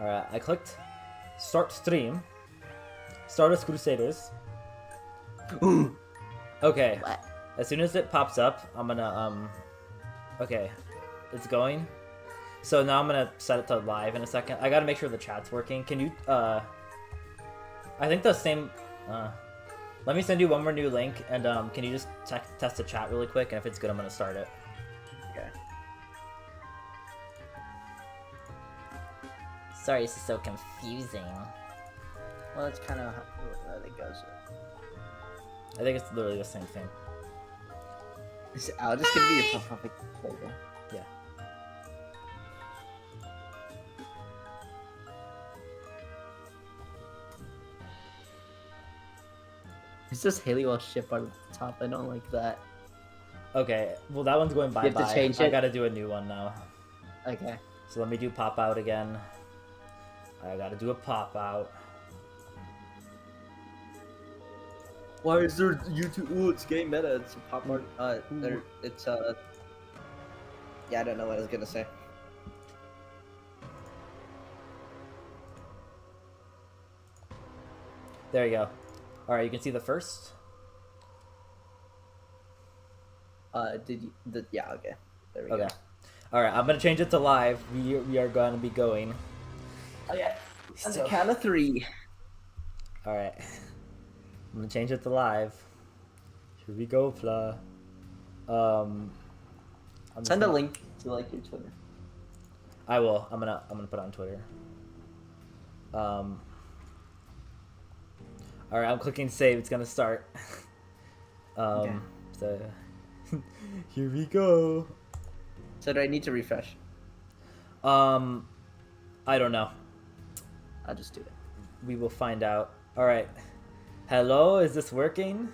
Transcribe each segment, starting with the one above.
Alright, I clicked start stream. Stardust Crusaders. Okay. What? As soon as it pops up, I'm gonna, okay. It's going. So now I'm gonna set it to live in a second. I gotta make sure the chat's working. Can you, I think the same, let me send you one more new link, and, can you just test the chat really quick, and if it's good, I'm gonna start it. Okay. Sorry, this is so confusing. Well, that's kind of how it goes. I think it's literally the same thing. I'll just give you your perfect flavor. Yeah. It's just Haley while ship on the top. I don't like that. Okay, well that one's going bye-bye. You have to change it? I gotta do a new one now. Okay. So let me do pop out again. I gotta do a pop out. Why is there YouTube? Ooh, it's game meta. It's a pop art. It's yeah, I don't know what I was gonna say. There you go. All right, you can see the first. Did you? Yeah, okay. There we Okay. go. All right, I'm gonna change it to live. We are gonna be going. Okay. On the So- count of 3. All right. I'm gonna change it to live. Here we go, Fla. I'm just Send a gonna- link to like your Twitter. I will. I'm gonna put it on Twitter. All right, I'm clicking save. It's gonna start. Okay. So here we go. So do I need to refresh? I don't know. I'll just do it. We will find out. All right. Hello, is this working?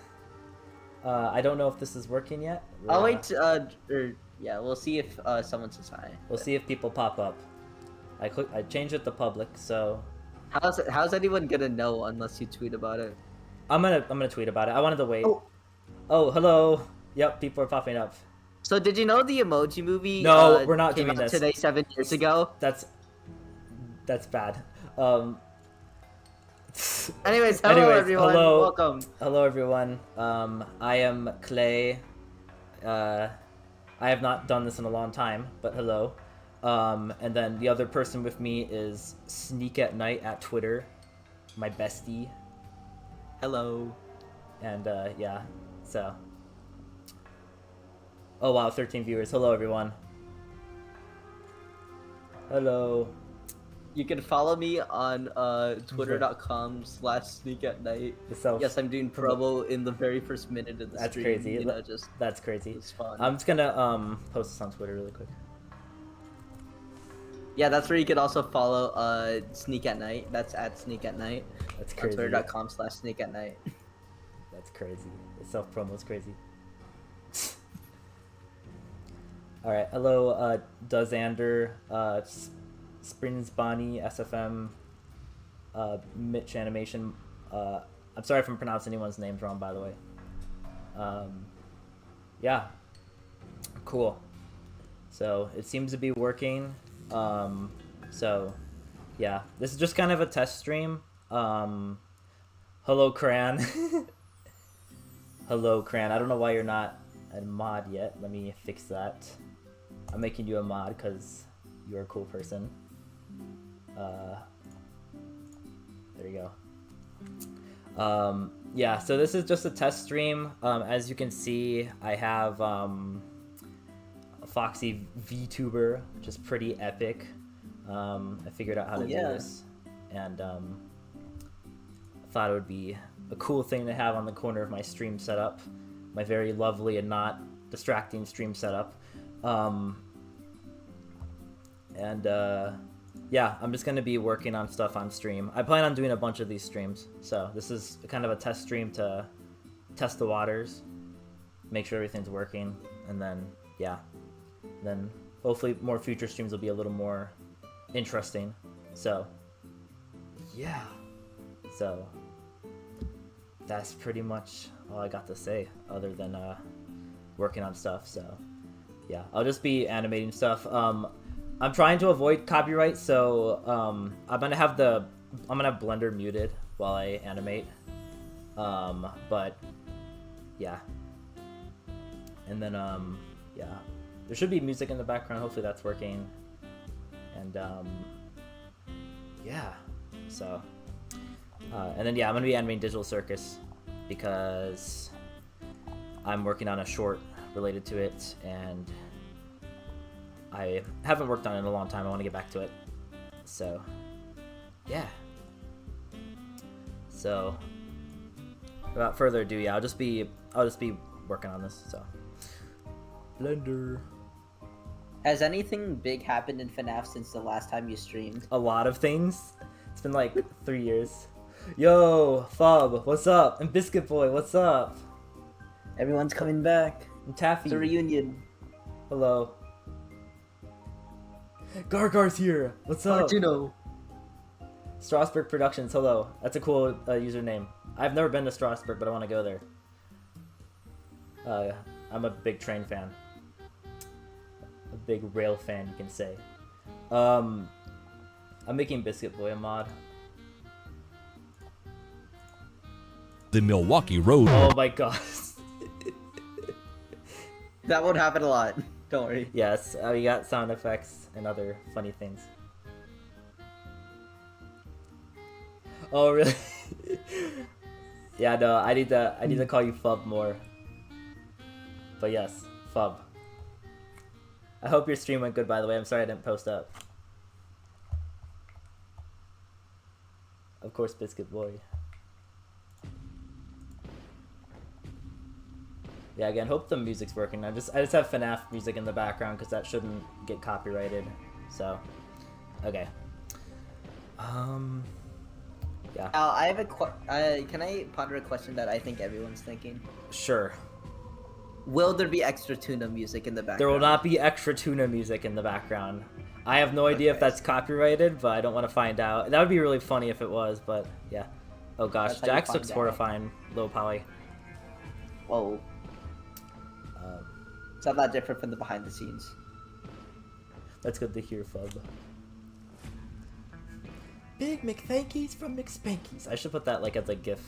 I don't know if this is working yet. I'll wait. Yeah, we'll see if someone says hi. We'll see if people pop up. I changed it to public, so How's anyone gonna know unless you tweet about it? I'm gonna tweet about it. I wanted to wait. Oh. Oh, hello. Yep, people are popping up. So did you know the Emoji Movie? No, we're not came doing out this. today 7 years ago. That's bad. Anyways, hello everyone. hello. Welcome. Hello everyone. I am Clay. I have not done this in a long time, but hello. And then the other person with me is Sneak at Night at Twitter, my bestie. Hello. And yeah, so. Oh wow, 13 viewers. Hello everyone. Hello. You can follow me on twitter.com/sneakatnight. So Yes, I'm doing promo in the very first minute of the that's stream. crazy. You know, just That's crazy. it's fun. I'm just gonna post this on Twitter really quick. Yeah, that's where you could also follow Sneak at Night. That's at Sneak at Night. That's On crazy. twitter.com/sneakatnight. That's crazy. The self promo is crazy. All right. Hello, Dozander, Springs Bonnie, SFM, Mitch Animation. I'm sorry if I'm pronouncing anyone's names wrong, by the way. Yeah. Cool. So it seems to be working. So yeah, this is just kind of a test stream. Hello, Cran. Hello, Cran. I don't know why you're not a mod yet. Let me fix that. I'm making you a mod because you're a cool person. There you go. Yeah, so this is just a test stream. As you can see, I have a Foxy VTuber, which is pretty epic. I figured out how to do this, and I thought it would be a cool thing to have on the corner of my stream setup, my very lovely and not distracting stream setup. Yeah, I'm just gonna be working on stuff on stream. I plan on doing a bunch of these streams, so this is kind of a test stream to test the waters, make sure everything's working, and then yeah, then hopefully more future streams will be a little more interesting. So yeah, so that's pretty much all I got to say, other than working on stuff. So yeah, I'll just be animating stuff. I'm trying to avoid copyright, so I'm gonna have Blender muted while I animate. But yeah, and then yeah, there should be music in the background. Hopefully that's working. And yeah, so and then yeah, I'm gonna be animating Digital Circus because I'm working on a short related to it, and I haven't worked on it in a long time. I want to get back to it. So, yeah. So, without further ado, yeah, I'll just be working on this. So, Blender. Has anything big happened in FNAF since the last time you streamed? A lot of things. It's been like 3 years. Yo, Fob, what's up? And Biscuit Boy, what's up? Everyone's coming back. And Taffy. It's a reunion. Hello. Gargar's here. What's up? Artuno. Strasbourg Productions. Hello. That's a cool username. I've never been to Strasbourg, but I want to go there. I'm a big train fan. A big rail fan, you can say. I'm making Biscuit Boy a mod. The Milwaukee Road. Oh my gosh. That won't happen a lot. Don't worry. Yes, we got sound effects and other funny things. Oh really? Yeah, no, I need to call you Fub more. But yes, Fub. I hope your stream went good, by the way. I'm sorry I didn't post up. Of course, Biscuit Boy. Yeah, again, hope the music's working. I just have FNAF music in the background because that shouldn't get copyrighted. So, okay. Yeah. I have can I ponder a question that I think everyone's thinking? Sure. Will there be extra tuna music in the background? There will not be extra tuna music in the background. I have no idea if that's copyrighted, but I don't want to find out. That would be really funny if it was, but yeah. Oh gosh, Jax looks horrifying. Low poly. Whoa. It's not that different from the behind the scenes. That's good to hear, Fub. Big McThankies from McSpankies. I should put that like as a GIF.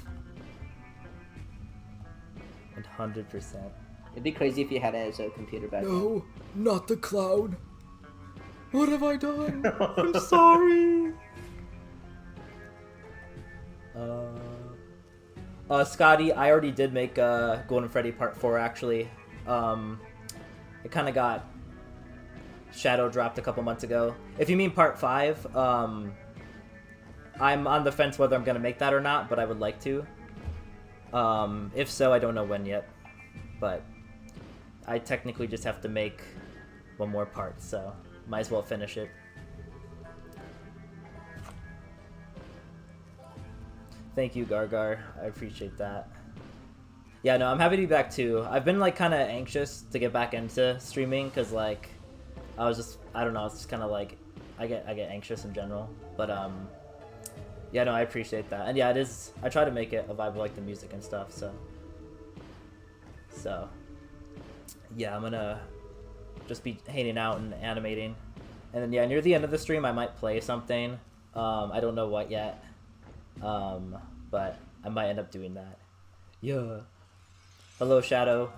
100%. It'd be crazy if you had it as a computer back then. No, not the cloud. What have I done? I'm sorry. Scotty, I already did make Golden Freddy Part 4 actually. It kind of got shadow dropped a couple months ago. If you mean Part 5, I'm on the fence whether I'm gonna make that or not, but I would like to. If so, I don't know when yet, but I technically just have to make one more part, so might as well finish it. Thank you, Gargar. I appreciate that. Yeah, no, I'm happy to be back too. I've been like kind of anxious to get back into streaming because like I don't know, it's just kind of like I get anxious in general, but yeah, no, I appreciate that. And yeah, it is, I try to make it a vibe of like the music and stuff, so yeah, I'm gonna just be hanging out and animating. And then yeah, near the end of the stream I might play something. I don't know what yet. But I might end up doing that. Yeah. Hello, Shadow.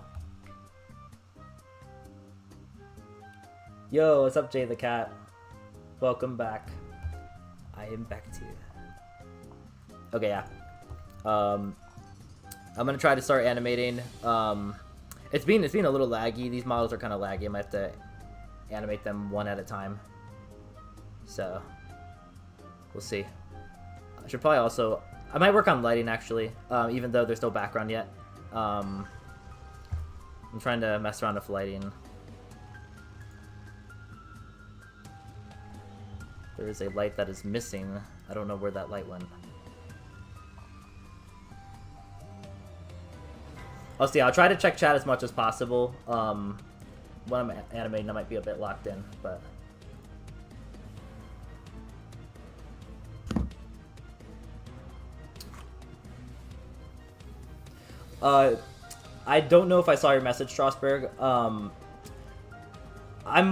Yo, what's up, Jay the Cat? Welcome back. I am back too. Okay, yeah. I'm gonna try to start animating. It's been a little laggy. These models are kind of laggy. I might have to animate them one at a time. So we'll see. I should probably also, I might work on lighting actually, even though there's no background yet. I'm trying to mess around with lighting. There is a light that is missing. I don't know where that light went. Oh, see, I'll try to check chat as much as possible. When I'm animating, I might be a bit locked in, but. I don't know if I saw your message, Strasbourg. I'm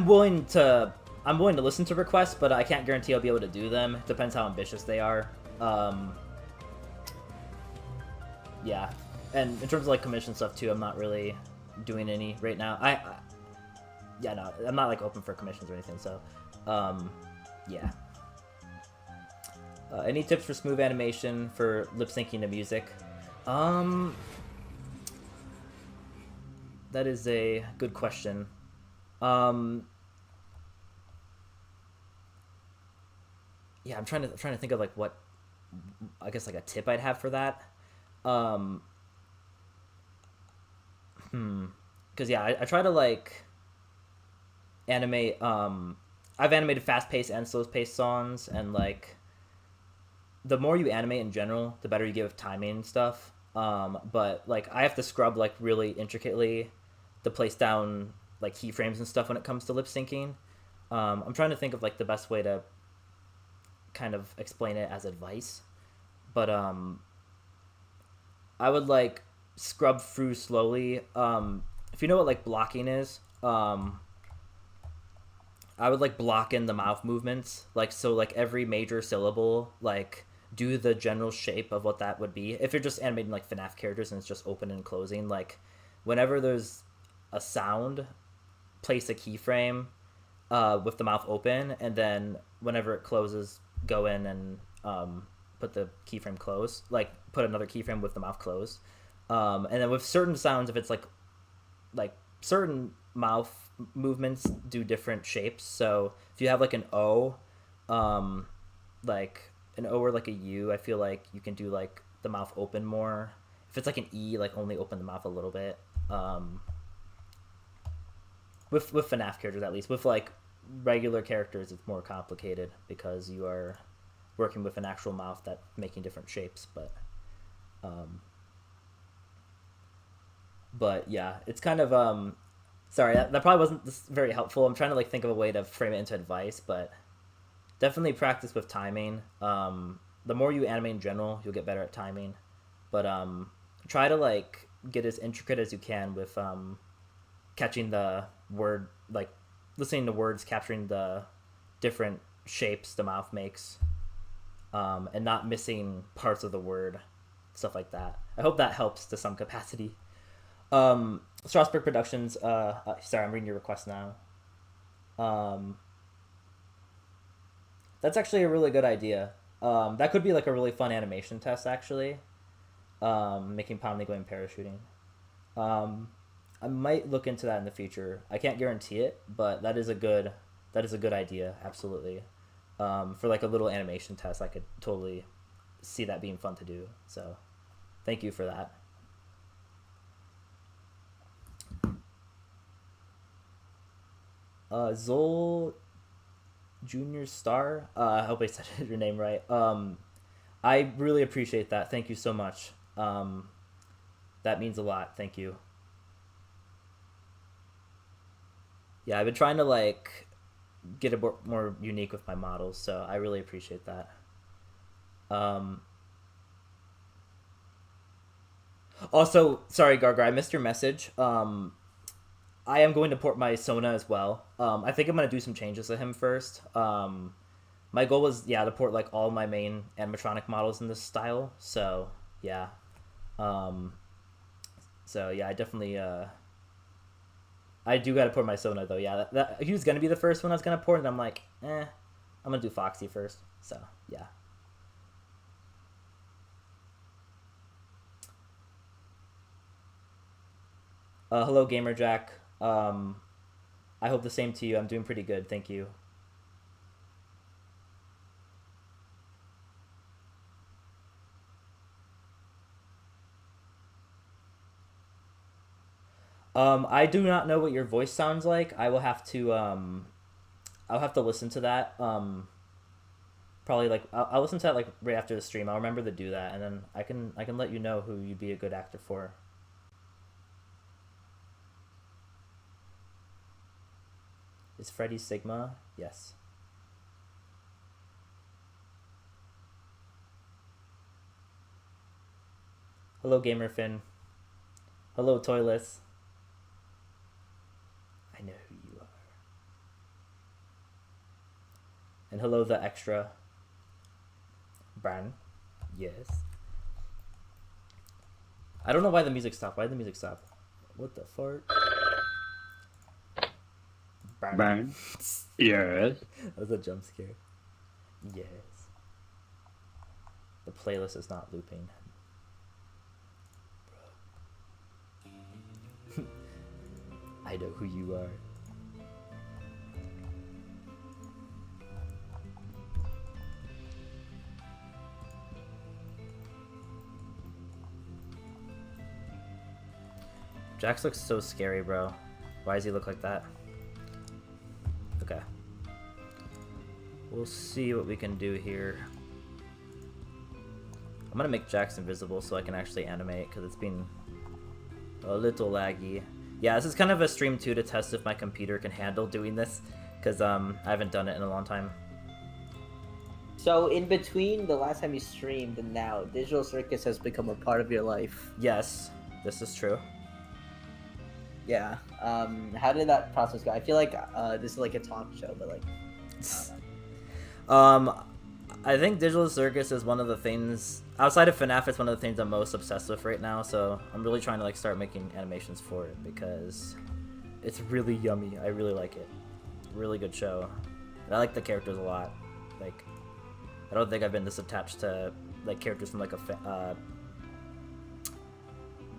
willing to I'm willing to listen to requests, but I can't guarantee I'll be able to do them. It depends how ambitious they are. Yeah, and in terms of like commission stuff too, I'm not really doing any right now. Yeah, no, I'm not like open for commissions or anything. So, yeah. Any tips for smooth animation for lip syncing to music? That is a good question. Yeah, I'm trying to think of like what, I guess like a tip I'd have for that. Because yeah, I try to like animate. I've animated fast-paced and slow-paced songs, and like the more you animate in general, the better you give timing and stuff. But like I have to scrub like really intricately to place down like keyframes and stuff when it comes to lip syncing. I'm trying to think of like the best way to kind of explain it as advice, but I would like scrub through slowly. If you know what like blocking is, I would like block in the mouth movements, like so like every major syllable, like do the general shape of what that would be. If you're just animating like FNAF characters and it's just open and closing, like whenever there's a sound, place a keyframe with the mouth open, and then whenever it closes, go in and put the keyframe closed, like put another keyframe with the mouth closed. And then with certain sounds, if it's like certain mouth movements do different shapes. So if you have like an O, like an O or like a U, I feel like you can do like the mouth open more. If it's like an E, like only open the mouth a little bit. With FNAF characters at least. With like regular characters, it's more complicated because you are working with an actual mouth that's making different shapes. But yeah, it's kind of sorry, that probably wasn't very helpful. I'm trying to like think of a way to frame it into advice, but definitely practice with timing. The more you animate in general, you'll get better at timing. But try to like get as intricate as you can with catching the word, like listening to words, capturing the different shapes the mouth makes, and not missing parts of the word, stuff like that. I hope that helps to some capacity. Strasbourg Productions, sorry, I'm reading your request now. That's actually a really good idea. That could be like a really fun animation test, actually. Making Pomni going parachuting. I might look into that in the future. I can't guarantee it, but that is a good idea, absolutely. For like a little animation test, I could totally see that being fun to do. So, thank you for that. Zol Junior Star. I hope I said your name right. I really appreciate that. Thank you so much. That means a lot. Thank you. Yeah, I've been trying to like get a bit more unique with my models, so I really appreciate that. Also, sorry, Gargar, I missed your message. I am going to port my Sona as well. I think I'm going to do some changes to him first. My goal was, yeah, to port like all my main animatronic models in this style. So, yeah. Yeah, I definitely, I do got to port my Sona though. Yeah, he was going to be the first one I was going to port, and I'm like, I'm going to do Foxy first. So, yeah. Hello, Gamerjack. I hope the same to you. I'm doing pretty good. Thank you. I do not know what your voice sounds like. I will have to, I'll have to listen to that. Probably like, I'll listen to that like right after the stream. I'll remember to do that, and then I can let you know who you'd be a good actor for. Is Freddy Sigma? Yes. Hello, GamerFin. Hello, Toyless. I know who you are. And hello, the extra. Bran. Yes. I don't know why the music stopped. Why did the music stop? What the fart? Bran. Yes. That was a jump scare. Yes. The playlist is not looping. I know who you are. Jax looks so scary, bro. Why does he look like that? Okay. We'll see what we can do here. I'm gonna make Jax invisible so I can actually animate, because it's been a little laggy. Yeah, this is kind of a stream too to test if my computer can handle doing this, because I haven't done it in a long time. So in between the last time you streamed and now, Digital Circus has become a part of your life. Yes, this is true. Yeah. How did that process go? I feel like this is like a talk show, but like. I think Digital Circus is one of the things outside of FNAF. It's one of the things I'm most obsessed with right now. So I'm really trying to like start making animations for it because it's really yummy. I really like it. Really good show. And I like the characters a lot. Like, I don't think I've been this attached to like characters from like a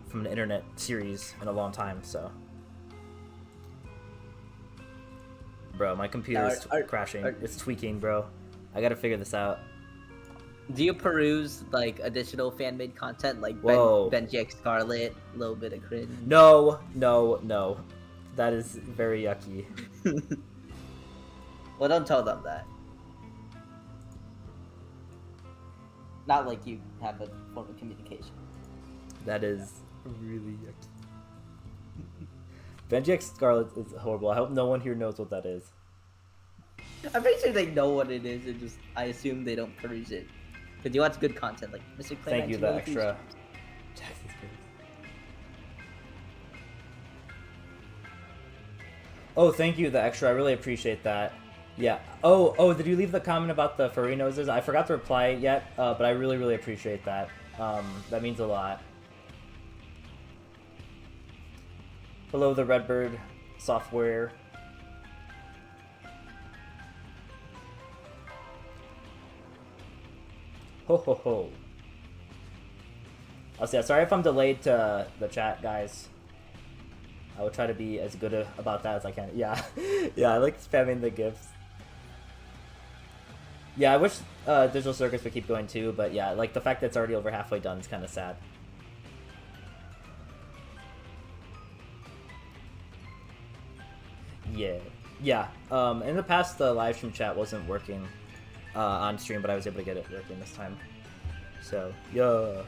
from an internet series in a long time. So, bro, my computer is crashing. It's tweaking, bro. I gotta figure this out. Do you peruse like additional fan-made content like Whoa. Benji X Scarlet, a little bit of cringe? No, no, no. That is very yucky. Well, don't tell them that. Not like you have a form of communication. That is really yucky. Benji X Scarlet is horrible. I hope no one here knows what that is. I'm pretty sure they know what it is, and just I assume they don't peruse it. Because you watch good content like Mr. Clay. Thank you, the extra. Oh, thank you, the extra. I really appreciate that. Yeah. Oh, did you leave the comment about the furry noses? I forgot to reply yet, but I really, really appreciate that. That means a lot. Hello, the Redbird software. Ho ho ho. Sorry if I'm delayed to the chat, guys. I will try to be as good about that as I can. Yeah, yeah, I like spamming the gifs. Yeah, I wish Digital Circus would keep going too, but yeah, like the fact that it's already over halfway done is kind of sad. Yeah. In the past, the live stream chat wasn't working on stream, but I was able to get it working this time. So, yeah.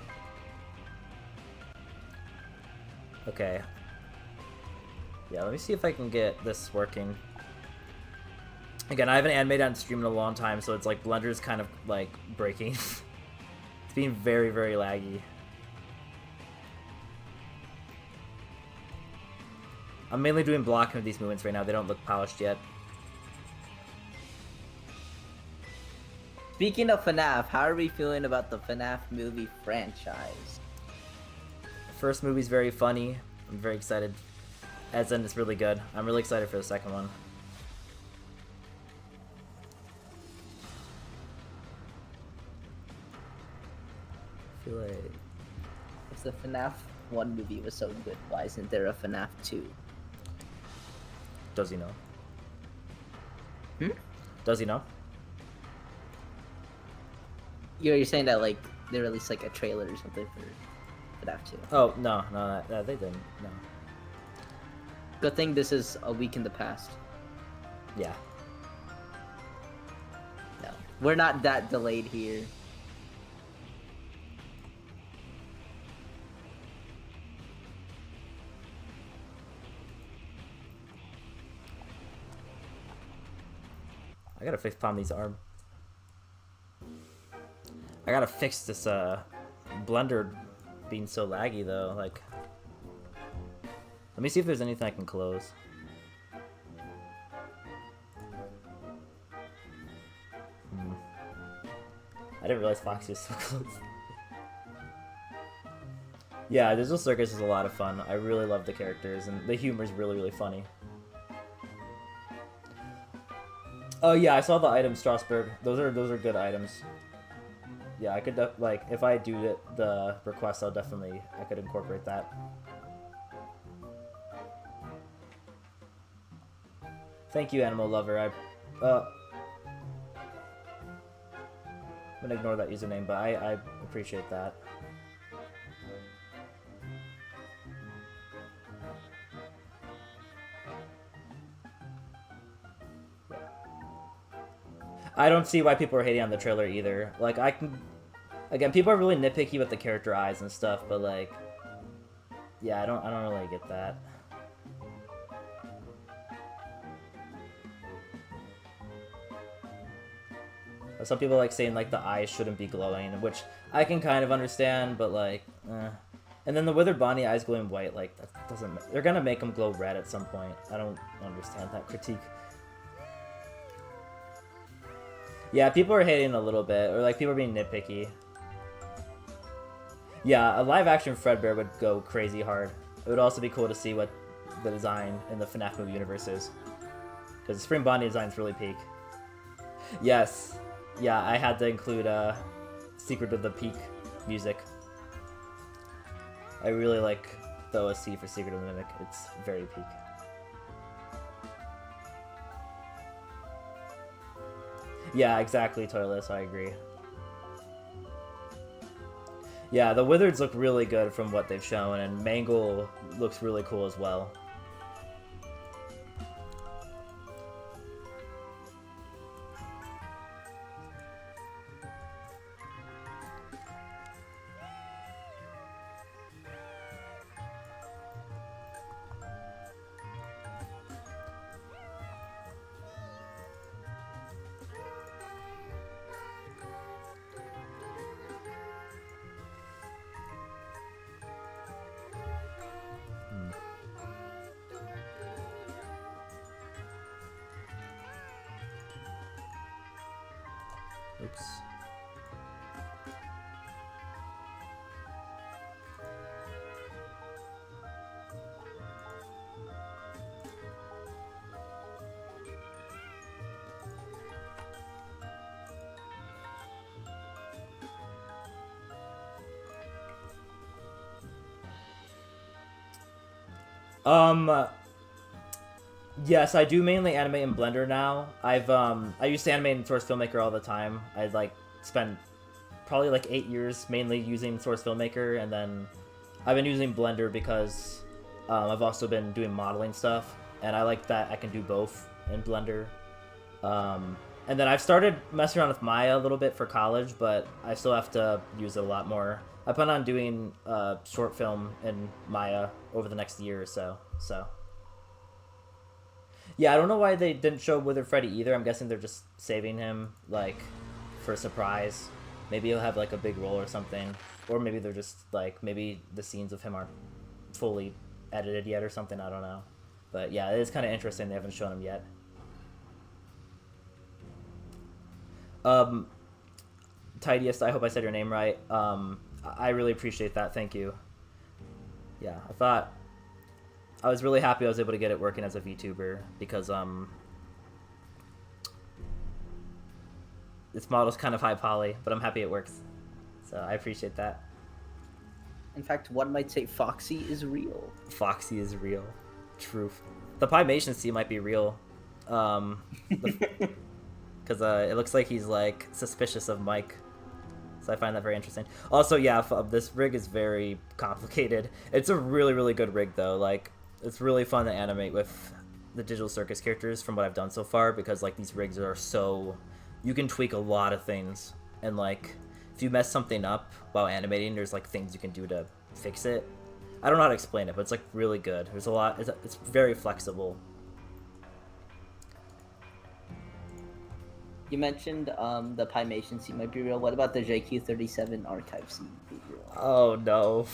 Okay. Yeah, let me see if I can get this working. Again, I haven't animated on stream in a long time, so it's like Blender's kind of like breaking. It's being very, very laggy. I'm mainly doing blocking of these movements right now. They don't look polished yet. Speaking of FNAF, how are we feeling about the FNAF movie franchise? First movie's very funny. I'm very excited. As in, it's really good. I'm really excited for the second one. I feel like... If the FNAF 1 movie was so good, why isn't there a FNAF 2? Does he know? Hmm? Does he know? You're saying that like they released like a trailer or something for FNAF 2? Oh, no, they didn't. No. Good thing this is a week in the past. Yeah. No, we're not that delayed here. I gotta fix Pomni's arm. I gotta fix this Blender being so laggy though. Like, let me see if there's anything I can close. I didn't realize Foxy was so close. Yeah, Digital Circus is a lot of fun. I really love the characters, and the humor is really, really funny. Oh yeah, I saw the items, Strasbourg. Those are good items. Yeah, I could like if I do the request, I could incorporate that. Thank you, Animal Lover. I'm gonna ignore that username, but I appreciate that. I don't see why people are hating on the trailer either. Like, again, people are really nitpicky with the character eyes and stuff, but like, yeah, I don't really get that. Some people like saying like the eyes shouldn't be glowing, which I can kind of understand, but like, And then the Withered Bonnie eyes glowing white, like that doesn't. They're gonna make them glow red at some point. I don't understand that critique. Yeah, people are hating a little bit, or like people are being nitpicky. Yeah, a live-action Fredbear would go crazy hard. It would also be cool to see what the design in the FNAF movie universe is, because the Spring Bonnie design's really peak. Yes, yeah, I had to include Secret of the Peak music. I really like the OSC for Secret of the Mimic. It's very peak. Yeah, exactly, Toyless, I agree. Yeah, the Wizards look really good from what they've shown, and Mangle looks really cool as well. Oops. Yes, I do mainly animate in Blender now. I used to animate in Source Filmmaker all the time. I'd like spent probably like 8 years mainly using Source Filmmaker, and then I've been using Blender because I've also been doing modeling stuff, and I like that I can do both in Blender. And then I've started messing around with Maya a little bit for college, but I still have to use it a lot more. I plan on doing a short film in Maya over the next year or so. Yeah, I don't know why they didn't show Withered Freddy either. I'm guessing they're just saving him, like, for a surprise. Maybe he'll have, like, a big role or something. Or maybe they're just, like, maybe the scenes of him aren't fully edited yet or something. I don't know. But, yeah, it is kind of interesting they haven't shown him yet. Tidiest, I hope I said your name right. I really appreciate that. Thank you. Yeah, I was really happy I was able to get it working as a VTuber, because this model's kind of high poly, but I'm happy it works. So I appreciate that. In fact, one might say Foxy is real. Foxy is real. Truth. The Pymation C might be real. Because it looks like he's like suspicious of Mike. So I find that very interesting. Also, yeah, this rig is very complicated. It's a really, really good rig, though. Like, it's really fun to animate with the Digital Circus characters from what I've done so far, because like these rigs are so, you can tweak a lot of things, and like if you mess something up while animating, there's like things you can do to fix it. I don't know how to explain it, but it's like really good. There's a lot. It's very flexible. You mentioned the Pymation scene might be real. What about the JQ37 archive scene be real? Oh no.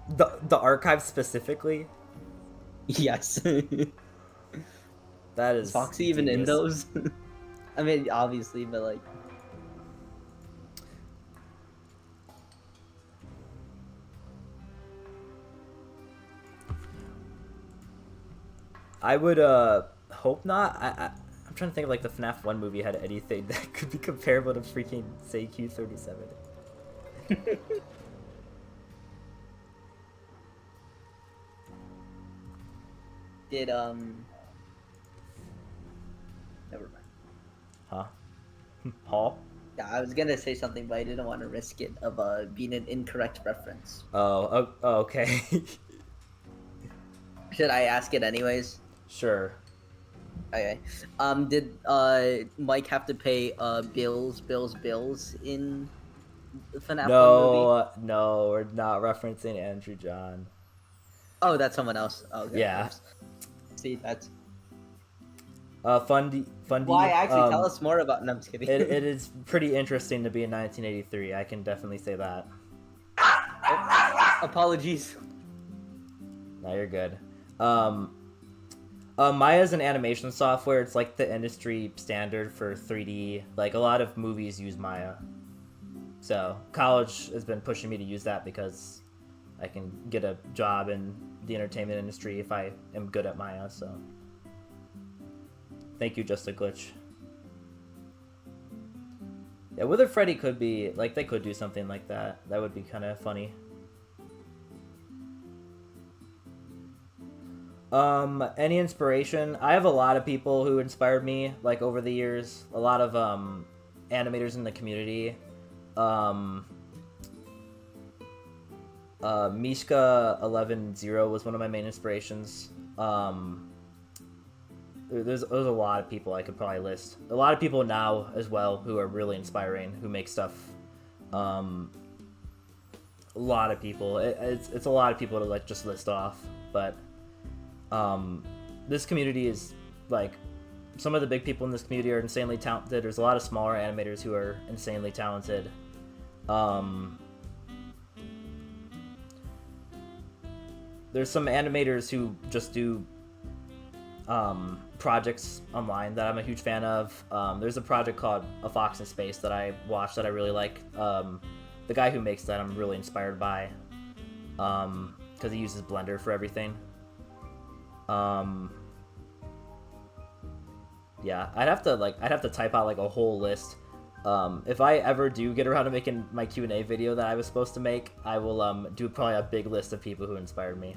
The archive specifically? Yes. That is Foxy even in those? I mean, obviously, but like, I would hope not. I'm trying to think of like the FNAF 1 movie had anything that could be comparable to freaking say Q37. Did never mind. Huh? Paul? Yeah, I was gonna say something, but I didn't want to risk it of being an incorrect reference. Oh, okay. Should I ask it anyways? Sure. Okay. Did Mike have to pay bills in the FNAF 1 movie? No, we're not referencing Andrew John. Oh, that's someone else. Oh, okay. Yeah. Oops. See, that's Fundy. why actually tell us more about. No, I'm just kidding. It is pretty interesting to be in 1983. I can definitely say that. Oh, apologies. No, you're good. Maya is an animation software. It's like the industry standard for 3D. Like a lot of movies use Maya. So college has been pushing me to use that because I can get a job in the entertainment industry if I am good at Maya. So thank you, Just a Glitch. Yeah, Wither Freddy could be like they could do something like that. That would be kind of funny. Any inspiration? I have a lot of people who inspired me, like, over the years. A lot of, animators in the community. Mishka110 was one of my main inspirations. There's a lot of people I could probably list. A lot of people now, as well, who are really inspiring, who make stuff. A lot of people. It's a lot of people to, like, just list off, but... this community is, like, some of the big people in this community are insanely talented. There's a lot of smaller animators who are insanely talented. There's some animators who just do, projects online that I'm a huge fan of. There's a project called A Fox in Space that I watched that I really like. The guy who makes that I'm really inspired by, because he uses Blender for everything. Yeah, I'd have to type out like a whole list. If I ever do get around to making my Q&A video that I was supposed to make, I will do probably a big list of people who inspired me.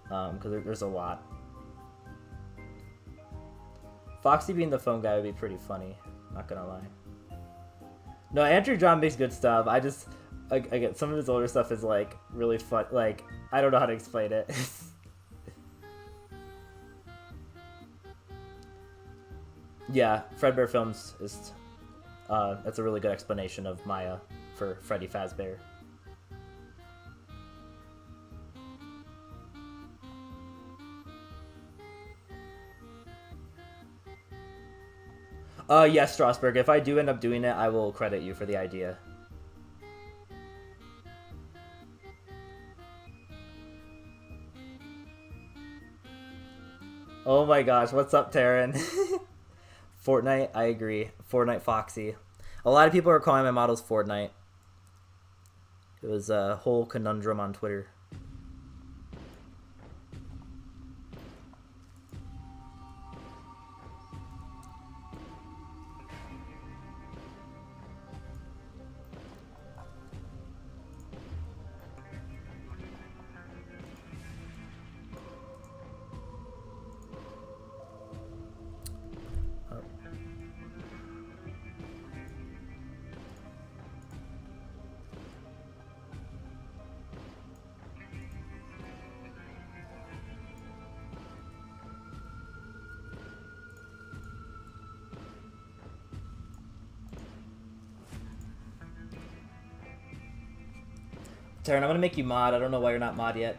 Because there's a lot. Foxy being the phone guy would be pretty funny, not gonna lie. No, Andrew John makes good stuff. I just, again, some of his older stuff is like really fun. Like, I don't know how to explain it. Yeah, Fredbear Films is, that's a really good explanation of Maya for Freddy Fazbear. Yes, Strasberg, if I do end up doing it, I will credit you for the idea. Oh my gosh, what's up, Taryn? Fortnite, I agree. Fortnite Foxy. A lot of people are calling my models Fortnite. It was a whole conundrum on Twitter. Taryn, I'm gonna make you mod. I don't know why you're not mod yet.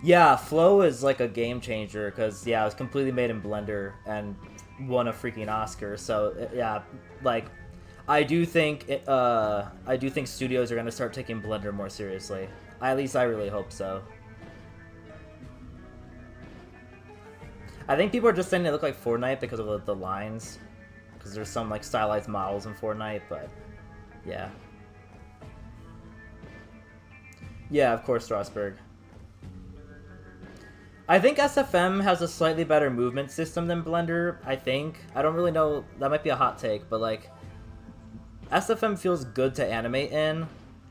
Yeah, Flow is like a game changer because, yeah, it was completely made in Blender and won a freaking Oscar. So, yeah, like, I do think studios are gonna start taking Blender more seriously. At least I really hope so. I think people are just saying they look like Fortnite because of the lines. Because there's some, like, stylized models in Fortnite, but, yeah. Yeah, of course, Strasbourg. I think SFM has a slightly better movement system than Blender, I think. I don't really know, that might be a hot take, but like, SFM feels good to animate in.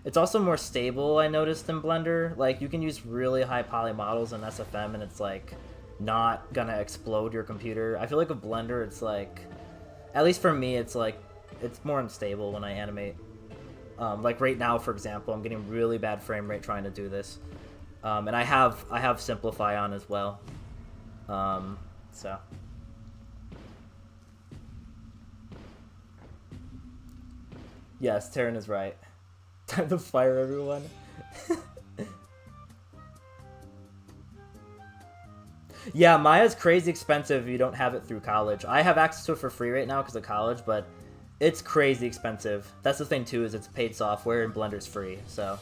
It's also more stable, I noticed, than Blender. Like, you can use really high poly models in SFM and it's like, not gonna explode your computer. I feel like with Blender, it's like, at least for me, it's like, it's more unstable when I animate. Like right now, for example, I'm getting really bad frame rate trying to do this. And I have Simplify on as well. So. Yes, Taryn is right. Time to fire everyone. Yeah, Maya's crazy expensive if you don't have it through college. I have access to it for free right now because of college, but it's crazy expensive. That's the thing too, is it's paid software and Blender's free, so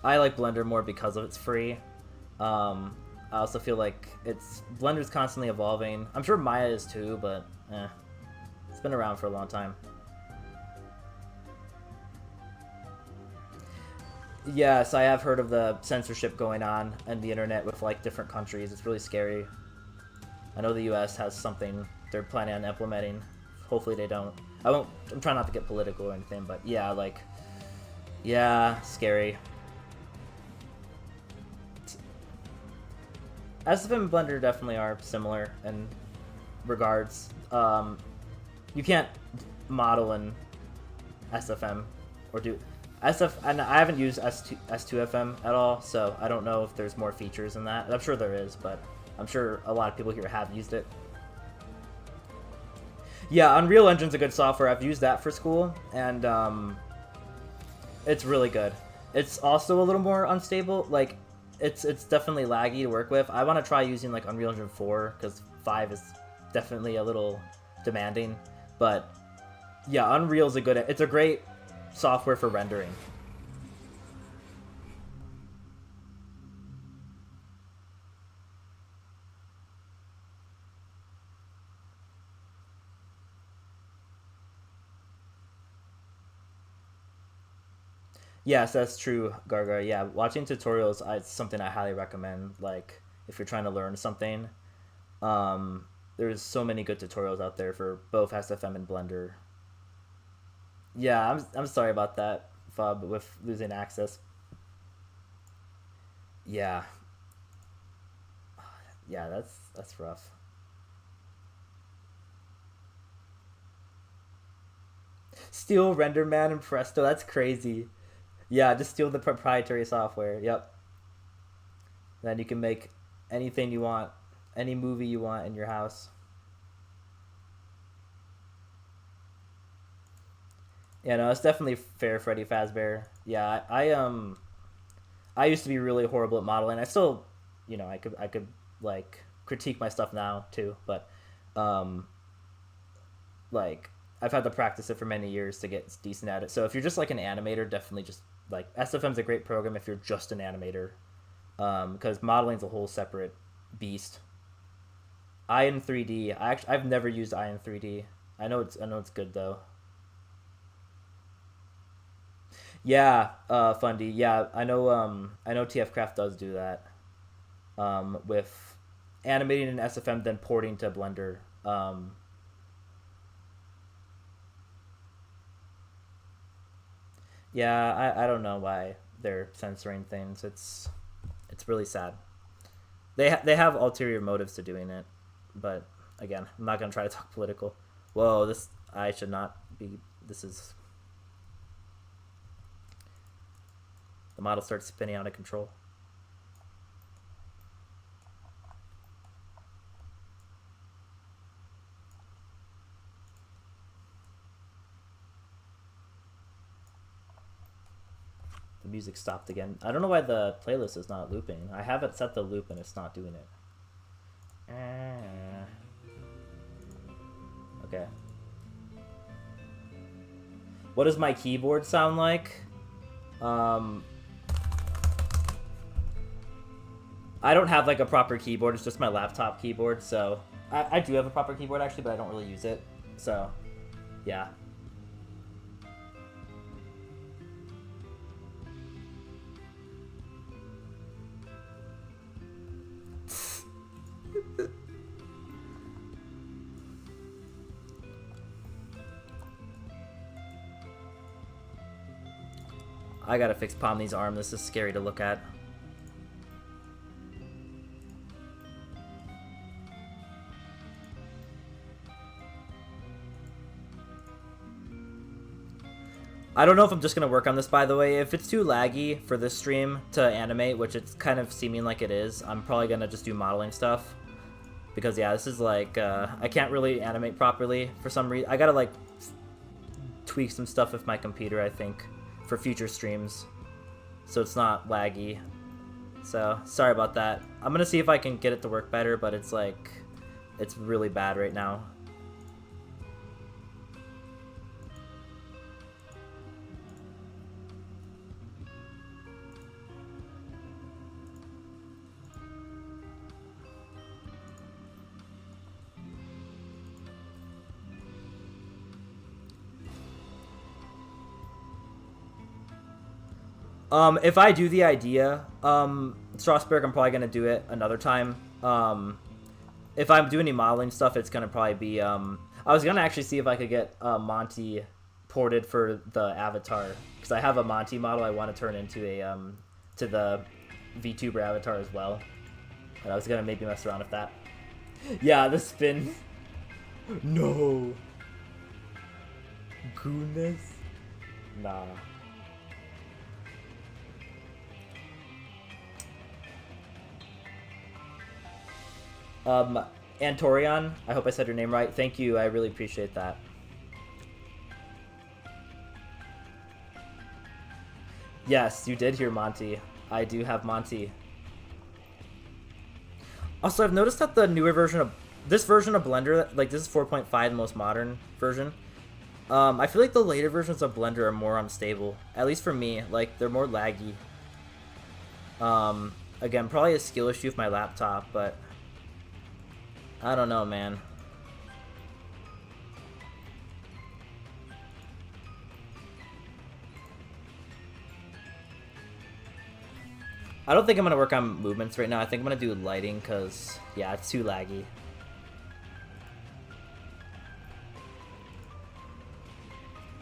I like Blender more because of it's free. I also feel like Blender's constantly evolving. I'm sure Maya is too, but it's been around for a long time. Yes, I have heard of the censorship going on the internet with like different countries. It's really scary. I know the US has something they're planning on implementing. Hopefully they don't. I'm trying not to get political or anything, but yeah, like, yeah, scary. SFM and Blender definitely are similar in regards. You can't model in SFM or do and I haven't used S2FM at all, so I don't know if there's more features in that. I'm sure there is, but I'm sure a lot of people here have used it. Yeah, Unreal Engine's a good software. I've used that for school, and it's really good. It's also a little more unstable. Like, it's definitely laggy to work with. I want to try using like Unreal Engine 4 because 5 is definitely a little demanding. But yeah, Unreal's it's a great software for rendering. Yes, that's true, Gargar. Yeah, watching tutorials is something I highly recommend. Like, if you're trying to learn something, there's so many good tutorials out there for both SFM and Blender. Yeah, I'm sorry about that, Fob, with losing access. Yeah. Yeah, that's rough. Steal RenderMan and Presto, that's crazy. Yeah, just steal the proprietary software. Yep. Then you can make anything you want, any movie you want in your house. Yeah, no, it's definitely fair, Freddy Fazbear. Yeah, I used to be really horrible at modeling. I still, I could like critique my stuff now too, but like I've had to practice it for many years to get decent at it. So if you're just like an animator, definitely just like SFM's a great program if you're just an animator, because modeling's a whole separate beast. Ion 3D, I've never used Ion 3D. I know it's good though. Yeah, Fundy. Yeah, I know TF Craft does do that. With animating in SFM, then porting to Blender. Yeah, I don't know why they're censoring things. It's really sad. They have ulterior motives to doing it, but again, I'm not gonna try to talk political. Whoa, I should not be. This is. The model starts spinning out of control. The music stopped again. I don't know why the playlist is not looping. I have it set to loop and it's not doing it. Okay. What does my keyboard sound like? I don't have like a proper keyboard. It's just my laptop keyboard. So I do have a proper keyboard actually, but I don't really use it. So yeah. I gotta fix Pomni's arm. This is scary to look at. I don't know if I'm just going to work on this, by the way. If it's too laggy for this stream to animate, which it's kind of seeming like it is, I'm probably going to just do modeling stuff. Because, yeah, this is like, I can't really animate properly for some reason. I got to, like, tweak some stuff with my computer, I think, for future streams. So it's not laggy. So, sorry about that. I'm going to see if I can get it to work better, but it's, like, it's really bad right now. If I do the idea, Strasbourg, I'm probably going to do it another time. If I'm doing any modeling stuff, it's going to probably be, I was going to actually see if I could get Monty ported for the avatar. Because I have a Monty model I want to turn into a, to the VTuber avatar as well. And I was going to maybe mess around with that. Yeah, the spin. No. Goodness. Nah. Antorion, I hope I said your name right. Thank you, I really appreciate that. Yes, you did hear Monty. I do have Monty. Also, I've noticed that the newer version of... This version of Blender, like this is 4.5, the most modern version. I feel like the later versions of Blender are more unstable. At least for me, like, they're more laggy. Again, probably a skill issue with my laptop, but... I don't know, man. I don't think I'm going to work on movements right now. I think I'm going to do lighting because, yeah, it's too laggy.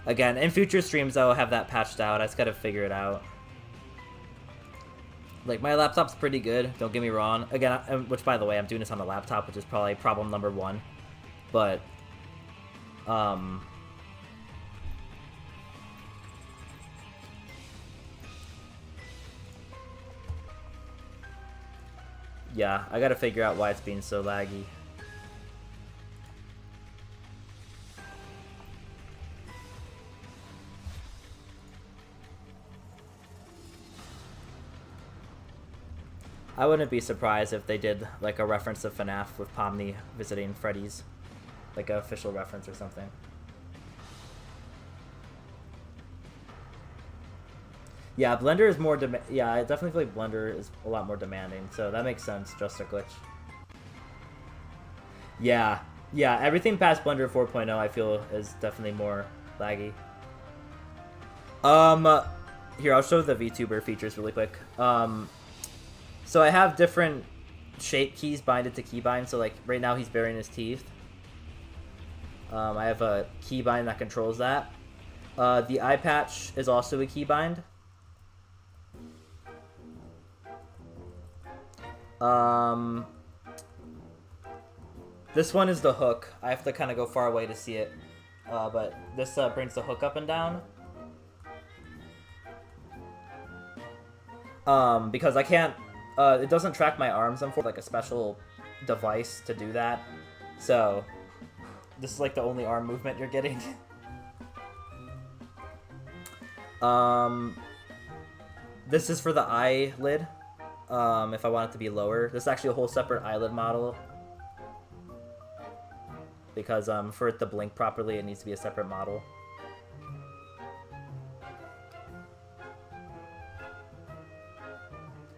Again, in future streams, I'll have that patched out. I just got to figure it out. Like, my laptop's pretty good, don't get me wrong. Again, which, by the way, I'm doing this on a laptop, which is probably problem number one. But, yeah, I gotta figure out why it's being so laggy. I wouldn't be surprised if they did like a reference to FNAF with Pomni visiting Freddy's, like an official reference or something. Yeah, Blender is more yeah, I definitely feel like Blender is a lot more demanding, so that makes sense. Just a glitch. Yeah, everything past Blender 4.0 I feel is definitely more laggy. Here, I'll show the VTuber features really quick. So I have different shape keys binded to keybind. So like right now he's burying his teeth. I have a keybind that controls that. The eye patch is also a keybind. This one is the hook. I have to kind of go far away to see it. But this brings the hook up and down. Because I can't... it doesn't track my arms. I'm for like a special device to do that. So this is like the only arm movement you're getting. This is for the eyelid. If I want it to be lower. This is actually a whole separate eyelid model. Because for it to blink properly, it needs to be a separate model.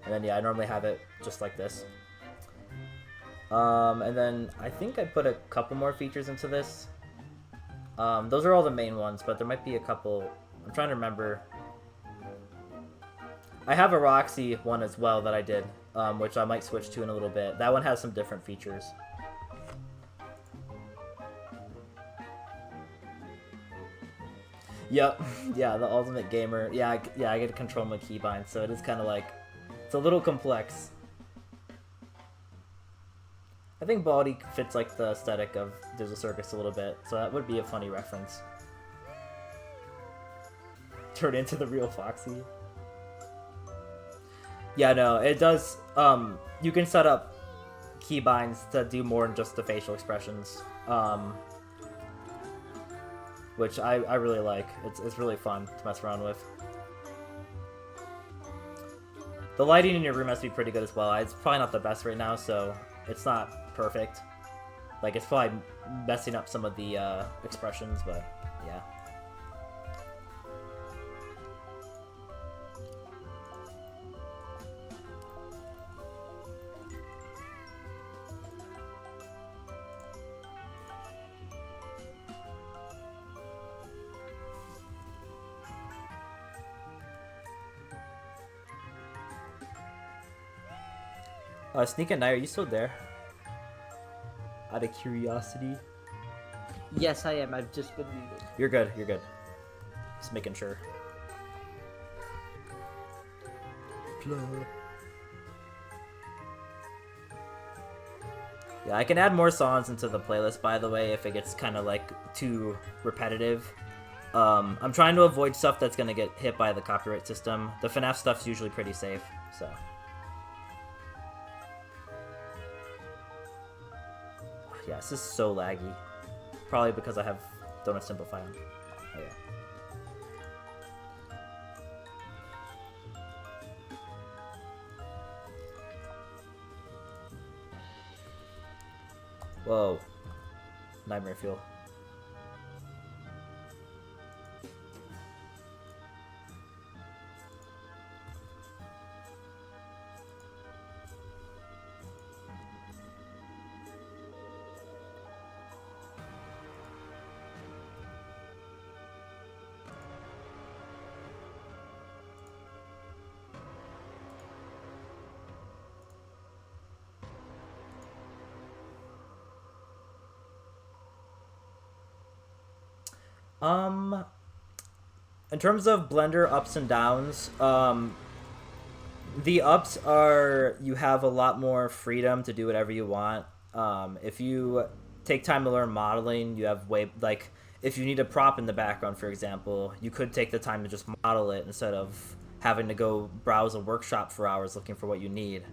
And then, yeah, I normally have it just like this. And then I think I put a couple more features into this. Those are all the main ones, but there might be a couple. I'm trying to remember. I have a Roxy one as well that I did, which I might switch to in a little bit. That one has some different features. Yep. Yeah, the ultimate gamer. Yeah, I get to control my keybind, so it is kind of like, it's a little complex. I think Baldy fits like the aesthetic of There's a Circus a little bit, so that would be a funny reference. Turn into the real Foxy. Yeah, no, it does. You can set up keybinds to do more than just the facial expressions, which I really like. It's really fun to mess around with. The lighting in your room has to be pretty good as well. It's probably not the best right now, so it's not perfect. Like, it's probably messing up some of the expressions, but yeah. Sneak at Night, are you still there? Out of curiosity. Yes, I am. I've just been muted. You're good, you're good. Just making sure. Yeah, I can add more songs into the playlist, by the way, if it gets kind of like too repetitive. I'm trying to avoid stuff that's gonna get hit by the copyright system. The FNAF stuff's usually pretty safe, so. Yeah, this is so laggy. Probably because I have Donut Simplify on. Oh yeah. Whoa. Nightmare Fuel. In terms of Blender ups and downs, the ups are you have a lot more freedom to do whatever you want. If you take time to learn modeling, you have like, if you need a prop in the background, for example, you could take the time to just model it instead of having to go browse a workshop for hours looking for what you need.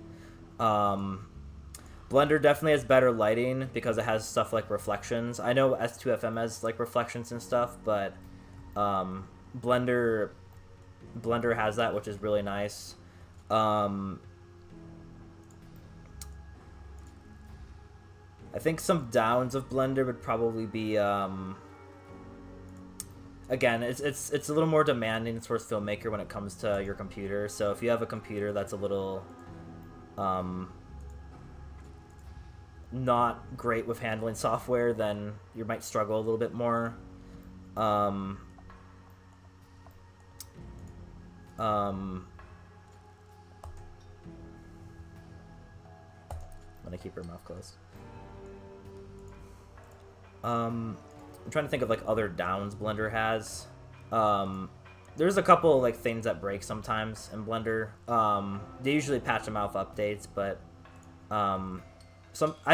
Blender definitely has better lighting because it has stuff like reflections. I know S2FM has like reflections and stuff, but Blender has that, which is really nice. I think some downs of Blender would probably be again, it's a little more demanding towards filmmaker when it comes to your computer. So if you have a computer that's a little not great with handling software, then you might struggle a little bit more. I'm gonna keep her mouth closed. I'm trying to think of like other downs Blender has. There's a couple like things that break sometimes in Blender. They usually patch them out with updates, but I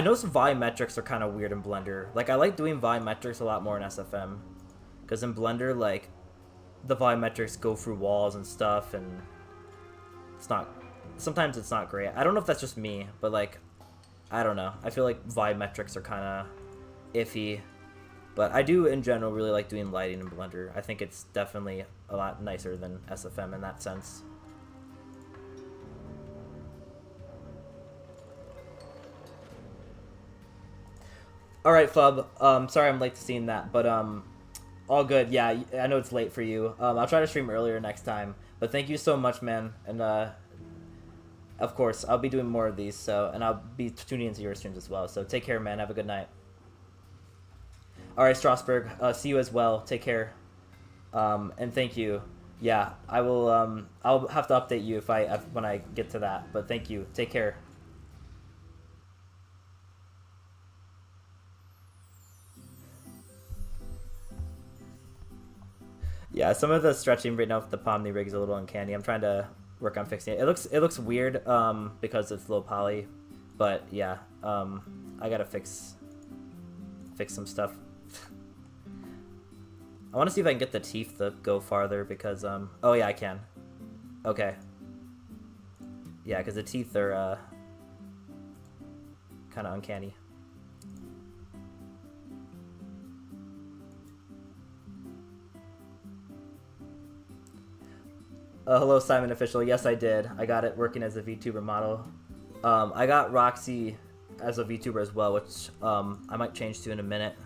know some volumetrics are kind of weird in Blender. Like, I like doing volumetrics a lot more in SFM, because in Blender, like, the volumetrics go through walls and stuff, and sometimes it's not great. I don't know if that's just me, but like, I don't know. I feel like volumetrics are kind of iffy, but I do in general really like doing lighting in Blender. I think it's definitely a lot nicer than SFM in that sense. All right, Fub. Sorry I'm late to seeing that, but all good. Yeah, I know it's late for you. I'll try to stream earlier next time. But thank you so much, man. And of course, I'll be doing more of these. And I'll be tuning into your streams as well. So take care, man. Have a good night. All right, Strasberg. See you as well. Take care. And thank you. Yeah, I will. I'll have to update you when I get to that. But thank you. Take care. Yeah, some of the stretching right now with the Pomni rig is a little uncanny. I'm trying to work on fixing it. It looks weird because it's low poly, but yeah, I gotta fix some stuff. I want to see if I can get the teeth to go farther because oh yeah, I can. Okay. Yeah, because the teeth are kind of uncanny. Hello, Simon Official. Yes, I did. I got it working as a VTuber model. I got Roxy as a VTuber as well, which I might change to in a minute.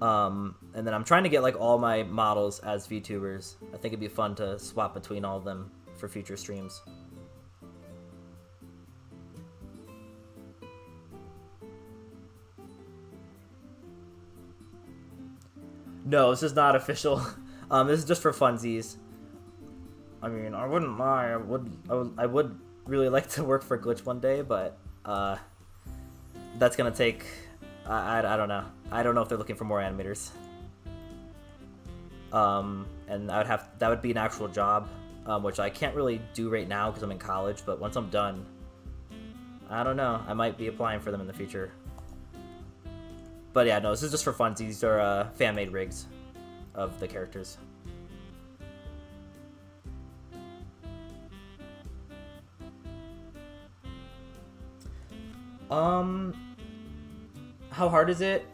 And then I'm trying to get like all my models as VTubers. I think it'd be fun to swap between all of them for future streams. No, this is not official. This is just for funsies. I mean, I wouldn't lie. I would really like to work for Glitch one day, but that's gonna take. I don't know. I don't know if they're looking for more animators. And that would be an actual job, which I can't really do right now because I'm in college. But once I'm done, I don't know. I might be applying for them in the future. But yeah, no, this is just for funsies. These are fan-made rigs of the characters. How hard is it?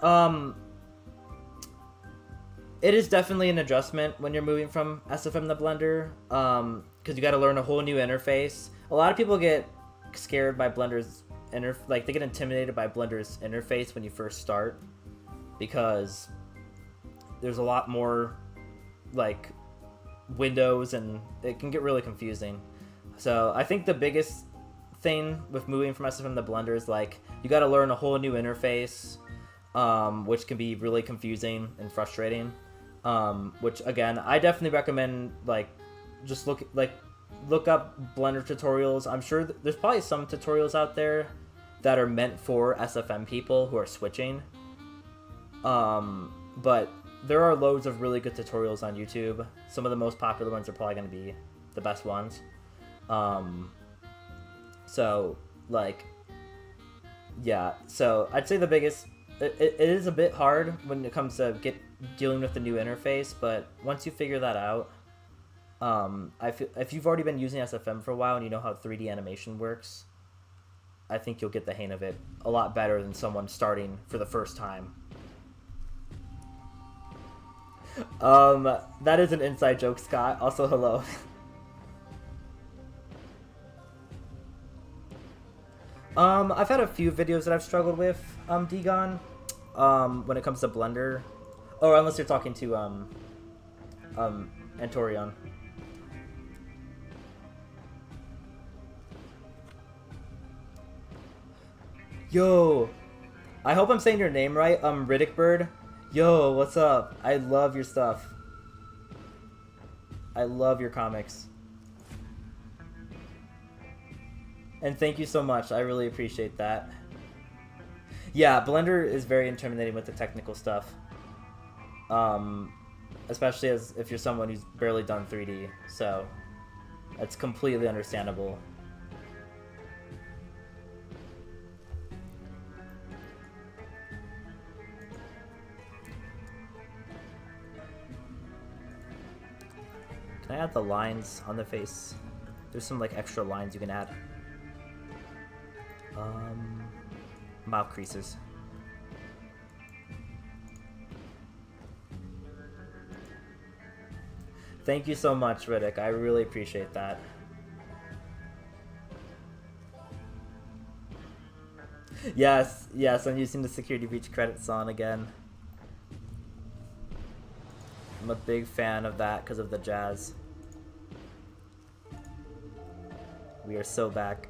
It is definitely an adjustment when you're moving from SFM to Blender, because you got to learn a whole new interface. A lot of people get scared by Blender's they get intimidated by Blender's interface when you first start, because there's a lot more like windows and it can get really confusing. So I think the biggest thing with moving from SFM to Blender is like you got to learn a whole new interface, which can be really confusing and frustrating. Which again, I definitely recommend like just look up Blender tutorials. I'm sure there's probably some tutorials out there that are meant for SFM people who are switching. But there are loads of really good tutorials on YouTube. Some of the most popular ones are probably going to be the best ones. So like, yeah, so I'd say the biggest, it is a bit hard when it comes to dealing with the new interface, but once you figure that out, I feel if you've already been using SFM for a while and you know how 3D animation works, I think you'll get the hang of it a lot better than someone starting for the first time. That is an inside joke, Scott. Also, hello. I've had a few videos that I've struggled with, Degon, when it comes to Blender. Or unless you're talking to, Antorion. Yo! I hope I'm saying your name right, Riddick Bird. Yo, what's up? I love your stuff. I love your comics. And thank you so much. I really appreciate that. Yeah, Blender is very intimidating with the technical stuff. Especially if you're someone who's barely done 3D. So, that's completely understandable. Can I add the lines on the face? There's some like extra lines you can add. Mouth creases. Thank you so much, Riddick. I really appreciate that. Yes, yes, I'm using the security breach credits on again. I'm a big fan of that because of the jazz. We are so back.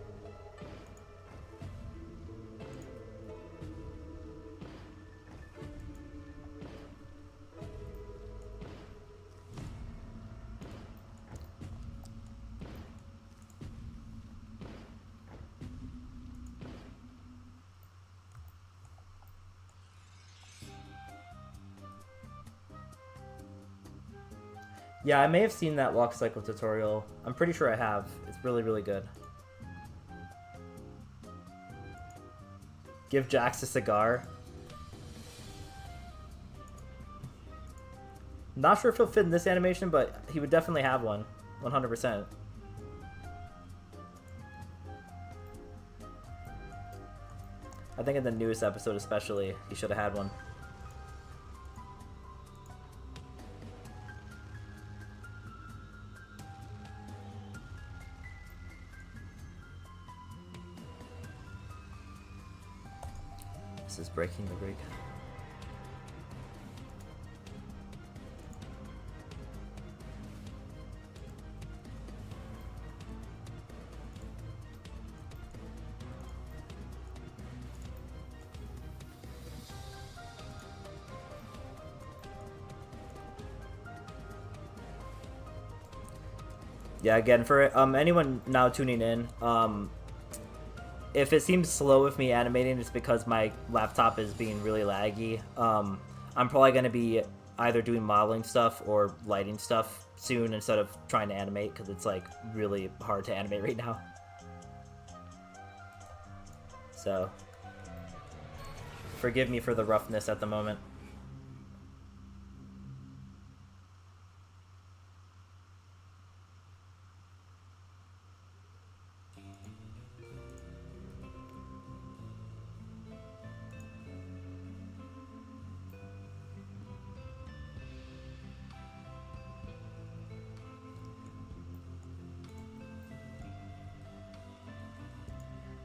Yeah, I may have seen that walk cycle tutorial. I'm pretty sure I have. It's really, really good. Give Jax a cigar. Not sure if he'll fit in this animation, but he would definitely have one. 100%. I think in the newest episode especially, he should have had one. This is breaking the rig. Yeah, again, for anyone now tuning in, if it seems slow with me animating, it's because my laptop is being really laggy. I'm probably going to be either doing modeling stuff or lighting stuff soon instead of trying to animate, because it's like really hard to animate right now. So, forgive me for the roughness at the moment.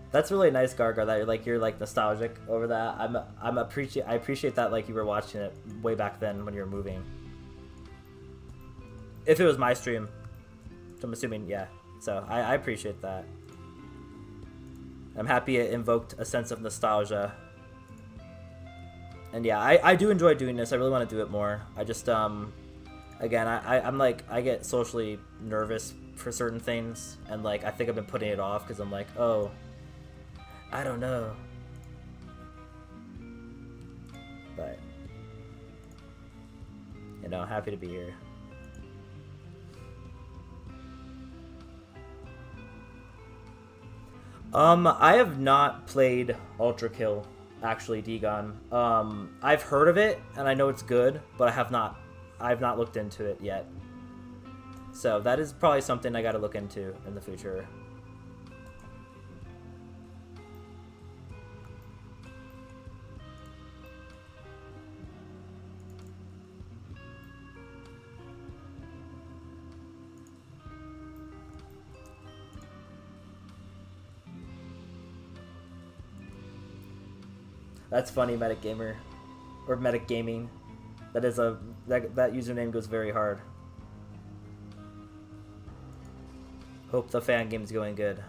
That's really nice, Gargar, that you're like nostalgic over that. I appreciate that, like you were watching it way back then when you were moving. If it was my stream, I'm assuming, yeah. So I appreciate that. I'm happy it invoked a sense of nostalgia. And yeah, I do enjoy doing this. I really want to do it more. I just again, I'm like, I get socially nervous for certain things, and like I think I've been putting it off because I'm like, oh, I don't know. But, you know, happy to be here. I have not played Ultra Kill, actually, Dagon. I've heard of it, and I know it's good, but I've not looked into it yet. So that is probably something I gotta look into in the future. That's funny, Medic Gamer, or Medic Gaming. That username goes very hard. Hope the fan game's going good.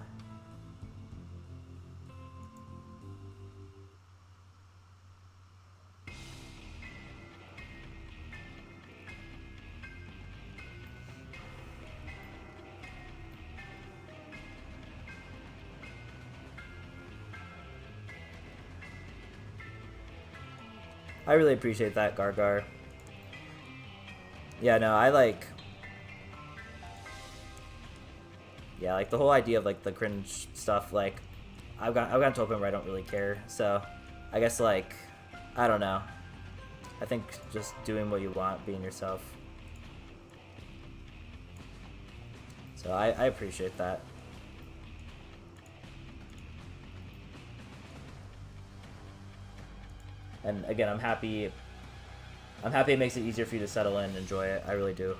I really appreciate that, Gargar. Yeah, no, I like... Yeah, like the whole idea of like the cringe stuff, like I've gotten to a point where I don't really care. So I guess like, I don't know. I think just doing what you want, being yourself. So I appreciate that. And again, I'm happy it makes it easier for you to settle in and enjoy it. I really do.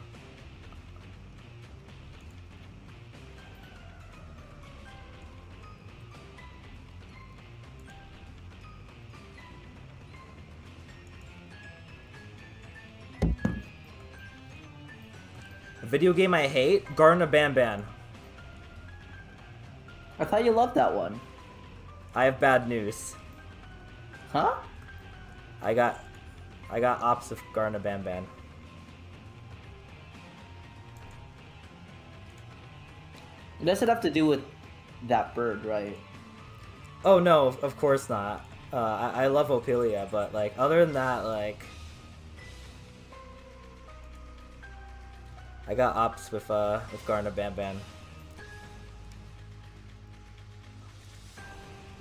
A video game I hate? Garden of Banban. I thought you loved that one. I have bad news. Huh? I got ops of Garden of Banban. It doesn't have to do with that bird, right? Oh no, of course not. I love Ophelia, but like other than that, like I got ops with Garner Bam Bam.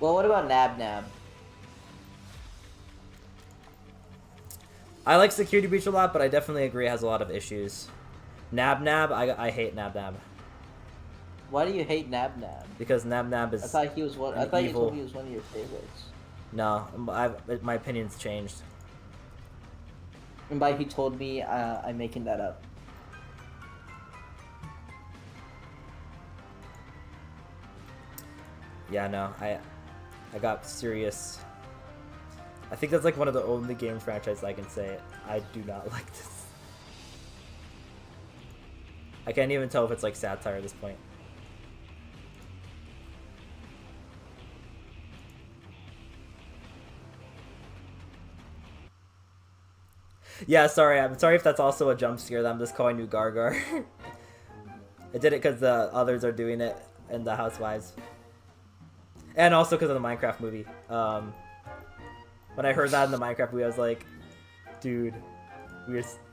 Well, what about Nab Nab? I like Security Breach a lot, but I definitely agree it has a lot of issues. Nab Nab, I hate Nab Nab. Why do you hate Nab Nab? Because Nab Nab is. I thought he was one. I thought you evil... told me he was one of your favorites. No, my opinion's changed. And by he told me, I'm making that up. Yeah, no, I got serious. I think that's like one of the only game franchises I can say I do not like this. I can't even tell if it's like satire at this point. Yeah, sorry. I'm sorry if that's also a jump scare that I'm just calling you Gargar. I did it because the others are doing it in the Housewives. And also because of the Minecraft movie. When I heard that in the Minecraft movie, I was like, dude,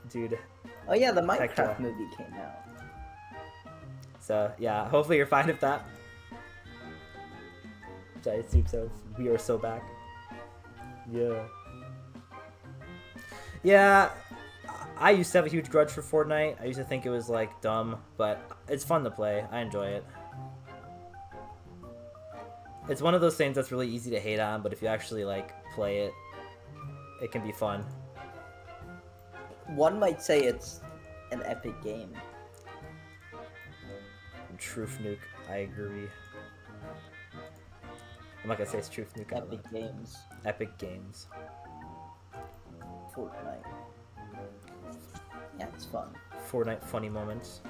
dude. Oh yeah, the Minecraft Extra. movie came out. So yeah, hopefully you're fine with that. Which I assume so. We are so back. Yeah. Yeah, I used to have a huge grudge for Fortnite. I used to think it was like dumb, but it's fun to play. I enjoy it. It's one of those things that's really easy to hate on, but if you actually like play it, it can be fun. One might say it's an epic game. Truth Nuke, I agree. I'm not gonna say it's Truth Nuke. Epic games. Epic games. Fortnite. Yeah, it's fun. Fortnite funny moments.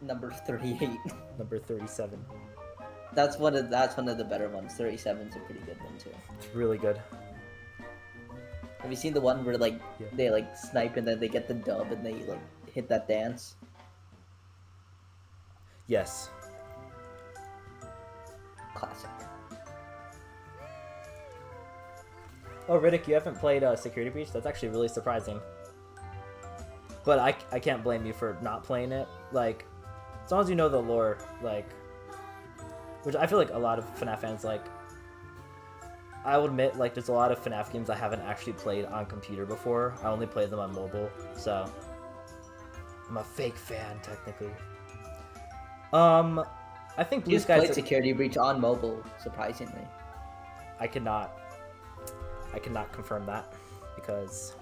Number 38. Number 37. That's one of the better ones. 37's a pretty good one too. It's really good. Have you seen the one where like Yeah. they like snipe and then they get the dub and they like hit that dance? Yes. Classic. Oh, Riddick, you haven't played Security Breach? That's actually really surprising. But I can't blame you for not playing it. Like, as long as you know the lore, like... Which I feel like a lot of FNAF fans like. I will admit, like, there's a lot of FNAF games I haven't actually played on computer before. I only played them on mobile, so... I'm a fake fan, technically. I think Blue You Skies... played Security Breach on mobile, surprisingly. I cannot confirm that, because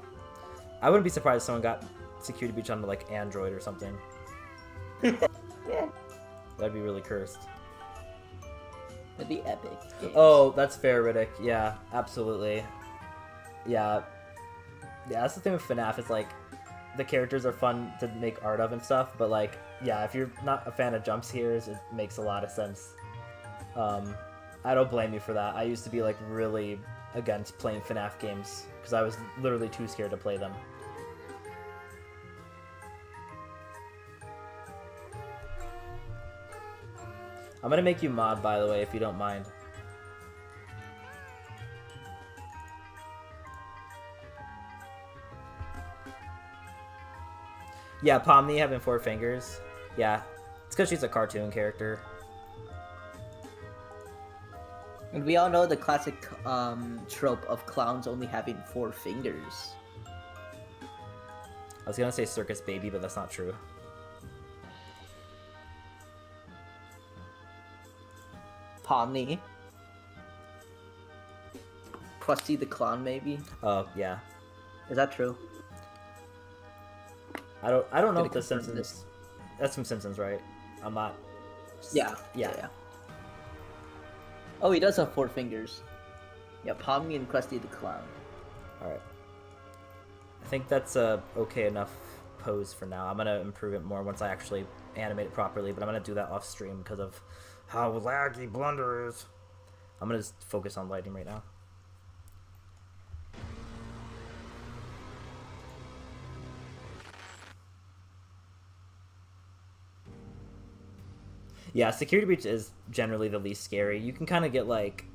I wouldn't be surprised if someone got Security Breach onto like Android or something. Yeah. That'd be really cursed. That'd be epic. Games. Oh, that's fair, Riddick. Yeah, absolutely. Yeah. Yeah, that's the thing with FNAF, is like, the characters are fun to make art of and stuff, but like, yeah, if you're not a fan of jump scares, it makes a lot of sense. I don't blame you for that. I used to be like really against playing FNAF games, because I was literally too scared to play them. I'm gonna make you mod, by the way, if you don't mind. Yeah, Pomni having 4 fingers. Yeah, it's because she's a cartoon character. And we all know the classic trope of clowns only having 4 fingers. I was gonna say Circus Baby, but that's not true. Pomni. Krusty the Clown, maybe? Oh, yeah. Is that true? I don't know Gonna if the confirm Simpsons... this. That's from Simpsons, right? I'm not... Yeah. Yeah. Oh, he does have 4 fingers. Yeah, Pomni and Krusty the Clown. Alright. I think that's a okay enough pose for now. I'm gonna improve it more once I actually animate it properly, but I'm gonna do that off stream because of how laggy Blender is. I'm gonna just focus on lighting right now. Yeah, Security Breach is generally the least scary. You can kind of get like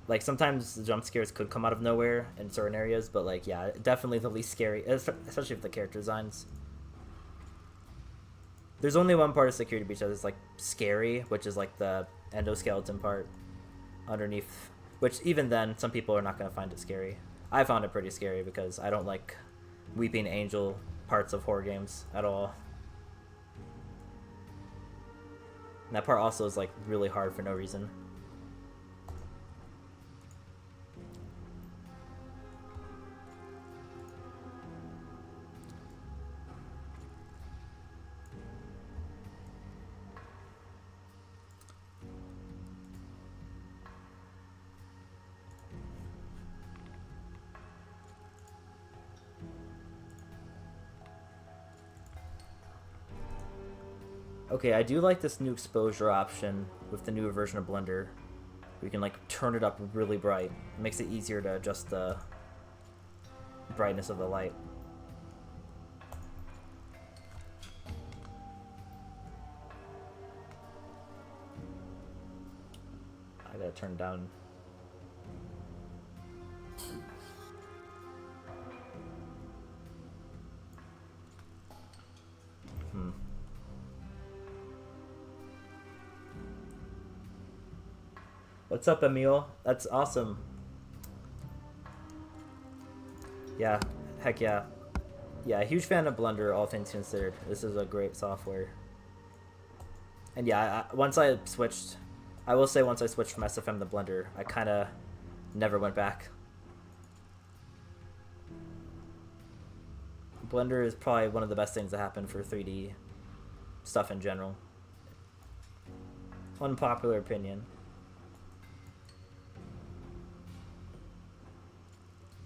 Like sometimes the jump scares could come out of nowhere in certain areas, but like yeah, definitely the least scary, especially with the character designs. There's only one part of Security Breach that is like scary, which is like the endoskeleton part underneath, which even then some people are not going to find it scary. I found it pretty scary because I don't like weeping angel parts of horror games at all. And that part also is like really hard for no reason. Okay, I do like this new exposure option with the newer version of Blender. We can like turn it up really bright. It makes it easier to adjust the brightness of the light. I gotta turn down. What's up, Emil? That's awesome. Yeah, heck yeah. Yeah, huge fan of Blender, all things considered. This is a great software. And yeah, once I switched, I will say once I switched from SFM to Blender, I kind of never went back. Blender is probably one of the best things that happened for 3D stuff in general. Unpopular opinion.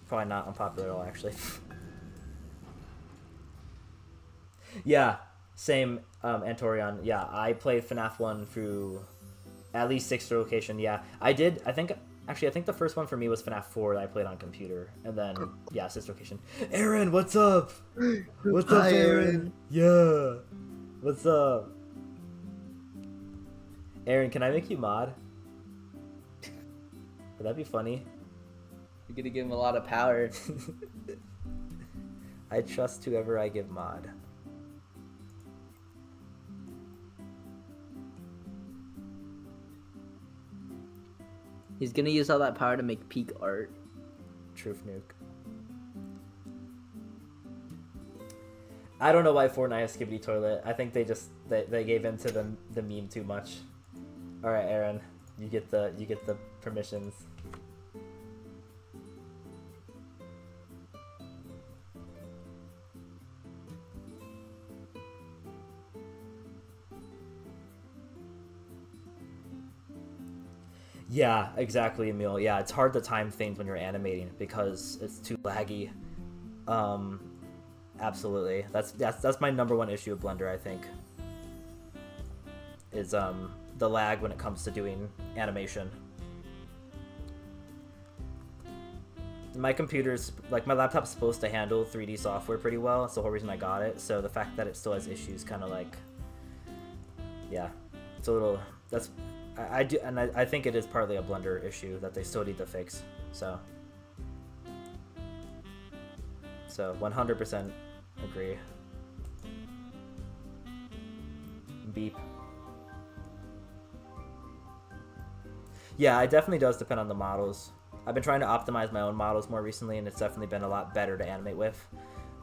Probably not unpopular at all, actually. Yeah, same, Antorion. Yeah, I played FNAF 1 through at least 6th location. Yeah, I did. I think the first one for me was FNAF 4 that I played on computer. And then, yeah, 6th location. Aaron, what's up? What's up, Aaron? Yeah. What's up? Aaron, can I make you mod? Would that be funny? You're gonna give him a lot of power. I trust whoever I give mod. He's gonna use all that power to make peak art. Truth nuke. I don't know why Fortnite has Skibidi Toilet. I think they gave in to the meme too much. All right, Aaron, you get the permissions. Yeah, exactly, Emil. Yeah, it's hard to time things when you're animating because it's too laggy. Absolutely. That's my number one issue with Blender, I think. Is the lag when it comes to doing animation. My computer's like my laptop's supposed to handle 3D software pretty well. That's the whole reason I got it. So the fact that it still has issues kind of like, yeah, it's a little. That's I do, and I think it is partly a Blender issue that they still need to fix. So 100% agree. Beep. Yeah, it definitely does depend on the models. I've been trying to optimize my own models more recently, and it's definitely been a lot better to animate with.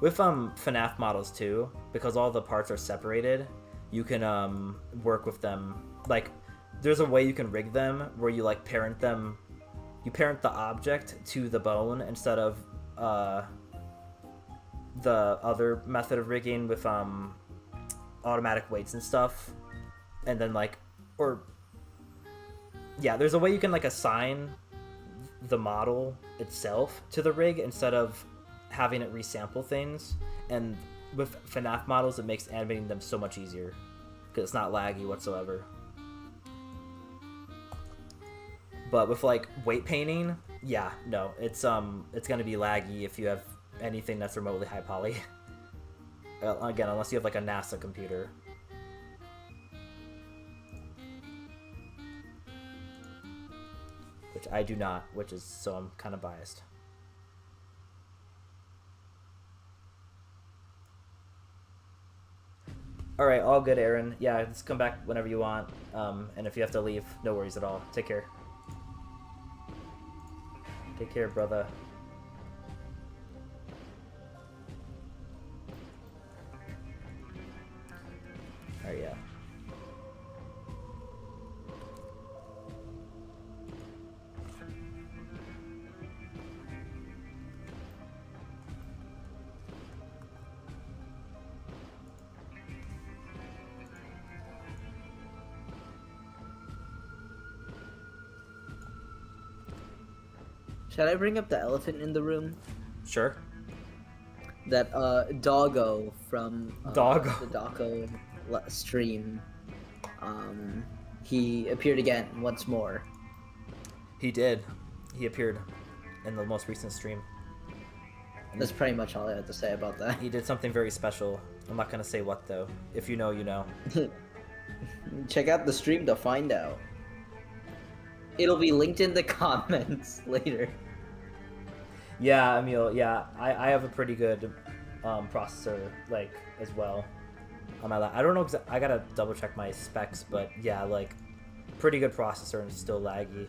With FNAF models too, because all the parts are separated, you can work with them. Like, there's a way you can rig them where you like parent them. You parent the object to the bone instead of the other method of rigging with automatic weights and stuff, and then like, or yeah, there's a way you can like assign the model itself to the rig instead of having it resample things. And with FNAF models, it makes animating them so much easier because it's not laggy whatsoever. But with like weight painting, yeah, no, it's gonna be laggy if you have anything that's remotely high poly. Again, unless you have like a NASA computer. which I do not, so I'm kind of biased. All right, all good, Aaron. Yeah, just come back whenever you want. And if you have to leave, no worries at all. Take care. Take care, brother. All right, yeah. Should I bring up the elephant in the room? Sure. That Doggo from Doggo. the Doggo stream. He appeared again once more. He did. He appeared in the most recent stream. That's pretty much all I had to say about that. He did something very special. I'm not gonna say what though. If you know, you know. Check out the stream to find out. It'll be linked in the comments later. Yeah, Emil. Yeah, I have a pretty good processor, like, as well on my I don't know. I gotta double check my specs, but yeah, like, pretty good processor and still laggy.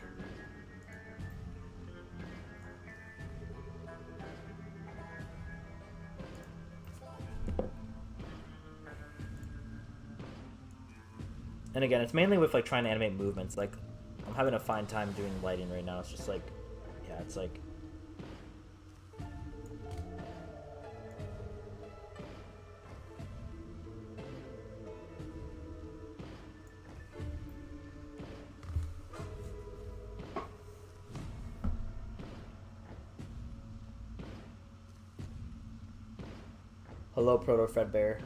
And again, it's mainly with like trying to animate movements. Like, I'm having a fine time doing lighting right now. It's just like, yeah, it's like. Hello, Proto Fredbear.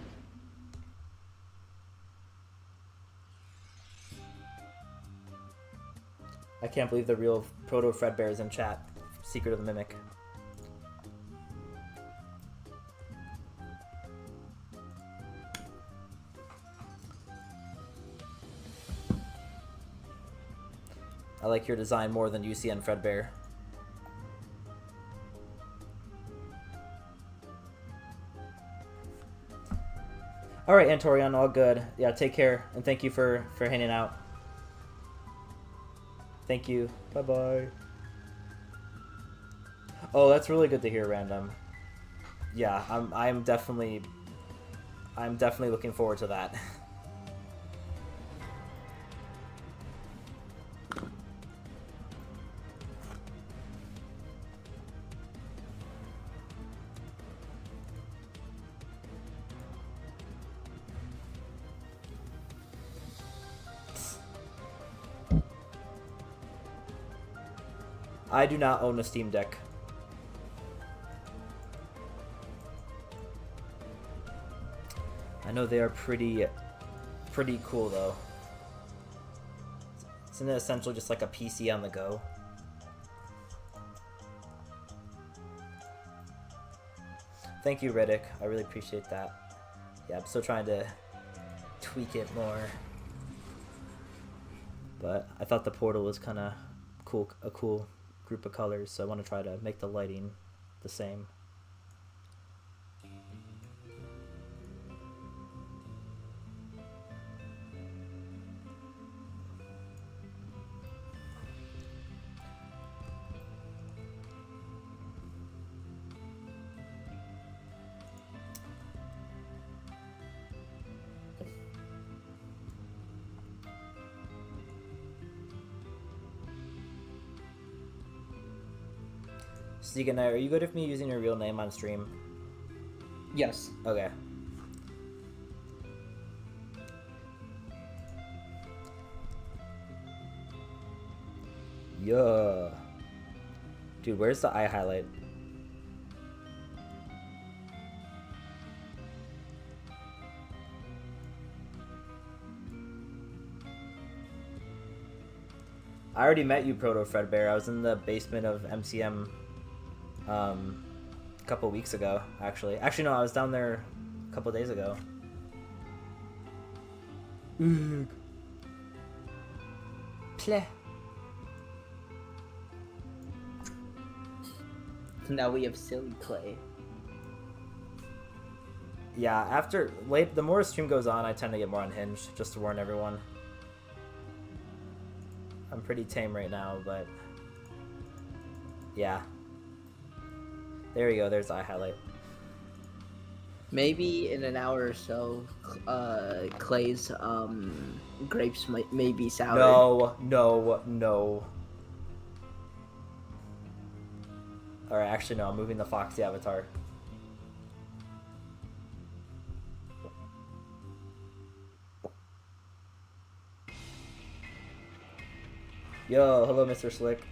I can't believe the real Proto Fredbear is in chat. Secret of the Mimic. I like your design more than UCN Fredbear. All right, Antorion, all good. Yeah, take care, and thank you for hanging out. Thank you. Bye-bye. Oh, that's really good to hear, Random. Yeah, I'm definitely looking forward to that. I do not own a Steam Deck. I know they are pretty cool though. Isn't it essentially just like a PC on the go? Thank you, Riddick. I really appreciate that. Yeah, I'm still trying to tweak it more. But I thought the Portal was kind of cool, a cool group of colors, so I want to try to make the lighting the same. Segan, are you good with me using your real name on stream? Yes. Okay. Yeah. Dude, where's the eye highlight? I already met you, Proto Fredbear. I was in the basement of MCM a couple weeks ago, actually. Actually, no, I was down there a couple days ago. Pleh. Now we have silly clay. Yeah, the more stream goes on, I tend to get more unhinged, just to warn everyone. I'm pretty tame right now, but yeah. There we go, there's the eye highlight. Maybe in an hour or so, Clay's grapes may be sour. No. Alright, actually no, I'm moving the Foxy avatar. Yo, hello Mr. Slick.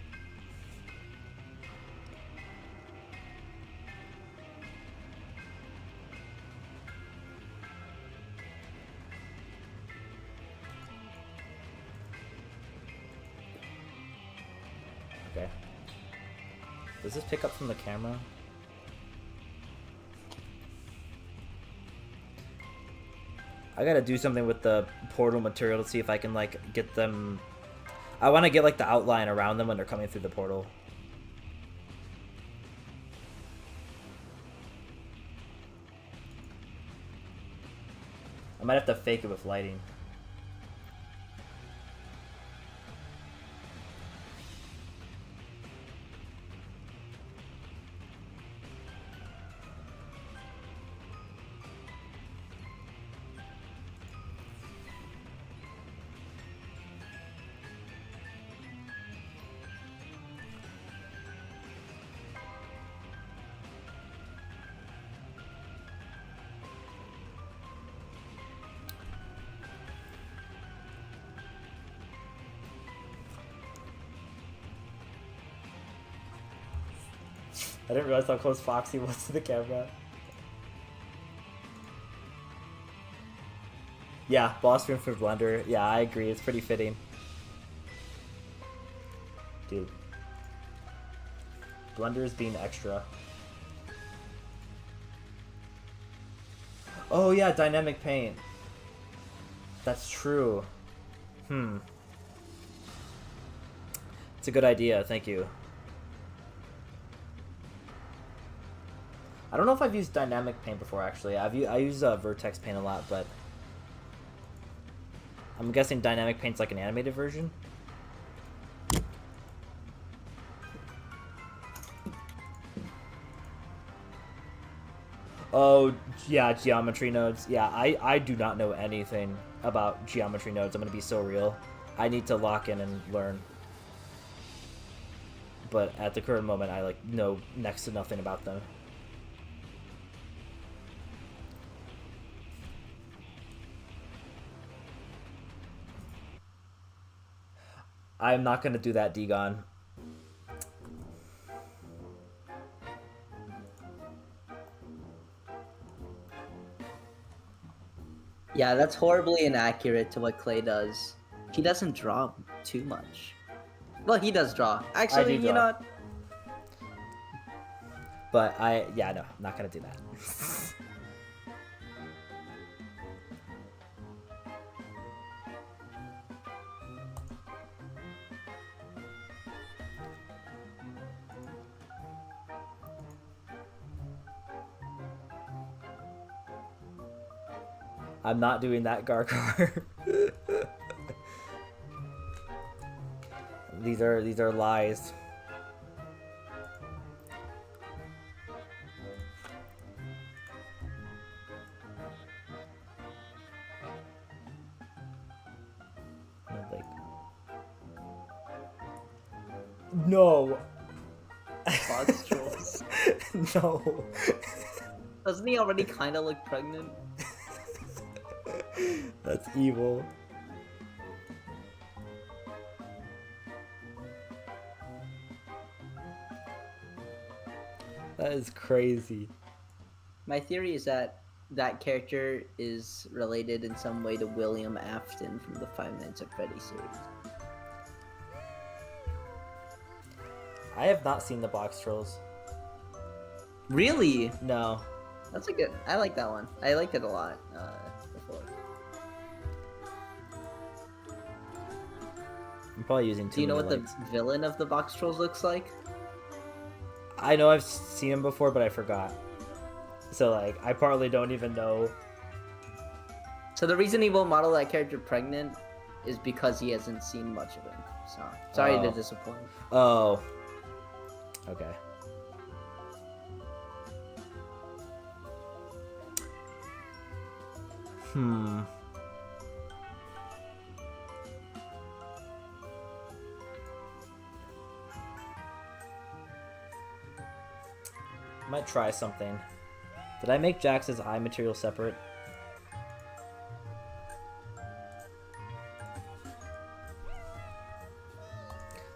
Okay. Does this pick up from the camera? I gotta do something with the portal material to see if I can like get them. I want to get like the outline around them when they're coming through the portal. I might have to fake it with lighting. I didn't realize how close Foxy was to the camera. Yeah, boss room for Blender. Yeah, I agree. It's pretty fitting. Dude. Blender is being extra. Oh yeah, dynamic paint. That's true. It's a good idea, thank you. I don't know if I've used dynamic paint before, actually. I use vertex paint a lot, but I'm guessing dynamic paint's like an animated version. Oh, yeah, geometry nodes. Yeah, I do not know anything about geometry nodes. I'm gonna be so real. I need to lock in and learn. But at the current moment, I like know next to nothing about them. I'm not gonna do that, Degon. Yeah, that's horribly inaccurate to what Clay does. He doesn't draw too much. Well, he does draw. Actually, do you draw. know what? But yeah, no, I'm not gonna do that. I'm not doing that, Garkar. These are lies. No. Box trolls. No. Doesn't he already kind of look pregnant? That's evil. That is crazy. My theory is that that character is related in some way to William Afton from the Five Nights at Freddy's series. I have not seen the box trolls. Really? No. That's a good. I like that one. I liked it a lot before. I'm probably using too Do you know many what lights. the villain of the box trolls looks like? I know I've seen him before, but I forgot. So like, I partly don't even know. So the reason he won't model that character pregnant is because he hasn't seen much of him. So sorry to disappoint. Oh. Okay. Might try something. Did I make Jax's eye material separate?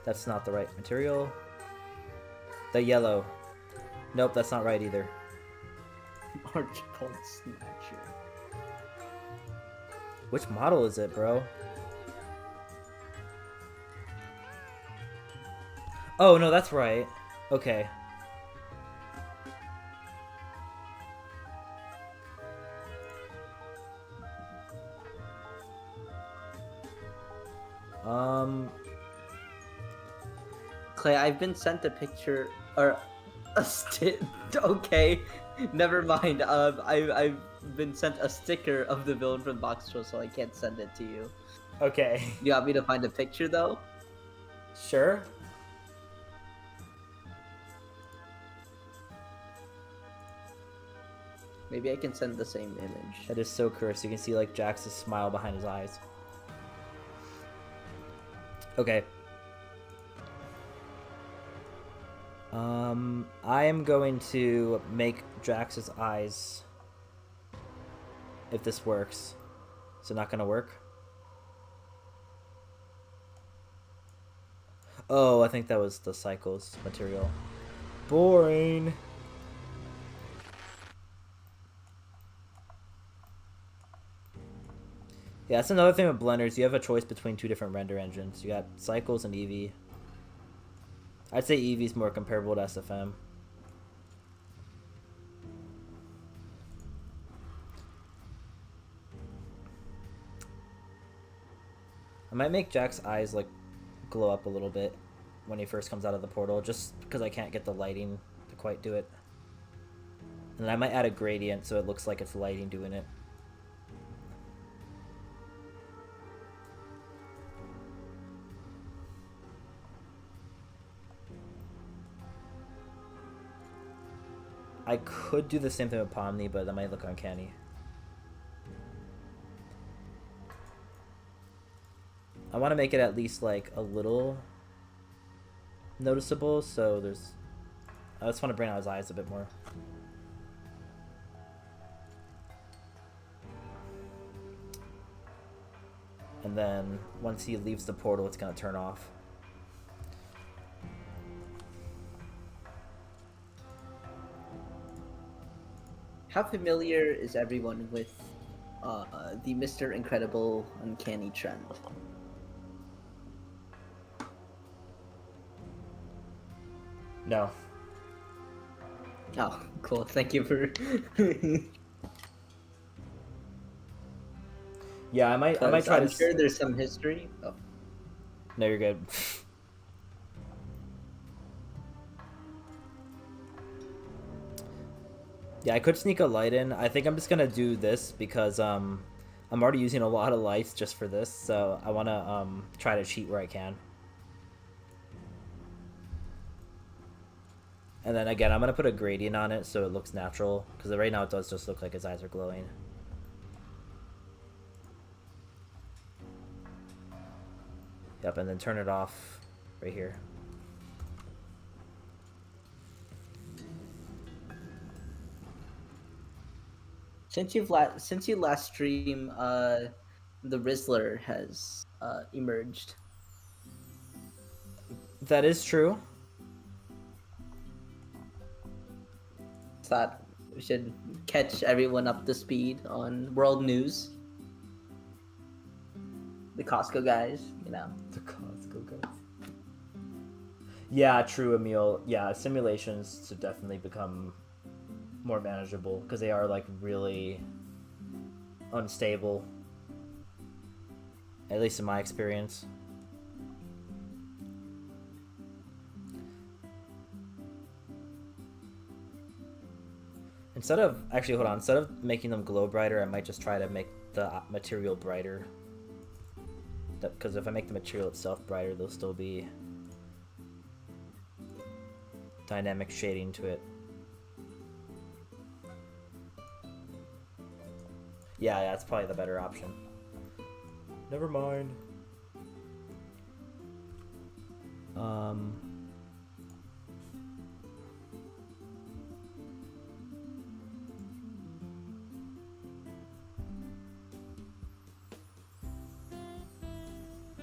That's not the right material. The yellow. Nope, that's not right either. Archibald Snatcher. Which model is it, bro? Oh, no, that's right. Okay. Clay, I've been sent a picture or a Okay, never mind. I've been sent a sticker of the villain from Box Show, so I can't send it to you. Okay. You want me to find a picture though? Sure. Maybe I can send the same image. That is so cursed. You can see like Jax's smile behind his eyes. Okay. I am going to make Jax's eyes, if this works. Is it not gonna work? Oh, I think that was the Cycles material. Boring. Yeah, that's another thing with blenders. You have a choice between two different render engines. You got Cycles and Eevee. I'd say Eevee's more comparable to SFM. I might make Jack's eyes like glow up a little bit when he first comes out of the portal, just because I can't get the lighting to quite do it. And I might add a gradient so it looks like it's lighting doing it. I could do the same thing with Pomni, but that might look uncanny. I want to make it at least like a little noticeable, so there's... I just want to bring out his eyes a bit more. And then once he leaves the portal, it's going to turn off. How familiar is everyone with the Mr. Incredible Uncanny trend? No. Oh, cool. Thank you for... Yeah, I might try I'm to... sure there's some history. Oh. No, you're good. Yeah, I could sneak a light in. I think I'm just gonna do this because I'm already using a lot of lights just for this, so I wanna try to cheat where I can. And then again, I'm gonna put a gradient on it so it looks natural, because right now it does just look like his eyes are glowing. Yep, and then turn it off right here. Since you last stream, the Rizzler has emerged. That is true. Thought we should catch everyone up to speed on world news. The Costco guys, you know. The Costco guys. Yeah, true, Emil. Yeah, simulations should definitely become more manageable because they are like really unstable, at least in my experience. Instead of actually, hold on. Instead of making them glow brighter, I might just try to make the material brighter. Because if I make the material itself brighter, there'll still be dynamic shading to it. Yeah, that's probably the better option. Never mind.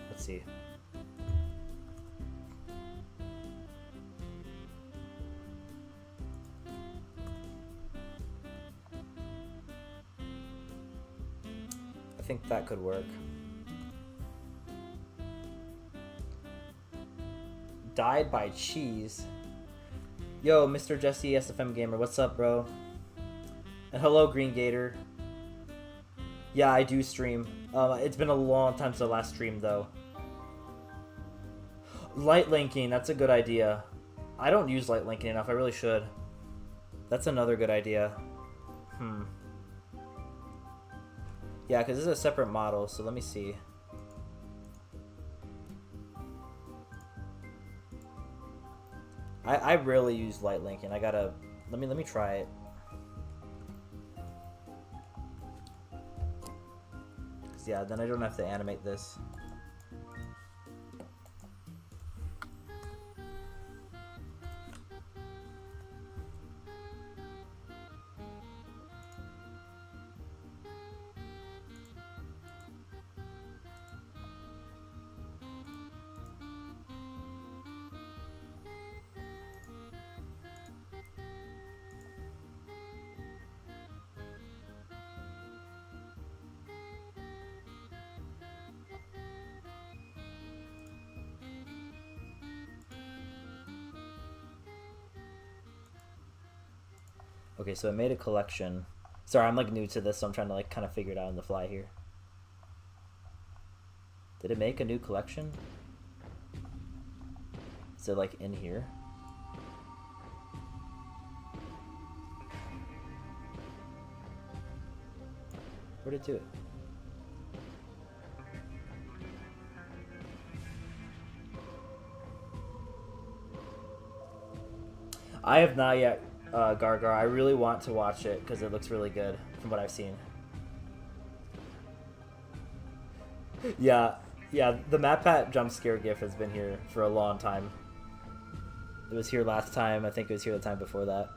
Let's see. I think that could work. Died by cheese. Yo, Mr. Jesse SFM Gamer, what's up, bro? And hello, Green Gator. Yeah, I do stream. It's been a long time since I last streamed, though. Light linking, that's a good idea. I don't use light linking enough, I really should. That's another good idea. Yeah, because this is a separate model, so let me see. I rarely use light linking. I gotta let me try it. 'Cause yeah, then I don't have to animate this. Okay, so I made a collection. Sorry, I'm like new to this, so I'm trying to like kind of figure it out on the fly here. Did it make a new collection? Is it like in here? Where'd it do it? I have not yet, Gargar. I really want to watch it because it looks really good from what I've seen. Yeah, the MatPat jump scare gif has been here for a long time. It was here last time. I think it was here the time before that.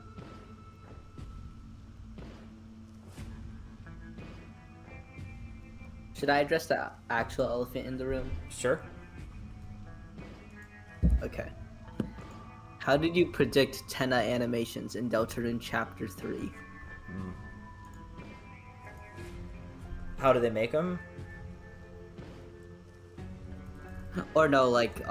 Should I address the actual elephant in the room? Sure. Okay. How did you predict Tenna animations in Deltarune Chapter 3? How do they make them? Or no, like,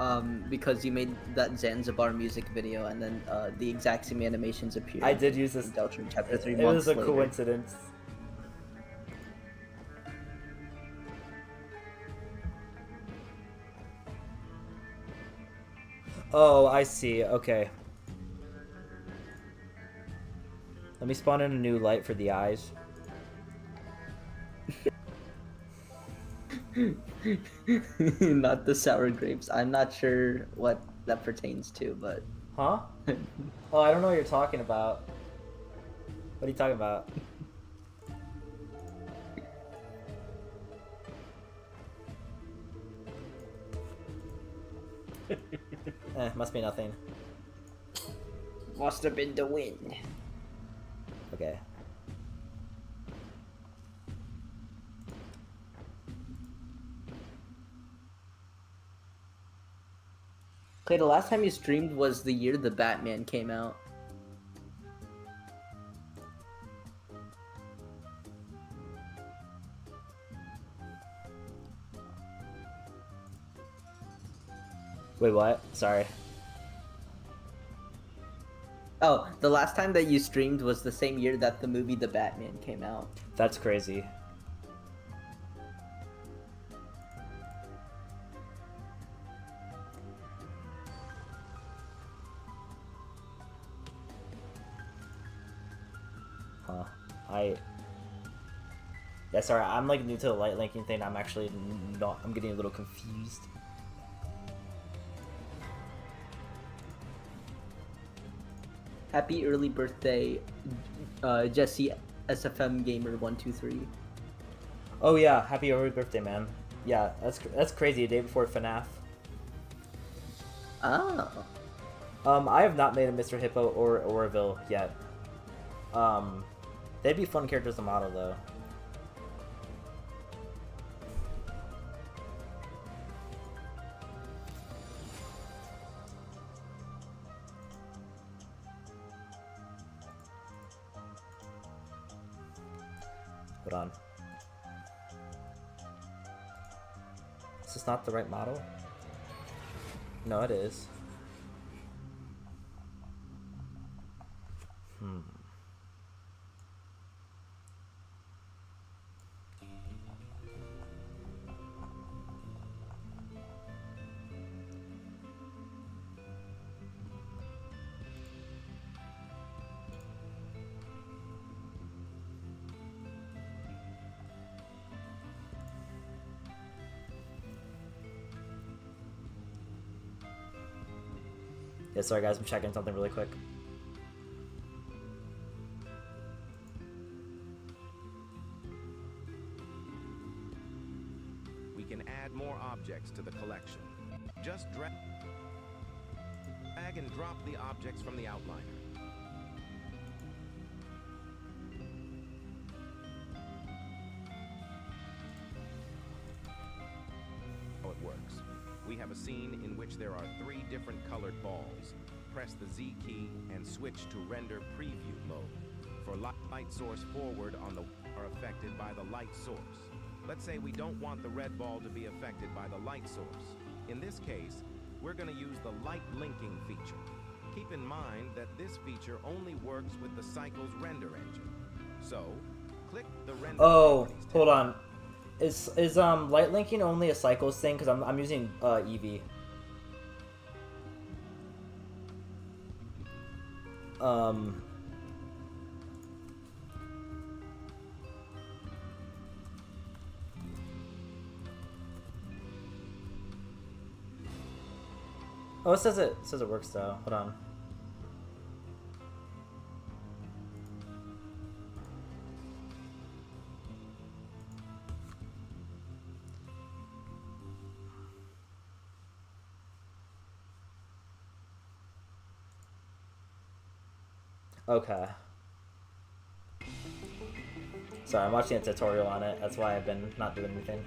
because you made that Zanzibar music video and then the exact same animations appeared. I did use this. In Deltarune Chapter 3 It months was a later. coincidence. Oh, I see. Okay. Let me spawn in a new light for the eyes. Not the sour grapes. I'm not sure what that pertains to, but... Huh? Oh, I don't know what you're talking about. What are you talking about? Must be nothing. Must have been the wind. Okay. Okay, the last time you streamed was the year the Batman came out. Wait, what? Sorry. Oh, the last time that you streamed was the same year that the movie The Batman came out. That's crazy. Huh. Yeah, sorry, I'm like new to the light linking thing. I'm actually not. I'm getting a little confused. Happy early birthday, Jesse SFM Gamer 123. Oh yeah, happy early birthday, man. Yeah, that's crazy. A day before FNAF. Oh. I have not made a Mr. Hippo or Orville yet. They'd be fun characters to model though. Hold on. Is this not the right model? No, it is. Yeah, sorry guys, I'm checking something really quick. We can add more objects to the collection. Just drag and drop the objects from the outliner. How it works. We have a scene in which there are 3 different colored balls. Press the Z key and switch to render preview mode. For light source forward on the are affected by the light source. Let's say we don't want the red ball to be affected by the light source. In this case, we're going to use the light linking feature. Keep in mind that this feature only works with the Cycles render engine. So, click the render. Oh, hold on. Is light linking only a Cycles thing? Because I'm using Eevee. Oh, it says it works though. Hold on. Okay. Sorry, I'm watching a tutorial on it. That's why I've been not doing anything.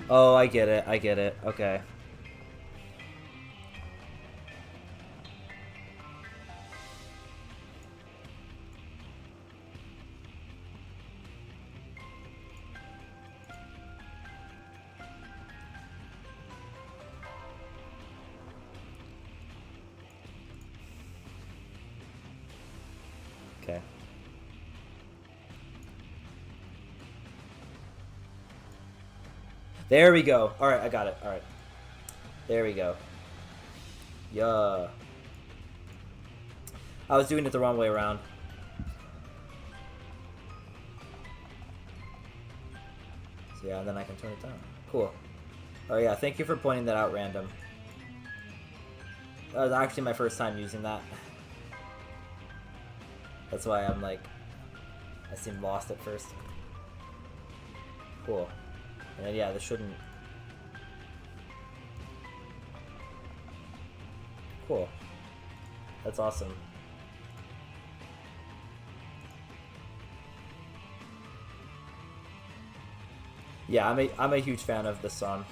Oh, I get it. I get it. Okay. Okay. There we go. Alright, I got it. Alright. There we go. Yeah. I was doing it the wrong way around. So yeah, and then I can turn it down. Cool. Oh yeah, thank you for pointing that out, Random. That was actually my first time using that. That's why I'm like, I seemed lost at first. Cool. And then yeah, this shouldn't. Cool. That's awesome. Yeah, I'm a huge fan of this song.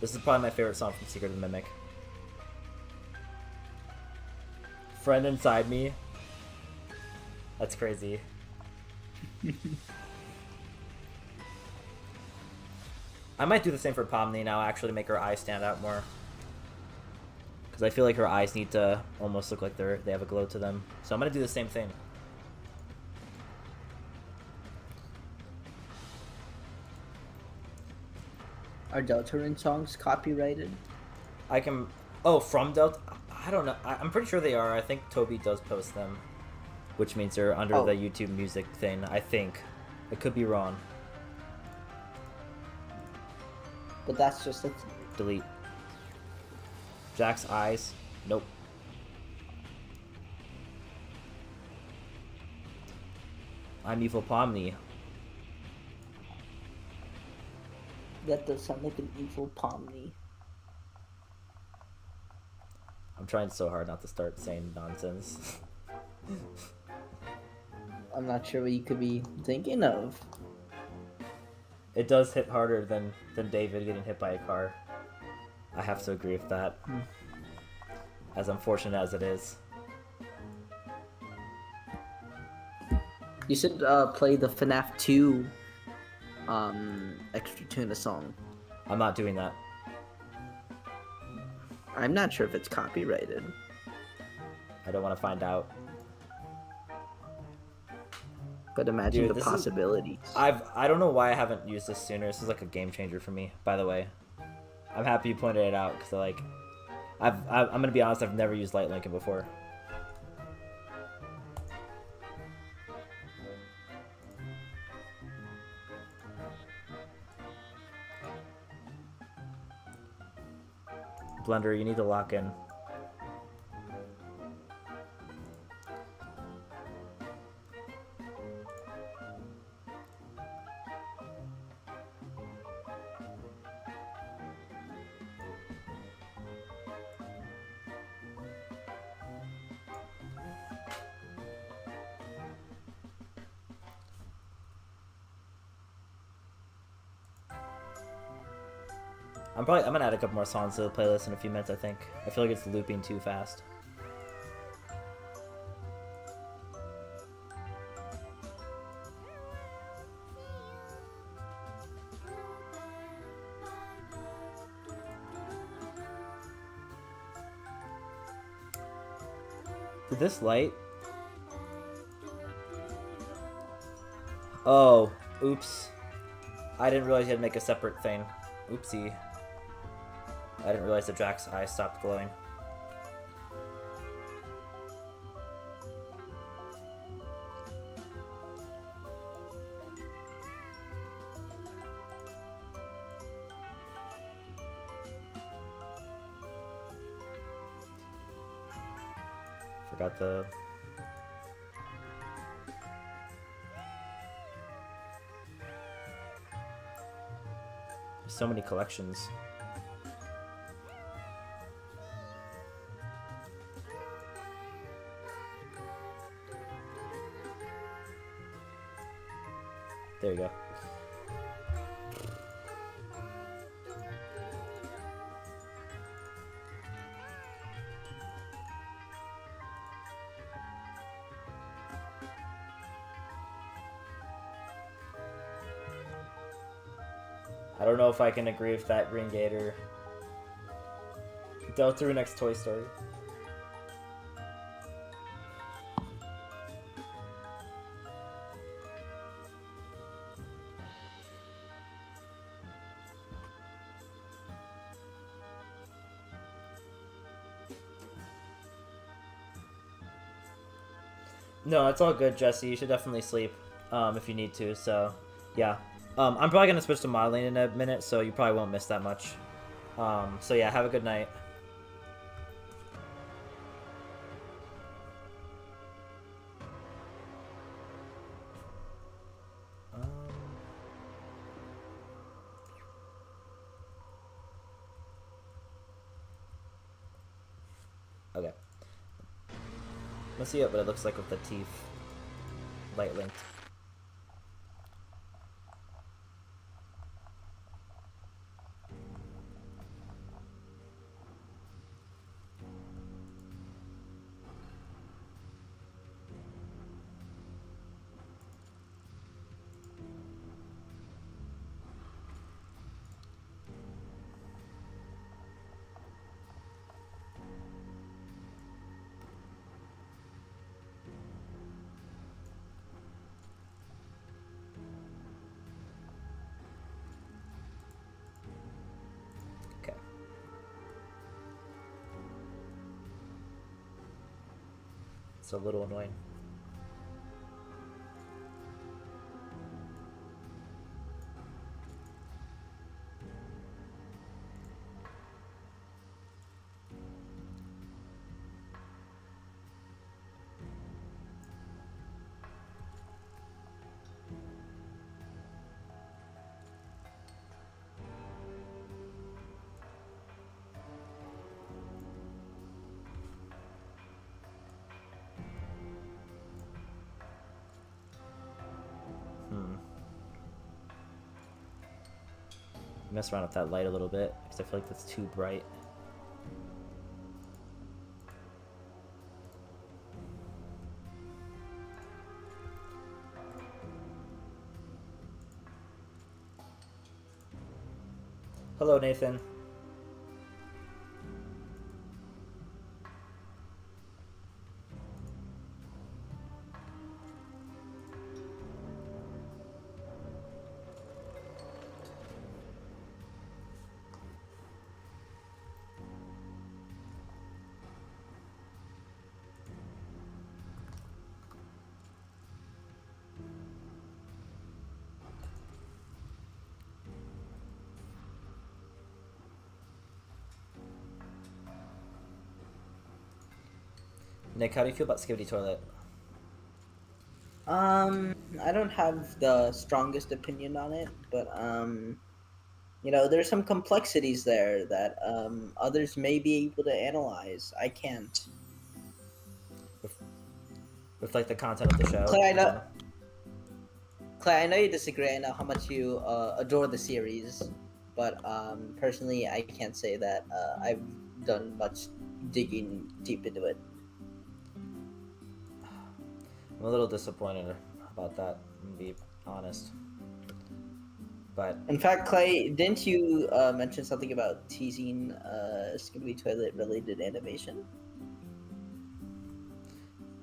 This is probably my favorite song from Secret of the Mimic. Friend Inside Me. That's crazy. I might do the same for Pomni now, actually, to make her eyes stand out more. Because I feel like her eyes need to almost look like they have a glow to them. So I'm going to do the same thing. Are Deltarune songs copyrighted? I can. Oh, from Delta. I don't know. I'm pretty sure they are. I think Toby does post them, which means they're under Oh. the YouTube Music thing. I think. I could be wrong. But that's just a... Delete. Jack's eyes. Nope. I'm Evil Pomni. That does sound like an evil Pomni. I'm trying so hard not to start saying nonsense. I'm not sure what you could be thinking of. It does hit harder than David getting hit by a car. I have to agree with that. As unfortunate as it is. You should play the FNAF 2 extra tuna song. I'm not doing that. I'm not sure if it's copyrighted. I don't want to find out. But imagine Dude, the this is- possibilities. I don't know why I haven't used this sooner. This is like a game changer for me, by the way. I'm happy you pointed it out, because like, I'm gonna be honest, I've never used Light Lincoln before. Blender, you need to lock in. I'm gonna add a couple more songs to the playlist in a few minutes, I think. I feel like it's looping too fast. Did this light? Oh, oops. I didn't realize you had to make a separate thing. Oopsie. I didn't realize that Jack's eyes stopped glowing. Forgot the... There's so many collections. There you go. I don't know if I can agree with that, Green Gator. Delta next Toy Story. No, it's all good, Jesse. You should definitely sleep if you need to. So, yeah. I'm probably going to switch to modeling in a minute, so you probably won't miss that much. So, yeah, have a good night. Okay. Let's see what it looks like with the teeth light linked. It's a little annoying. Mess around with that light a little bit because I feel like that's too bright. Hello, Nathan. Nick, how do you feel about Skibidi Toilet? I don't have the strongest opinion on it, but you know, there's some complexities there that others may be able to analyze. I can't. With like the content of the show? Clay, I know you disagree. I know how much you adore the series, but personally, I can't say that I've done much digging deep into it. I'm a little disappointed about that, to be honest. But In fact, Clay, didn't you mention something about teasing Skibidi Toilet related animation?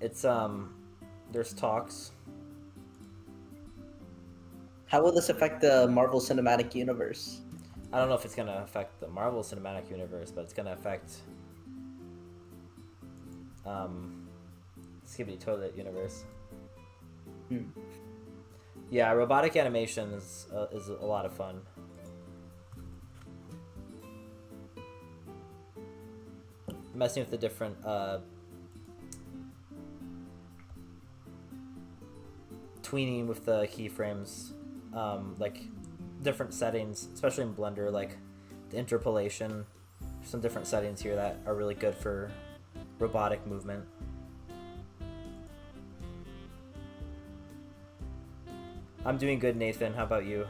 it's there's talks. How will this affect the Marvel Cinematic Universe? I don't know if it's gonna affect the Marvel Cinematic Universe, but it's gonna affect Skibidi Toilet Universe. Yeah, robotic animation is a lot of fun. Messing with the different tweening with the keyframes, like different settings, especially in Blender, like the interpolation. Some different settings here that are really good for robotic movement. I'm doing good, Nathan. How about you?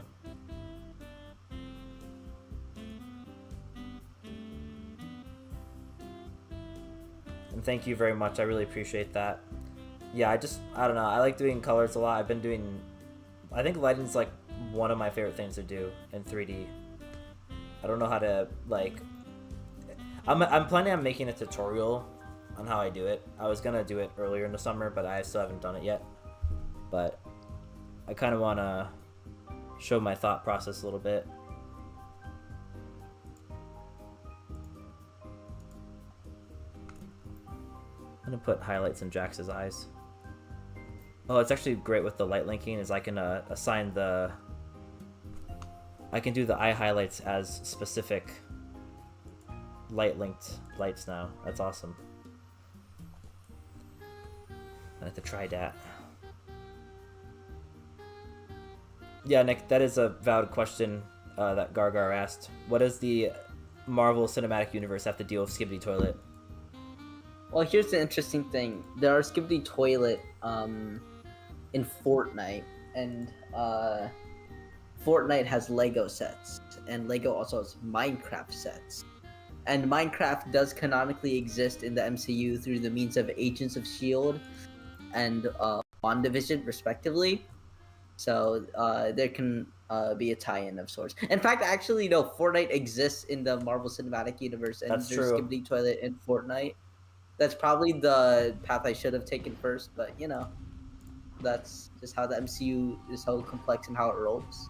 And thank you very much. I really appreciate that. Yeah, I don't know. I like doing colors a lot. I think lighting's like one of my favorite things to do in 3D. I don't know how to, like, I'm planning on making a tutorial on how I do it. I was gonna do it earlier in the summer, but I still haven't done it yet. But I kind of want to show my thought process a little bit. I'm gonna put highlights in Jax's eyes. Oh, it's actually great with the light linking, is I can assign I can do the eye highlights as specific light linked lights now. That's awesome. I have to try that. Yeah, Nick, that is a valid question that Gargar asked. What does the Marvel Cinematic Universe have to deal with Skibidi Toilet? Well, here's the interesting thing. There are Skibidi Toilet in Fortnite, and Fortnite has Lego sets, and Lego also has Minecraft sets. And Minecraft does canonically exist in the MCU through the means of Agents of S.H.I.E.L.D. and WandaVision, respectively. So there can be a tie-in of sorts. In fact, actually, no, Fortnite exists in the Marvel Cinematic Universe, and That's there's true. Skibidi Toilet in Fortnite. That's probably the path I should have taken first, but you know, that's just how the MCU is so complex and how it rolls.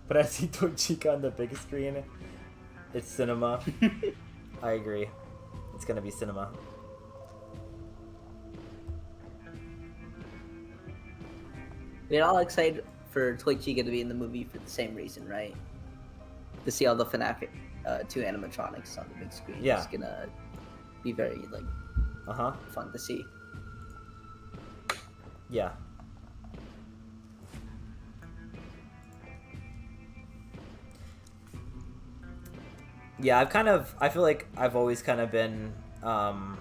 But I see Torchica on the big screen. It's cinema. I agree. It's gonna be cinema. We're all excited for Toy Chica to be in the movie for the same reason, right? To see all the FNAF 2 animatronics on the big screen. Yeah. It's gonna be very, like, fun to see. Yeah. Yeah, I feel like I've always kind of been, I've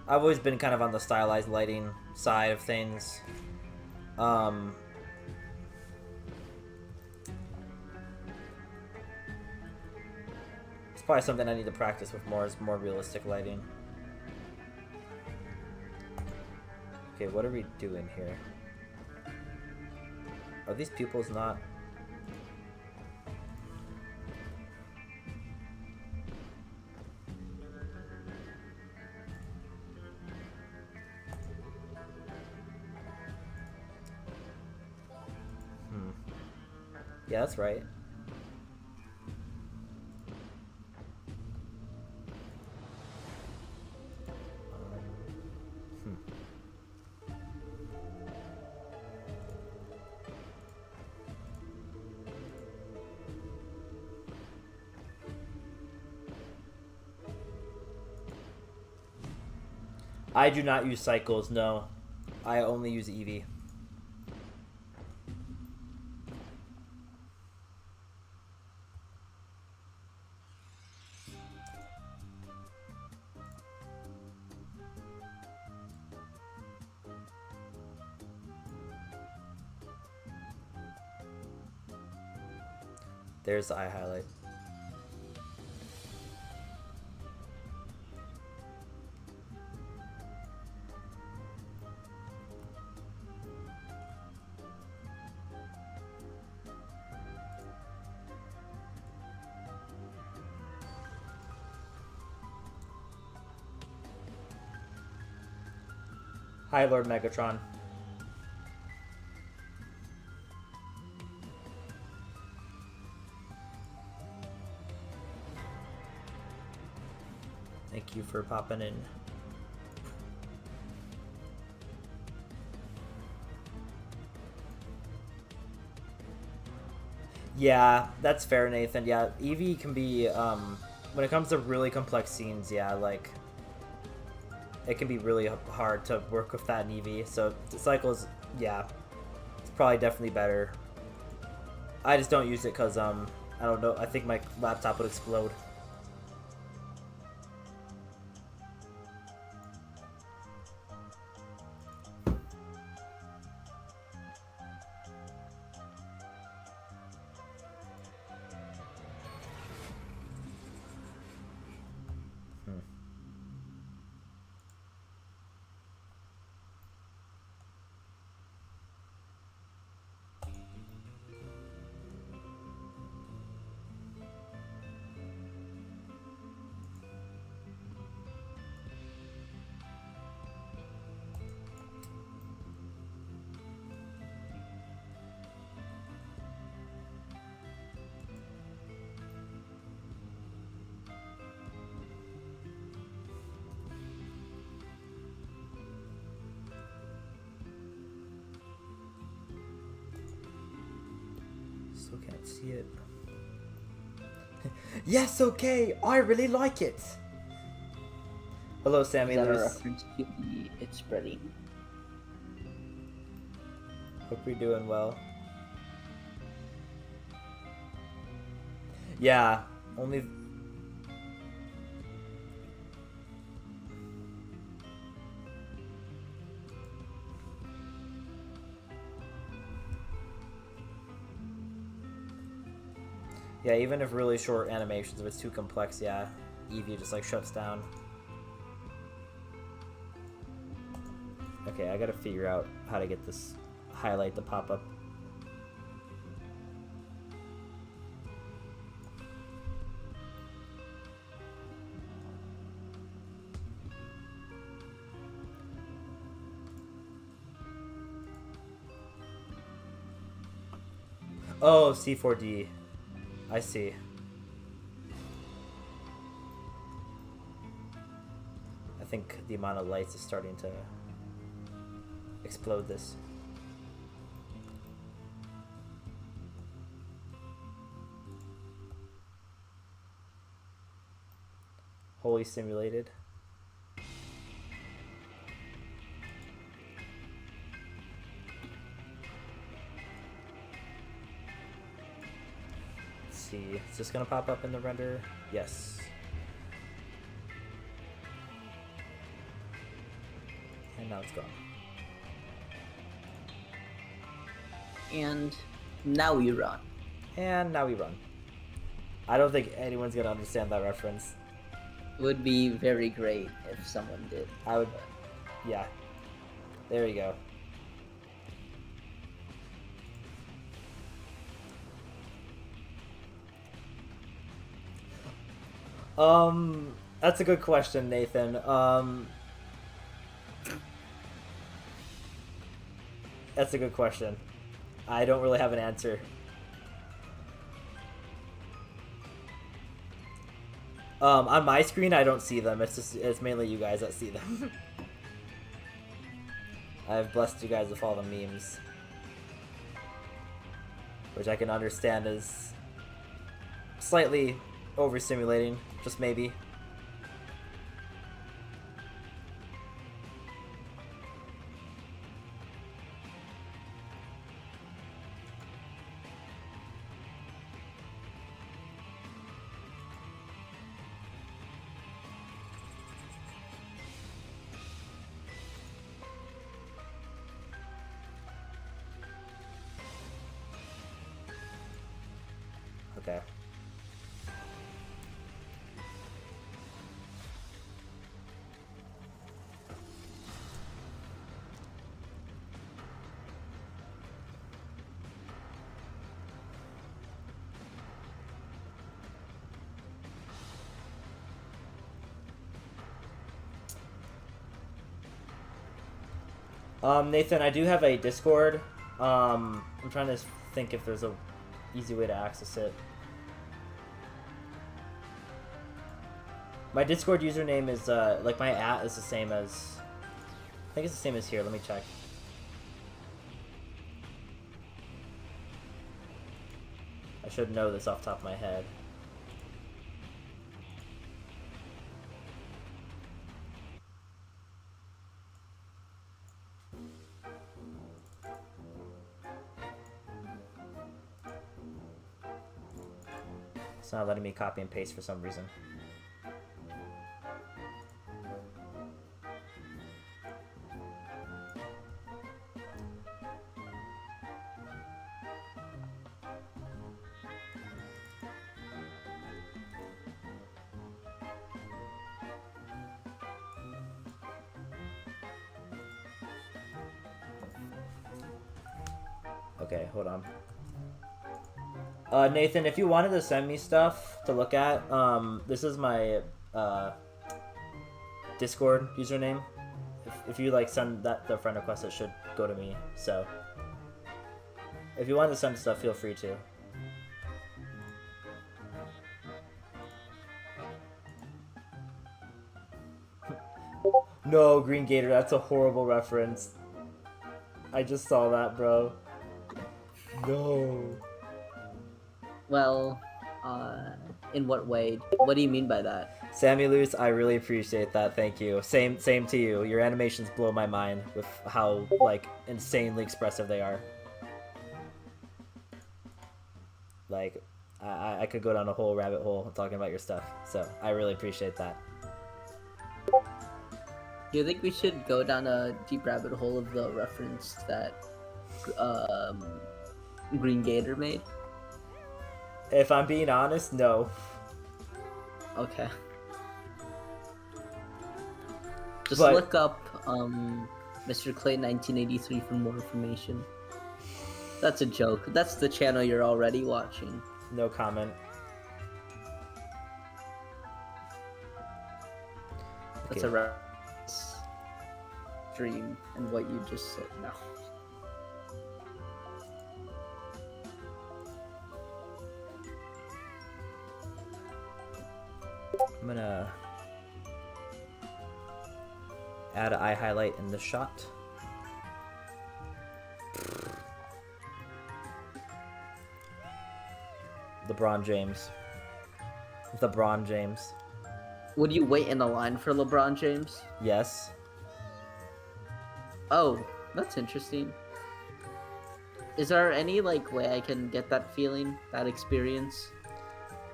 always been kind of on the stylized lighting side of things. It's probably something I need to practice with more, is more realistic lighting. Okay, what are we doing here? Are these pupils not... Yeah, that's right. I do not use cycles, no. I only use Eevee. There's the eye highlight. Hi, Lord Megatron. Thank you for popping in. Yeah, that's fair, Nathan. Yeah, Eevee can be, when it comes to really complex scenes, yeah, like, it can be really hard to work with that in Eevee. So, the cycles, yeah, it's probably definitely better. I just don't use it because, I don't know, I think my laptop would explode. Still can't see it. Yes, okay! I really like it! Hello, Sammy Is that a Lewis. reference to the It's Spreading? Hope you're doing well. Yeah, only... Yeah, even if really short animations, if it's too complex, yeah, Eevee just like shuts down. Okay, I gotta figure out how to get this highlight to pop up. Oh, C4D. I see. I think the amount of lights is starting to explode this. Wholly simulated. Let's see, is this gonna pop up in the render? Yes. And now it's gone. And now we run. And now we run. I don't think anyone's gonna understand that reference. It would be very great if someone did. I would, yeah. There we go. That's a good question, Nathan. That's a good question. I don't really have an answer. On my screen, I don't see them. It's mainly you guys that see them. I've blessed you guys with all the memes, which I can understand is slightly overstimulating, just maybe. Okay. Nathan, I do have a Discord. I'm trying to think if there's a easy way to access it. My Discord username is, like my @ is the same as, I think it's the same as here, let me check. I should know this off the top of my head. It's not letting me copy and paste for some reason. Okay, hold on. Nathan, if you wanted to send me stuff to look at, this is my Discord username. If you like send the friend request, it should go to me. So if you want to send stuff, feel free to. No, Green Gator, that's a horrible reference. I just saw that, bro. No. Well, in what way? What do you mean by that? Sammy Luce, I really appreciate that. Thank you. Same to you. Your animations blow my mind with how like insanely expressive they are. Like, I could go down a whole rabbit hole talking about your stuff. So I really appreciate that. Do you think we should go down a deep rabbit hole of the reference that Green Gator made? If I'm being honest, no. Okay. Just But- look up Mr. Clay 1983 for more information. That's a joke. That's the channel you're already watching. No comment. That's Okay. a reference stream and what you just said. No. I'm gonna add an eye highlight in the shot. LeBron James. LeBron James. Would you wait in the line for LeBron James? Yes. Oh, that's interesting. Is there any like way I can get that feeling, that experience?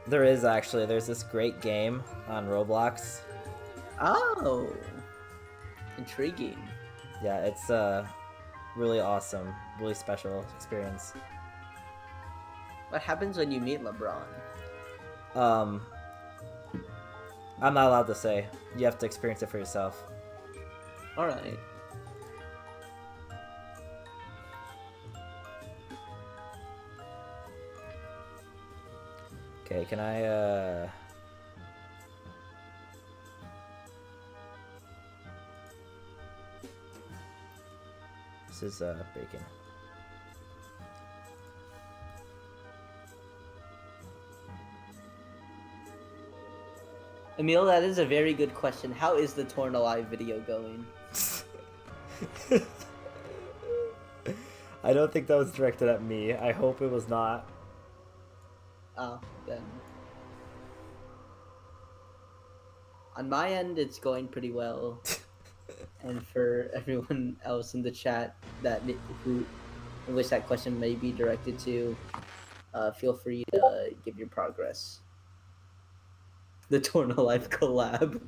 There is actually. There's this great game on Roblox. Oh, intriguing. Yeah, it's really awesome, really special experience. What happens when you meet LeBron? I'm not allowed to say. You have to experience it for yourself. All right. Okay, can I This is bacon. Emil, that is a very good question. How is the Torn Alive video going? I don't think that was directed at me. I hope it was not. Oh, then. On my end, it's going pretty well. And for everyone else in the chat who in which that question may be directed to, feel free to give your progress. The Torn Alive collab.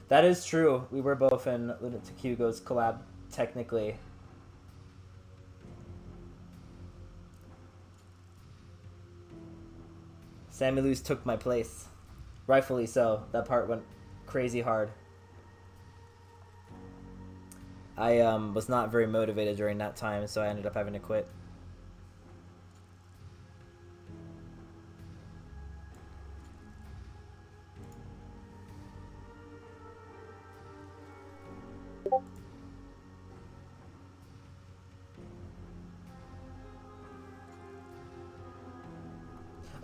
That is true. We were both in Lunatic Hugo's collab, technically. Sammy Luz took my place. Rightfully so. That part went crazy hard. I was not very motivated during that time, so I ended up having to quit.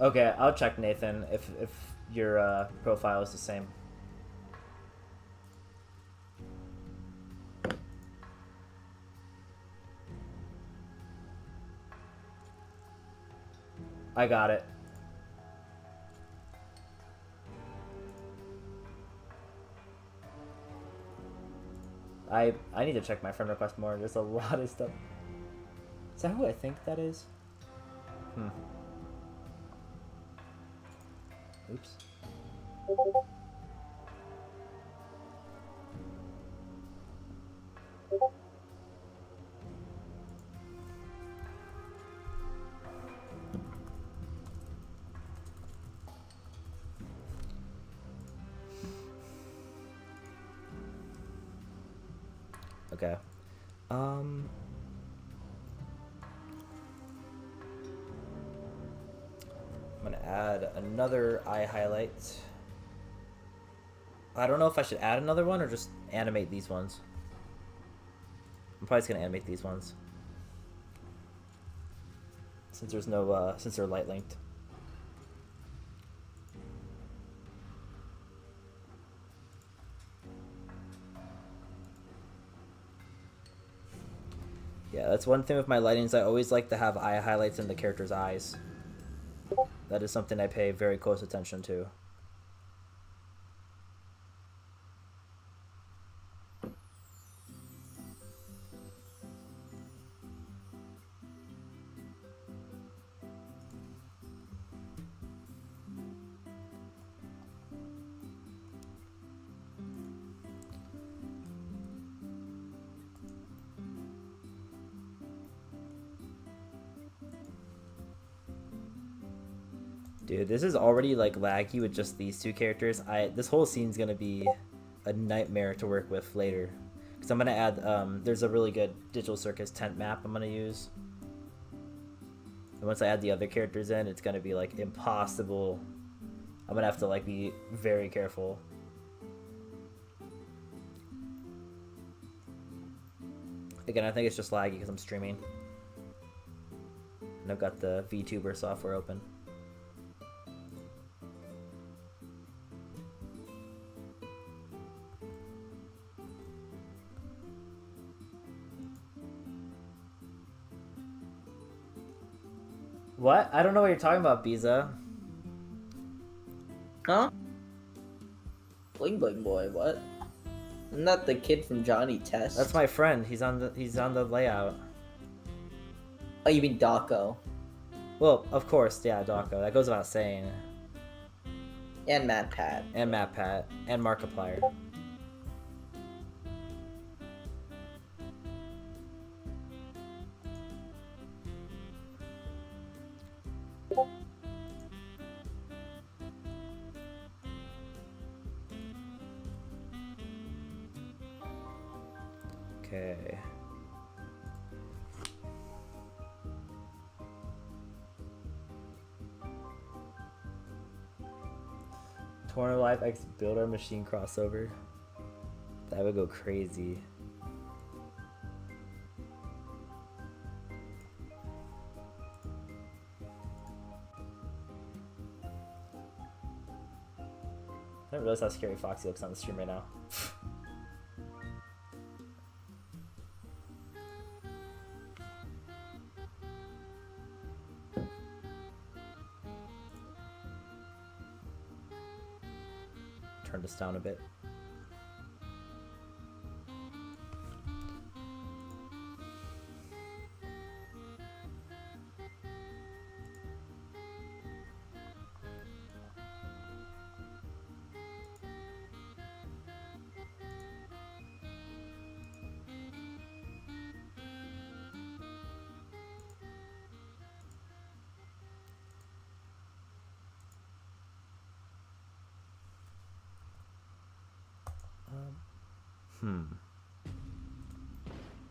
Okay, I'll check, Nathan, if your profile is the same. I got it. I need to check my friend request more. There's a lot of stuff. Is that who I think that is? Oops. Okay. I'm gonna add another eye highlight. I don't know if I should add another one or just animate these ones. I'm probably just gonna animate these ones. Since there's no, since they're light linked. Yeah, that's one thing with my lightings. I always like to have eye highlights in the character's eyes. That is something I pay very close attention to. Dude, this is already like laggy with just these two characters. This whole scene's gonna be a nightmare to work with later. Because I'm gonna add, there's a really good Digital Circus tent map I'm gonna use. And once I add the other characters in, it's gonna be like impossible. I'm gonna have to like be very careful. Again, I think it's just laggy because I'm streaming. And I've got the VTuber software open. What? I don't know what you're talking about, Biza. Huh? Bling bling boy, what? I'm not the kid from Johnny Test. That's my friend. He's on the layout. Oh, you mean Daco. Well, of course, yeah, Dawko. That goes without saying. And MatPat. And MatPat. And Markiplier. Okay. Torn Live X Builder Machine crossover. That would go crazy. I didn't realize how scary Foxy looks on the stream right now. Turn this down a bit.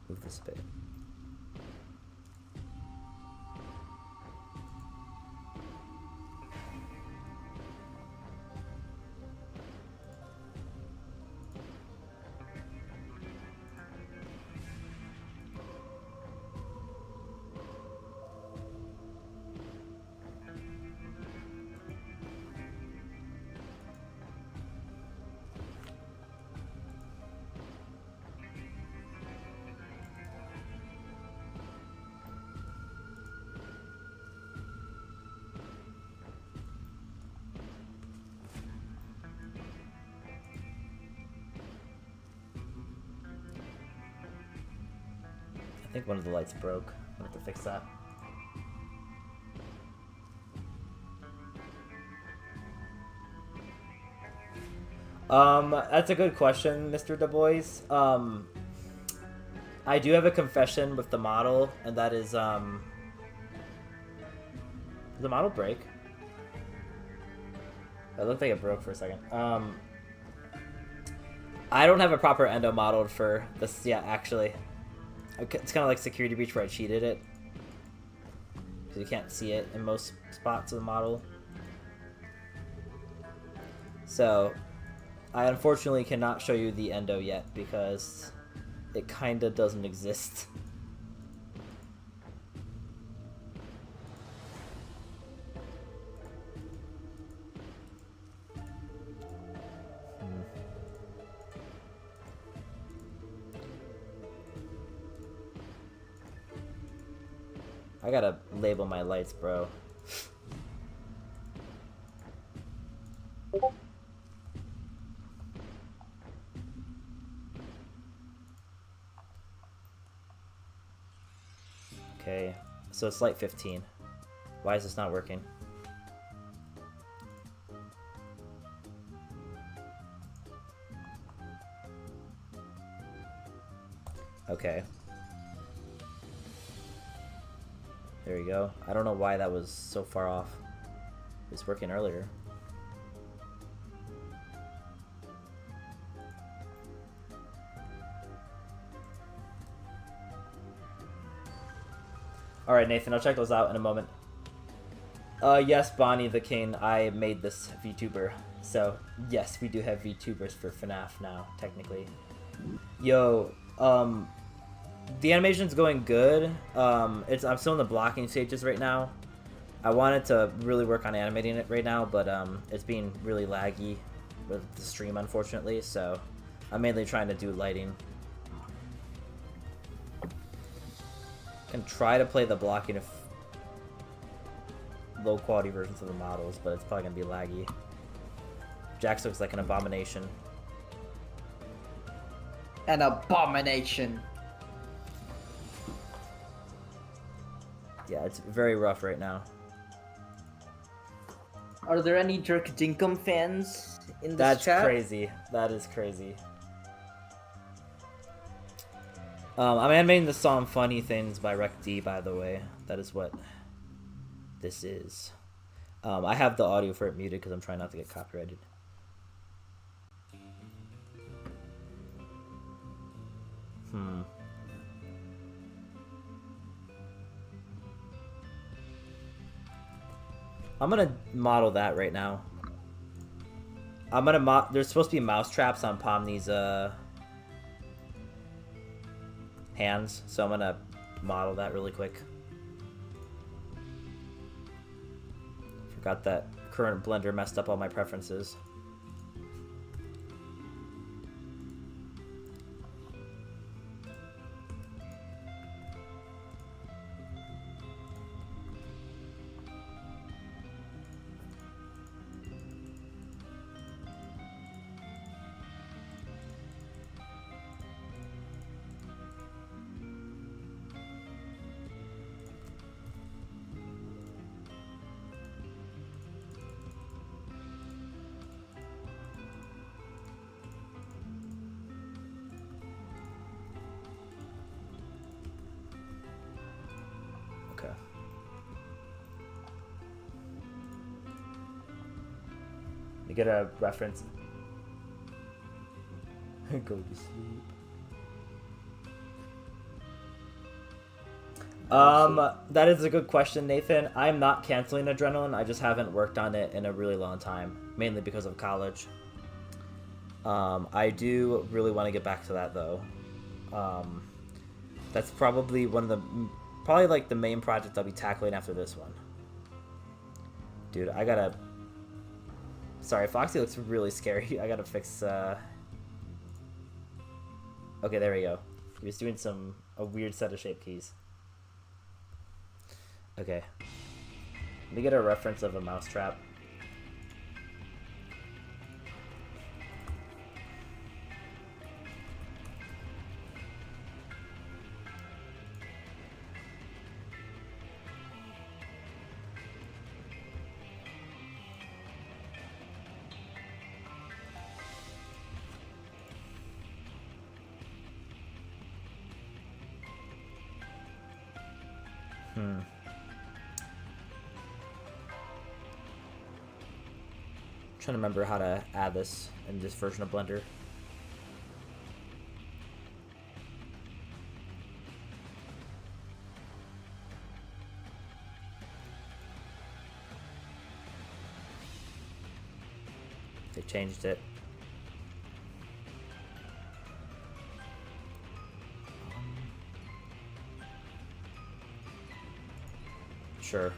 Move this a bit. I think one of the lights broke. I have to fix that. That's a good question, Mr. Du Bois. I do have a confession with the model, and that is, did the model break? It looked like it broke for a second. I don't have a proper endo modeled for this yet, actually. It's kind of like Security Breach where I cheated it. Because you can't see it in most spots of the model. So, I unfortunately cannot show you the endo yet because it kind of doesn't exist. I gotta label my lights, bro. Okay, so it's light 15. Why is this not working? Okay. There we go. I don't know why that was so far off. It was working earlier. Alright, Nathan, I'll check those out in a moment. Yes, Bonnie the King, I made this VTuber. So, yes, we do have VTubers for FNAF now, technically. Yo, the animation's going good. I'm still in the blocking stages right now. I wanted to really work on animating it right now, but it's being really laggy with the stream, unfortunately, so I'm mainly trying to do lighting. Can try to play the blocking if low quality versions of the models, but it's probably gonna be laggy. Jax looks like an abomination. An abomination. Yeah, it's very rough right now. Are there any Dirk Dinkum fans in this That's chat? crazy. That is crazy. I'm animating the song Funny Things by Rec D, by the way. That is what this is. I have the audio for it muted because I'm trying not to get copyrighted. I'm gonna model that right now. I'm gonna there's supposed to be mouse traps on Pomni's hands, so I'm gonna model that really quick. Forgot that current Blender messed up all my preferences. Okay. You get a reference. Go to sleep. That is a good question, Nathan. I'm not canceling Adrenaline. I just haven't worked on it in a really long time, mainly because of college. I do really want to get back to that though. That's probably probably like the main project I'll be tackling after this one. Dude, I gotta... Sorry, Foxy looks really scary. I gotta fix, Okay, there we go. He was doing a weird set of shape keys. Okay. Let me get a reference of a mousetrap. Trying to remember how to add this in this version of Blender. They changed it. Sure.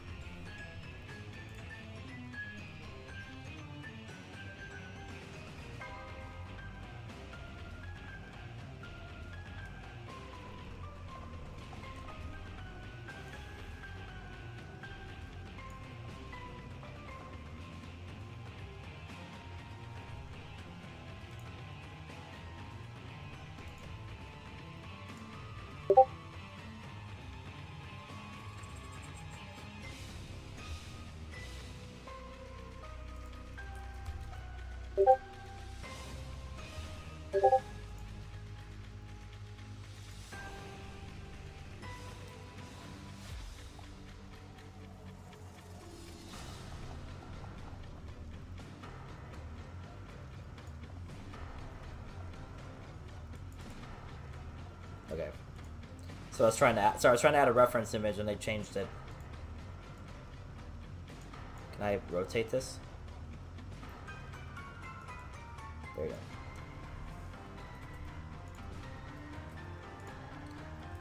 Okay. So I was trying to add a reference image and they changed it. Can I rotate this? There you go.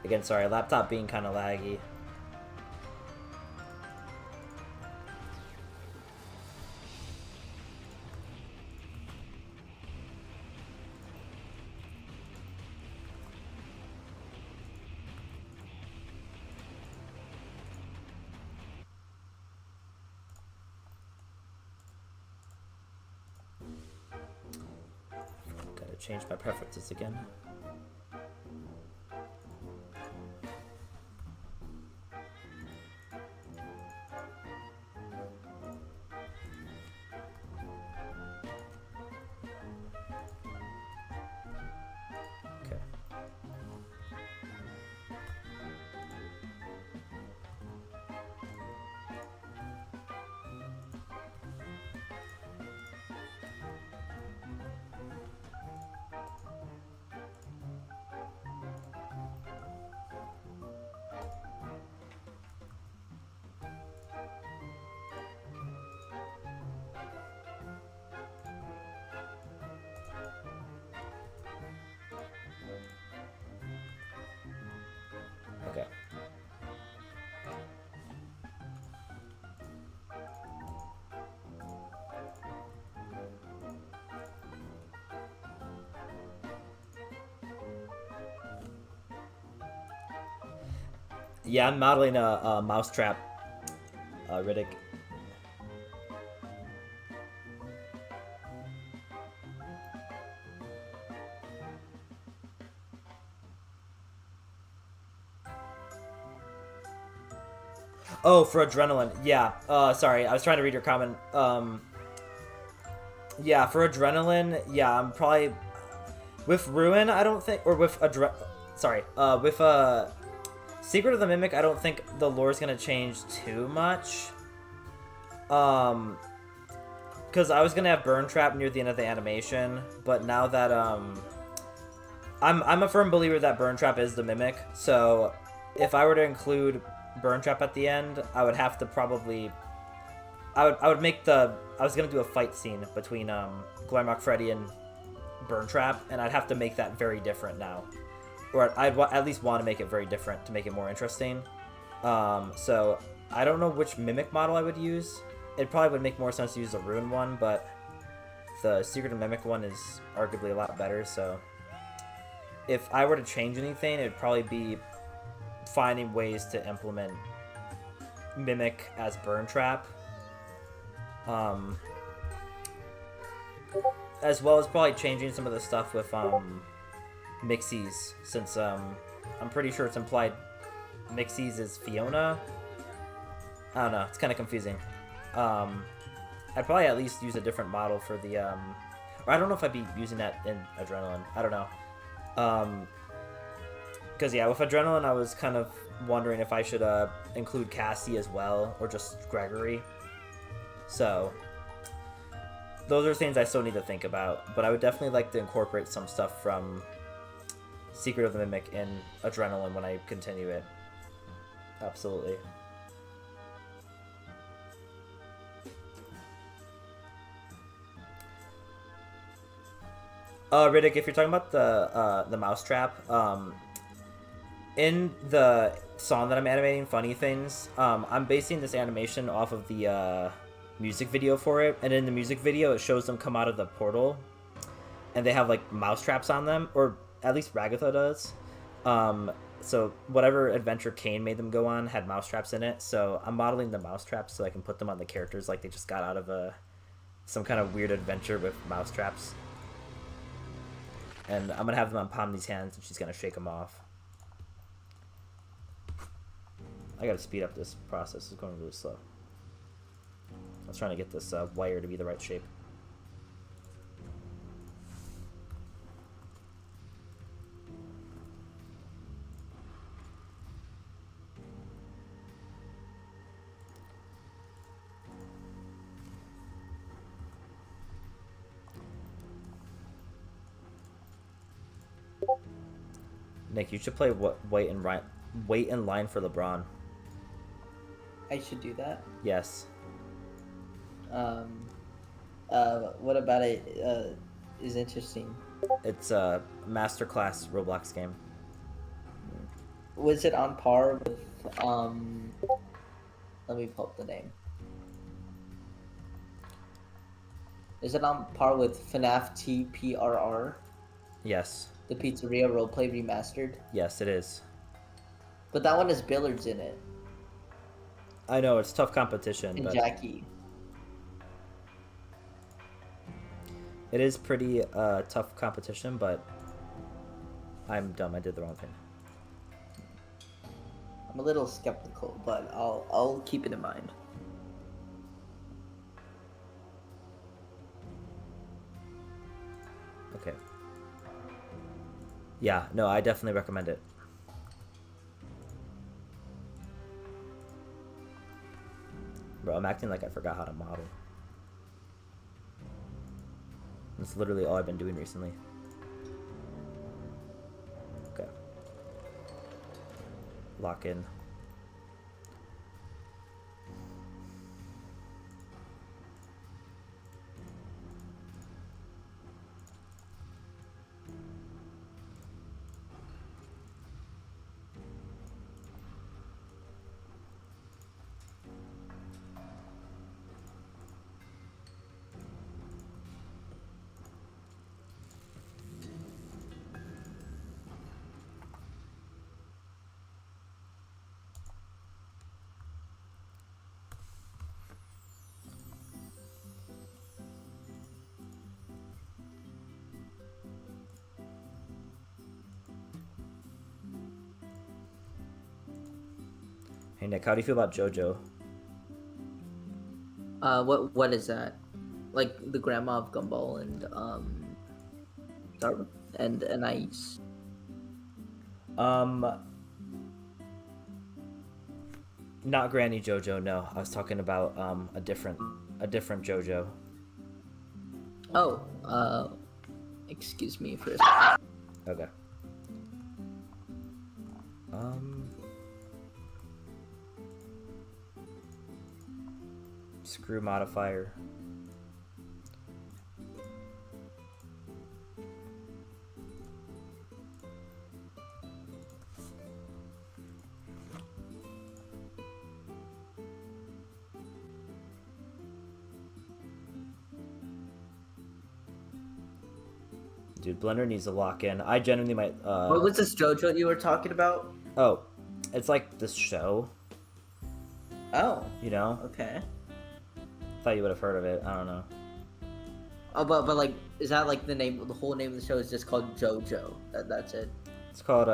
Again, sorry, laptop being kind of laggy. change my preferences again. Okay. Okay. Yeah, I'm modeling a mousetrap, Riddick. Oh, for adrenaline. Yeah. Sorry, I was trying to read your comment. Yeah, for adrenaline, yeah, I'm probably with Ruin. I don't think, or with with Secret of the Mimic. I don't think the lore is gonna change too much. Because I was gonna have Burn Trap near the end of the animation, but now that I'm a firm believer that Burn Trap is the Mimic. So if I were to include Burn Trap at the end, I would have to probably I would make I was gonna do a fight scene between Glamrock Freddy and Burn Trap, and I'd have to make that very different now, or I'd at least want to make it very different to make it more interesting. So I don't know which Mimic model I would use. It probably would make more sense to use the Ruin one, but the Secret of Mimic one is arguably a lot better. So if I were to change anything, it'd probably be finding ways to implement Mimic as Burn Trap. As well as probably changing some of the stuff with Mixies, since I'm pretty sure it's implied Mixies is Fiona. I don't know, it's kind of confusing. I'd probably at least use a different model for the or I don't know if I'd be using that in Adrenaline. I don't know. Because yeah, with Adrenaline I was kind of wondering if I should include Cassie as well, or just Gregory. So those are things I still need to think about, but I would definitely like to incorporate some stuff from Secret of the Mimic in Adrenaline when I continue it. Absolutely. Riddick, if you're talking about the mousetrap, in the song that I'm animating, Funny Things, I'm basing this animation off of the music video for it, and in the music video it shows them come out of the portal, and they have like mousetraps on them, or at least Ragatha does. So whatever adventure Kane made them go on had mousetraps in it, so I'm modeling the mousetraps so I can put them on the characters like they just got out of some kind of weird adventure with mousetraps. And I'm gonna have them on Pomni's hands, and she's gonna shake them off. I gotta speed up this process. It's going really slow. I was trying to get this wire to be the right shape. Nick, you should play wait in line for LeBron. I should do that. Yes. What about it is interesting? It's a masterclass Roblox game. Was it on par with let me pull up the name. Is it on par with FNAF TPRR? Yes. The Pizzeria Roleplay Remastered? Yes, it is. But that one has Billards in it. I know, it's tough competition, And but Jackie. It is pretty tough competition, but I'm dumb. I did the wrong thing. I'm a little skeptical, but I'll keep it in mind. Okay. Yeah, no, I definitely recommend it. Bro, I'm acting like I forgot how to model. That's literally all I've been doing recently. Okay. Lock in. Hey Nick, how do you feel about JoJo? What is that? Like the grandma of Gumball and and Ice. Not Granny JoJo, no. I was talking about a different JoJo. Oh, excuse me for a second. Okay. Screw modifier. Dude, Blender needs to lock in. I genuinely might. What was this JoJo you were talking about? Oh, it's like this show. Oh, You know? okay. Thought you would have heard of it. I don't know. Oh, but like, is that like the name? The whole name of the show is just called JoJo. That's it. It's called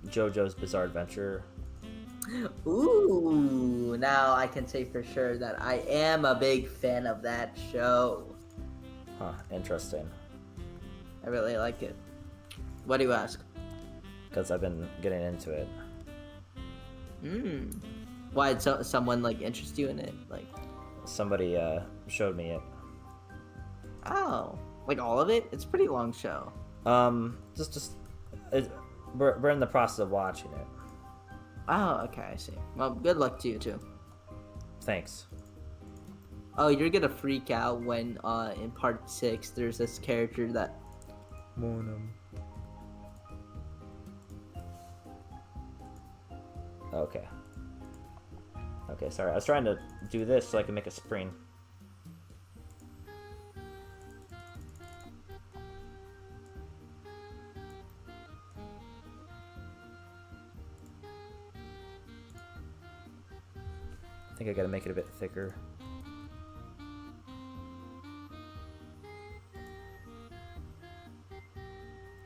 JoJo's Bizarre Adventure. Ooh, now I can say for sure that I am a big fan of that show. Huh, interesting. I really like it. What do you ask? Because I've been getting into it. Why did someone like interest you in it? Like, Somebody showed me it. oh, like all of it? It's a pretty long show. We're in the process of watching it. Oh, okay, I see. Well, good luck to you too. Thanks. Oh, you're gonna freak out when in part 6 there's this character that Okay. Okay, sorry. I was trying to do this so I can make a screen. I think I gotta make it a bit thicker.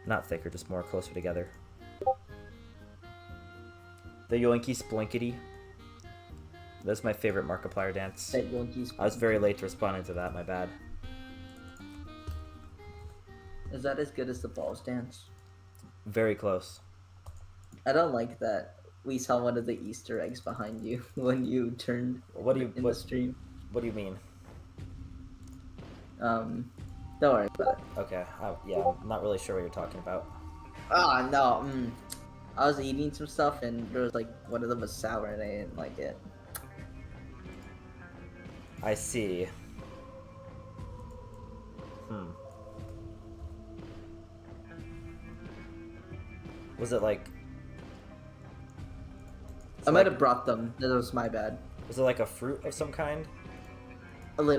Not thicker, just more closer together. The Yoinky Sploinkity. That's my favorite Markiplier dance. that Yonkey's. I was very late to responding to that, my bad. Is that as good as the balls dance? Very close. I don't like that we saw one of the Easter eggs behind you when you turned in the stream. What do you mean? Don't worry about it. Okay, yeah, I'm not really sure what you're talking about. Ah, no. I was eating some stuff and there was like one of them was sour and I didn't like it. I see. Was it like... I might have brought them. That was my bad. Was it like a fruit of some kind?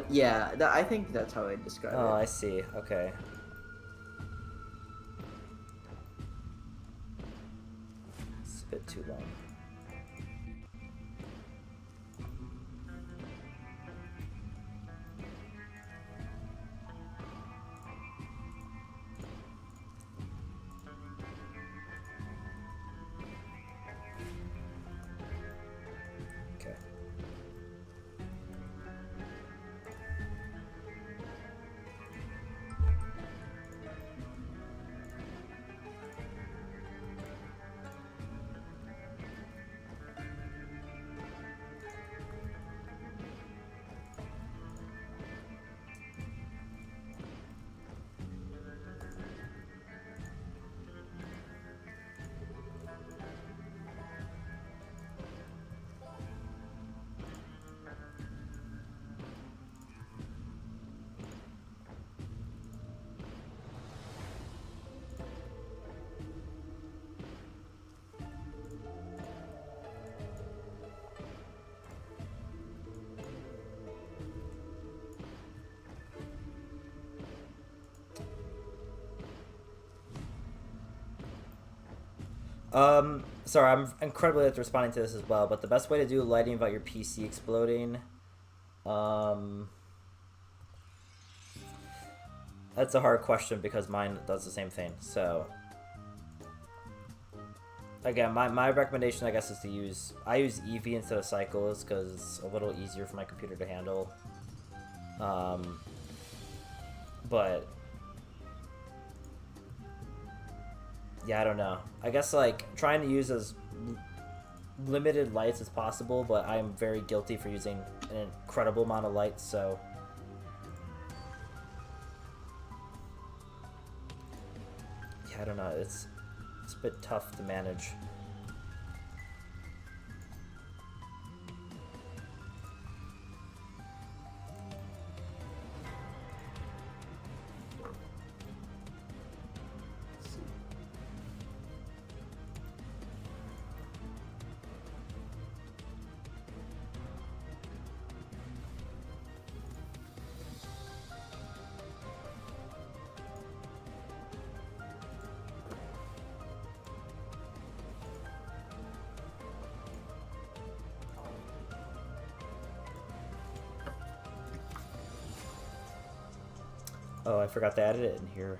Yeah, I think that's how I describe Oh, it. I see. Okay. It's a bit too long. Sorry, I'm incredibly late responding to this as well, but the best way to do lighting without your PC exploding, that's a hard question because mine does the same thing. So, again, my recommendation, I guess, is to use, I use Eevee instead of Cycles because it's a little easier for my computer to handle. But yeah, I don't know. I guess like trying to use as limited lights as possible, but I'm very guilty for using an incredible amount of lights, so yeah, I don't know. It's a bit tough to manage. Oh, I forgot to add it in here.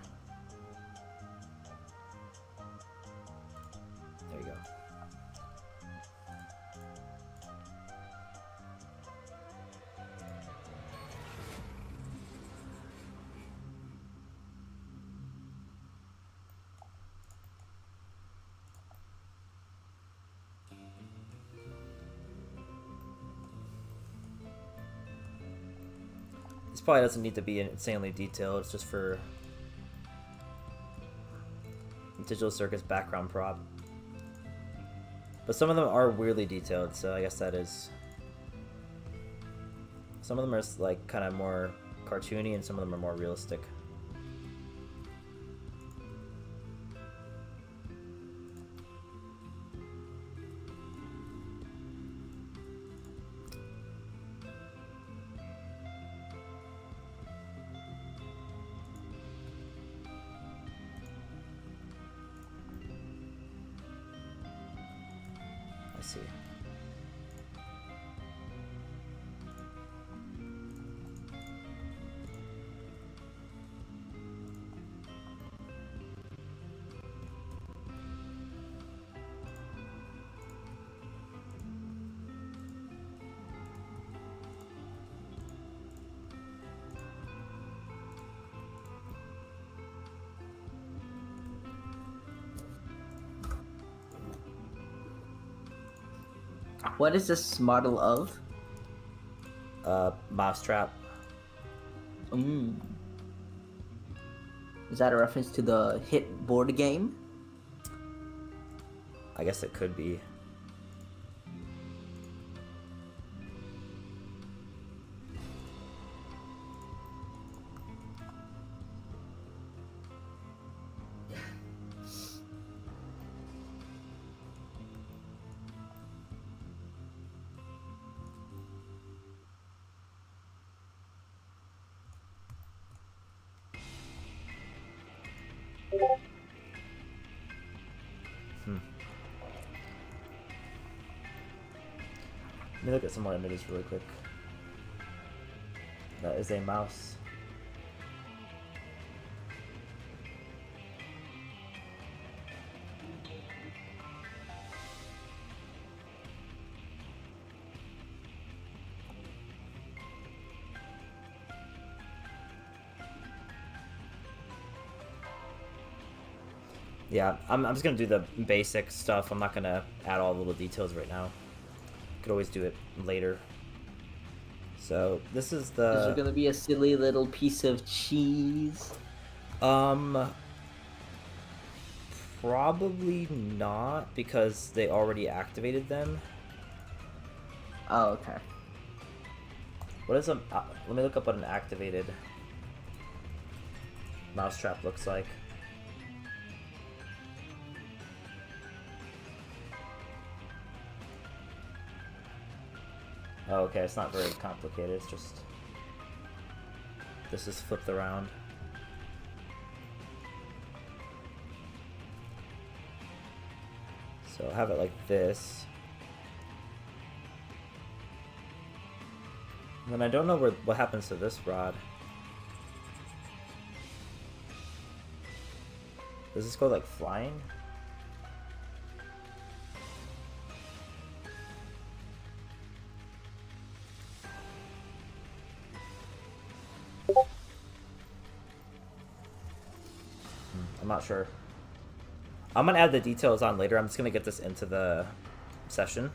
There you go. This probably doesn't need to be insanely detailed, it's just for Digital Circus background prop. But some of them are weirdly detailed, so I guess that is... Some of them are like kind of more cartoony and some of them are more realistic. I see. What is this model of? Mousetrap. Is that a reference to the hit board game? I guess it could be. Let me look at some more images really quick. That is a mouse. Yeah, I'm just gonna do the basic stuff. I'm not gonna add all the little details right now. Could always do it later. So this is the... Is there gonna be a silly little piece of cheese? Probably not, because they already activated them. Oh, okay. What is a... let me look up what an activated mousetrap looks like. Oh, okay, it's not very complicated, it's just... This is flipped around. So I'll have it like this. And then I don't know what happens to this rod. Does this go like flying? I'm not sure. I'm gonna add the details on later. I'm just gonna get this into the session.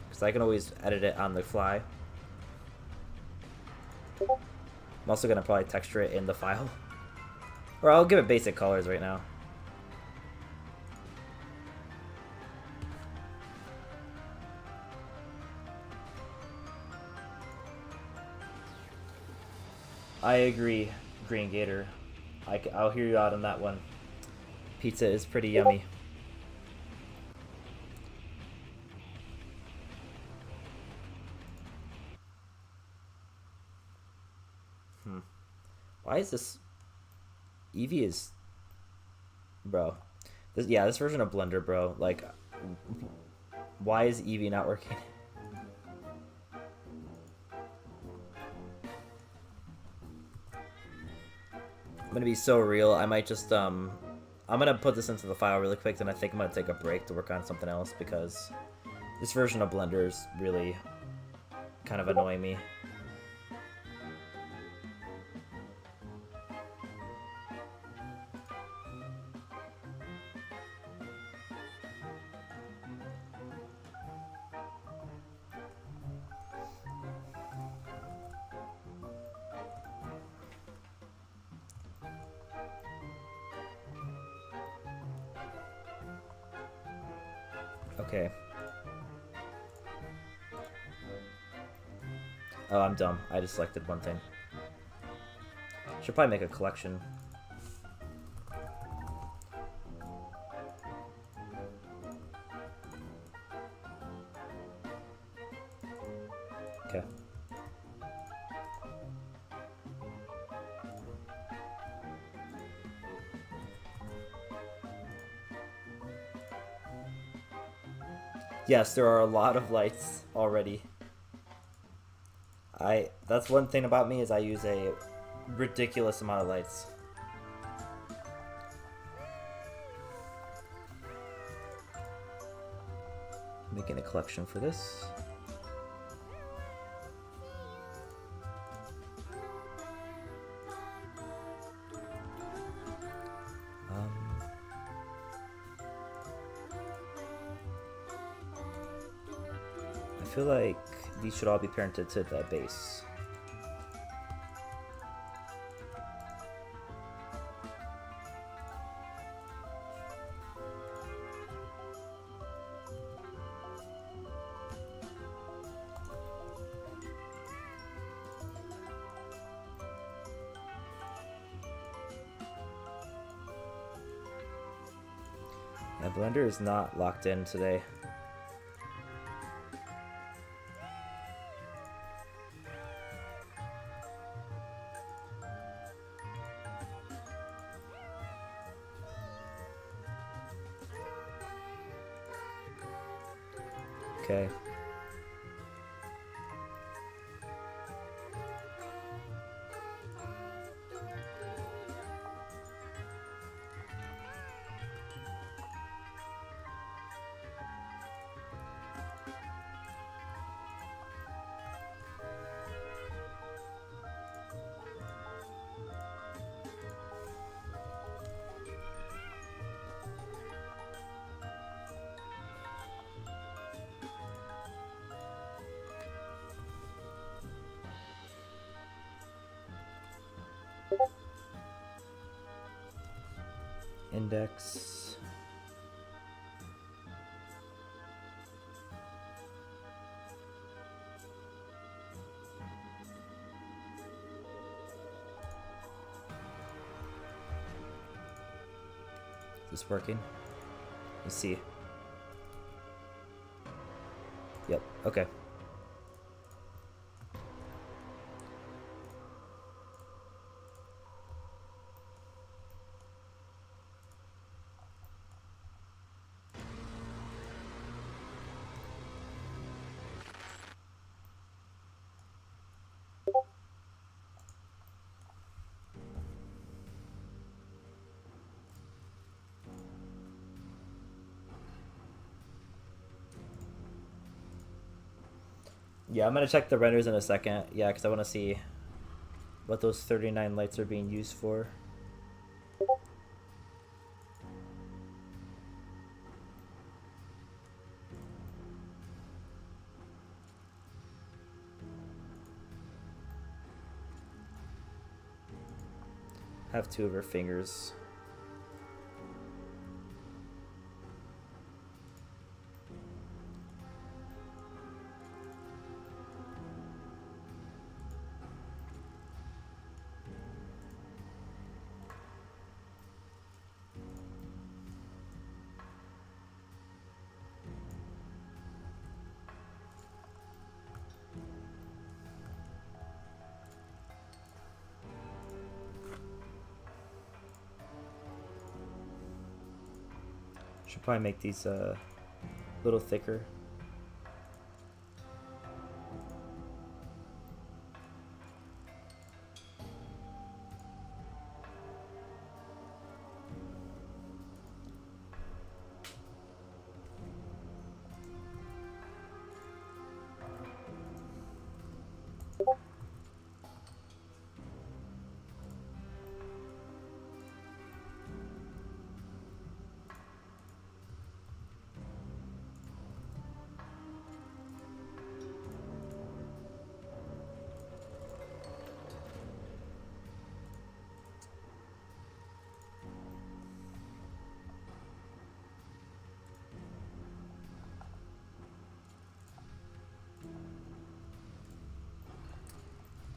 Because I can always edit it on the fly. I'm also gonna probably texture it in the file. Or I'll give it basic colors right now. I agree, Green Gator. I'll hear you out on that one. Pizza is pretty yummy. Why is this... Eevee is... Bro. This version of Blender, bro. Like, why is Eevee not working? I'm gonna be so real. I might just, I'm gonna put this into the file really quick, and I think I'm gonna take a break to work on something else, because this version of Blender is really kind of annoying me. Okay. Oh, I'm dumb. I just selected one thing. Should probably make a collection. Okay. Yes, there are a lot of lights already. That's one thing about me, is I use a ridiculous amount of lights. Making a collection for this. I feel like these should all be parented to the base. Yeah, Blender is not locked in today. Okay. Index. Is this working? Let's see. Yep, okay. Yeah, I'm gonna check the renders in a second. Yeah, because I want to see what those 39 lights are being used for. Have two of her fingers. Should probably make these a little thicker.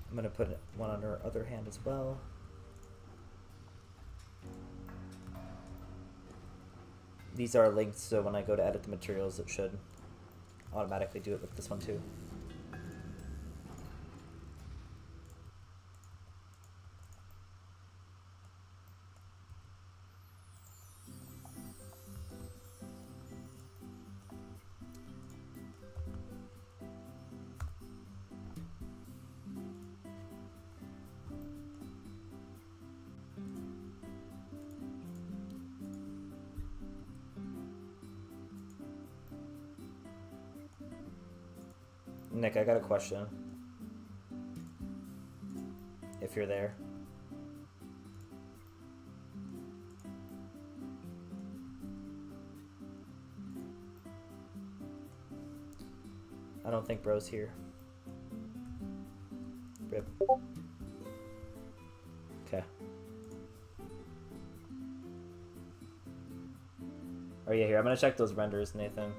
I'm gonna put one on her other hand as well. These are linked, so when I go to edit the materials, it should automatically do it with this one too. Nick, I got a question. If you're there. I don't think bro's here. Rip. Okay. Oh yeah, here. I'm gonna check those renders, Nathan.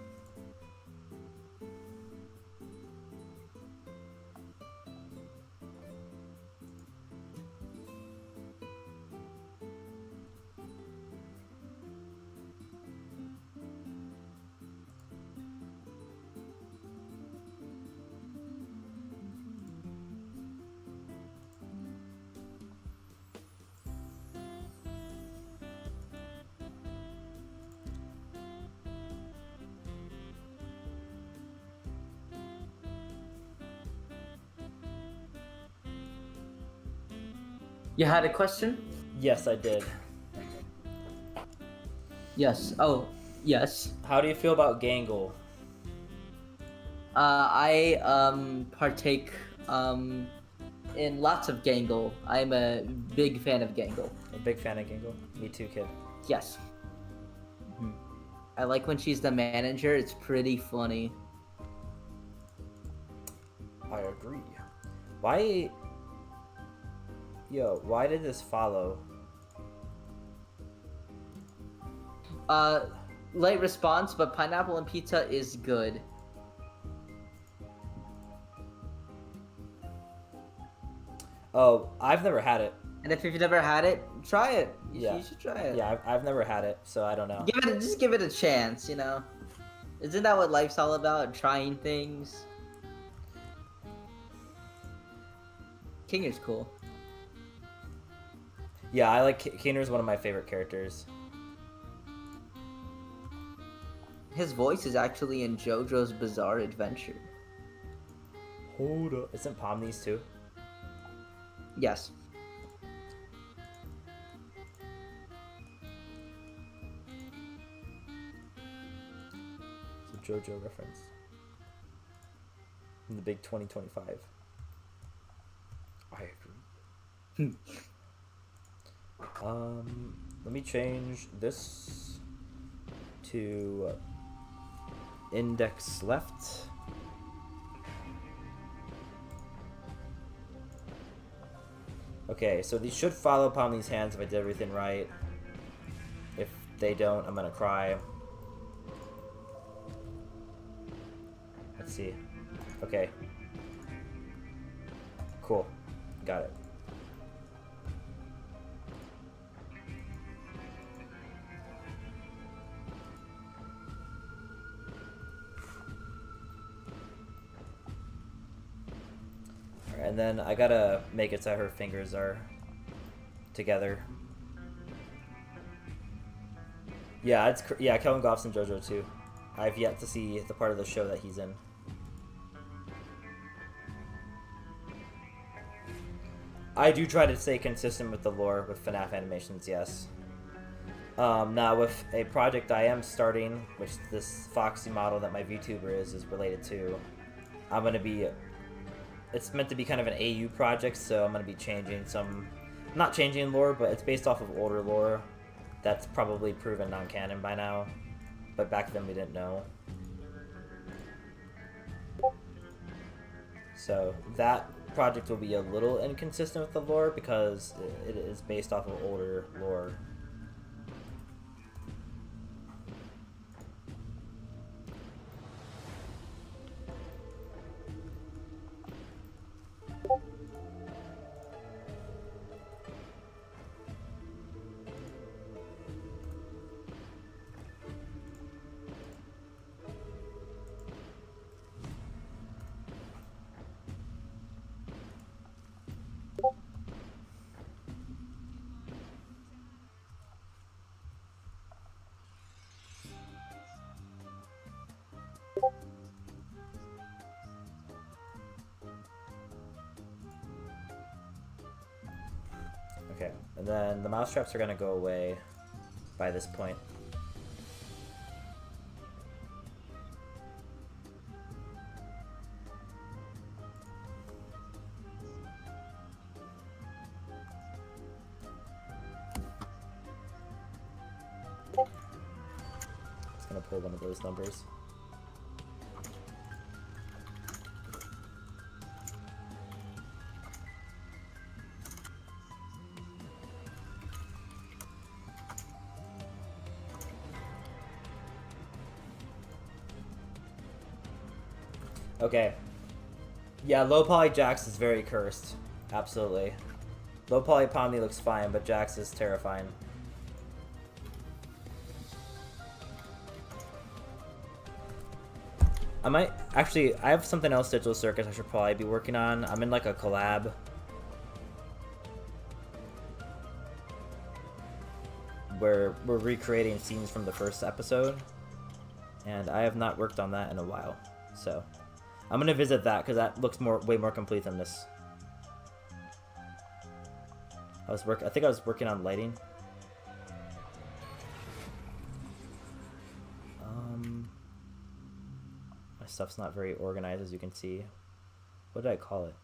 You had a question? Yes, I did. Yes. Oh, yes. How do you feel about Gangle? I partake in lots of Gangle. I'm a big fan of Gangle. A big fan of Gangle? Me too, kid. Yes. I like when she's the manager. It's pretty funny. I agree. Why... Yo, why did this follow? Late response, but pineapple and pizza is good. Oh, I've never had it. And if you've never had it, try it. Yeah. You should try it. Yeah, I've never had it, so I don't know. Just give it a chance, you know? Isn't that what life's all about? Trying things? Kinger's cool. Yeah, I like Keener's one of my favorite characters. His voice is actually in JoJo's Bizarre Adventure. Hold up. Isn't Palm these too? Yes. It's a JoJo reference. in the big 2025. I agree. Let me change this to index left. Okay, so these should follow upon these hands if I did everything right. If they don't, I'm gonna cry. Let's see. Okay. Cool. Got it. And then I gotta make it so her fingers are together. Yeah, yeah, Kevin Goff's in JoJo too. I've yet to see the part of the show that he's in. I do try to stay consistent with the lore with FNAF animations, yes. Now with a project I am starting, which this Foxy model that my VTuber is related to, I'm gonna be. It's meant to be kind of an AU project, so I'm going to be changing some... Not changing lore, but it's based off of older lore that's probably proven non-canon by now. But back then we didn't know. So that project will be a little inconsistent with the lore because it is based off of older lore. Okay, and then the mouse traps are going to go away by this point. It's going to pull one of those numbers. Okay. Yeah, low poly Jax is very cursed. Absolutely. Low poly Pomni looks fine, but Jax is terrifying. I might... Actually, I have something else Digital Circus I should probably be working on. I'm in like a collab. Where we're recreating scenes from the first episode. And I have not worked on that in a while. So... I'm gonna visit that because that looks way more complete than this. I think I was working on lighting. My stuff's not very organized, as you can see. What did I call it?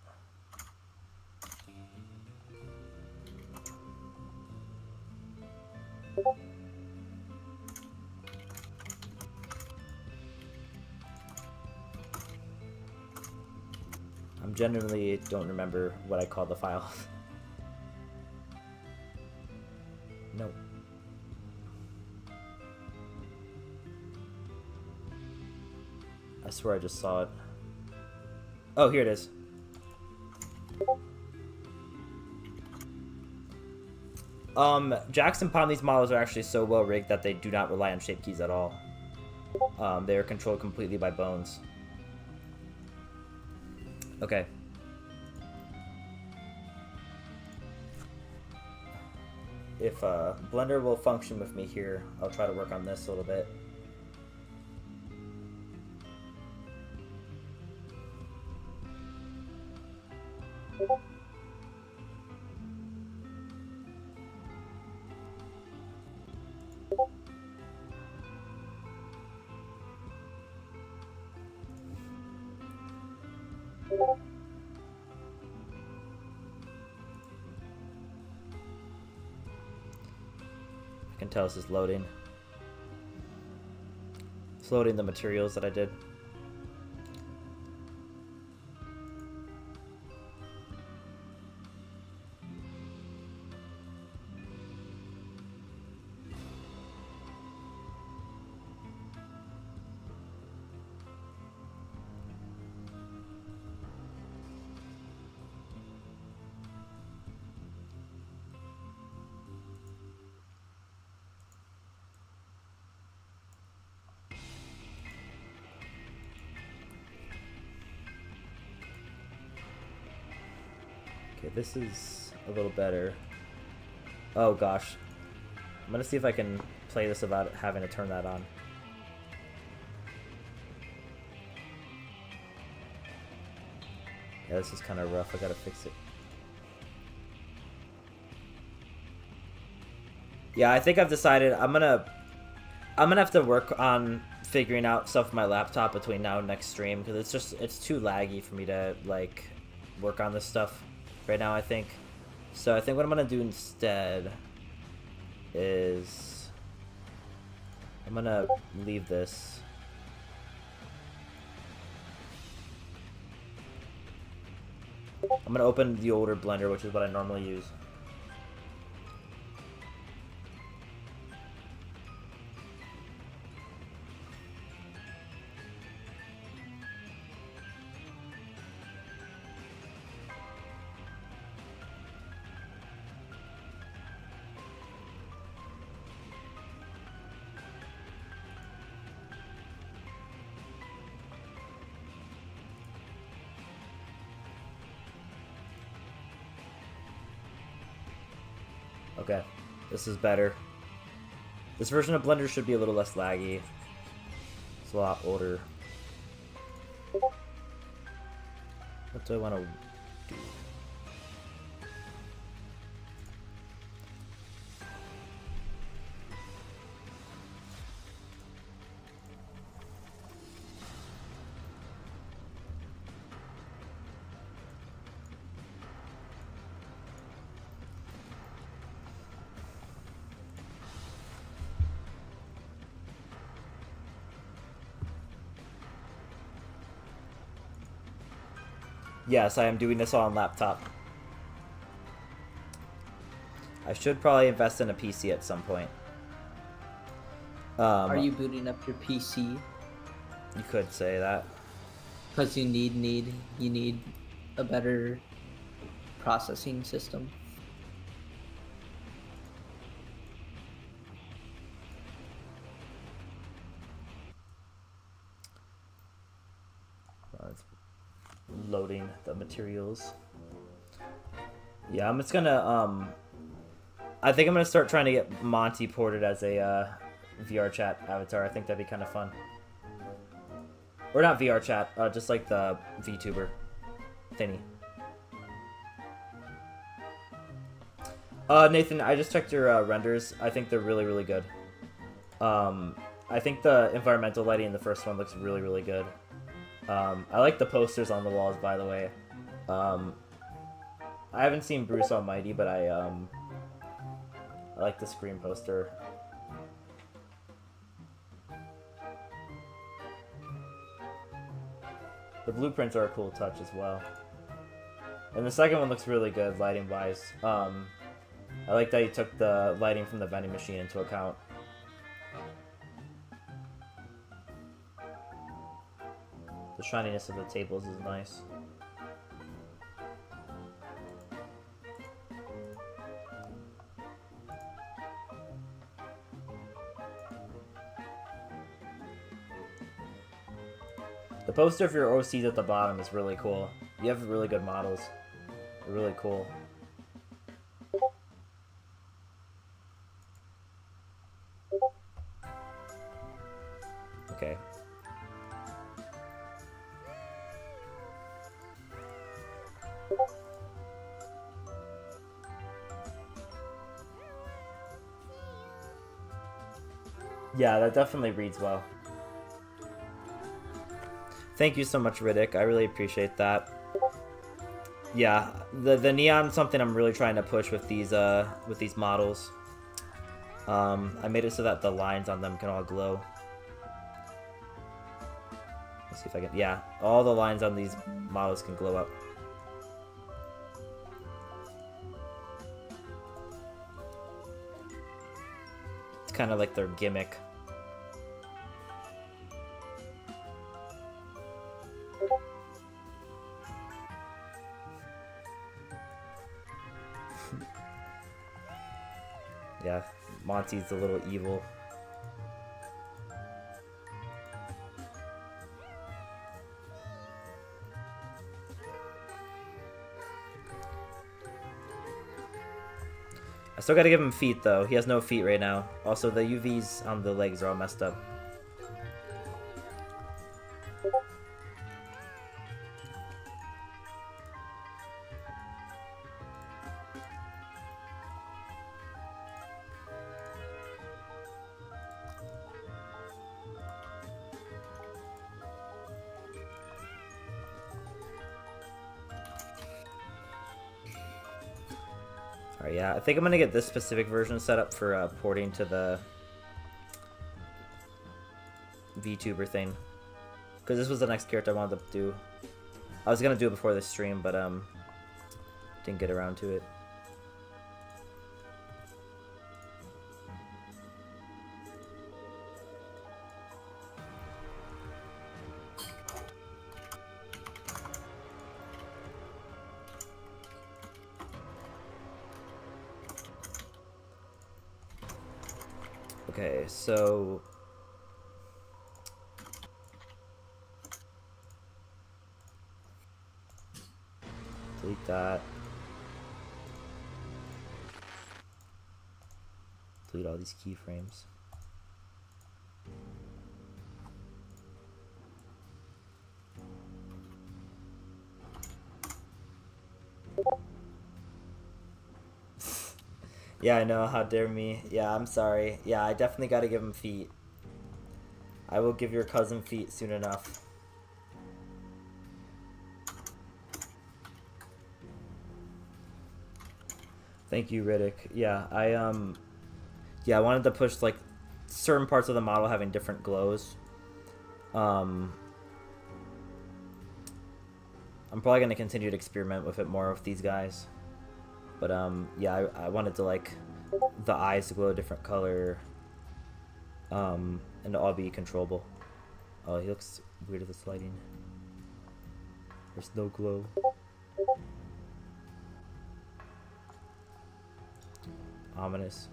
I genuinely don't remember what I called the file. Nope. I swear I just saw it. Oh, here it is. Jackson Pomni's models are actually so well rigged that they do not rely on shape keys at all. They are controlled completely by bones. Okay. If Blender will function with me here, I'll try to work on this a little bit. I can tell this is loading. It's loading the materials that I did. Okay, this is a little better. Oh gosh. I'm gonna see if I can play this without having to turn that on. Yeah, this is kind of rough. I gotta fix it. Yeah, I think I've decided I'm gonna have to work on figuring out stuff with my laptop between now and next stream, because it's too laggy for me to like work on this stuff right now, I think. So I think what I'm gonna do instead is I'm gonna leave this. I'm gonna open the older Blender, which is what I normally use. Okay, this is better. This version of Blender should be a little less laggy. It's a lot older. What do I want to do? Yes, I am doing this on laptop. I should probably invest in a PC at some point. Are you booting up your PC? You could say that. Because you need a better processing system. It's loading the materials. Yeah, I'm just gonna I think I'm gonna start trying to get Monty ported as a VR chat avatar. I think that'd be kind of fun. Or not VR chat, just like the VTuber thingy. Nathan, I just checked your renders. I think they're really, really good. I think the environmental lighting in the first one looks really, really good. I like the posters on the walls, by the way. I haven't seen Bruce Almighty, but I like the Scream poster. The blueprints are a cool touch as well. And the second one looks really good, lighting-wise. I like that you took the lighting from the vending machine into account. The shininess of the tables is nice. The poster for your OCs at the bottom is really cool. You have really good models. They're really cool. Okay. Yeah, that definitely reads well. Thank you so much, Riddick. I really appreciate that. Yeah, the neon something I'm really trying to push with these models. I made it so that the lines on them can all glow. Let's see if I can. Yeah, all the lines on these models can glow up. It's kind of like their gimmick. Yeah, Monty's a little evil. I still gotta give him feet though. He has no feet right now. Also, the UVs on the legs are all messed up. Alright, yeah, I think I'm gonna get this specific version set up for porting to the VTuber thing. Because this was the next character I wanted to do. I was gonna do it before this stream, but didn't get around to it. Okay, so delete that. Delete all these keyframes. Yeah, I know, how dare me. Yeah, I'm sorry. Yeah, I definitely gotta give him feet. I will give your cousin feet soon enough. Thank you, Riddick. Yeah, I wanted to push like certain parts of the model having different glows. I'm probably gonna continue to experiment with it more with these guys. But yeah, I wanted to like the eyes to glow a different color, and to all be controllable. Oh, he looks weird with this lighting. There's no glow. Ominous.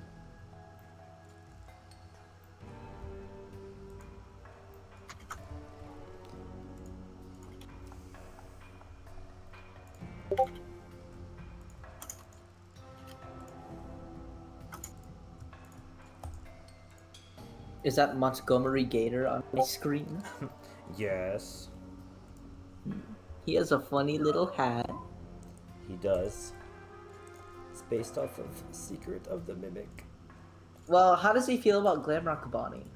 Is that Montgomery Gator on my screen? Yes, He has a funny little hat. he does. It's based off of Secret of the Mimic. Well, how does he feel about Glamrock Bonnie?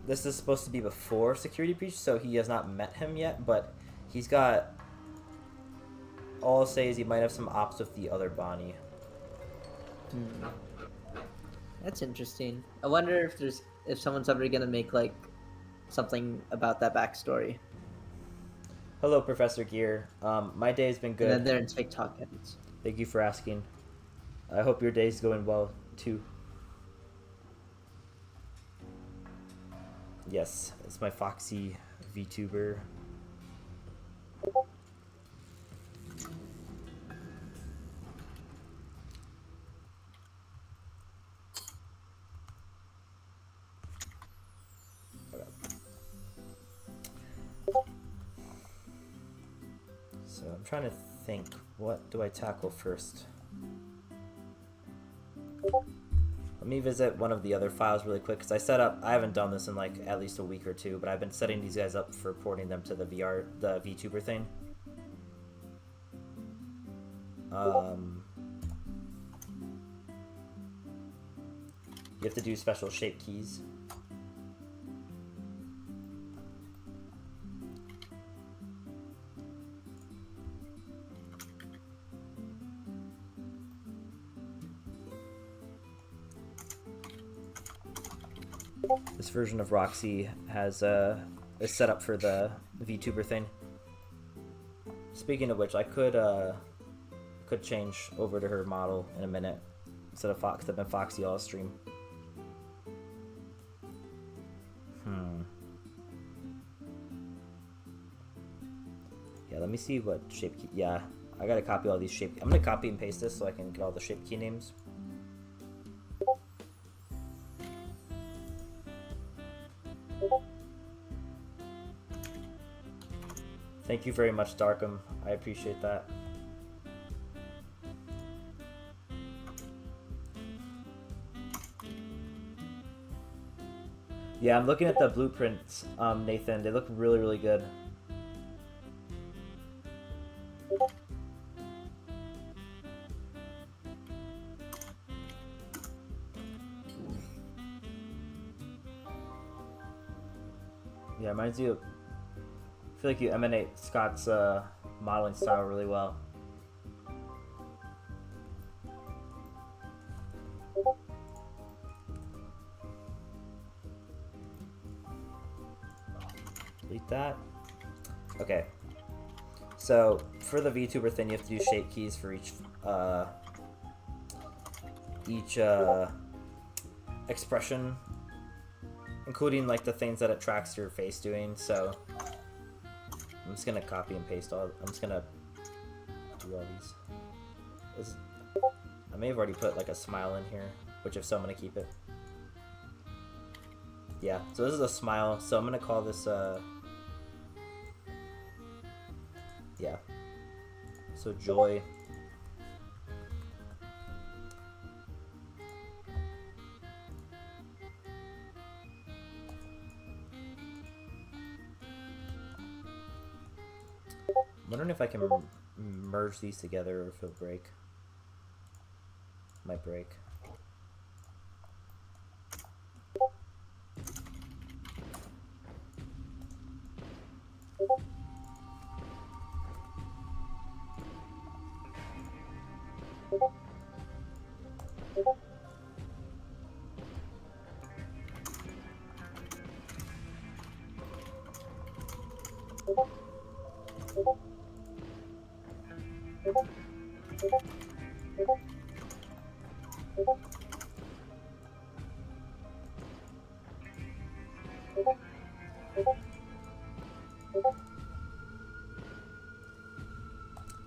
This is supposed to be before Security Breach, so he has not met him yet, but he's got... All I'll say is he might have some ops with the other Bonnie. That's interesting. I wonder if someone's ever gonna make like something about that backstory. Hello, Professor Gear. My day's been good. And then they're in TikTok edits. Thank you for asking. I hope your day's going well, too. Yes, it's my Foxy VTuber. So I'm trying to think, what do I tackle first? Let me visit one of the other files really quick, because I haven't done this in like at least a week or two, but I've been setting these guys up for porting them to the VTuber thing. You have to do special shape keys. This version of Roxy has is set up for the VTuber thing. Speaking of which, I could change over to her model in a minute instead of Fox. I've been Foxy all stream. Yeah, let me see what shape key. Yeah, I gotta copy all these shape. I'm gonna copy and paste this so I can get all the shape key names. Thank you very much, Darkham. I appreciate that. Yeah, I'm looking at the blueprints, Nathan. They look really, really good. Yeah, reminds you. I feel like you emanate Scott's modeling style really well. Delete that. Okay. So for the VTuber thing, you have to do shape keys for each expression, including like the things that it tracks your face doing. So I'm just gonna copy and paste all. I'm just gonna do all these. I may have already put like a smile in here, which if so, I'm gonna keep it. Yeah, so this is a smile. So I'm gonna call this yeah. So joy. I'm wondering if I can merge these together or if it'll break. Might break.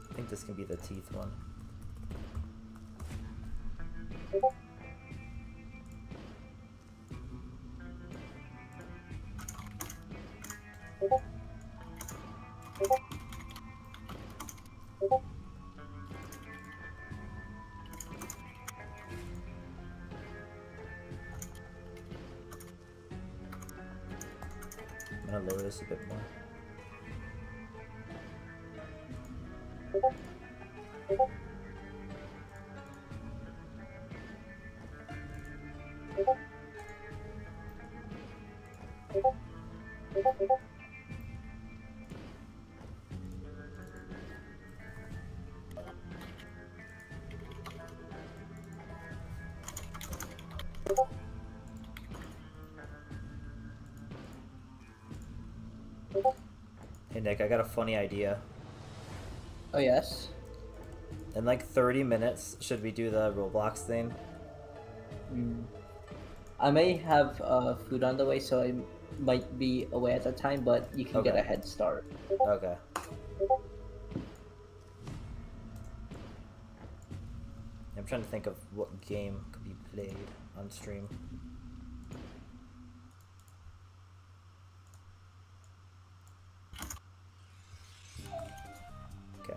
I think this can be the teeth one. I'm gonna lower this a bit more. Hey Nick, I got a funny idea. Oh yes. In like 30 minutes, should we do the Roblox thing? I may have food on the way, so I might be away at that time, but you can get Okay. a head start. Okay. I'm trying to think of what game could be played on stream. Okay.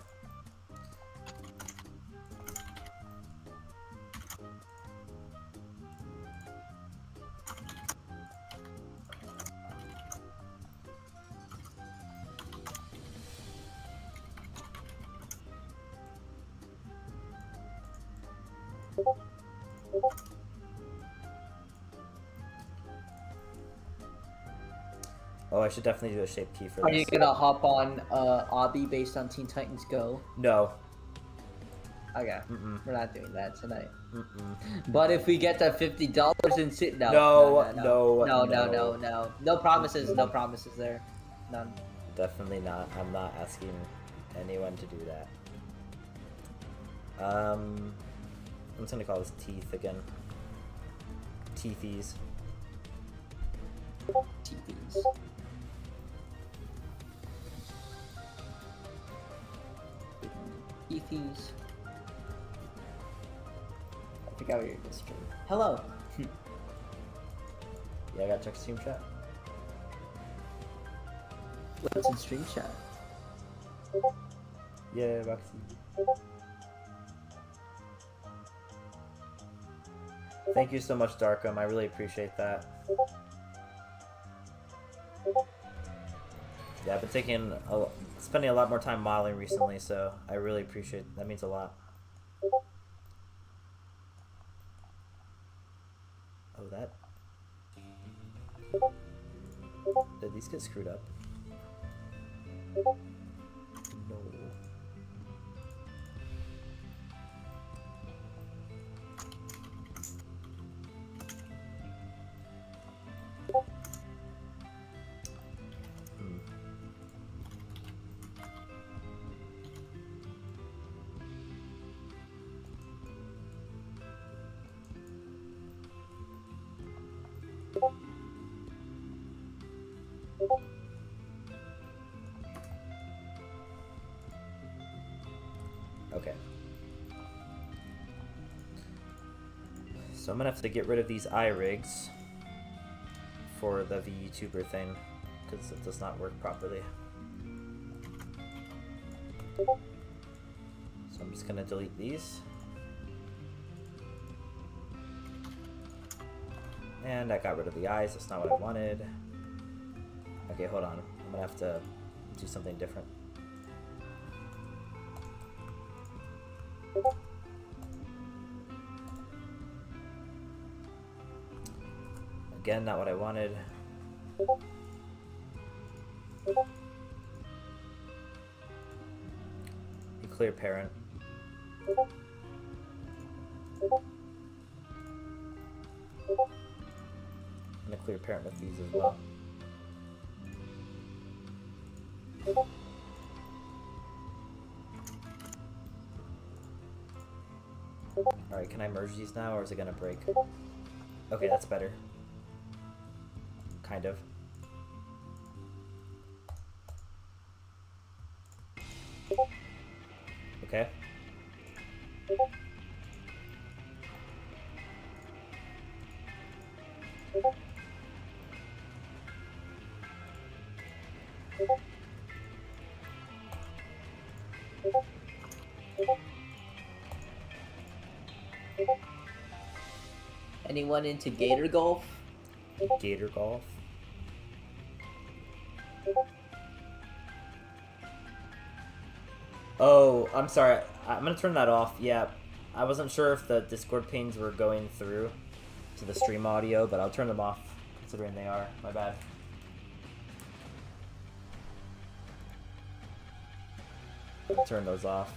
Oh, I should definitely do a shape key for Are this. you gonna hop on Obby based on Teen Titans Go? No. Okay, Mm-mm. we're not doing that tonight. Mm-mm. But if we get to $50 and sit, no, No, no promises, no promises there, none. Definitely not. I'm not asking anyone to do that. I'm just gonna call this Teeth again. Teethies. TVs. TVs. I forgot what you're gonna stream. Hello. Yeah, I gotta check Stream Chat. What's in stream chat? Yeah, Roxy. Thank you so much, Darkham. I really appreciate that. Yeah, I've been spending a lot more time modeling recently, so I really appreciate that. Means a lot. Oh, that. Did these get screwed up? No. Okay. So I'm gonna have to get rid of these eye rigs for the VTuber thing because it does not work properly. So I'm just gonna delete these. And I got rid of the eyes, that's not what I wanted. Okay, hold on. I'm gonna have to do something different. Again, not what I wanted. You clear parent. I'm gonna clear parent with these as well. Alright, can I merge these now or is it gonna break? Okay, that's better. Kind of. Okay. Anyone into Gator Golf? Gator golf. Oh, I'm sorry. I'm gonna turn that off. Yeah, I wasn't sure if the Discord pings were going through to the stream audio, but I'll turn them off considering they are. My bad. I'll turn those off.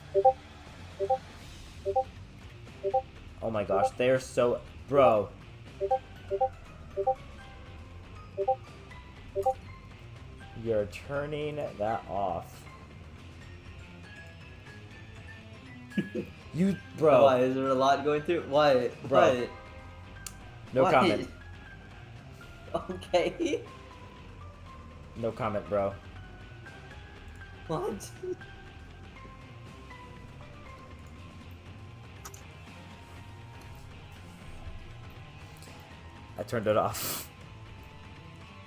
Oh my gosh, they are so... Bro. You're turning that off. You, bro. Why? Is there a lot going through? Why? Bro. What? No What? comment. Okay. No comment, bro. What? I turned it off.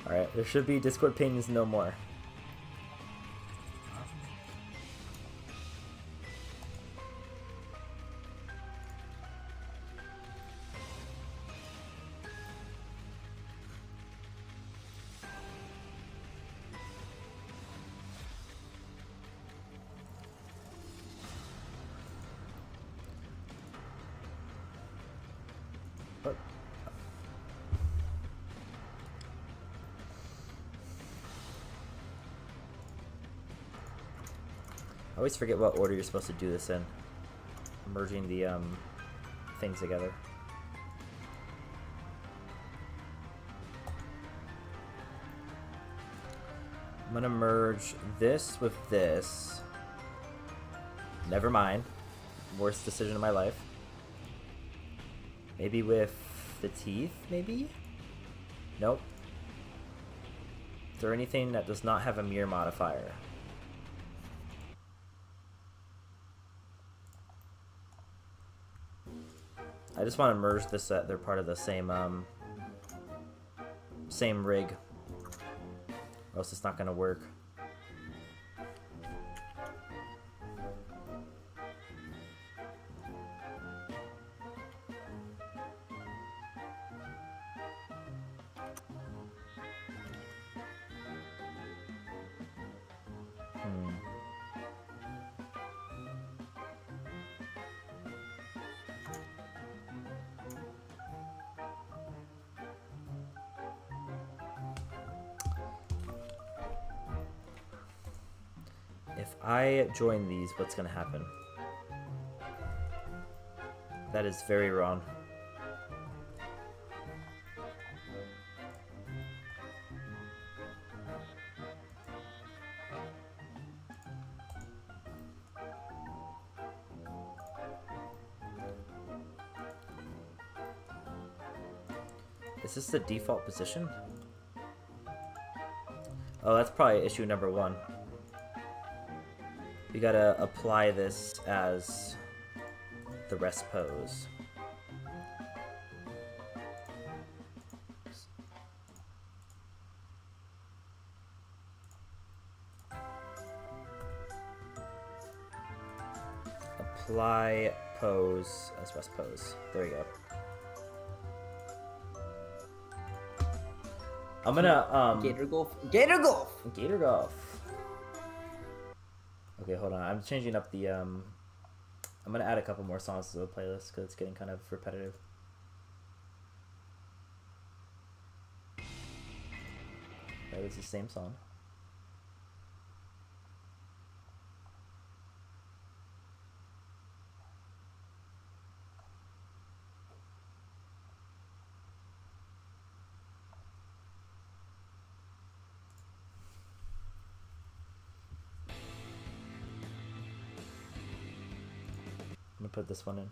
Alright, there should be Discord pings no more. I always forget what order you're supposed to do this in. merging the things together. I'm gonna merge this with this. Never mind. Worst decision of my life. Maybe with the teeth, maybe? Nope. Is there anything that does not have a mirror modifier? I just want to merge this set. They're part of the same same rig. Or else it's not gonna work. If I join these, what's gonna happen? That is very wrong. Is this the default position? Oh, that's probably issue number 1. We gotta apply this as the rest pose. Apply pose as rest pose. There you go. I'm gonna Gator golf. Gator golf. Gator golf. Okay, hold on. I'm changing up the I'm gonna add a couple more songs to the playlist because it's getting kind of repetitive. That was the same song. I'm gonna put this one in.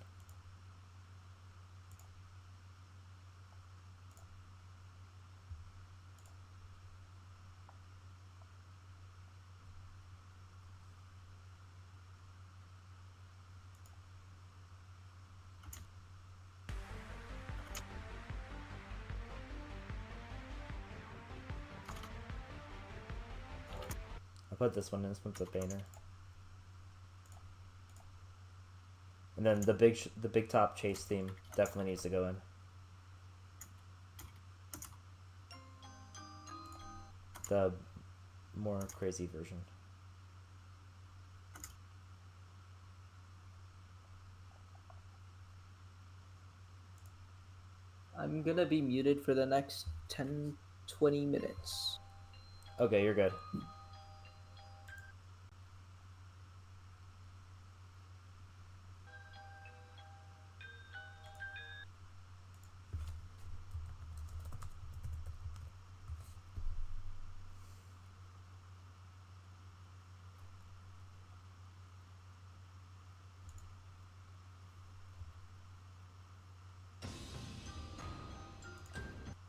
I'll put this one in. This one's a banner. And then the big top chase theme definitely needs to go in. The more crazy version. I'm gonna be muted for the next 10-20 minutes. Okay, you're good.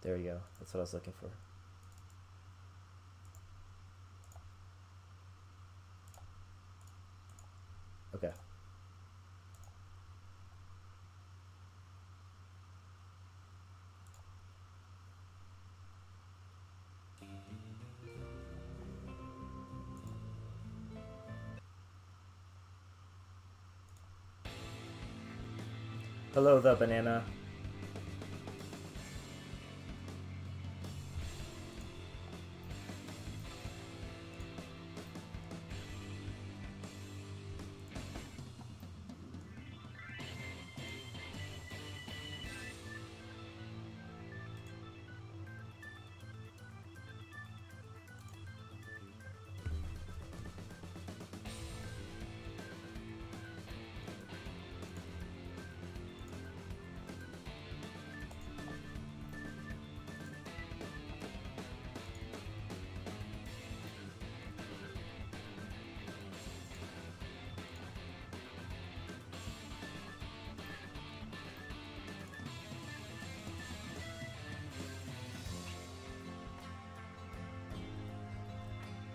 There you go. That's what I was looking for. Okay. Hello, the banana.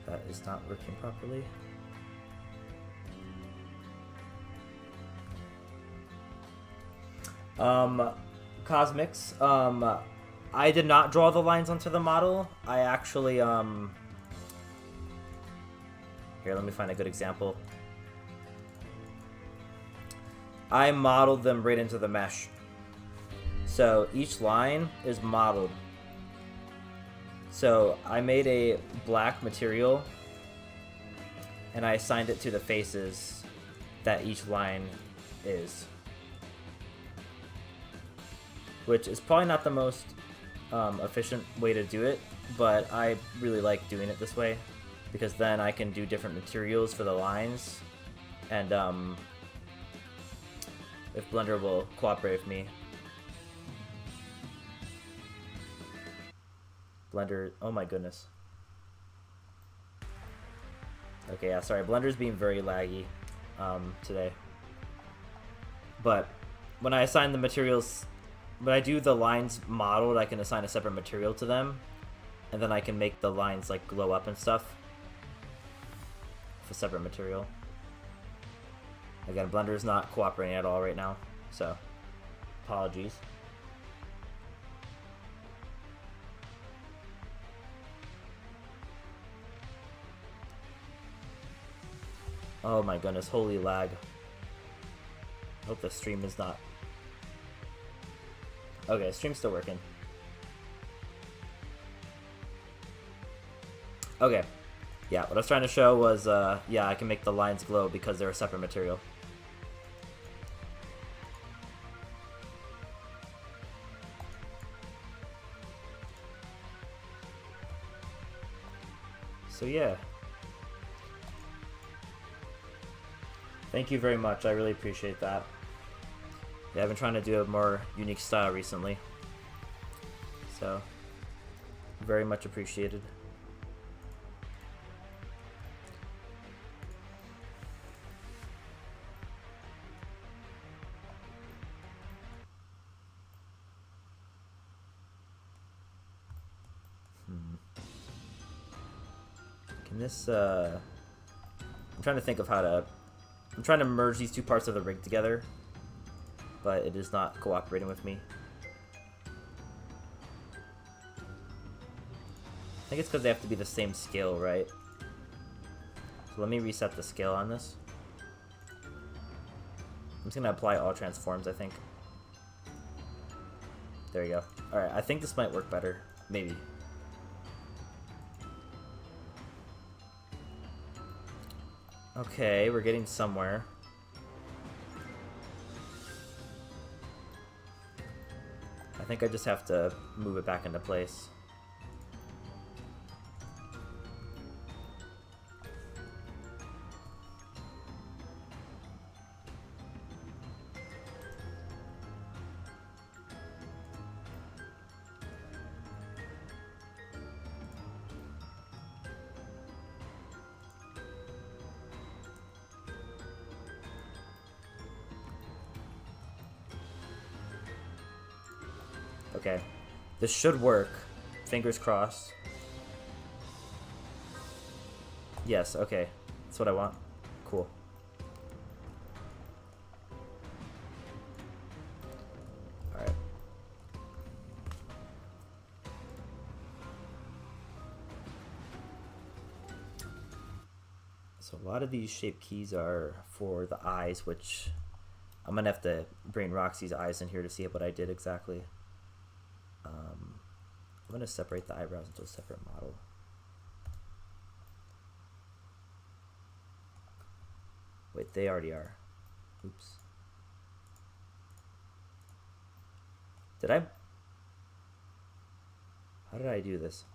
that is not working properly. Cosmics, I did not draw the lines onto the model. I actually, here, let me find a good example. I modeled them right into the mesh. So each line is modeled. So I made a black material and I assigned it to the faces that each line is. Which is probably not the most efficient way to do it, but I really like doing it this way because then I can do different materials for the lines, and if Blender will cooperate with me. Blender, oh my goodness. Okay, yeah, sorry, Blender's being very laggy today. But when I assign the materials, when I do the lines modeled, I can assign a separate material to them, and then I can make the lines like glow up and stuff with a separate material. Again, Blender is not cooperating at all right now, so apologies. Oh my goodness, holy lag. Hope the stream is not... Okay, stream's still working. Okay. Yeah, what I was trying to show was, yeah, I can make the lines glow because they're a separate material. So yeah. Thank you very much, I really appreciate that. Yeah, I've been trying to do a more unique style recently. So, very much appreciated. Can this, I'm trying to think of how to... I'm trying to merge these two parts of the rig together, but it is not cooperating with me. I think it's because they have to be the same scale, right? So let me reset the scale on this. I'm just gonna apply all transforms, I think. There you go. Alright, I think this might work better. Maybe. Okay, we're getting somewhere. I think I just have to move it back into place. Okay, this should work. Fingers crossed. Yes, okay. That's what I want. Cool. Alright. So a lot of these shape keys are for the eyes, which I'm gonna have to bring Roxy's eyes in here to see what I did exactly. I'm going to separate the eyebrows into a separate model. Wait, they already are. Oops. Did I? How did I do this?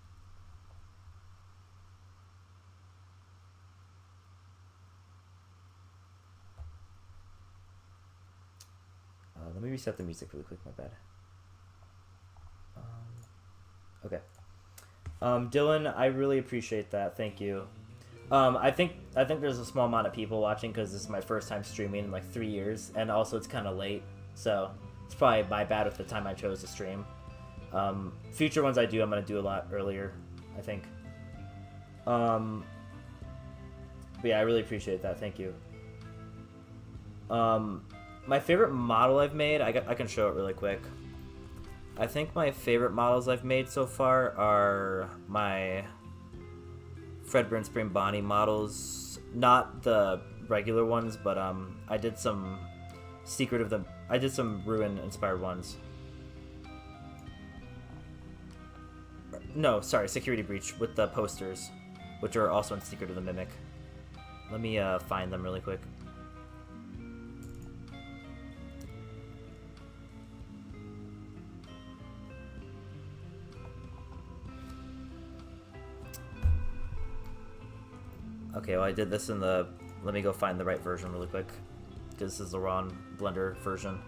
Let me reset the music really quick, my bad. Okay. Dylan, I really appreciate that. Thank you. I think there's a small amount of people watching because this is my first time streaming in like 3 years, and also it's kind of late, so it's probably my bad with the time I chose to stream. Future ones I do, I'm gonna do a lot earlier, I think. But yeah, I really appreciate that. Thank you. My favorite model I've made, I can show it really quick. I think my favorite models I've made so far are my Fredbear Spring Bonnie models. Not the regular ones, but I did some I did some Ruin inspired ones. No, sorry, Security Breach with the posters, which are also in Secret of the Mimic. Let me find them really quick. Okay, well I did this in the... Let me go find the right version really quick, because this is the wrong Blender version.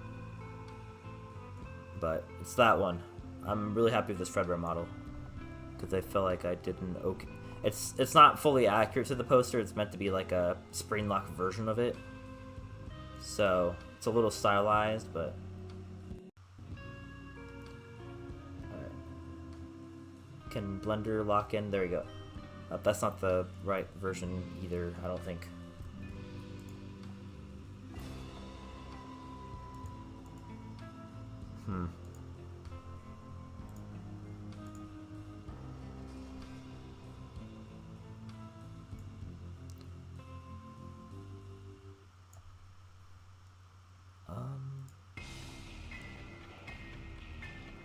But it's that one. I'm really happy with this Fredbear model, because I feel like I did an okay... It's not fully accurate to the poster, it's meant to be like a spring lock version of it. So, it's a little stylized, but... Alright. Can Blender lock in? There we go. That's not the right version either, I don't think.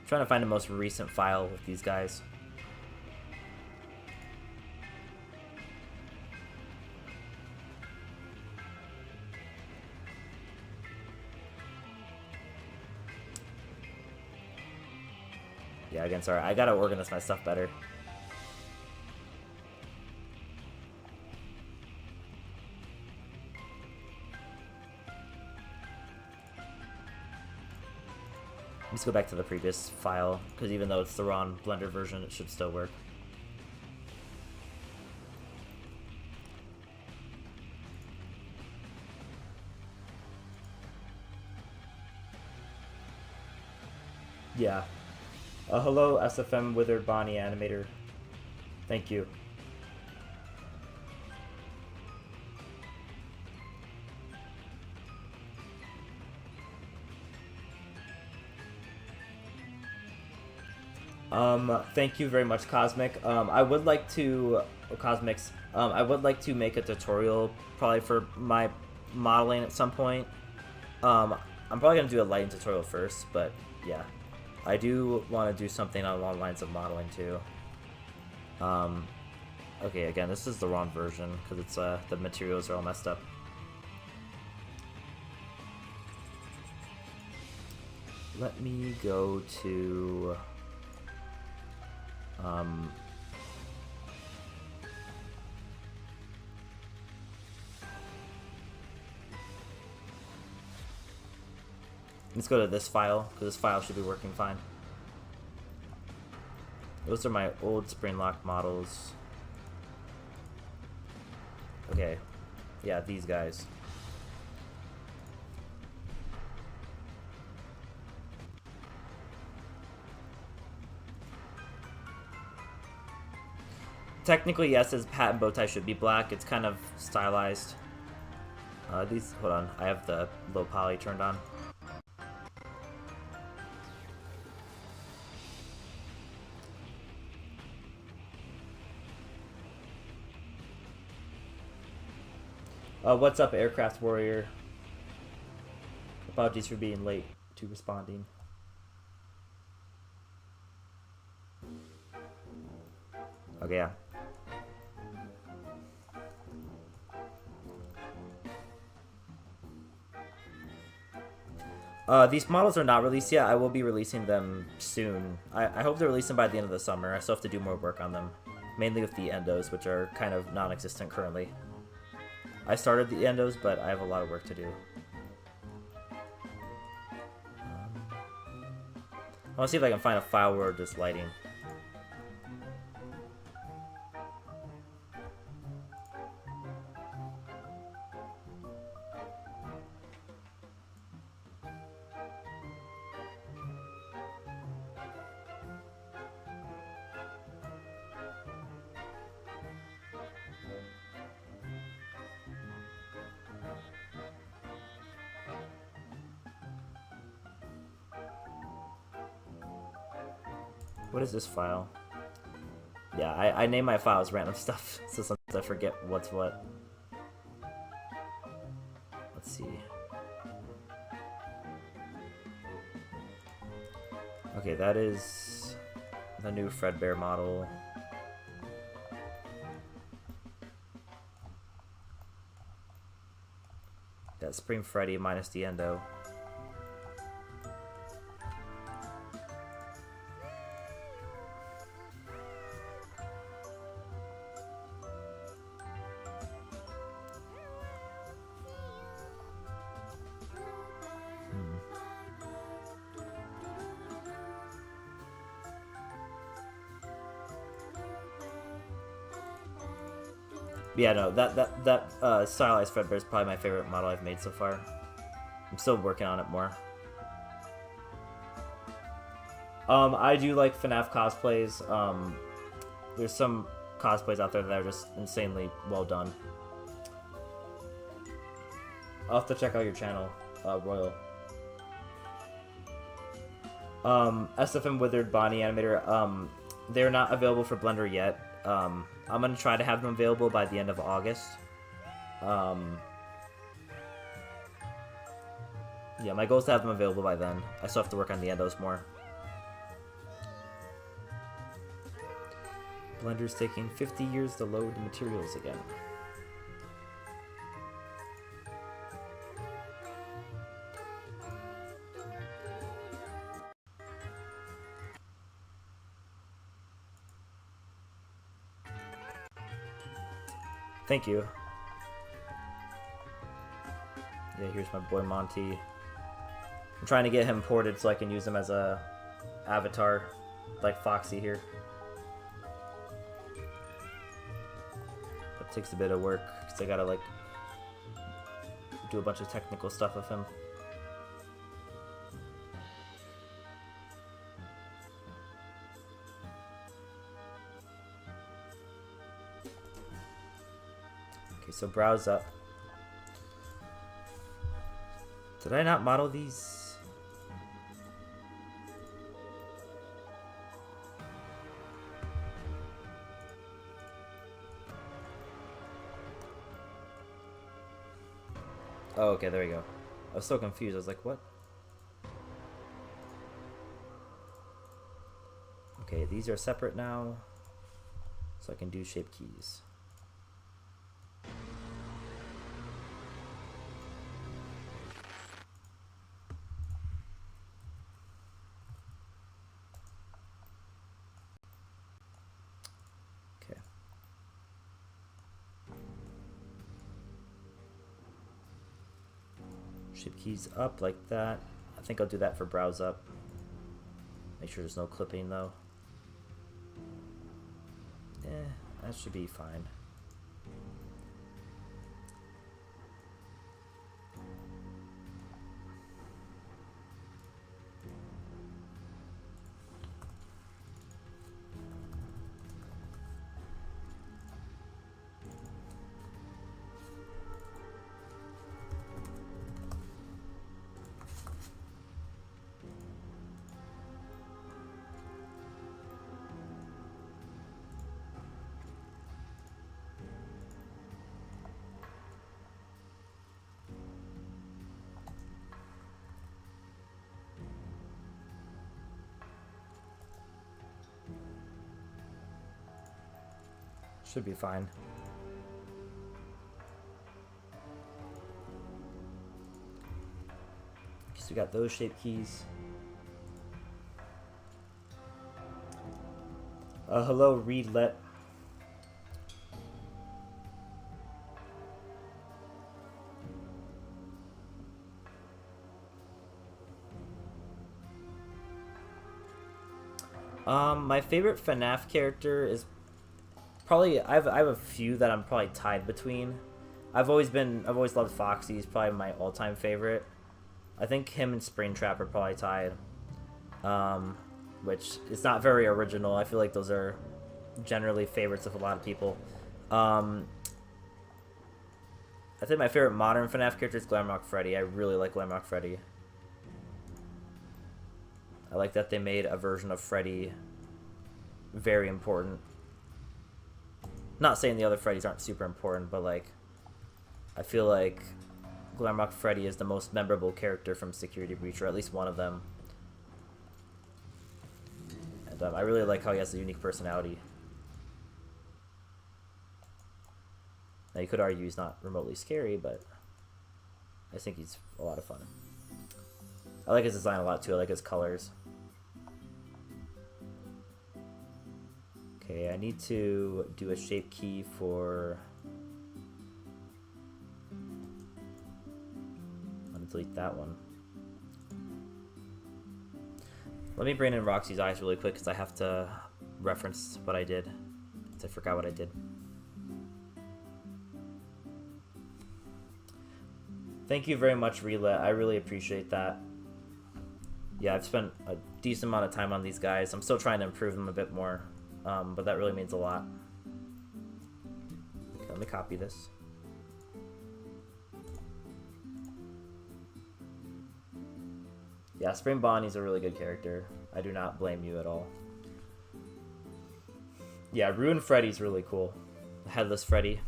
Trying to find the most recent file with these guys. Yeah, again, sorry, I gotta organize my stuff better. Let's go back to the previous file, because even though it's the wrong Blender version, it should still work. Yeah. Hello, SFM Withered Bonnie Animator. Thank you. Thank you very much, Cosmic. I would like to, Cosmics, I would like to make a tutorial probably for my modeling at some point. I'm probably gonna do a lighting tutorial first, but yeah. I do want to do something along the lines of modeling too. Okay, again, this is the wrong version because it's the materials are all messed up. Let me go to let's go to this file, because this file should be working fine. Those are my old spring lock models. Okay. Yeah, these guys. Technically, yes, his hat and bow tie should be black. It's kind of stylized. These, hold on, I have the low poly turned on. What's up, Aircraft Warrior? Apologies for being late to responding. Okay, yeah. These models are not released yet. I will be releasing them soon. I hope they're releasing by the end of the summer. I still have to do more work on them. Mainly with the endos, which are kind of non-existent currently. I started the endos, but I have a lot of work to do. I want to see if I can find a file where just lighting. What is this file? Yeah, I name my files random stuff, so sometimes I forget what's what. Let's see. Okay, that is the new Fredbear model. That Supreme Freddy minus the endo. Yeah, no, that stylized Fredbear is probably my favorite model I've made so far. I'm still working on it more. I do like FNAF cosplays. There's some cosplays out there that are just insanely well done. I'll have to check out your channel, Royal. SFM Withered Bonnie Animator, they're not available for Blender yet. I'm gonna try to have them available by the end of August. Yeah, my goal is to have them available by then. I still have to work on the endos more. Blender's taking 50 years to load the materials again. Thank you. Yeah, here's my boy Monty. I'm trying to get him ported so I can use him as a avatar, like Foxy here. That takes a bit of work, because I gotta, like, do a bunch of technical stuff with him. Okay, so browse up. Did I not model these? Oh, okay, there we go. I was so confused. I was like, what? Okay, these are separate now. So I can do shape keys. Shape keys up like that. I think I'll do that for browse up. Make sure there's no clipping though. That should be fine. Should be fine. So we got those shape keys. Hello, Reedlet. My favorite FNAF character is probably I have a few that I'm probably tied between. I've always loved Foxy. He's probably my all-time favorite. I think him and Springtrap are probably tied. Which is not very original. I feel like those are generally favorites of a lot of people. I think my favorite modern FNAF character is Glamrock Freddy. I really like Glamrock Freddy. I like that they made a version of Freddy very important. Not saying the other Freddys aren't super important, but like, I feel like Glamrock Freddy is the most memorable character from Security Breach, or at least one of them. And I really like how he has a unique personality. Now you could argue he's not remotely scary, but I think he's a lot of fun. I like his design a lot too. I like his colors. Okay, I need to do a shape key for... I'm gonna delete that one. Let me bring in Roxy's eyes really quick because I have to reference what I did. I forgot what I did. Thank you very much, Rela. I really appreciate that. Yeah, I've spent a decent amount of time on these guys. I'm still trying to improve them a bit more, but that really means a lot. Okay, let me copy this. Yeah, Spring Bonnie's a really good character. I do not blame you at all. Yeah, Ruined Freddy's really cool. Headless Freddy.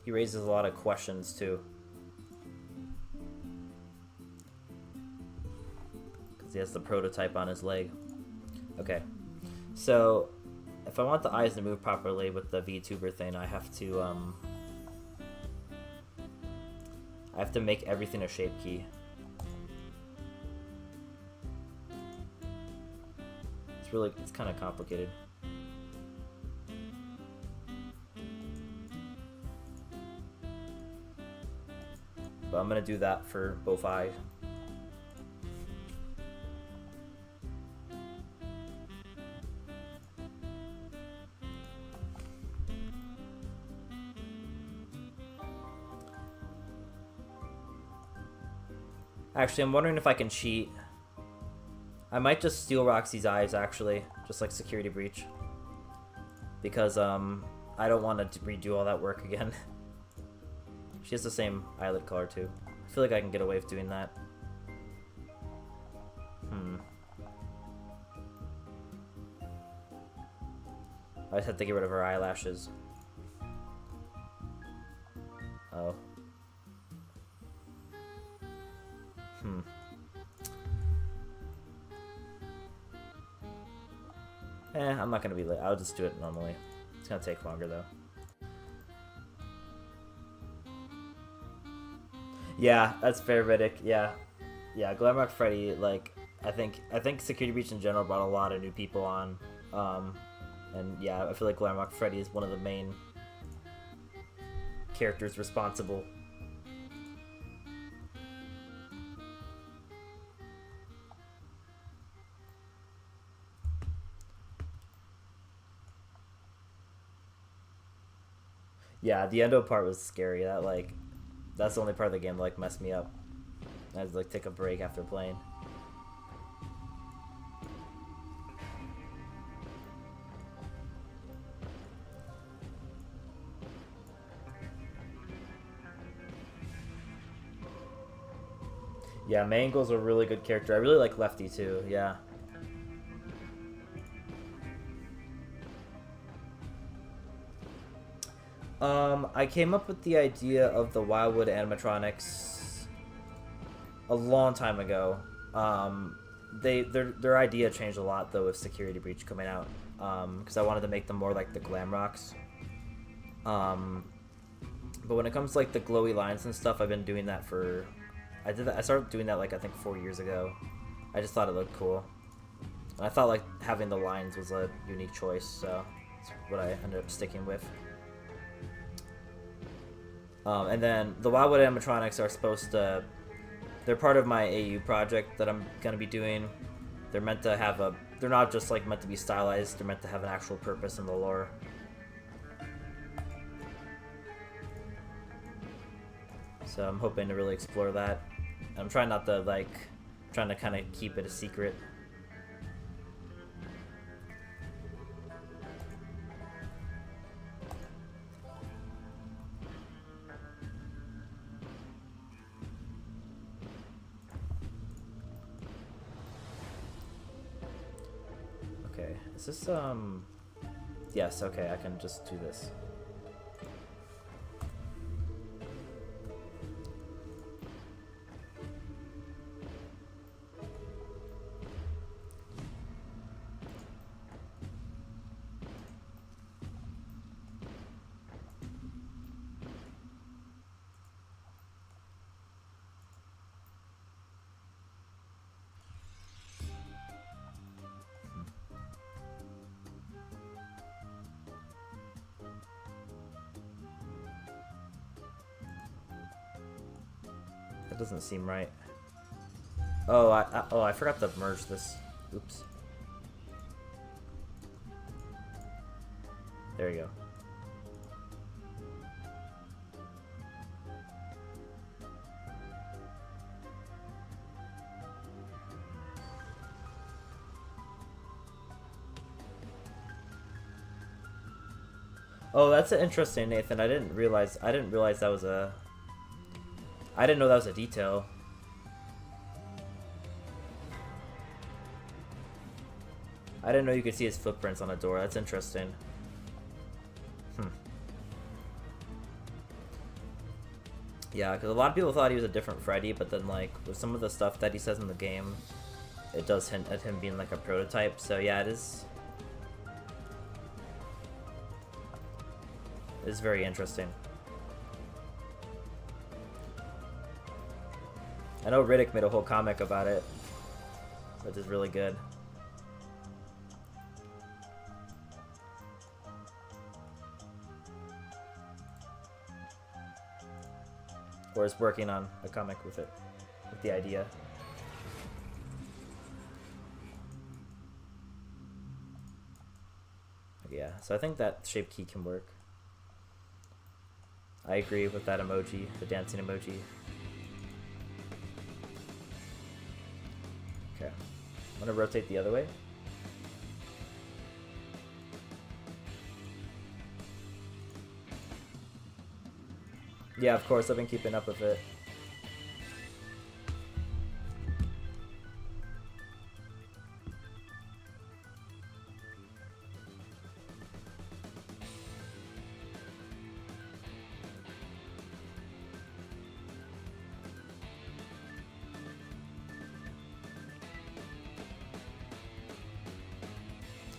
He raises a lot of questions too. Because he has the prototype on his leg. Okay. So, if I want the eyes to move properly with the VTuber thing, I have to make everything a shape key. It's kind of complicated. But I'm gonna do that for both eyes. Actually, I'm wondering if I can cheat. I might just steal Roxy's eyes, actually, just like Security Breach. Because, I don't want to redo all that work again. She has the same eyelid color, too. I feel like I can get away with doing that. I just have to get rid of her eyelashes. Oh. I'm not gonna be late. I'll just do it normally. It's gonna take longer though. Yeah, that's fair, Riddick. Yeah, Glamrock Freddy. Like, I think Security Breach in general brought a lot of new people on. And yeah, I feel like Glamrock Freddy is one of the main characters responsible. Yeah, the endo part was scary. That's the only part of the game that like messed me up. I had to like take a break after playing. Yeah, Mangle's a really good character. I really like Lefty too, yeah. I came up with the idea of the Wildwood animatronics a long time ago. Their idea changed a lot though with Security Breach coming out, because I wanted to make them more like the Glamrocks. But when it comes to like the glowy lines and stuff, I've been doing that for... I started doing that like I think 4 years ago. I just thought it looked cool. And I thought like having the lines was a unique choice, so that's what I ended up sticking with. And then the Wildwood animatronics are supposed to... They're part of my AU project that I'm gonna be doing. They're meant to have a... They're not just like meant to be stylized. They're meant to have an actual purpose in the lore. So I'm hoping to really explore that. I'm trying not to like... trying to kind of keep it a secret. Okay, is this, yes, okay, I can just do this. That doesn't seem right. Oh, I forgot to merge this. Oops. There you go. Oh, that's interesting, Nathan. I didn't realize that was a... I didn't know that was a detail. I didn't know you could see his footprints on a door. That's interesting. Yeah, because a lot of people thought he was a different Freddy, but then, like, with some of the stuff that he says in the game, it does hint at him being, like, a prototype. So, yeah, it is very interesting. I know Riddick made a whole comic about it, which is really good. Or is working on a comic with it, with the idea. Yeah, so I think that shape key can work. I agree with that emoji, the dancing emoji. Okay, I'm gonna rotate the other way. Yeah, of course, I've been keeping up with it.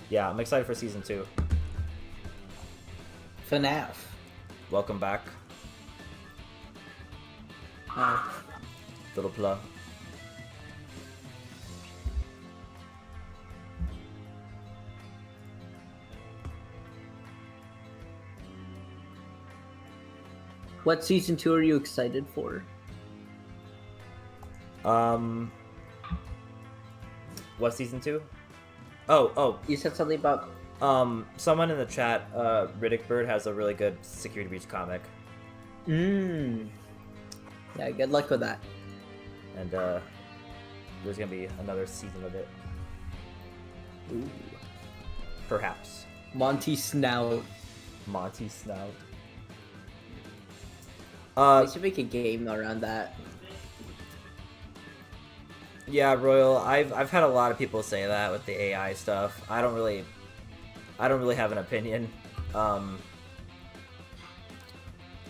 Yeah, I'm excited for season 2. FNAF. Welcome back, little plug. What season 2 are you excited for? What season 2? Oh, You said something about... someone in the chat, Riddick Bird has a really good Security Breach comic. Yeah, good luck with that. And, there's gonna be another season of it. Ooh. Perhaps. Monty Snout. Monty Snout. We should make a game around that. Yeah, Royal, I've had a lot of people say that with the AI stuff. I don't really have an opinion.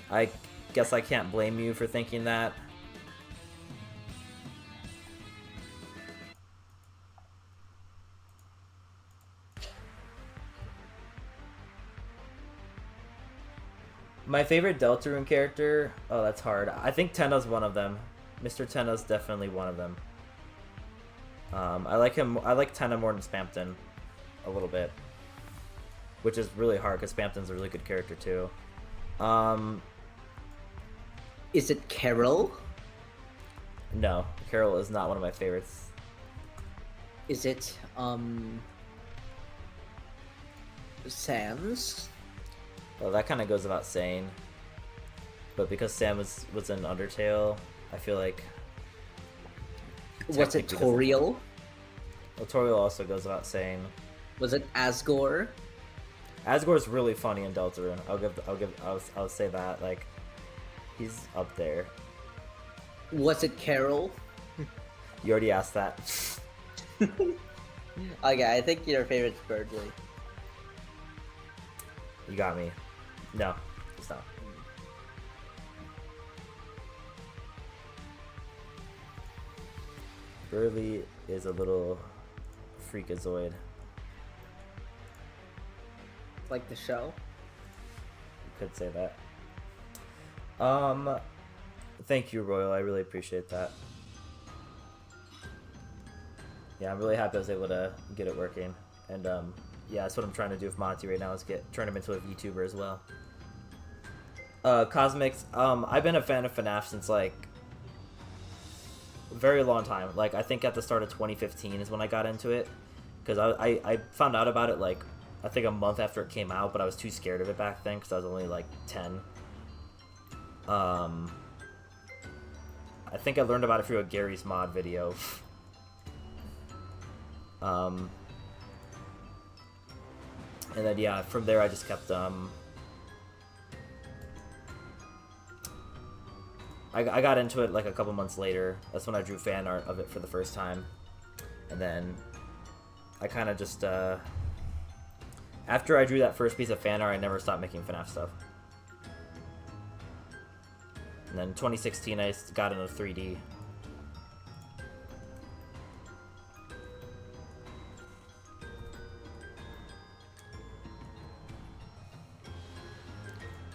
I guess I can't blame you for thinking that. My favorite Deltarune character? Oh, that's hard. I think Tenna's one of them. Mr. Tenna's definitely one of them. I like him. I like Tenna more than Spampton a little bit, which is really hard because Spampton's a really good character too. Is it Carol? No, Carol is not one of my favorites. Is it, Sam's? Well, that kind of goes without saying. But because Sam was in Undertale, I feel like... Was it Toriel? Well, Toriel also goes without saying. Was it Asgore? Asgore's really funny in Deltarune. I'll say that. Like, he's up there. Was it Carol? You already asked that. Okay, I think your favorite's Birdly. You got me. No, it's not. Burley is a little freakazoid. Like the show? You could say that. Thank you, Royal. I really appreciate that. Yeah, I'm really happy I was able to get it working. And, yeah, that's what I'm trying to do with Monty right now, is turn him into a VTuber as well. Cosmics, I've been a fan of FNAF since, like, a very long time. Like, I think at the start of 2015 is when I got into it. Because I found out about it, like, I think a month after it came out, but I was too scared of it back then because I was only, like, 10. I think I learned about it through a Gary's Mod video. And then, yeah, from there I just kept, I got into it, like, a couple months later. That's when I drew fan art of it for the first time. And then I kind of just, after I drew that first piece of fan art, I never stopped making FNAF stuff. And then 2016, I got into 3D.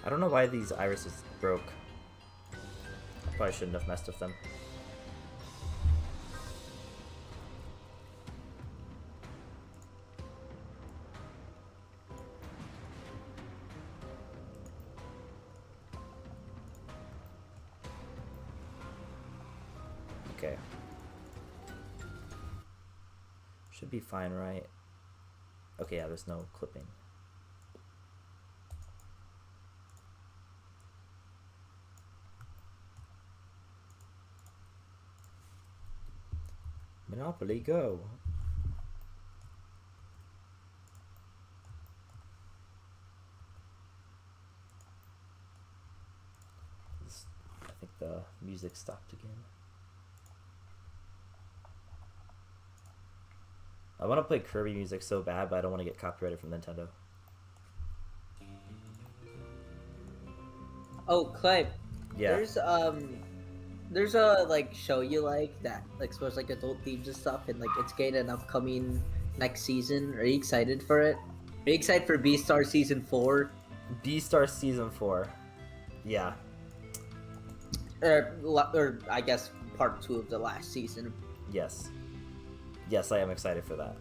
I don't know why these irises broke. I probably shouldn't have messed with them. Okay. Should be fine, right? Okay, yeah, there's no clipping. Monopoly, go! I think the music stopped again. I want to play Kirby music so bad, but I don't want to get copyrighted from Nintendo. Oh, Clay. Yeah. There's a like show you like that like explores like adult themes and stuff, and like it's getting an upcoming next season. Are you excited for it? Are you excited for Beastar season 4? Beastar season 4. Yeah. Or I guess part 2 of the last season. Yes. Yes, I am excited for that.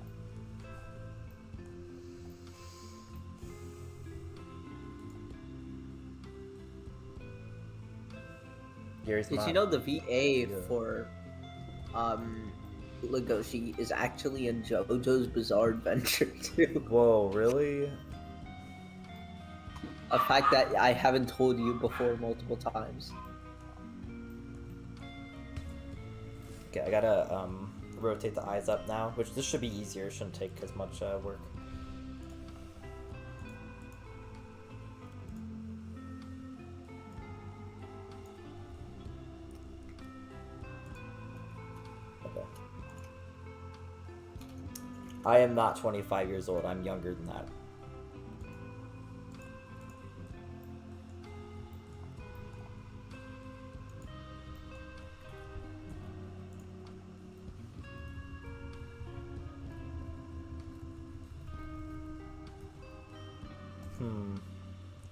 Gary's Did Mod. you know the VA for Legoshi is actually in JoJo's Bizarre Adventure too? Whoa, really? A fact that I haven't told you before multiple times. Okay, I gotta rotate the eyes up now, which this should be easier. It shouldn't take as much work. Okay. I am not 25 years old. I'm younger than that.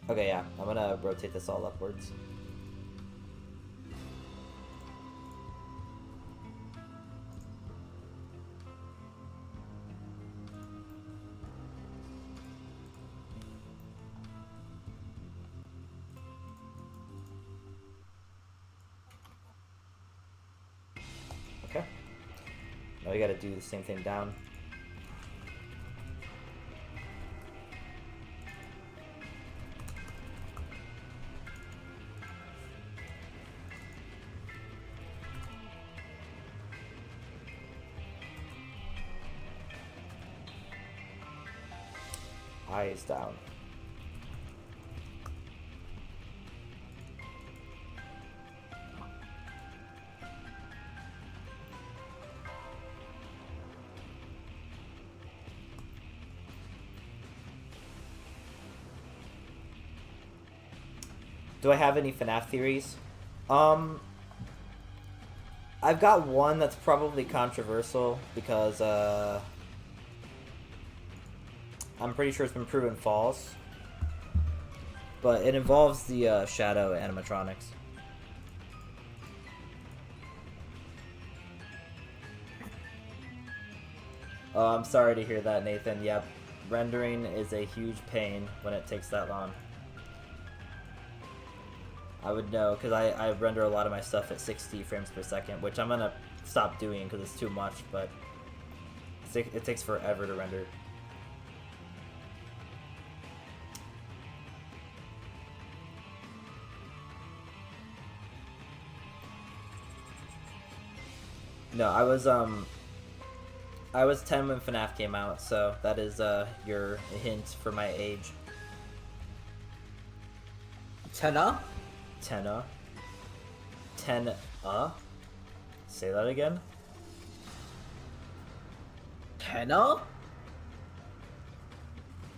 Okay, yeah, I'm gonna rotate this all upwards. Okay. Now we gotta do the same thing down. Eyes down. Do I have any FNAF theories? I've got one that's probably controversial because I'm pretty sure it's been proven false. But it involves the shadow animatronics. Oh, I'm sorry to hear that, Nathan. Yep, rendering is a huge pain when it takes that long. I would know, because I render a lot of my stuff at 60 frames per second, which I'm going to stop doing because it's too much, but it takes forever to render. No, I was 10 when FNAF came out, so that is your hint for my age. Tenna? Tenna. Say that again. Tenna?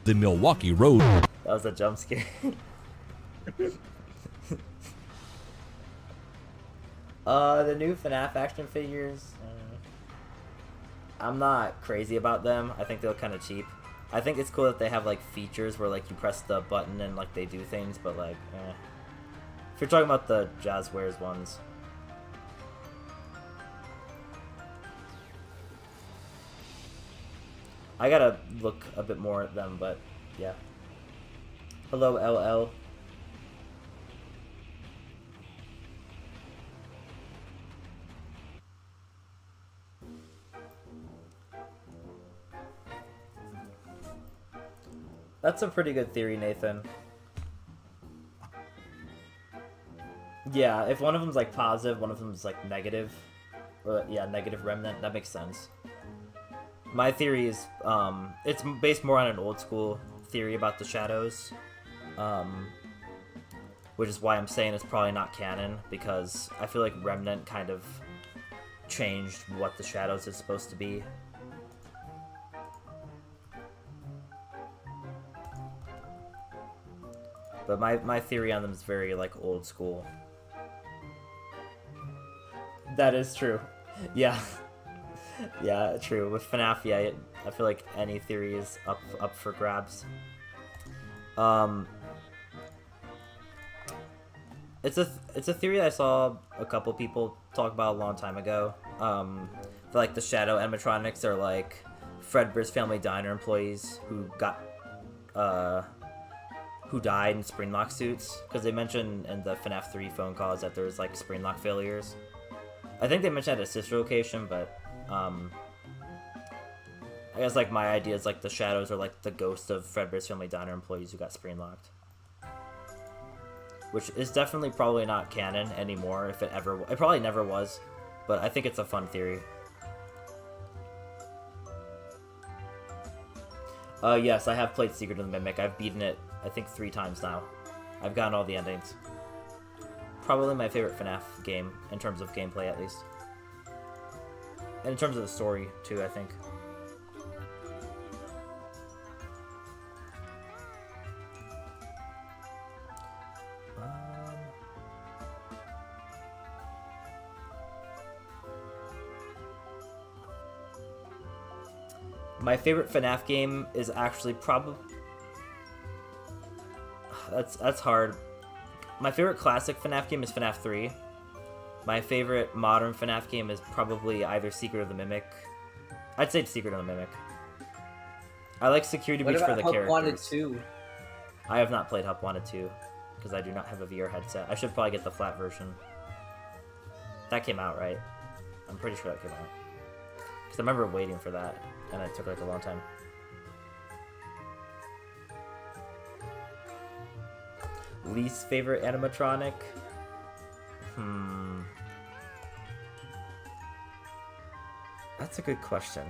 The Milwaukee Road. That was a jump scare. The new FNAF action figures. I'm not crazy about them. I think they look kind of cheap. I think it's cool that they have like features where like you press the button and like they do things, but like, if you're talking about the Jazzwares ones. I gotta look a bit more at them, but yeah. Hello, LL. That's a pretty good theory, Nathan. Yeah, if one of them's like positive, one of them's like negative, or yeah, negative remnant, that makes sense. My theory is, it's based more on an old school theory about the shadows, which is why I'm saying it's probably not canon, because I feel like Remnant kind of changed what the shadows is supposed to be. But my theory on them is very, like, old school. That is true. Yeah. Yeah, true. With FNAF, yeah, I feel like any theory is up for grabs. It's a theory that I saw a couple people talk about a long time ago. Like, the shadow animatronics are, like, Fredbear's Family Diner employees who got, who died in spring lock suits, because they mentioned in the FNAF 3 phone calls that there was like spring lock failures. I think they mentioned at a sister location, but I guess like my idea is like the shadows are like the ghosts of Fredbear's Family Diner employees who got spring locked, which is definitely probably not canon anymore. If it probably never was, but I think it's a fun theory. Yes, I have played Secret of the Mimic. I've beaten it, I think, 3 times now. I've gotten all the endings. Probably my favorite FNAF game, in terms of gameplay at least. And in terms of the story, too, I think. My favorite FNAF game is actually probably... That's hard. My favorite classic FNAF game is FNAF 3. My favorite modern FNAF game is probably either Secret of the Mimic. I'd say Secret of the Mimic. I like Security Breach for the characters. Wanted 2? I have not played Help Wanted 2, because I do not have a VR headset. I should probably get the flat version. That came out, right? I'm pretty sure that came out. Because I remember waiting for that, and it took like a long time. Least favorite animatronic? That's a good question.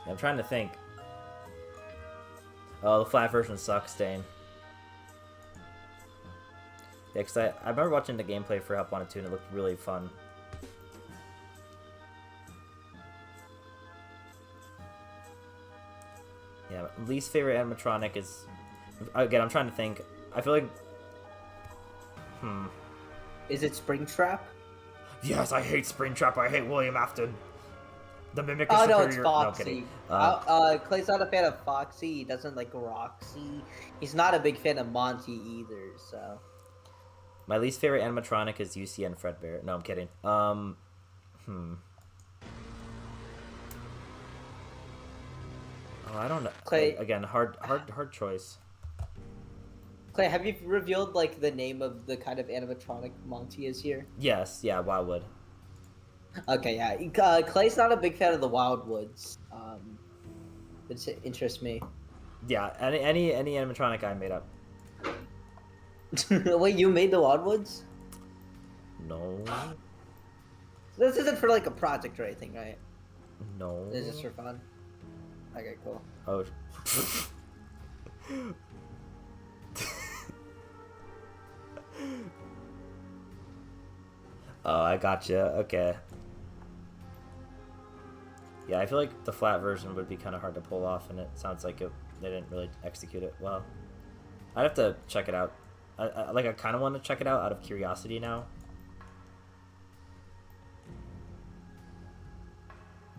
I'm trying to think. Oh, the flat version sucks, Dane. Yeah, cause I remember watching the gameplay for Help Wanted 2 and it looked really fun. Yeah, least favorite animatronic is... Again, I'm trying to think. I feel like... Is it Springtrap? Yes, I hate Springtrap. I hate William Afton. The Mimic is Oh superior. no, it's Foxy. No, I'm kidding. Clay's not a fan of Foxy. He doesn't like Roxy. He's not a big fan of Monty either. So My least favorite animatronic is UCN Fredbear. No, I'm kidding. Oh, I don't know. Clay- Again, hard choice. Clay, have you revealed like the name of the kind of animatronic Monty is here? Yes, yeah, Wildwood. Okay, yeah. Clay's not a big fan of the Wildwoods. It interests me. Yeah, any animatronic I made up. Wait, you made the Wildwoods? No. This isn't for like a project or anything, right? No. This is for fun. Okay, cool. Oh. Oh, I gotcha. Okay. Yeah, I feel like the flat version would be kind of hard to pull off, and it sounds like they didn't really execute it well. I'd have to check it out. I kind of want to check it out of curiosity now.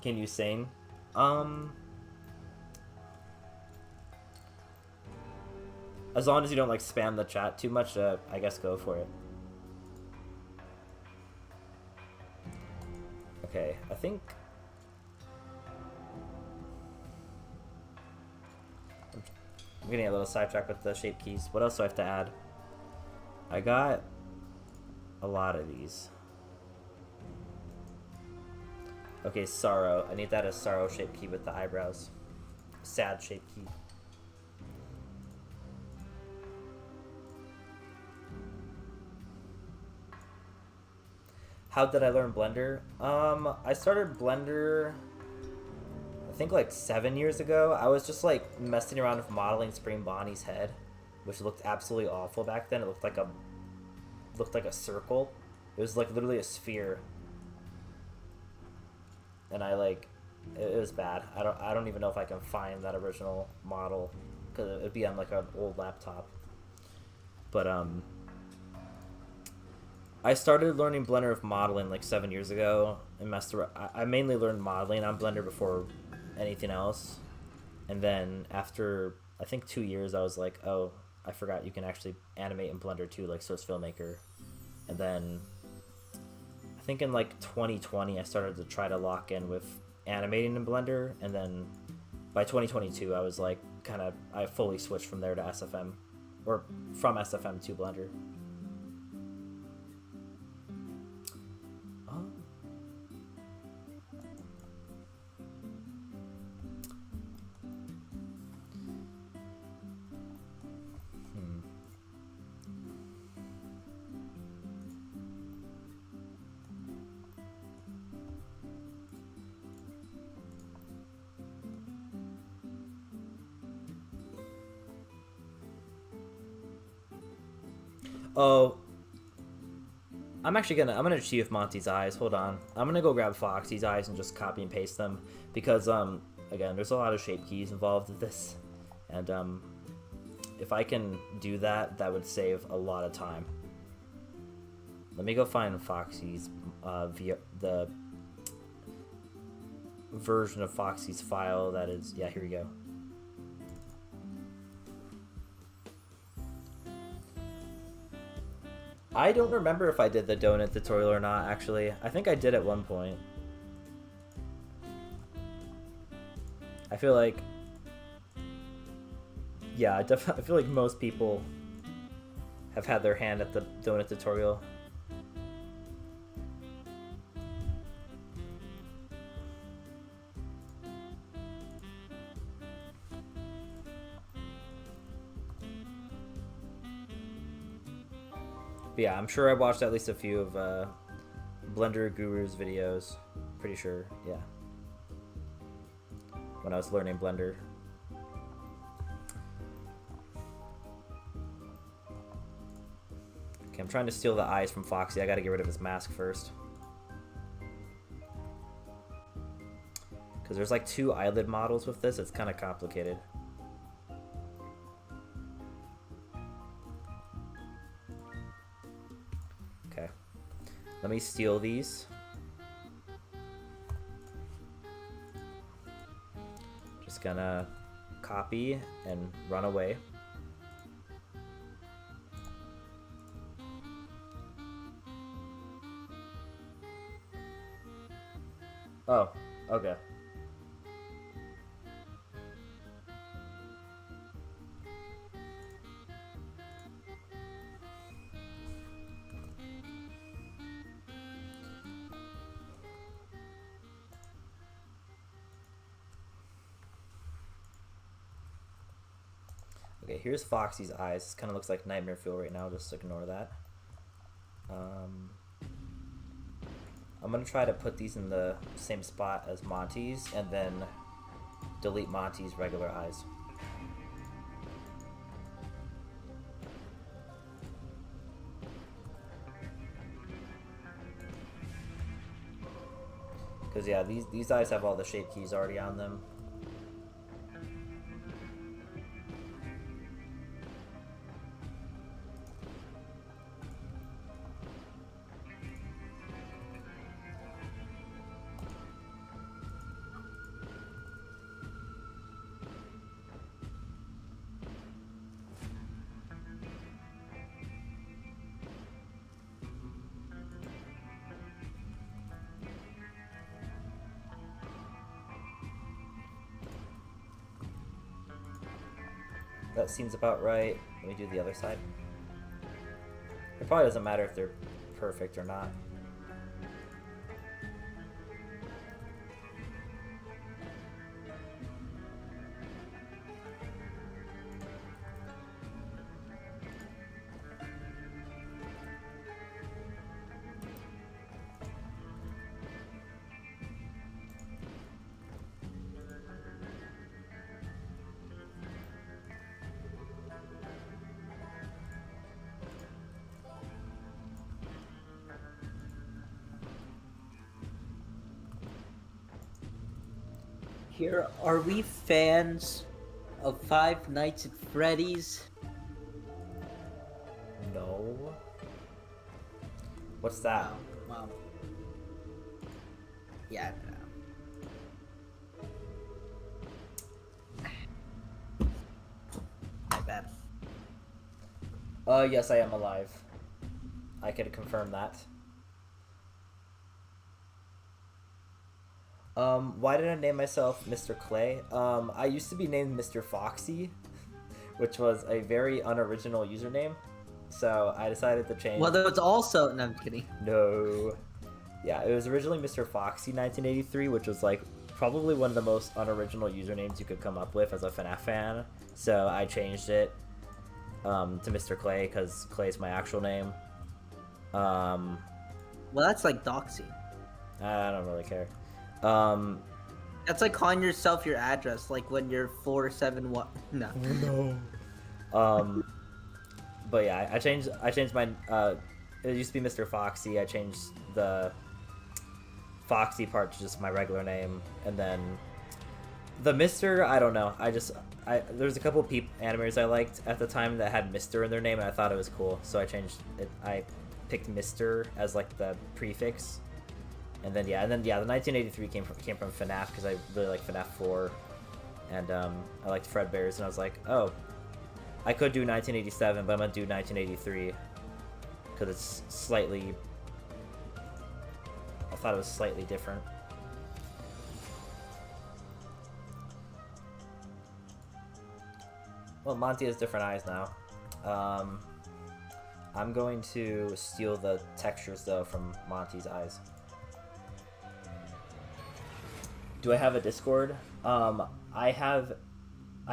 Can you sing? As long as you don't like spam the chat too much, I guess go for it. Okay, I think I'm getting a little sidetracked with the shape keys. What else do I have to add? I got a lot of these. Okay, sorrow. I need that as sorrow shape key with the eyebrows. Sad shape key. How did I learn Blender? I started Blender, I think like 7 years ago. I was just like messing around with modeling Spring Bonnie's head, which looked absolutely awful back then. It looked like a circle. It was like literally a sphere. And it was bad. I don't even know if I can find that original model because it'd be on like an old laptop. But I started learning Blender with modeling like 7 years ago and messed around. I mainly learned modeling on Blender before anything else. And then after, I think 2 years, I was like, oh, I forgot you can actually animate in Blender too, like Source Filmmaker. And then I think in like 2020, I started to try to lock in with animating in Blender. And then by 2022, I was like, I fully switched from there to SFM, or from SFM to Blender. Oh, I'm gonna cheat with Monty's eyes. Hold on, I'm gonna go grab Foxy's eyes and just copy and paste them because again, there's a lot of shape keys involved with this, and if I can do that, that would save a lot of time. Let me go find Foxy's via the version of Foxy's file that is. Yeah, here we go. I don't remember if I did the donut tutorial or not, actually. I think I did at one point. I feel like... Yeah, I feel like most people have had their hand at the donut tutorial. But yeah, I'm sure I watched at least a few of Blender Guru's videos. Pretty sure, yeah. When I was learning Blender. Okay, I'm trying to steal the eyes from Foxy. I gotta get rid of his mask first. Because there's like 2 eyelid models with this. It's kind of complicated. Okay. Let me steal these. Just gonna copy and run away. Oh, okay. Okay, here's Foxy's eyes. This kind of looks like Nightmare Fuel right now. Just ignore that. I'm gonna try to put these in the same spot as Monty's, and then delete Monty's regular eyes. Because yeah, these eyes have all the shape keys already on them. That seems about right. Let me do the other side. It probably doesn't matter if they're perfect or not. Here, are we fans of Five Nights at Freddy's? No. What's that? Wow. Yeah, no. My bad. Yes, I am alive. I could confirm that. Why did I name myself Mr. Clay? I used to be named Mr. Foxy, which was a very unoriginal username, so I decided to change. Well, there was also... No, I'm kidding. No. Yeah, it was originally Mr. Foxy 1983, which was like probably one of the most unoriginal usernames you could come up with as a FNAF fan. So I changed it to Mr. Clay because Clay's my actual name. Well, that's like doxing. I don't really care. That's like calling yourself your address, like when you're 471. No. No. But yeah, I changed my. It used to be Mr. Foxy. I changed the Foxy part to just my regular name, and then the Mr. I don't know. There's a couple animators I liked at the time that had Mr. in their name, and I thought it was cool, so I changed it. I picked Mr. as like the prefix. And then the 1983 came from FNAF because I really like FNAF 4, and I liked Fredbear's, and I was like, oh, I could do 1987, but I'm gonna do 1983 because it's slightly. I thought it was slightly different. Well, Monty has different eyes now. I'm going to steal the textures though from Monty's eyes. Do I have a Discord? I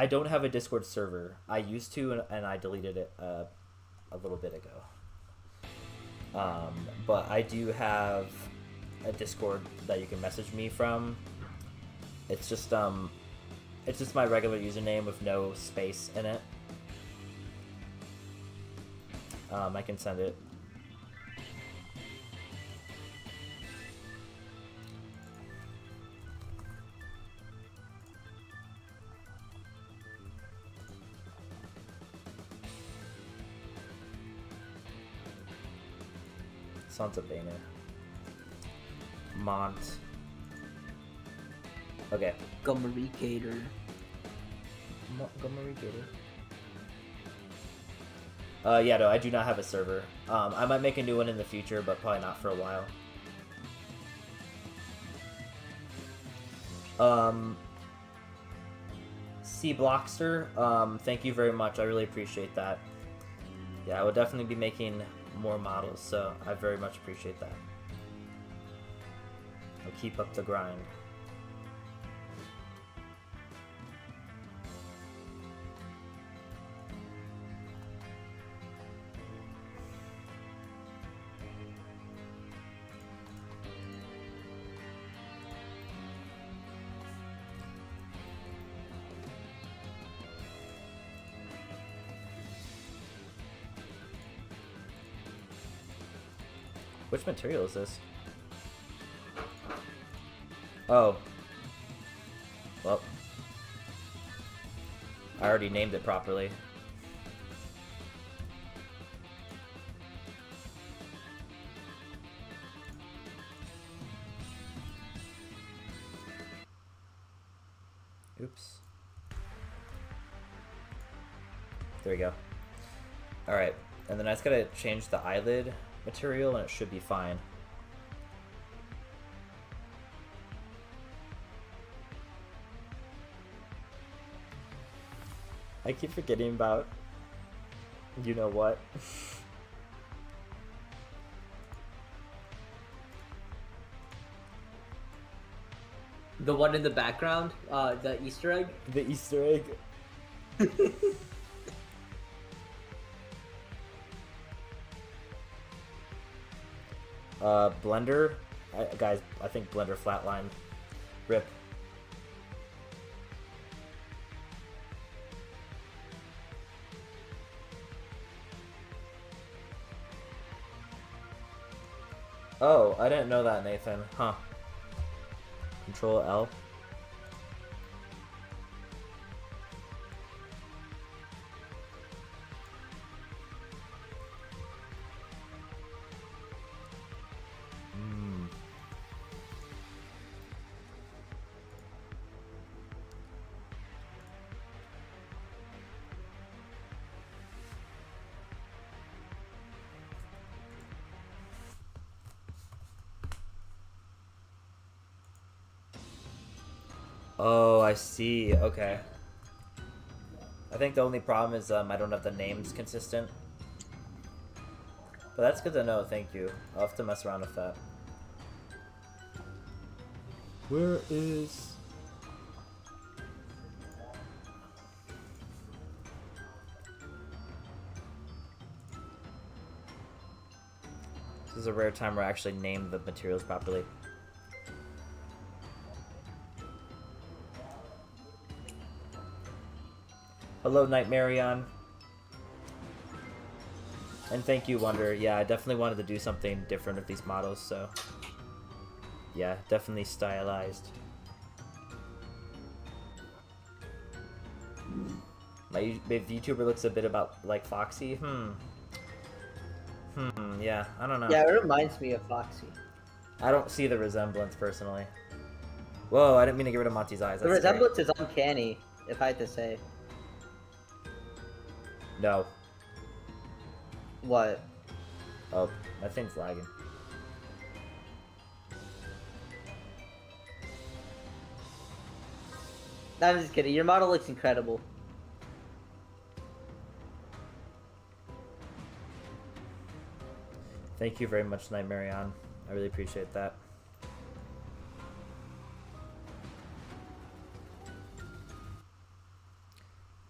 don't have a Discord server. I used to, and I deleted it a little bit ago. But I do have a Discord that you can message me from. It's just my regular username with no space in it. I can send it Sons of Bane. Mont. Okay. Montgomery Gator. Montgomery Gator. Yeah, no, I do not have a server. I might make a new one in the future, but probably not for a while. C Blockster, thank you very much. I really appreciate that. Yeah, I will definitely be making more models, so I very much appreciate that. I'll keep up the grind. Which material is this? Oh. Well. I already named it properly. Oops. There we go. Alright, and then I just gotta change the eyelid material and it should be fine. I keep forgetting about you know what. The one in the background, the Easter egg. The Easter egg. Blender, guys, I think Blender flatlined. Rip. Oh, I didn't know that, Nathan. Huh. Control L. Oh, I see. Okay. I think the only problem is I don't have the names consistent. But that's good to know, thank you. I'll have to mess around with that. Where is... This is a rare time where I actually name the materials properly. Hello, Nightmarion. And thank you, Wonder. Yeah, I definitely wanted to do something different with these models, so... Yeah, definitely stylized. My VTuber looks a bit about like Foxy. Yeah, I don't know. Yeah, it reminds me of Foxy. I don't see the resemblance, personally. Whoa, I didn't mean to get rid of Monty's eyes. The That's scary. resemblance is uncanny, if I had to say. No. What? Oh, my thing's lagging. I'm just kidding. Your model looks incredible. Thank you very much, Nightmarion. I really appreciate that.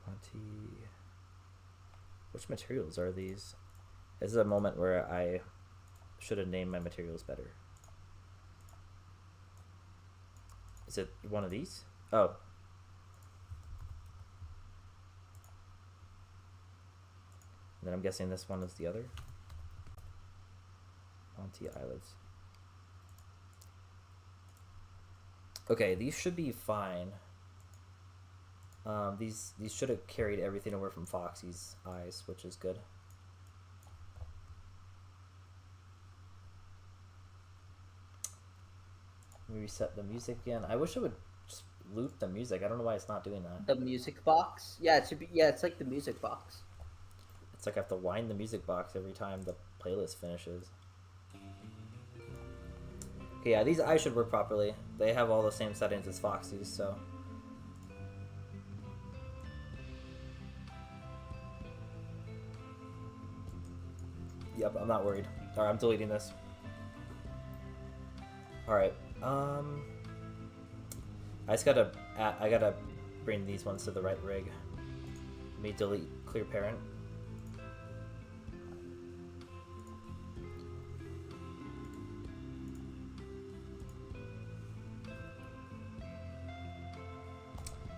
Monty... Which materials are these? This is a moment where I should have named my materials better. Is it one of these? Oh. And then I'm guessing this one is the other. Monty eyelids. Okay, these should be fine. These should have carried everything over from Foxy's eyes, which is good. Let me reset the music again. I wish it would just loop the music. I don't know why it's not doing that. The music box? Yeah, it should be. Yeah, it's like the music box. It's like I have to wind the music box every time the playlist finishes. Okay, yeah, these eyes should work properly. They have all the same settings as Foxy's, so. Yep, I'm not worried. Alright, I'm deleting this. Alright, I just gotta I gotta bring these ones to the right rig. Let me delete clear parent.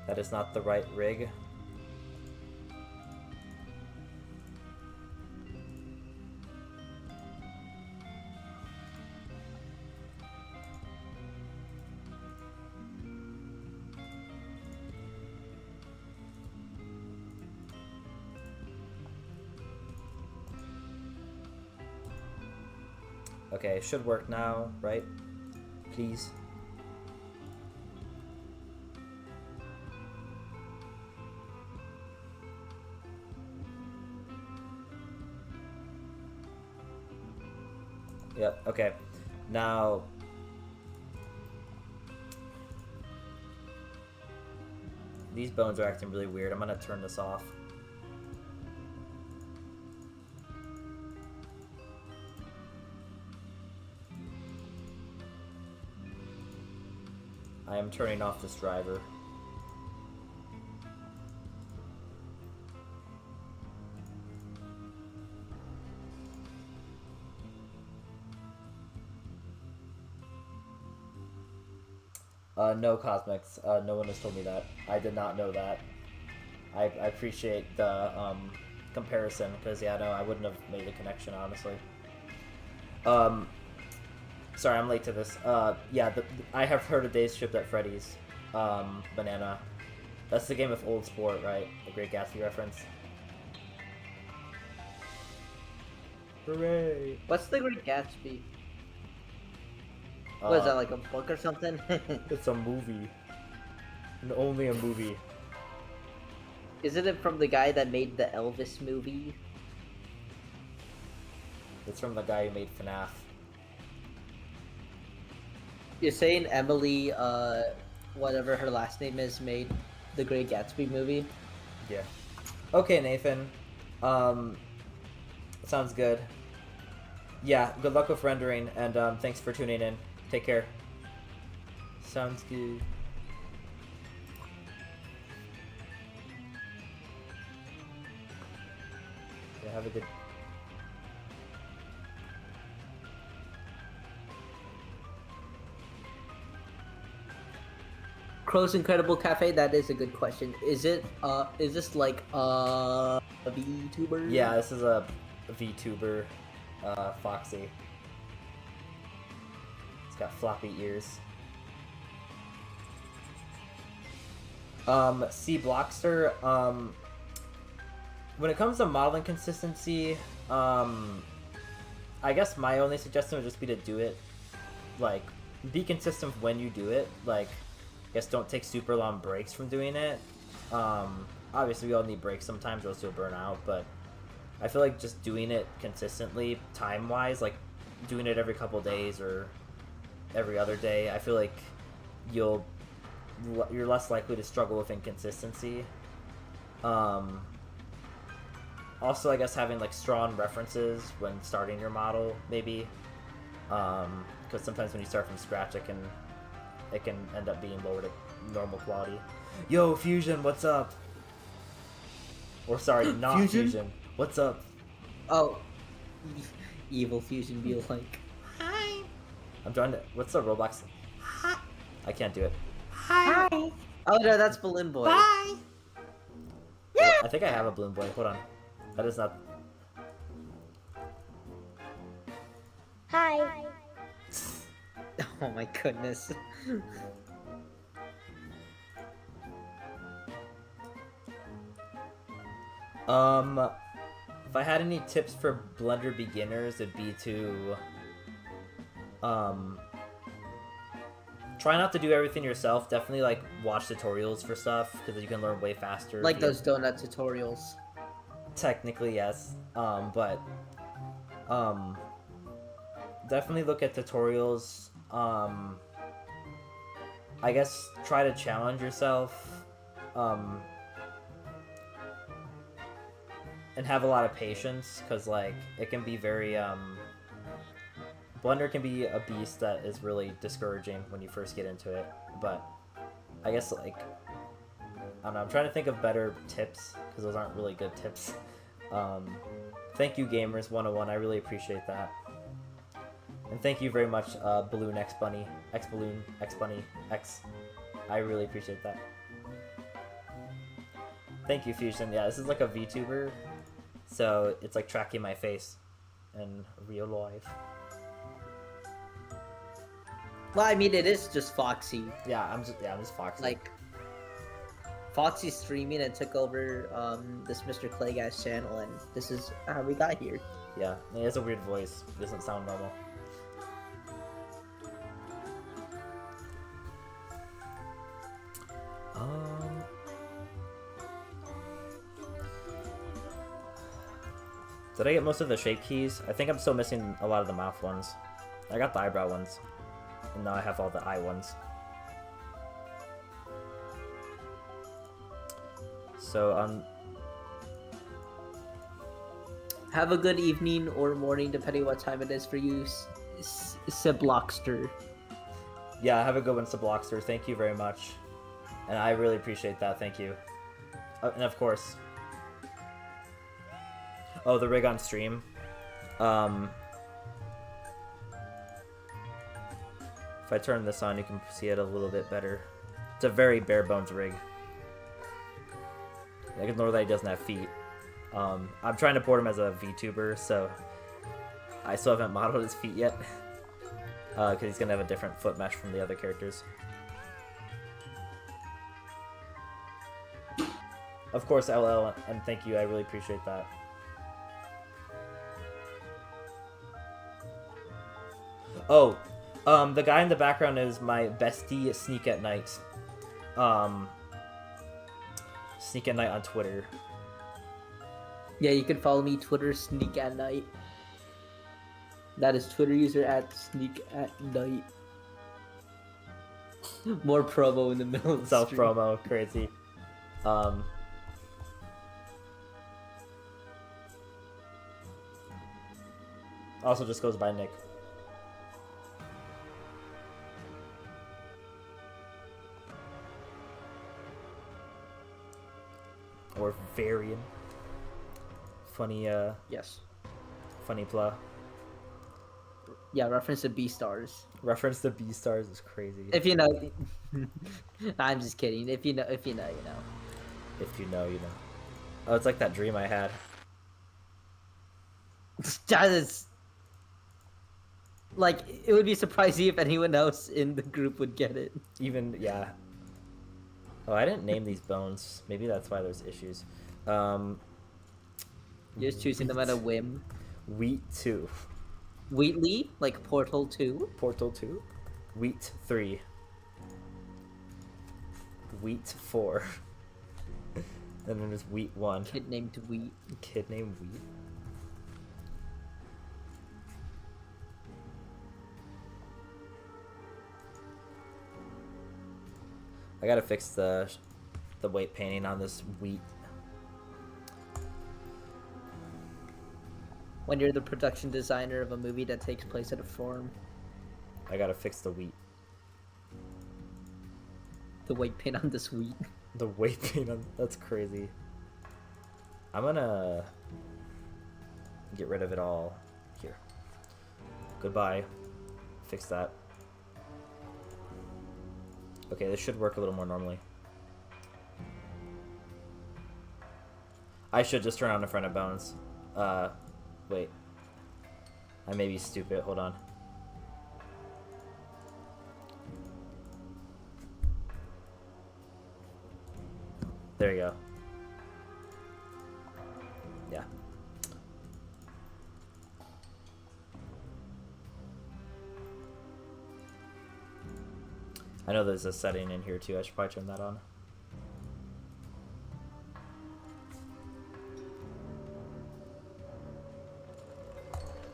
That is not the right rig. Okay, should work now, right? Please. Yep, okay. Now... these bones are acting really weird. I'm gonna turn this off. I am turning off this driver. No, Cosmics. No one has told me that. I did not know that. I appreciate the comparison, because yeah, no, I wouldn't have made a connection, honestly. Sorry, I'm late to this. Yeah, I have heard of Days Shipped at Freddy's. Banana. That's the game with Old Sport, right? The Great Gatsby reference. Hooray! What's the Great Gatsby? What is that, like a book or something? It's a movie. And only a movie. Isn't it from the guy that made the Elvis movie? It's from the guy who made FNAF. You're saying Emily, whatever her last name is, made the Great Gatsby movie? Yeah. Okay, Nathan. Sounds good. Yeah, good luck with rendering, and thanks for tuning in. Take care. Sounds good. Yeah, have a good... Crow's Incredible Cafe, that is a good question. Is it, is this like, a VTuber? Yeah, this is a VTuber, Foxy. It's got floppy ears. C Blockster, when it comes to modeling consistency, I guess my only suggestion would just be to do it, like, be consistent when you do it, like, I guess don't take super long breaks from doing it. Obviously we all need breaks sometimes or else you'll burn out, but I feel like just doing it consistently, time-wise, like doing it every couple days or every other day, I feel like you're less likely to struggle with inconsistency. Also, I guess having like strong references when starting your model, maybe, because sometimes when you start from scratch, it can end up being lower to normal quality. Yo, Fusion, what's up? Or sorry, not Fusion. What's up? Oh, evil Fusion be like. Hi. I'm trying to. What's the Roblox? Hi. I can't do it. Hi. Oh no, that's Balloon Boy. Bye. I think I have a Balloon Boy. Hold on. That is not. Hi. Oh my goodness. If I had any tips for Blender beginners, it'd be to, try not to do everything yourself. Definitely like watch tutorials for stuff because you can learn way faster. Like if you- those donut tutorials. Technically, yes. But definitely look at tutorials. I guess try to challenge yourself. And have a lot of patience because like it can be very Blender can be a beast that is really discouraging when you first get into it, but I guess like I don't know, I'm trying to think of better tips because those aren't really good tips. Thank you Gamers 101, I really appreciate that. And thank you very much Balloon X Bunny, X Balloon, X Bunny, X. I really appreciate that. Thank you Fusion. Yeah, this is like a VTuber. So it's like tracking my face in real life. Well, I mean, it is just Foxy. Yeah, I'm just Foxy. Like, Foxy's streaming and took over this Mr. Clay guy's channel, and this is how we got here. Yeah, he has a weird voice. It doesn't sound normal. Did I get most of the shape keys? I think I'm still missing a lot of the mouth ones. I got the eyebrow ones. And now I have all the eye ones. So, Have a good evening or morning, depending what time it is for you, Siblockster. yeah, have a good one, Sublockster. Thank you very much. And I really appreciate that, thank you. And of course... Oh, the rig on stream. If I turn this on, you can see it a little bit better. It's a very bare bones rig. Ignore that he doesn't have feet. I'm trying to port him as a VTuber, so I still haven't modeled his feet yet. Because he's going to have a different foot mesh from the other characters. Of course, LL, and thank you, I really appreciate that. Oh, the guy in the background is my bestie Sneak at Night. Sneak at Night on Twitter. Yeah, you can follow me Twitter Sneak at Night. That is Twitter user at Sneak at Night. More promo in the middle of the Self stream. promo, crazy. Also just goes by Nick. Or Varian. Funny, Yes. funny plot. Yeah, reference to B-Stars. Reference to B-Stars is crazy. If you know... I'm just kidding. If you know, you know. If you know, you know. Oh, it's like that dream I had. That is... Like, it would be surprising if anyone else in the group would get it. Even, yeah. Oh, I didn't name these bones. Maybe that's why there's issues. You're just choosing them at a whim. Wheat 2. Wheatley, like Portal 2. Portal 2. Wheat 3. Wheat 4. And then there's Wheat 1. Kid named Wheat. Kid named Wheat. I gotta fix the weight painting on this wheat. When you're the production designer of a movie that takes place at a farm, I gotta fix the wheat. the weight paint on this wheat. The weight paint on... That's crazy. I'm gonna... get rid of it all. Here. Goodbye. Fix that. Okay, this should work a little more normally. I should just turn on in front of Bones. Wait. I may be stupid. Hold on. There you go. Yeah. I know there's a setting in here too. I should probably turn that on.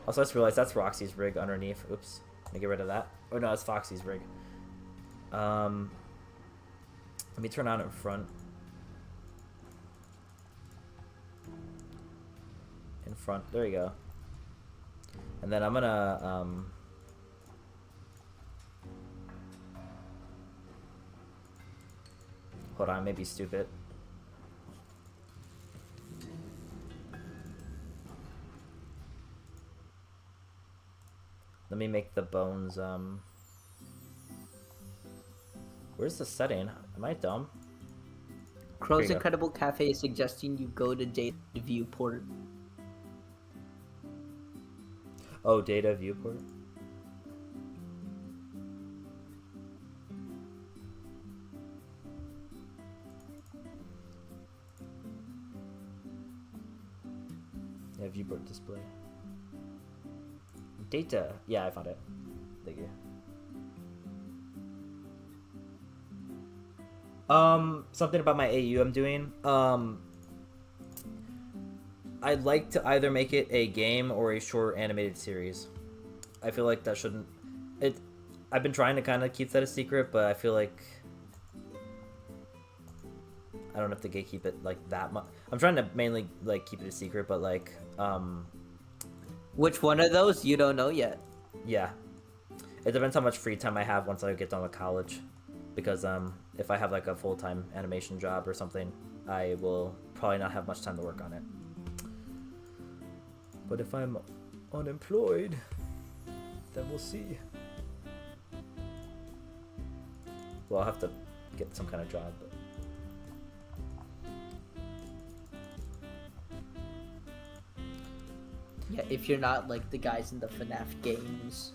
Also, I just realized that's Roxy's rig underneath. Oops. Let me get rid of that. Oh no, it's Foxy's rig. Let me turn on in front. In front. There you go. And then I'm gonna hold on, maybe stupid. Let me make the bones, where's the setting? Am I dumb? Crow's Here you go. Incredible Cafe is suggesting you go to data viewport. Oh, data viewport. Yeah, viewport display. Data. Yeah, I found it. Thank you. Something about my AU I'm doing. I'd like to either make it a game or a short animated series. I feel like that shouldn't... I've been trying to kind of keep that a secret, but I feel like... I don't have to gatekeep it like that much. I'm trying to mainly like keep it a secret, but like... Which one of those? You don't know yet. Yeah. It depends how much free time I have once I get done with college. Because if I have like a full-time animation job or something, I will probably not have much time to work on it. But if I'm unemployed, then we'll see. Well, I'll have to get some kind of job. But... Yeah, if you're not like the guys in the FNAF games.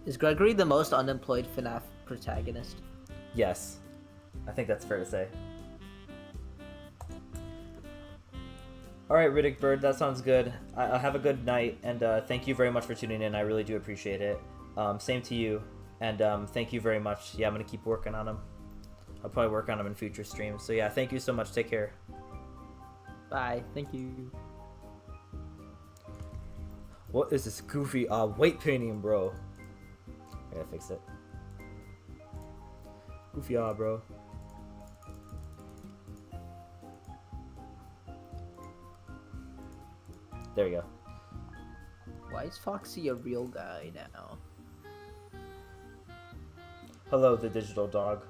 Is Gregory the most unemployed FNAF protagonist? Yes. I think that's fair to say. Alright, Riddick Bird, that sounds good. I'll have a good night, and thank you very much for tuning in. I really do appreciate it. Same to you, and thank you very much. Yeah, I'm going to keep working on them. I'll probably work on them in future streams. So yeah, thank you so much. Take care. Bye. Thank you. What is this goofy weight painting, bro? I gotta fix it. Goofy bro. There we go. Why is Foxy a real guy now? Hello, the digital dog.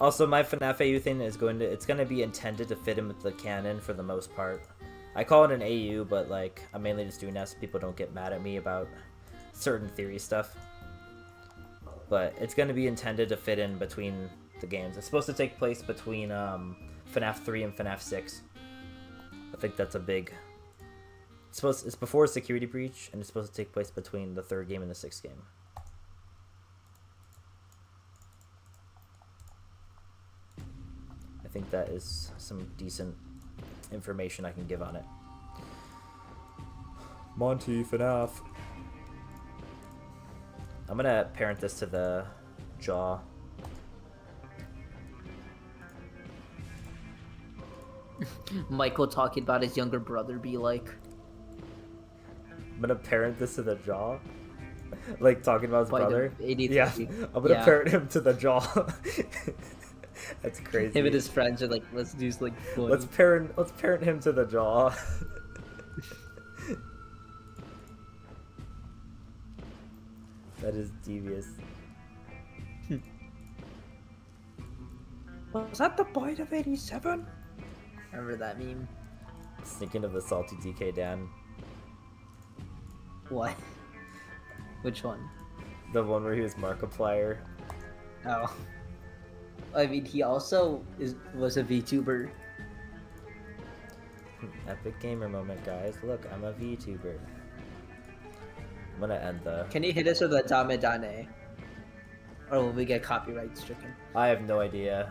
Also, my FNAF AU thing is it's gonna be intended to fit in with the canon for the most part. I call it an AU, but like I'm mainly just doing that so people don't get mad at me about certain theory stuff. But it's gonna be intended to fit in between the games. It's supposed to take place between FNAF 3 and FNAF 6. I think that's a big. It's before Security Breach, and it's supposed to take place between the 3rd game and the 6th game. I think that is some decent information I can give on it. Monty FNAF. I'm gonna parent this to the jaw. Michael talking about his younger brother be like. I'm gonna parent this to the jaw. Like talking about his By the brother. 83. Yeah, I'm gonna Yeah. parent him to the jaw. That's crazy. Him and his friends are like, let's do like fun. Let's parent him to the jaw. That is devious. Was that the point of 87? Remember that meme? Thinking of the salty DK Dan. What? Which one? The one where he was Markiplier. Oh. I mean, he also was a VTuber. Epic gamer moment, guys. Look, I'm a VTuber. I'm gonna end the... Can you hit us with a Dame Dane? Or will we get copyright stricken? I have no idea.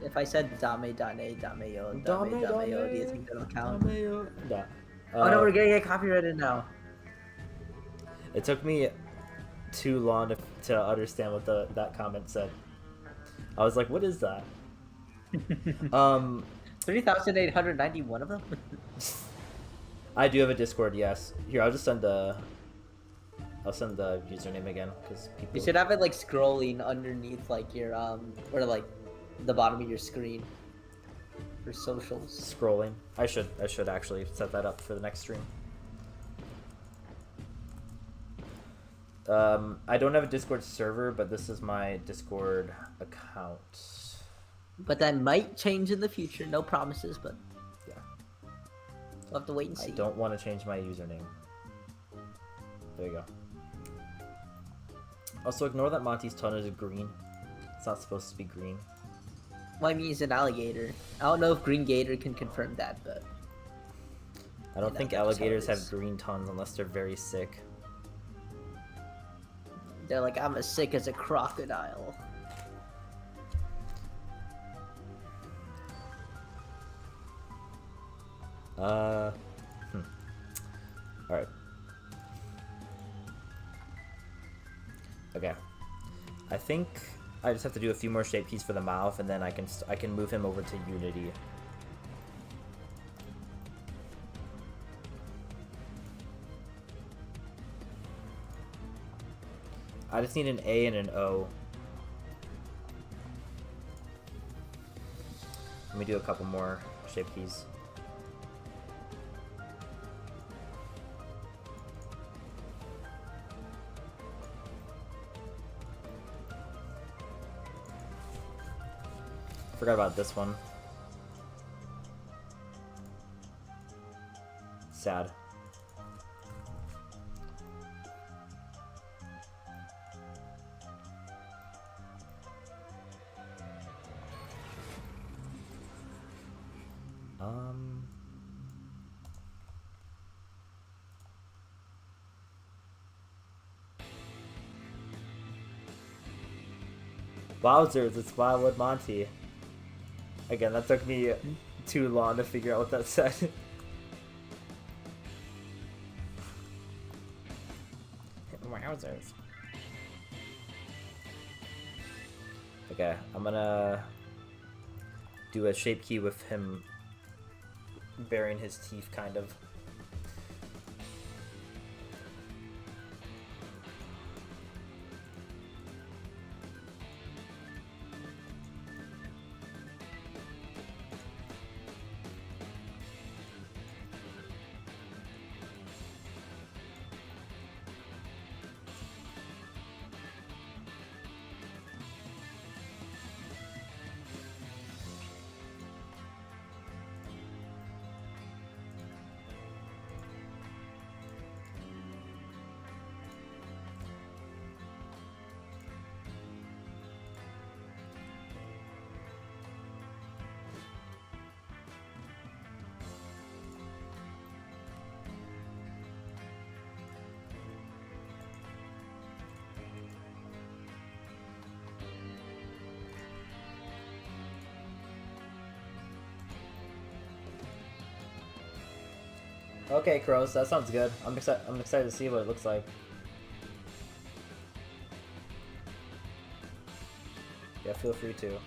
If I said dame, dane, dameyo, dame, dameyo, do you think that'll count? Nah. Oh no, we're gonna get copyrighted now. It took me too long to understand what that comment said. I was like, what is that? 3,891 of them? I do have a Discord, yes. Here, I'll send the username again, because people... You should have it like scrolling underneath like your or like the bottom of your screen for socials. Scrolling. I should actually set that up for the next stream. I don't have a Discord server, but this is my Discord account. But that might change in the future. No promises, but Yeah. we'll have to wait and I see. don't want to change my username. There you go. Also, ignore that Monty's tongue is green. It's not supposed to be green. Well, I mean, he's an alligator. I don't know if Green Gator can confirm that, but I don't Yeah, think that's how it alligators have is. green tongues unless they're very sick. they're like, I'm as sick as a crocodile. Alright. Okay. I think I just have to do a few more shape keys for the mouth, and then I can move him over to Unity. I just need an A and an O. Let me do a couple more shape keys. Forgot about this one. Sad. Wowzers, it's Wildwood Monty. Again, that took me too long to figure out what that said. Wowzers. Okay, I'm gonna do a shape key with him baring his teeth, kind of. Okay, Crows, that sounds good. I'm excited to see what it looks like. Yeah, feel free to.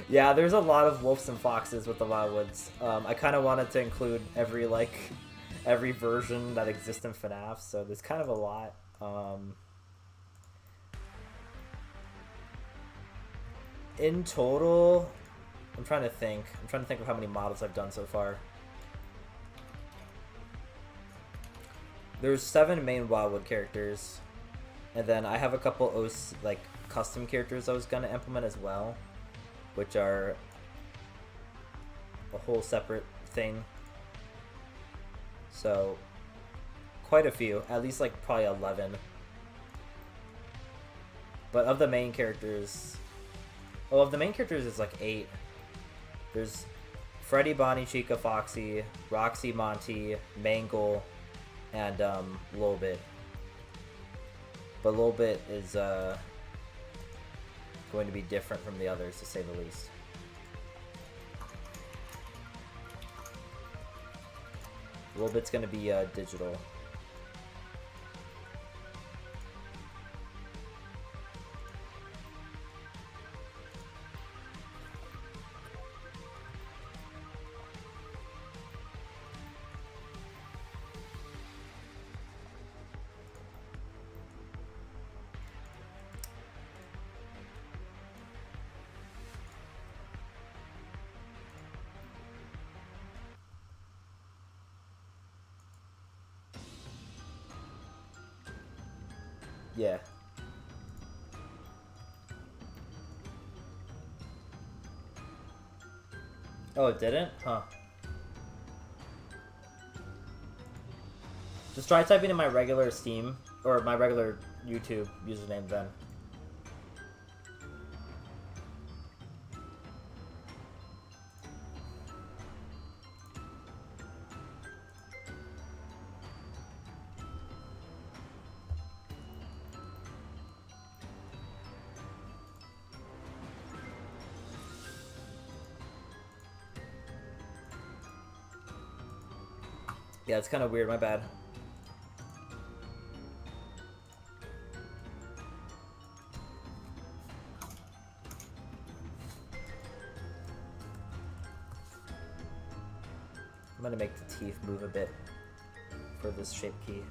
Yeah, there's a lot of wolves and foxes with the Wildwoods. I kind of wanted to include every version that exists in FNAF, so there's kind of a lot. In total, I'm trying to think of how many models I've done so far. There's 7 main Wildwood characters, and then I have a couple custom characters I was gonna implement as well, which are a whole separate thing. So quite a few, at least probably 11. But of the main characters, it's 8. There's Freddy, Bonnie, Chica, Foxy, Roxy, Monty, Mangle, and little bit. But little bit is going to be different from the others, to say the least. Little bit's going to be digital. Yeah. Oh, it didn't? Huh. Just try typing in my regular Steam, or my regular YouTube username then. Yeah, it's kind of weird, my bad. I'm gonna make the teeth move a bit for this shape key.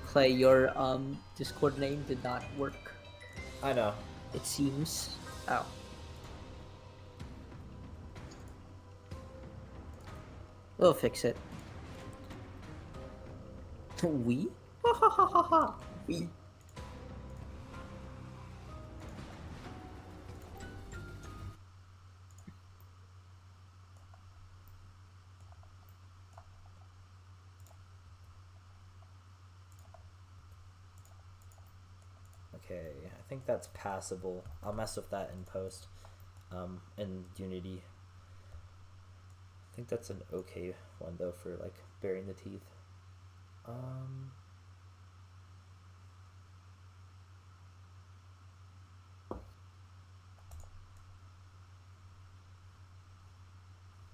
Clay, your Discord name did not work. I know. It seems. Oh. We'll fix it. We? Ha ha ha ha ha. We. Okay, I think that's passable. I'll mess with that in post, in Unity. I think that's an okay one though for like burying the teeth.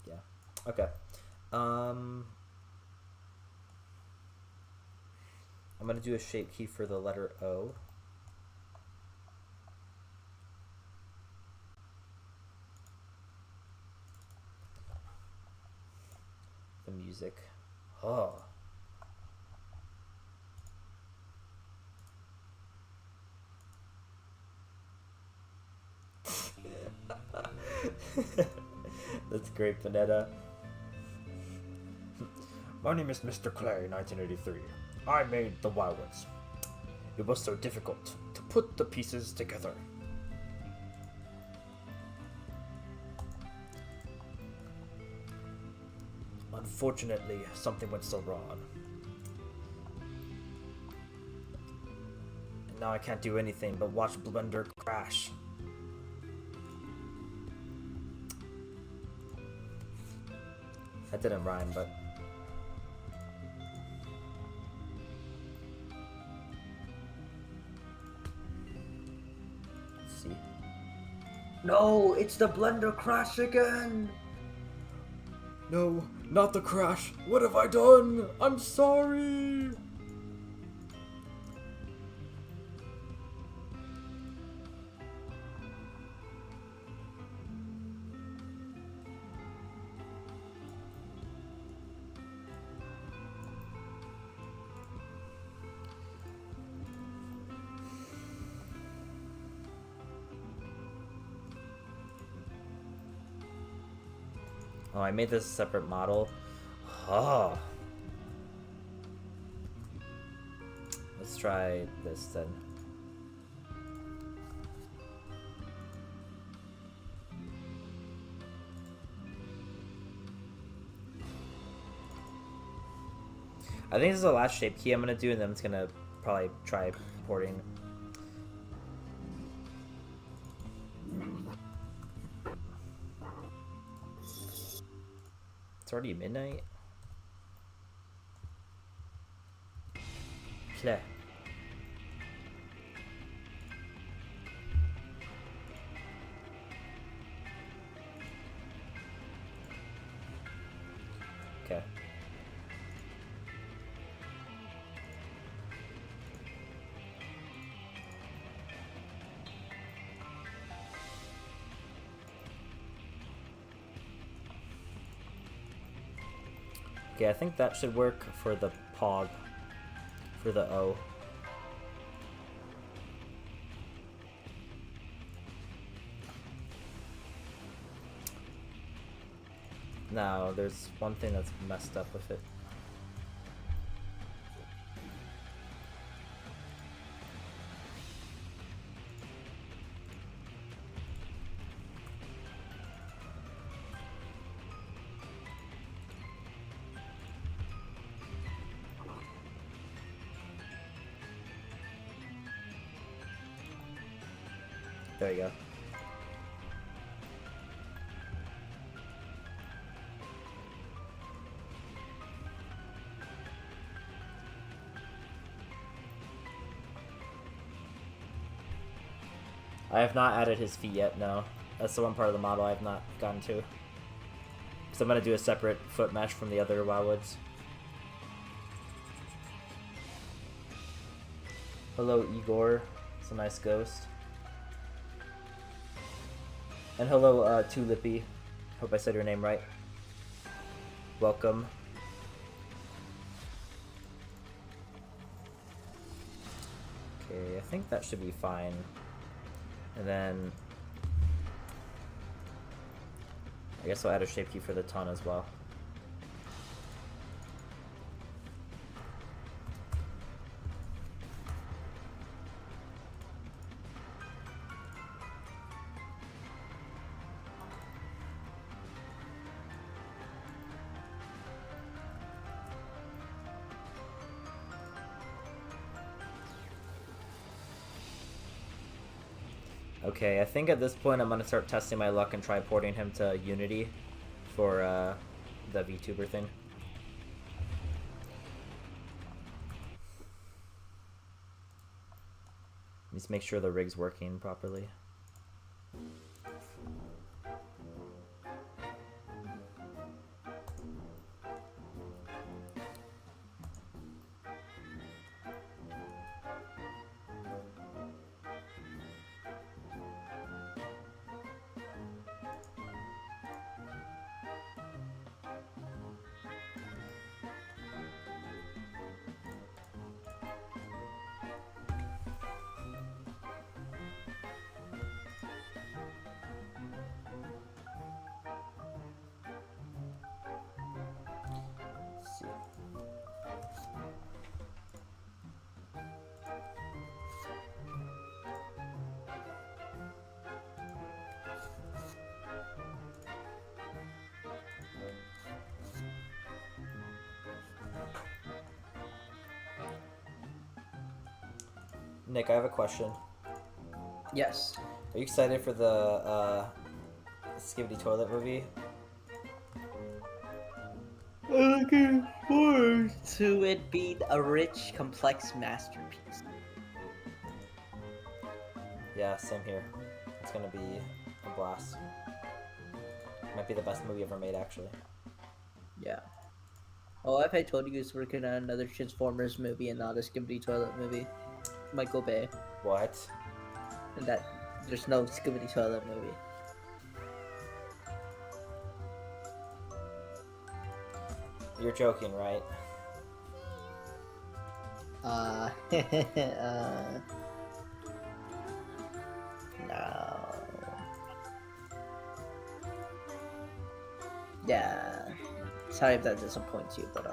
Yeah. Okay. I'm gonna do a shape key for the letter O. The music. Oh. That's great, Panetta. My name is Mr. Clay, 1983. I made the Wild Ones. It was so difficult to put the pieces together. Unfortunately, something went so wrong. And now I can't do anything but watch Blender crash. That didn't rhyme, but... Let's see. No, it's the Blender crash again. No, not the crash. What have I done? I'm sorry. Oh, I made this a separate model. Oh. Let's try this then. I think this is the last shape key I'm gonna do, and then it's gonna probably try porting. already midnight. Play. Okay. Okay, I think that should work for the pog, for the O. Now, there's one thing that's messed up with it. There you go. I have not added his feet yet, no. That's the one part of the model I have not gotten to. Because I'm going to do a separate foot mesh from the other wildwoods. Hello, Igor. It's a nice ghost. And hello, Tulippy. Hope I said your name right. Welcome. Okay, I think that should be fine. And then I guess I'll add a shape key for the ton as well. Okay, I think at this point I'm gonna start testing my luck and try porting him to Unity for the VTuber thing. Let's make sure the rig's working properly. Nick, I have a question. Yes. Are you excited for the Skibidi Toilet movie? I'm looking forward to it being a rich, complex masterpiece. Yeah, same here. It's gonna be a blast. Might be the best movie ever made, actually. Yeah. Oh, if I told you he's working on another Transformers movie and not a Skibidi Toilet movie, Michael Bay, What? and that there's no Skibidi Toilet movie. You're joking, right? No. Yeah. Sorry if that disappoints you, but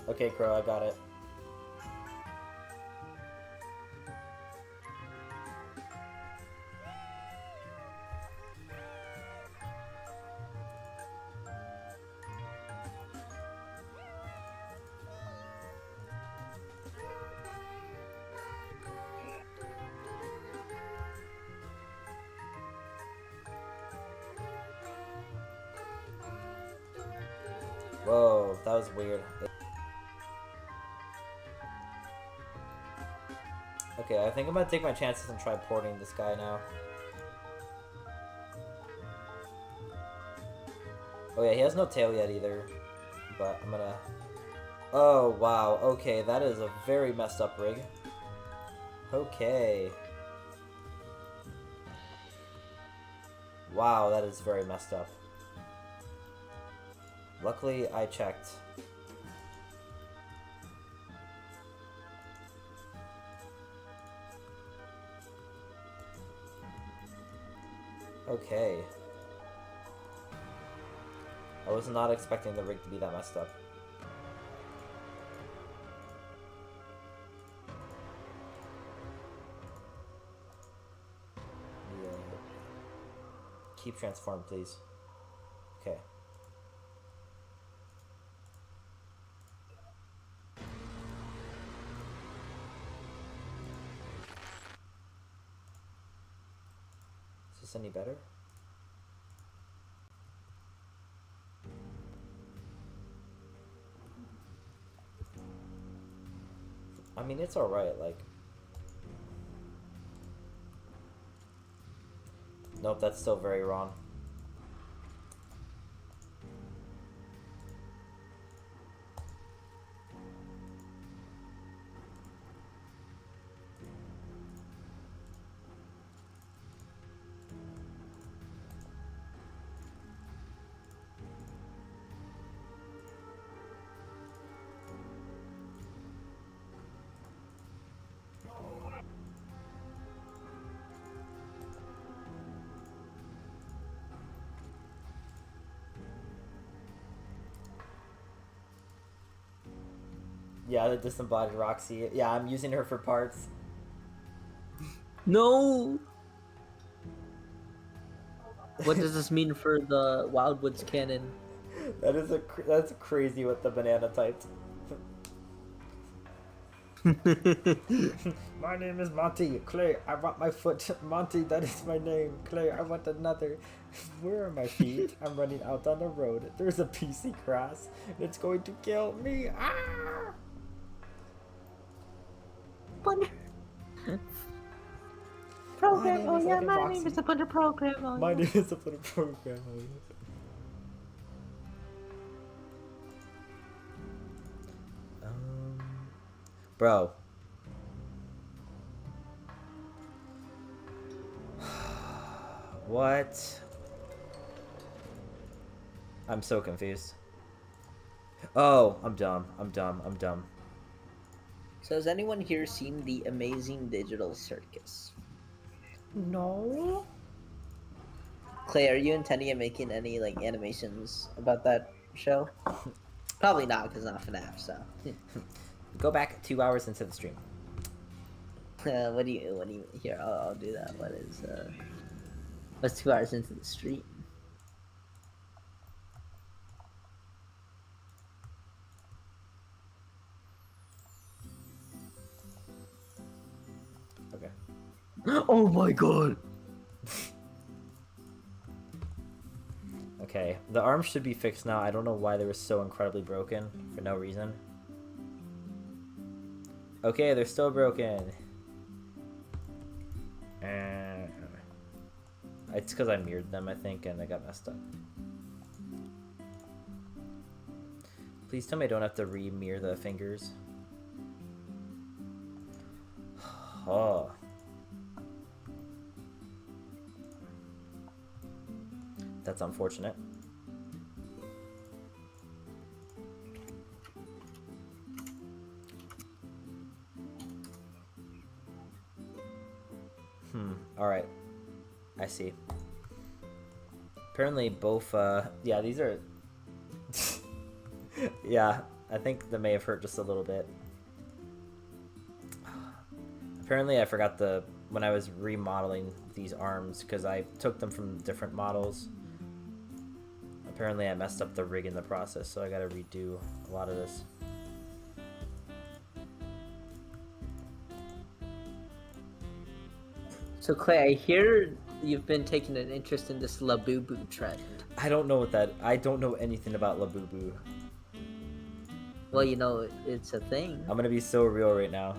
Okay, Crow, I got it. Whoa, that was weird. Okay, I think I'm gonna take my chances and try porting this guy now. Oh yeah, he has no tail yet either, but I'm gonna... Oh, wow, okay, that is a very messed up rig. Okay. Wow, that is very messed up. Luckily, I checked. Okay. I was not expecting the rig to be that messed up. Yeah. Keep transformed, please. Okay. Is this any better? I mean, it's alright, like... Nope, that's still very wrong. Yeah, the disembodied Roxy. Yeah, I'm using her for parts. No! What does this mean for the Wildwoods cannon? That's crazy what the banana typed. My name is Monty. Clay, I want my foot. Monty, that is my name. Clay, I want another. Where are my feet? I'm running out on the road. There's a PC crash. It's going to kill me. Ah! Program, oh yeah, fucking my Foxy. name is a bunch of program. Oh, My yeah. name is a little program. Bro. What? I'm so confused. Oh, I'm dumb. I'm dumb. I'm dumb. So has anyone here seen the amazing digital circus? No. Clay, are you intending on making any like animations about that show? Probably not, because not FNAF. So, Go back 2 hours into the stream. what do you? Here, I'll do that. What's 2 hours into the stream? Okay. Oh my god! Okay. The arms should be fixed now. I don't know why they were so incredibly broken for no reason. Okay, they're still broken. It's because I mirrored them, I think, and they got messed up. Please tell me I don't have to re-mirror the fingers. Oh. That's unfortunate. Alright. I see. Apparently both, yeah, these are... yeah, I think that may have hurt just a little bit. Apparently I forgot when I was remodeling these arms, because I took them from different models. Apparently I messed up the rig in the process, so I gotta redo a lot of this. So Clay, I hear you've been taking an interest in this Labubu trend. I don't know what that... I don't know anything about Labubu. Well, you know, it's a thing. I'm gonna be so real right now.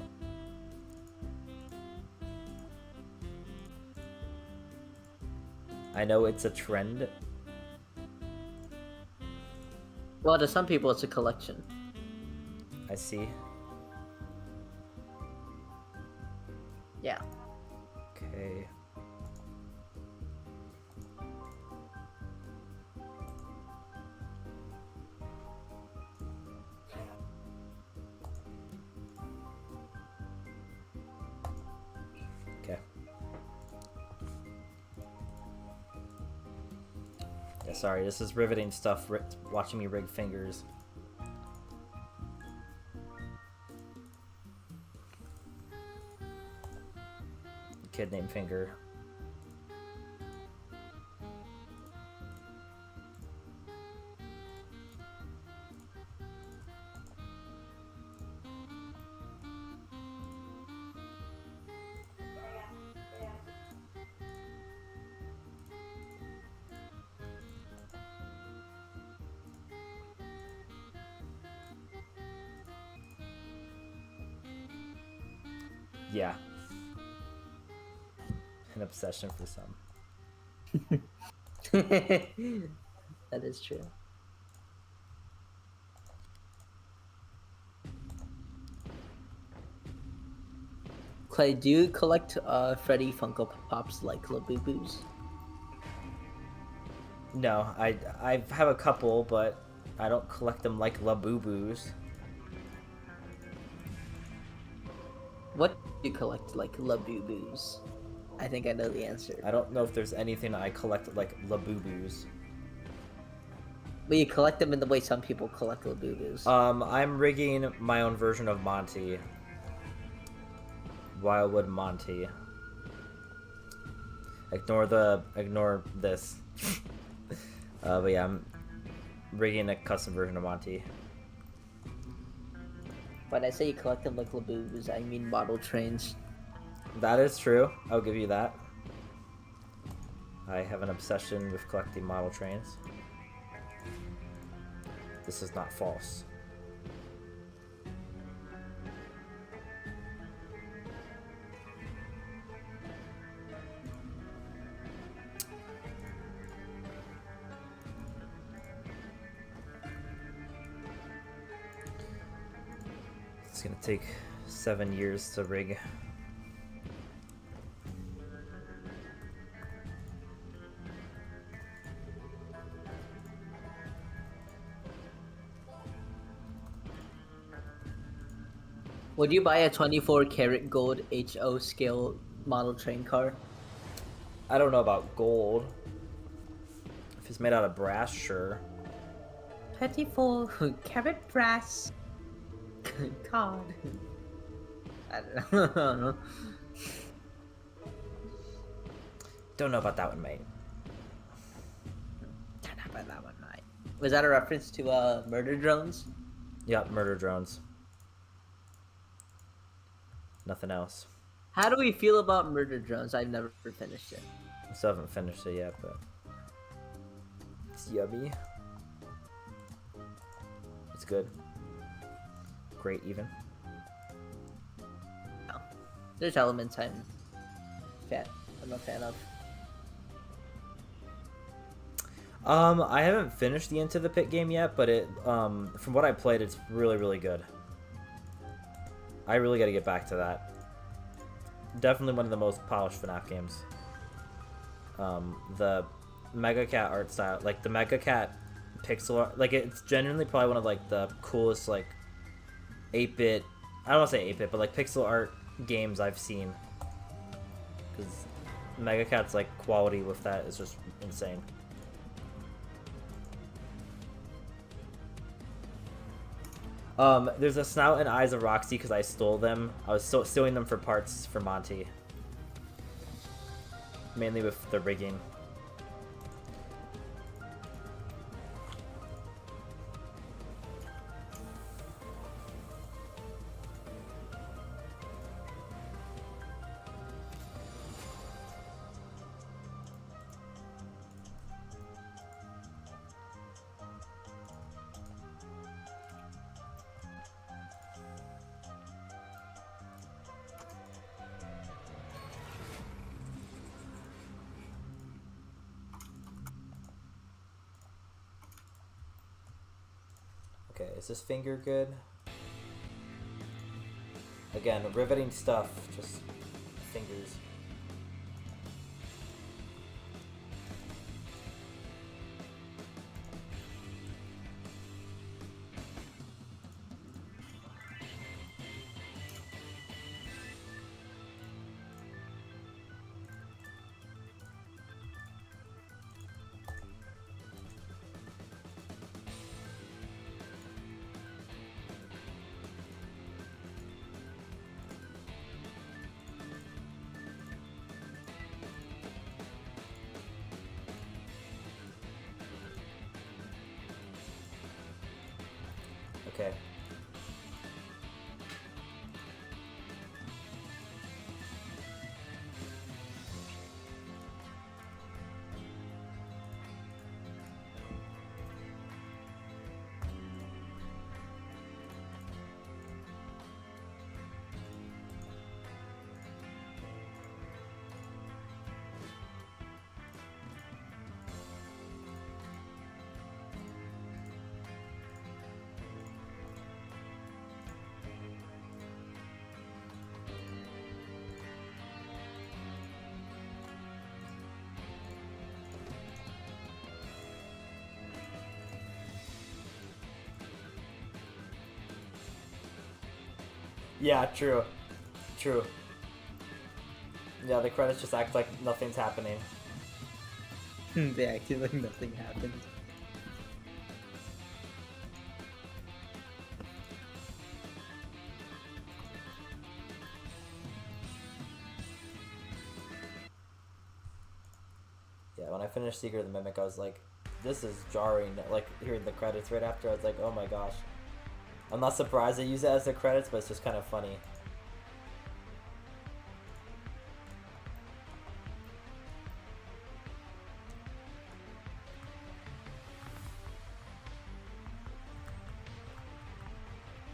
I know it's a trend. Well, to some people, it's a collection. I see. Yeah. Okay. Okay. Yeah, sorry, this is riveting stuff, watching me rig fingers. Kid named Finger. Yeah. An obsession for some. That is true. Clay, do you collect Freddy Funko Pops like Labubu's? No, I have a couple, but I don't collect them like Labubu's. What do you collect like Labubu's? I think I know the answer. I don't know if there's anything I collect like Labubu's. But you collect them in the way some people collect Labubu's. I'm rigging my own version of Monty. Wildwood Monty. Ignore this. But yeah, I'm rigging a custom version of Monty. When I say you collect them like Labubu's, I mean model trains. That is true. I'll give you that. I have an obsession with collecting model trains. This is not false. It's gonna take 7 years to rig. Would you buy a 24 karat gold HO scale model train car? I don't know about gold. If it's made out of brass, sure. 24 carat brass card. I don't know. I don't know. Don't know about that one, mate. Don't know about that one, mate. Was that a reference to murder drones? Yep, murder drones. Nothing else. How do we feel about murder drones? I've never finished it. I still haven't finished it yet, but it's yummy. It's good. Great, even. No. There's elements I'm a fan of. I haven't finished the Into the Pit game yet, but it from what I played, it's really, really good. I really got to get back to that. Definitely one of the most polished FNAF games. The Mega Cat art style, like the Mega Cat pixel art, like it's genuinely probably one of like the coolest like 8-bit, I don't want to say 8-bit, but like pixel art games I've seen. Because Mega Cat's like quality with that is just insane. There's a snout and eyes of Roxy because I stole them. I was stealing them for parts for Monty. Mainly with the rigging. Okay, is this finger good? Again, riveting stuff, just fingers. Okay. Yeah, true. True. Yeah, the credits just act like nothing's happening. They acted like nothing happened. Yeah, when I finished Secret of the Mimic, I was like, this is jarring. Like, hearing the credits right after, I was like, oh my gosh. I'm not surprised they use it as the credits, but it's just kind of funny.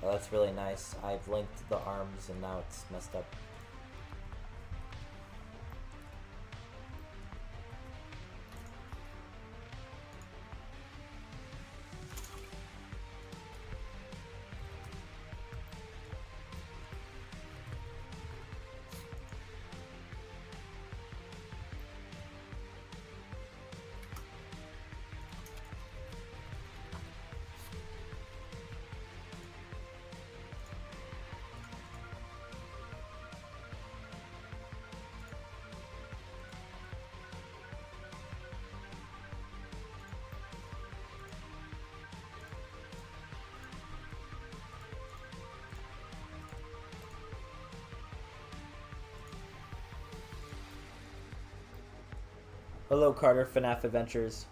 Oh, that's really nice. I've linked the arms and now it's messed up. Hello, Carter, FNAF Adventures.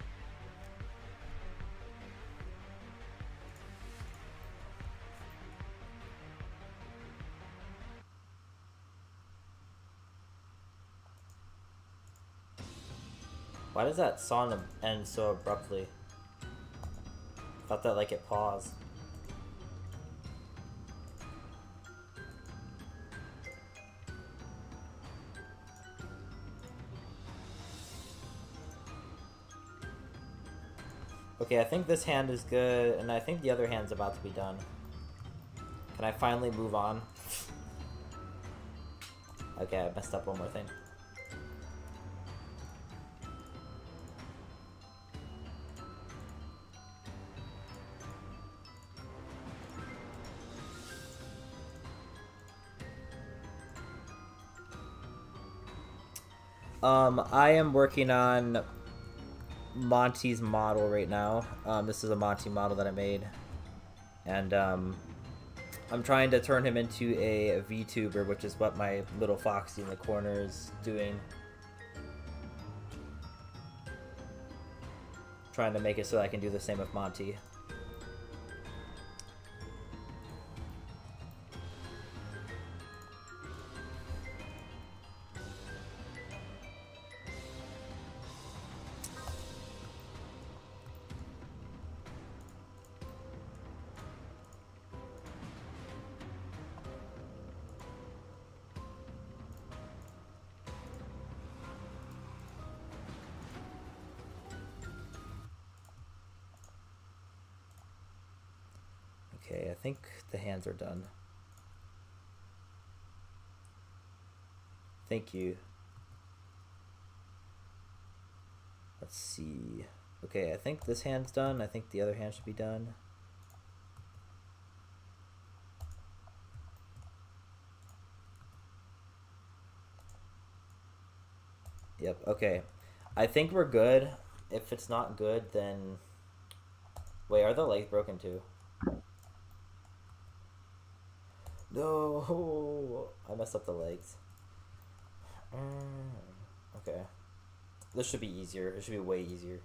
Why does that song end so abruptly? Thought that like it paused. Okay, I think this hand is good, and I think the other hand's about to be done. Can I finally move on? Okay, I messed up one more thing. I am working on Monty's model right now. This is a Monty model that I made, and I'm trying to turn him into a VTuber, which is what my little Foxy in the corner is doing. Trying to make it so I can do the same with Monty. Okay, I think the hands are done. Thank you. Let's see. Okay, I think this hand's done. I think the other hand should be done. Yep, okay. I think we're good. If it's not good, then... Wait, are the legs broken too? No! I messed up the legs. Okay. This should be easier. It should be way easier.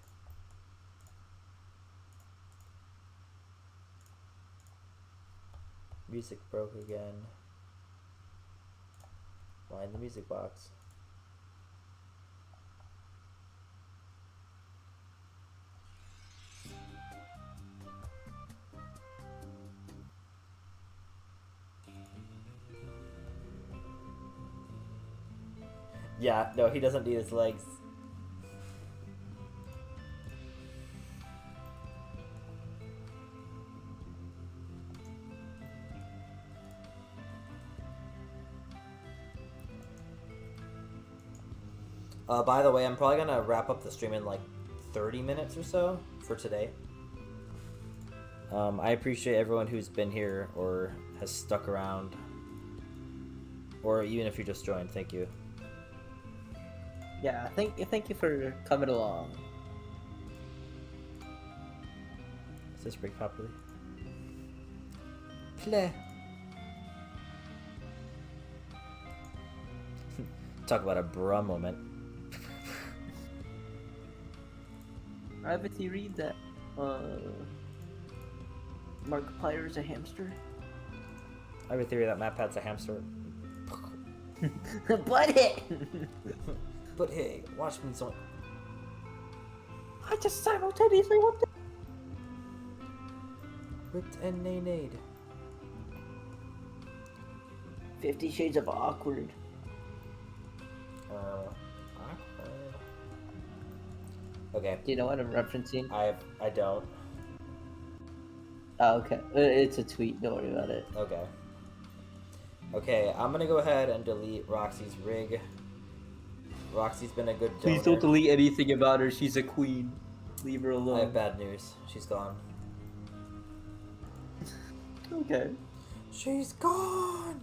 Music broke again. Find the music box. Yeah, no, he doesn't need his legs. By the way, I'm probably gonna wrap up the stream in like 30 minutes or so for today. I appreciate everyone who's been here or has stuck around. Or even if you just joined, thank you. Yeah, thank you for coming along. Does this break properly? Play. Talk about a bra moment. I have a theory that Markiplier's a hamster. I have a theory that MatPat's a hamster. But it. But hey, watch me so. I just simultaneously whipped it. Whipped and nay-nayed. 50 Shades of Awkward. Awkward. Okay. Do you know what I'm referencing? I don't. Oh, okay. It's a tweet. Don't worry about it. Okay. Okay, I'm gonna go ahead and delete Roxy's rig. Roxy's been a good donor. Please don't delete anything about her. She's a queen. Leave her alone. I have bad news. She's gone. Okay. She's gone!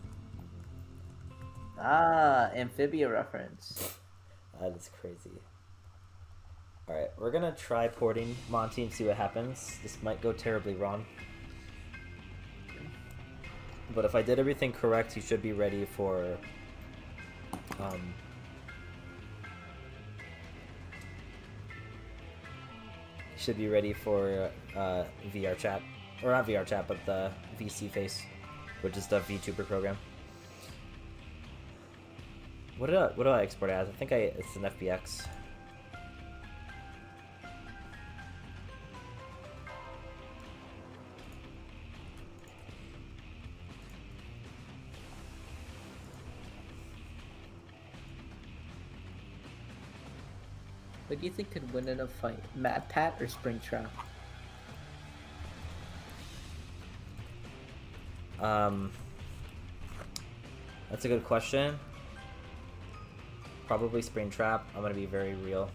Ah, amphibia reference. That is crazy. Alright, we're gonna try porting Monty and see what happens. This might go terribly wrong. But if I did everything correct, you should be ready for... should be ready for VR chat. Or not VR chat, but the VC face, which is the VTuber program. What do I export as? I think it's an FBX. What do you think could win in a fight? MatPat or Springtrap? That's a good question. Probably Springtrap. I'm gonna be very real.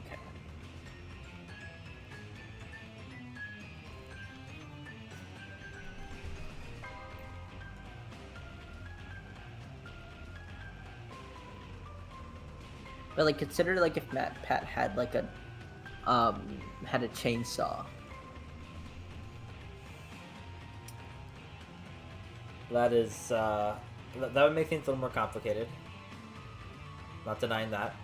Okay. But like, consider like if MatPat had like a had a chainsaw. That is that would make things a little more complicated. Not denying that.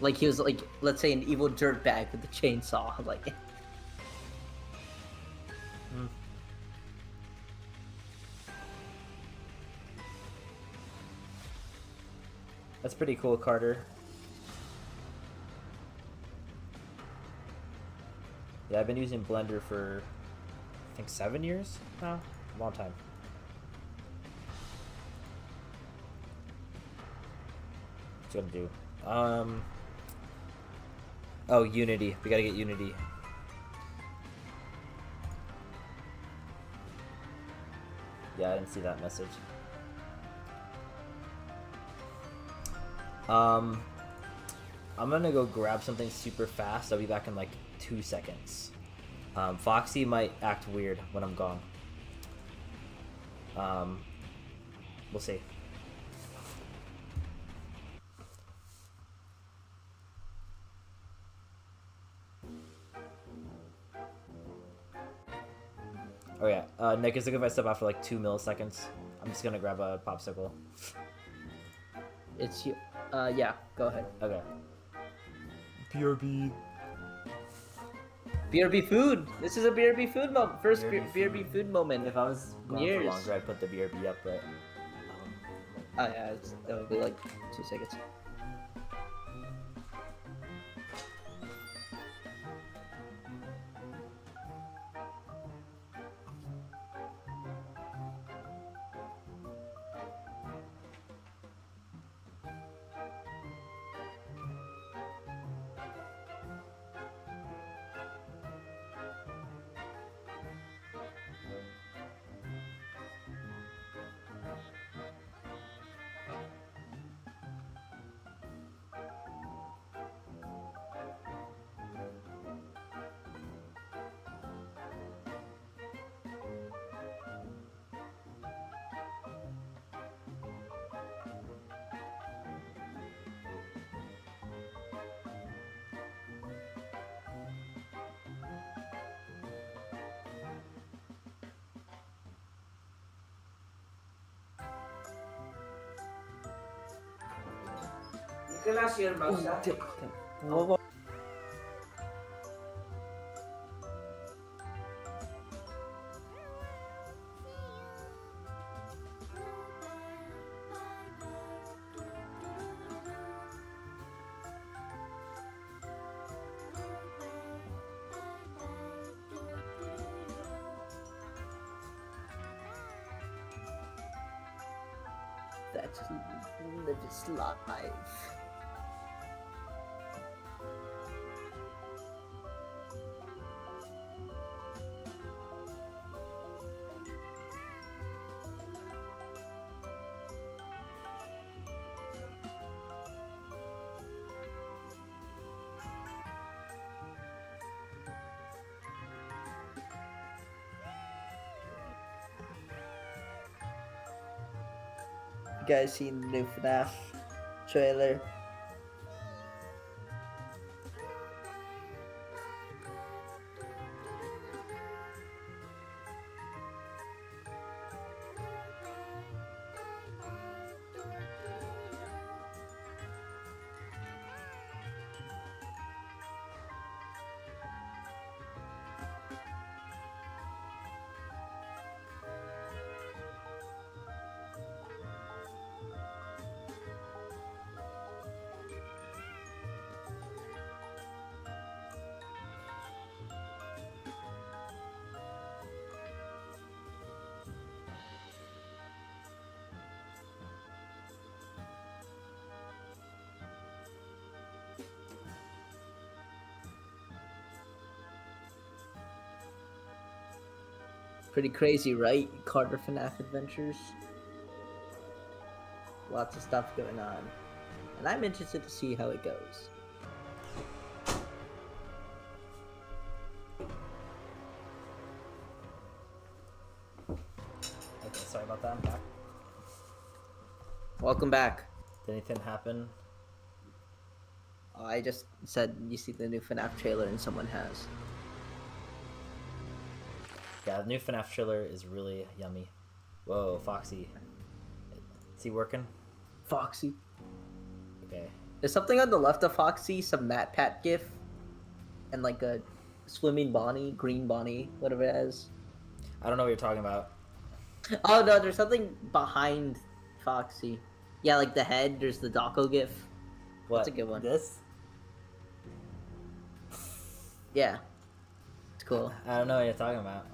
Like he was like, let's say an evil dirtbag with a chainsaw. Like, That's pretty cool, Carter. Yeah, I've been using Blender for, I think, 7 years now. Long time. What's it gonna do? Oh, Unity. We gotta get Unity. Yeah, I didn't see that message. I'm gonna go grab something super fast. I'll be back in like 2 seconds. Foxy might act weird when I'm gone. We'll see. Oh yeah, Nick, is it good if I step out for like 2 milliseconds? I'm just gonna grab a popsicle. It's you. Yeah, go ahead. Okay. BRB. BRB food. This is a BRB food moment. First BRB BRB food moment. If I was gone for Years. longer, I'd put the BRB up, but... Oh yeah, that would be like 2 seconds. Whoa. That's live its life. You guys seen the new FNAF trailer? Pretty crazy, right? Carter FNAF Adventures. Lots of stuff going on. And I'm interested to see how it goes. Okay, sorry about that. I'm back. Welcome back. Did anything happen? Oh, I just said you see the new FNAF trailer and someone has. Yeah, the new FNAF trailer is really yummy. Whoa, Foxy. Is he working? Foxy. Okay. There's something on the left of Foxy, some Matt Pat gif, and like a swimming Bonnie, green Bonnie, whatever it is. I don't know what you're talking about. Oh no, there's something behind Foxy. Yeah, like the head, there's the Dako gif. What? That's a good one. This? Yeah. It's cool. I don't know what you're talking about.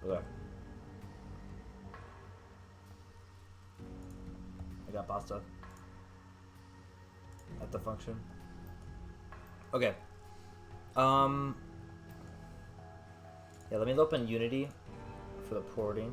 Okay. I got pasta. At the function. Okay. Yeah, let me open Unity for the porting.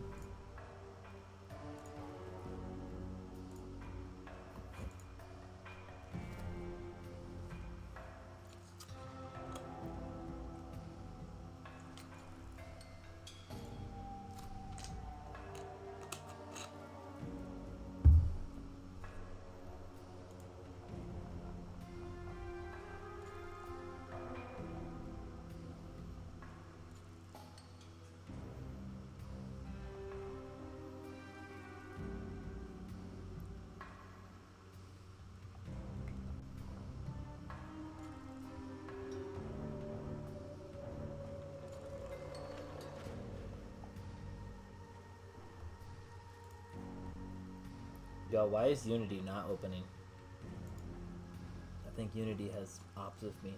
Yo, why is Unity not opening? I think Unity has ops with me.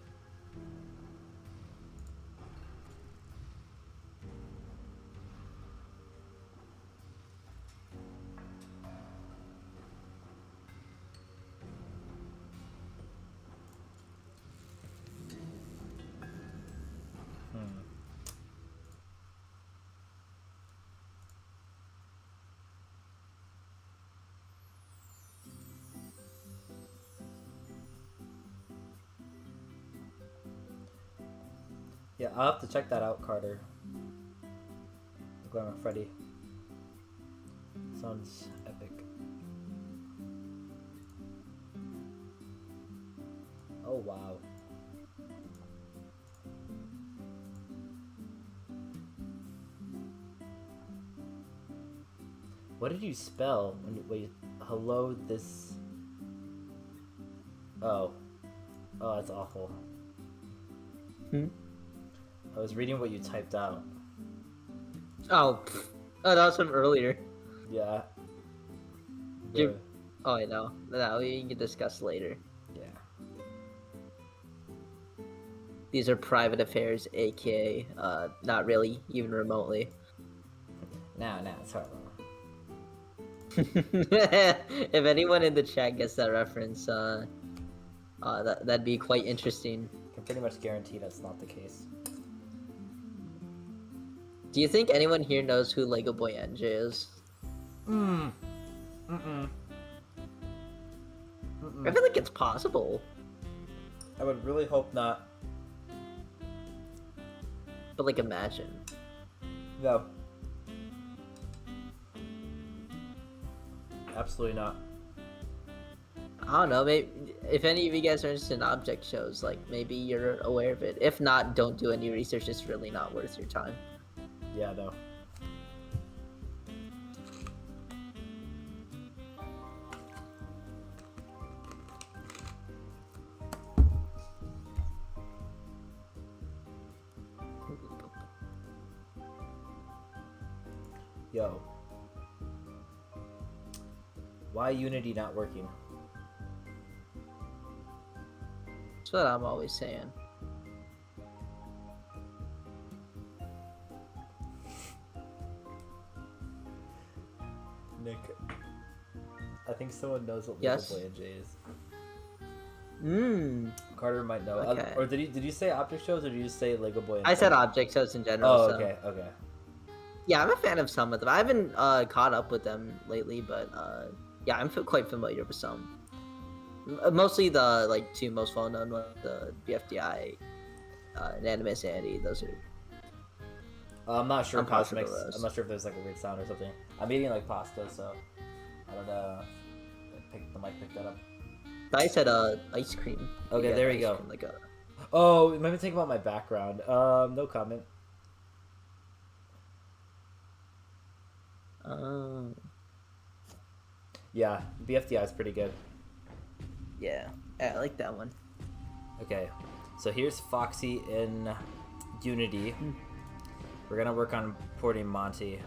Yeah, I'll have to check that out, Carter. Glamour Freddy. Sounds epic. Oh wow. What did you spell when you wait? Hello, this. Oh. Oh, that's awful. I was reading what you typed out. Oh, oh, that was from earlier. Yeah. You- Oh, I know. No, we can discuss later. Yeah. These are private affairs, aka, not really, even remotely. No, it's horrible. If anyone in the chat gets that reference, that'd be quite interesting. Can pretty much guarantee that's not the case. Do you think anyone here knows who Lego Boy NJ is? I feel like it's possible, I would really hope not. but like imagine. No. Absolutely not. I don't know, maybe if any of you guys are interested in object shows, like maybe you're aware of it. If not, don't do any research, it's really not worth your time. Yeah, no. Yo. Why Unity not working? That's what I'm always saying. Nick, I think someone knows what Yes? Lego Boy NJ is. Carter might know. Okay. Or did you say object shows or did you say Lego Boy NJ? I said object shows in general. Oh, so. okay, okay. Yeah, I'm a fan of some of them. I haven't caught up with them lately, but yeah, I'm quite familiar with some. Mostly the like two most well-known ones, the BFDI and Anime Sanity. Those are. I'm not sure I'm if pasta partial to makes. those. I'm not sure if there's like a weird sound or something. I'm eating like pasta, so I don't know. The mic picked that up. I said ice cream. Okay, Yeah, there ice you go. cream, like a... Oh, let me think about my background. No comment. Yeah, BFDI is pretty good. Yeah, I like that one. Okay, so here's Foxy in Unity. We're gonna work on porting Monty.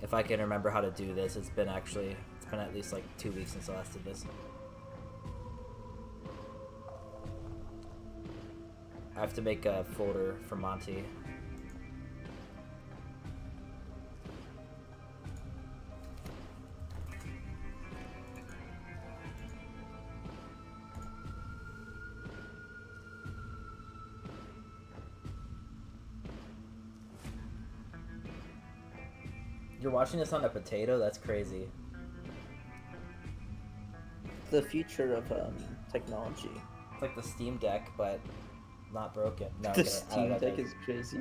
If I can remember how to do this, it's been at least like 2 weeks since I last did this. I have to make a folder for Monty. You're watching this on a potato? That's crazy. The future of technology. It's like the Steam Deck, but not broken. No, The okay, I don't know, Steam Deck dude. is crazy.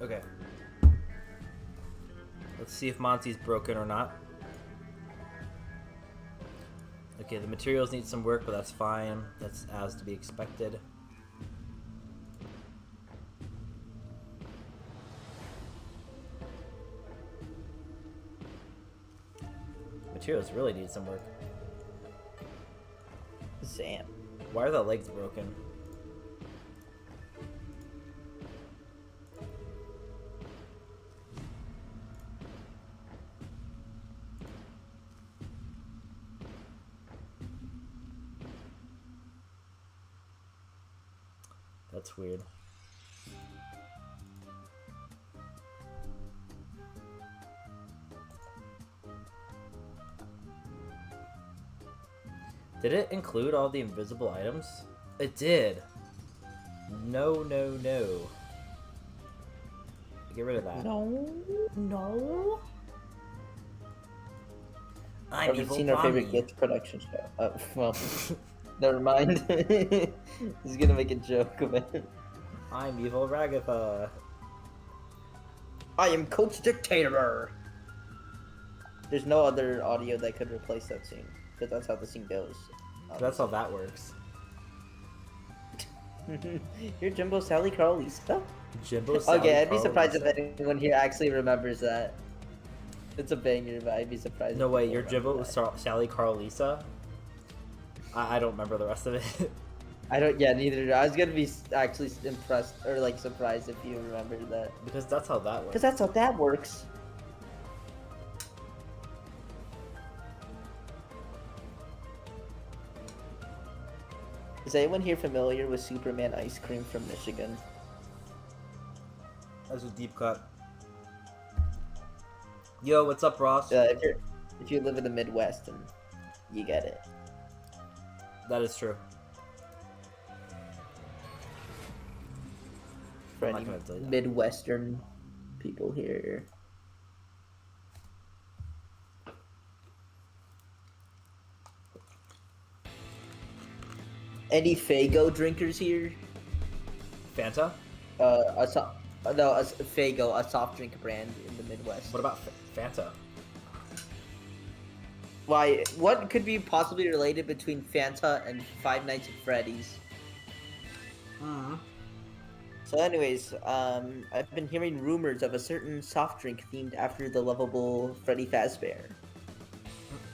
Okay. Let's see if Monty's broken or not. Okay, the materials need some work, but that's fine. That's as to be expected. Materials really need some work. Sam. Why are the legs broken? That's weird. Did it include all the invisible items? It did. No, no, no. Get rid of that. No. No. I'm Haven't evil seen our favorite Tommy. Glitch production show. Oh, well, never mind. He's gonna make a joke of it. I'm evil Ragatha. I am Coach Dictator. There's no other audio that could replace that scene, because that's how the scene goes. That's how that works. You're Jimbo, Sally, Carl, Lisa? Jimbo. Sally, Okay, I'd be Carl, surprised Lisa. if anyone here actually remembers that. It's a banger, but I'd be surprised. No if way, people you're remember Jimbo, that. Sally, Carl, Lisa. I don't remember the rest of it. I don't. Yeah, neither. Do I was gonna be actually impressed or like surprised if you remembered that, Because that's how that works. because that's how that works. Is anyone here familiar with Superman ice cream from Michigan? That's a deep cut. Yo, what's up, Ross? If you live in the Midwest, and you get it. That is true. For I'm not any gonna tell you that. Midwestern people here. Any Fago drinkers here? Fanta? Fago, a soft drink brand in the Midwest. What about Fanta? Why? What could be possibly related between Fanta and Five Nights at Freddy's? Mm-hmm. So, anyways, I've been hearing rumors of a certain soft drink themed after the lovable Freddy Fazbear.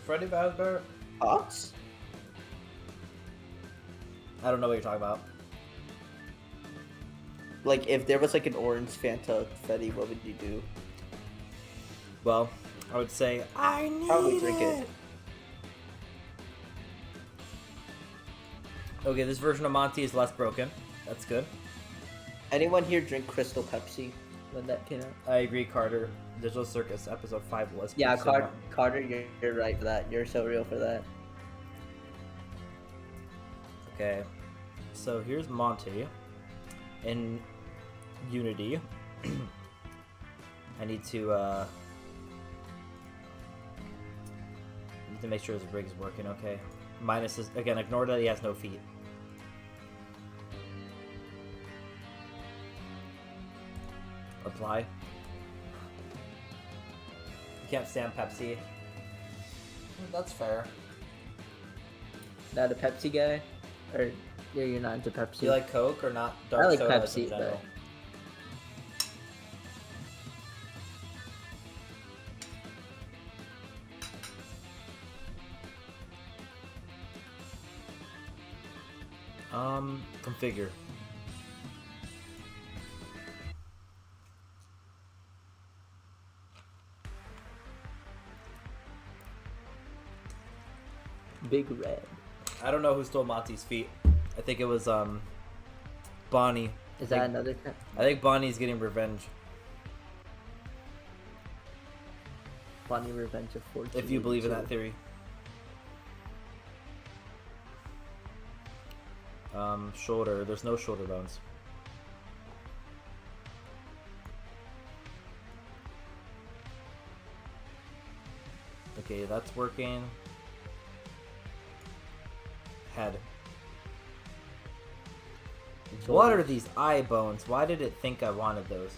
Freddy Fazbear? Thoughts? I don't know what you're talking about. Like, if there was like an orange Fanta Freddy, what would you do? Well, I would say I need Probably drink it. Okay, this version of Monty is less broken. That's good. Anyone here drink Crystal Pepsi when that came out? I agree, Carter. Digital Circus episode 5 was. Yeah, pretty similar. Carter, you're right for that. You're so real for that. Okay, so here's Monty in Unity. I need to make sure his rig's working okay. Minus his, again, ignore that he has no feet. Apply. You can't stand Pepsi. That's fair. Not a Pepsi guy? Or you're not into Pepsi? Do you like Coke or not? Dark I like sodas Pepsi, in general? Configure. Big Red. I don't know who stole Monty's feet. I think it was Bonnie. Is that another cat? I think Bonnie's getting revenge. Bonnie Revenge of 14. If you believe in that theory. Shoulder. There's no shoulder bones. Okay, that's working. Head. What are these eye bones? Why did it think I wanted those?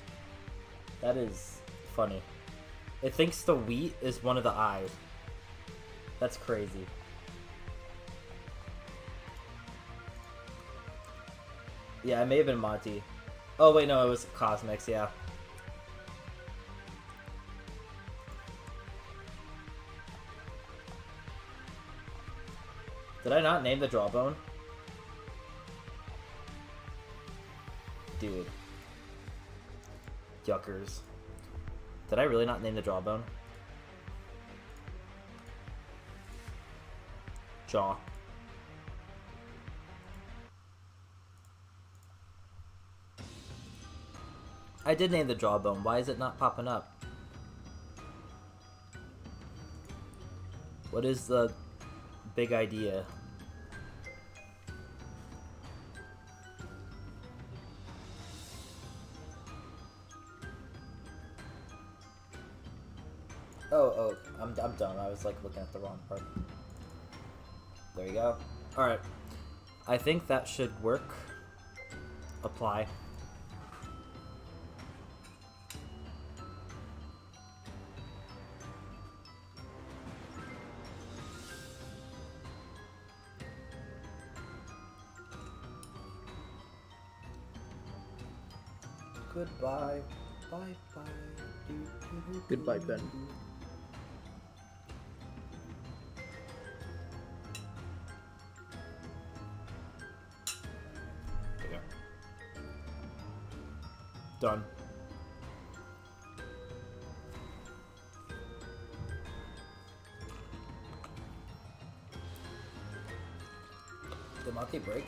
That is funny. It thinks the wheat is one of the eyes. That's crazy. Yeah, it may have been Monty. Oh wait, no, it was Cosmics, yeah. Did I not name the jawbone? Dude. Yuckers. Did I really not name the jawbone? Jaw. I did name the jawbone. Why is it not popping up? What is the big idea? Oh, I'm done. I was like looking at the wrong part. There you go. Alright. I think that should work. Apply. Goodbye. Bye bye. Goodbye, Ben. Done. Did Monty break?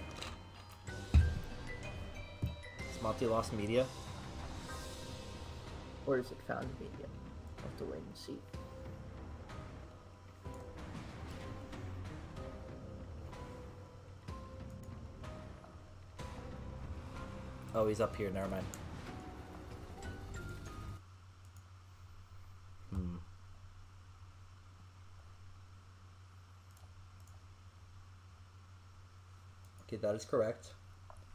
Is Monty lost media? Or is it found media? I'll have to wait and see. Oh, he's up here. Never mind. Okay, that is correct.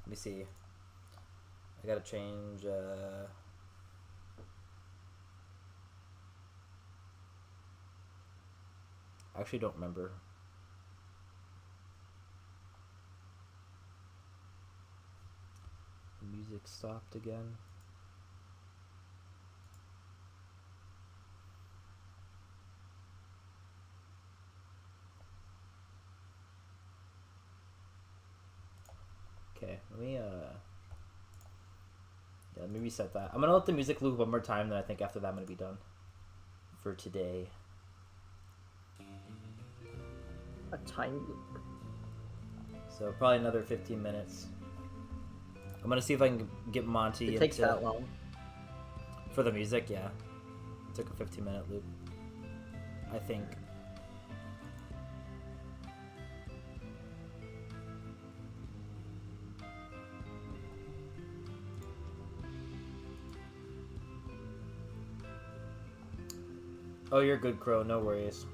Let me see. I gotta change. I actually don't remember. The music stopped again. Okay, let me reset that. I'm gonna let the music loop one more time, then I think after that I'm gonna be done for today. A time loop. So probably another 15 minutes. I'm gonna see if I can get Monty It takes that long. For the music, yeah. It took a 15-minute loop, I think. Oh, you're good, Crow. No worries.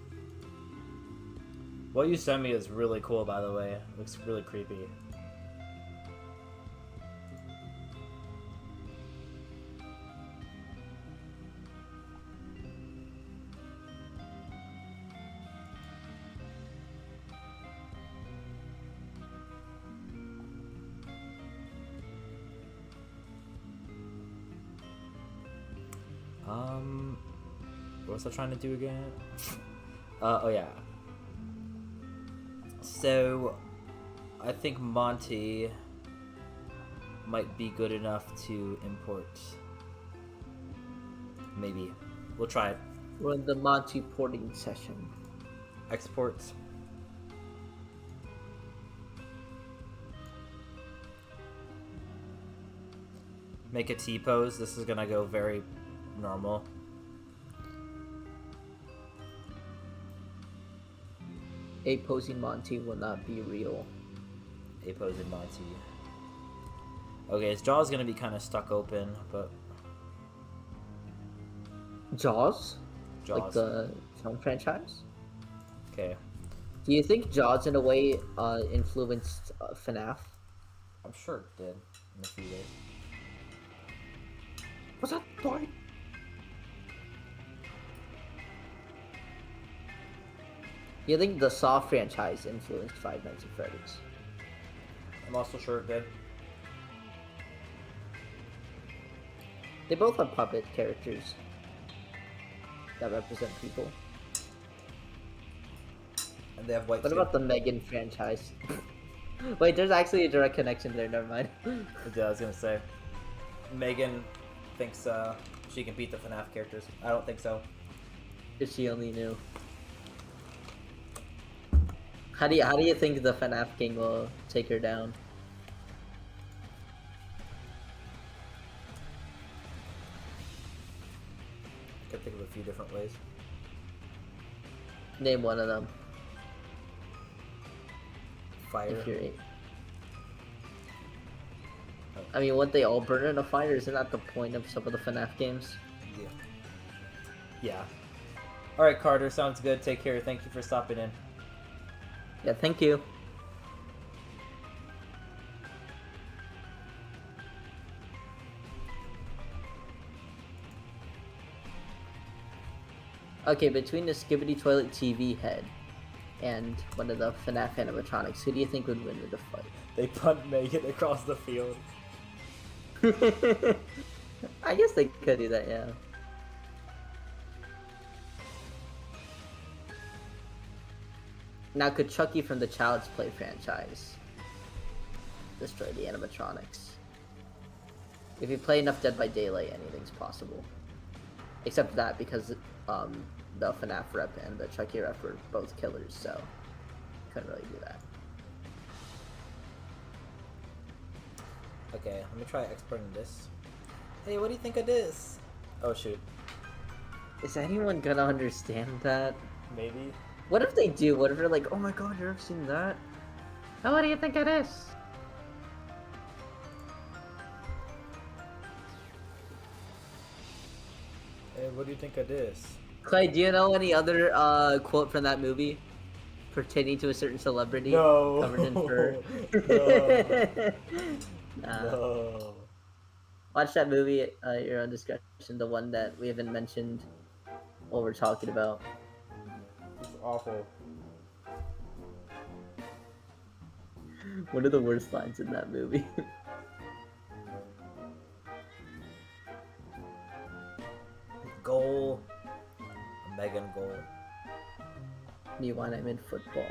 What you sent me is really cool, by the way. It looks really creepy. What was I trying to do again? Oh yeah. So, I think Monty might be good enough to import. Maybe. We'll try it. We're in the Monty porting session. Exports. make a T pose. This is gonna go very normal. A posing Monty will not be real. A pose in Monty. Okay, his jaw's gonna be kind of stuck open, but Jaws? Jaws. Like the film franchise? Okay, Do you think Jaws in a way influenced FNAF? I'm sure it did in a few ways. What's that boy? You think the Saw franchise influenced Five Nights at Freddy's? I'm also sure it did. They both have puppet characters that represent people. And they have white What skin. about the Megan franchise? Wait, there's actually a direct connection there, never mind. Yeah, I was gonna say. Megan thinks she can beat the FNAF characters. I don't think so. If she only knew. How do you think the FNAF king will take her down? I can think of a few different ways. Name one of them. Fire. If you're I mean, wouldn't they all burn in a fire? Isn't that the point of some of the FNAF games? Yeah. Yeah. Alright, Carter, sounds good. Take care. Thank you for stopping in. Yeah, thank you. Okay, between the Skibbity Toilet TV head and one of the FNAF animatronics, who do you think would win in the fight? They punt Megan across the field. I guess they could do that, yeah. Now, could Chucky from the Child's Play franchise destroy the animatronics? If you play enough Dead by Daylight, anything's possible. Except that, because the FNAF rep and the Chucky rep were both killers, so couldn't really do that. Okay, let me try exporting this. Hey, what do you think of this? Oh, shoot. Is anyone gonna understand that? Maybe. What if they do? What if they're like, oh my god, you ever seen that? Oh, what do you think of this? Hey, what do you think of this? Clay, do you know any other quote from that movie pertaining to a certain celebrity No. covered in fur? Nah. No. Watch that movie at your own discretion, the one that we haven't mentioned what we're talking about. It's awful. One of the worst lines in that movie. Goal. A Megan goal. Me when I'm in football.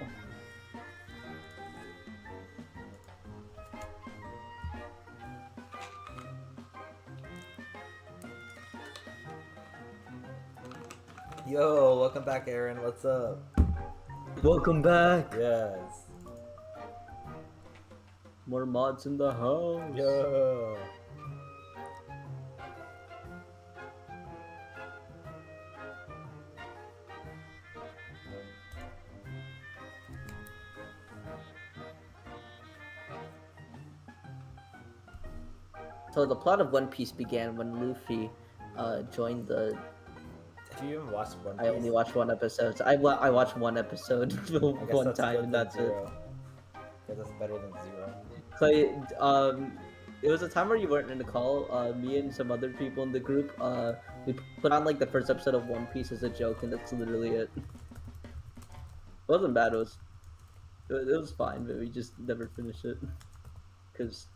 Yo, welcome back, Aaron. What's up? Welcome back! Yes. More mods in the house! Yo. So the plot of One Piece began when Luffy joined the... Have you even watched One Piece? I only watched one episode. I watched one episode I guess one that's time good and than that's it. zero. Because that's better than zero. Clay, it was a time where you weren't in the call. Me and some other people in the group, we put on like the first episode of One Piece as a joke, and that's literally it. It wasn't bad. It was fine, but we just never finished it. Cause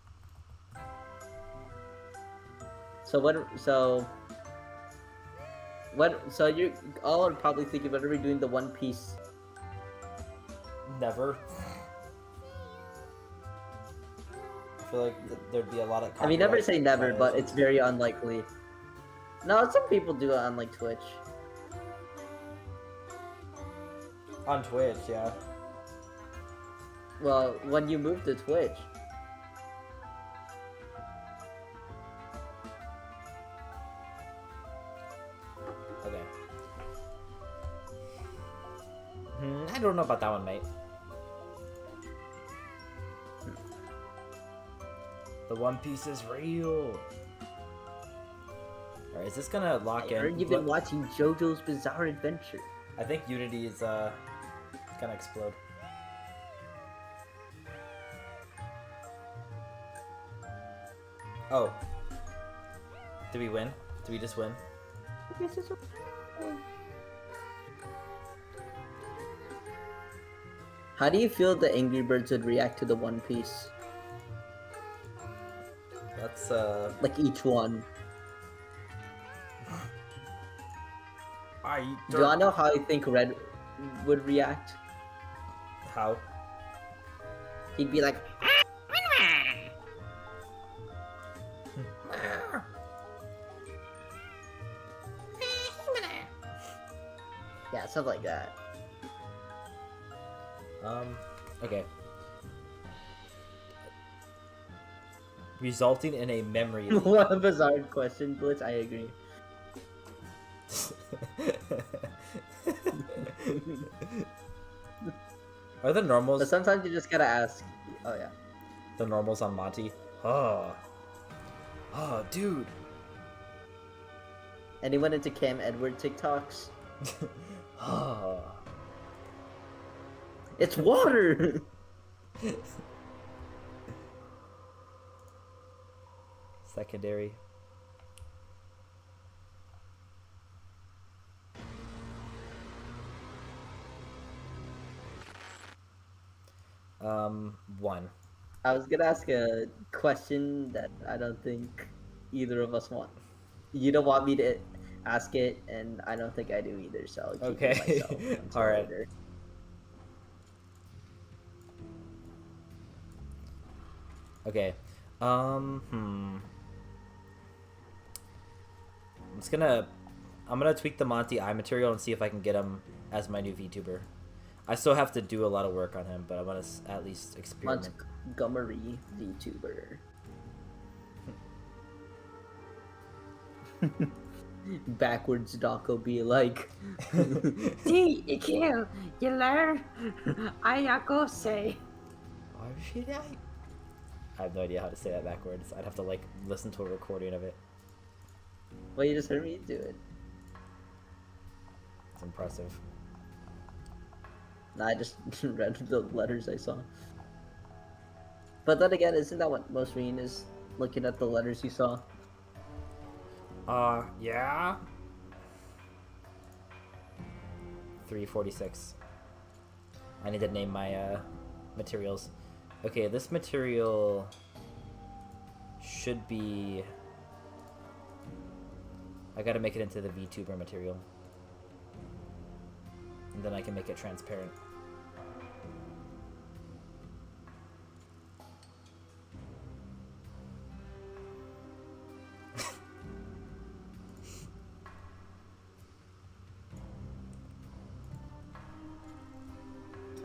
so you all are probably thinking, when are we doing the One Piece? Never. I feel like there'd be a lot of. I mean, never copyright say never, but violations. it's very unlikely. No, some people do it on like Twitch. On Twitch, yeah. Well, when you move to Twitch. I don't know about that one, mate. The One Piece is real. Alright, is this gonna lock in? I heard you've been watching JoJo's Bizarre Adventure. I think Unity is gonna explode. Oh. Did we win? Did we just win? How do you feel the Angry Birds would react to the One Piece? That's Like each one. I Do I know how I think Red would react? How? He'd be like, yeah, something like that. Okay. Resulting in a memory leak. What a bizarre question, Blitz. I agree. Are the normals But sometimes you just gotta ask. Oh yeah. the normals on Monty? Oh. Oh, dude. Anyone into Cam Edward TikToks? Oh. It's water. Secondary. One. I was gonna ask a question that I don't think either of us want. You don't want me to ask it, and I don't think I do either. So I'll keep it Okay. myself until All right. later. Okay. I'm gonna tweak the Monty eye material and see if I can get him as my new VTuber. I still have to do a lot of work on him, but I want to at least experiment. Montgomery VTuber. Backwards Doc will be like, See, you kill, you learn. I go say. Why should I? I have no idea how to say that backwards. I'd have to like listen to a recording of it. well, you just heard me do it. It's impressive. Nah, I just read the letters I saw. But then again, isn't that what most reading is? Looking at the letters you saw? Yeah. 346. I need to name my materials. Okay, this material should be. I gotta make it into the VTuber material. And then I can make it transparent.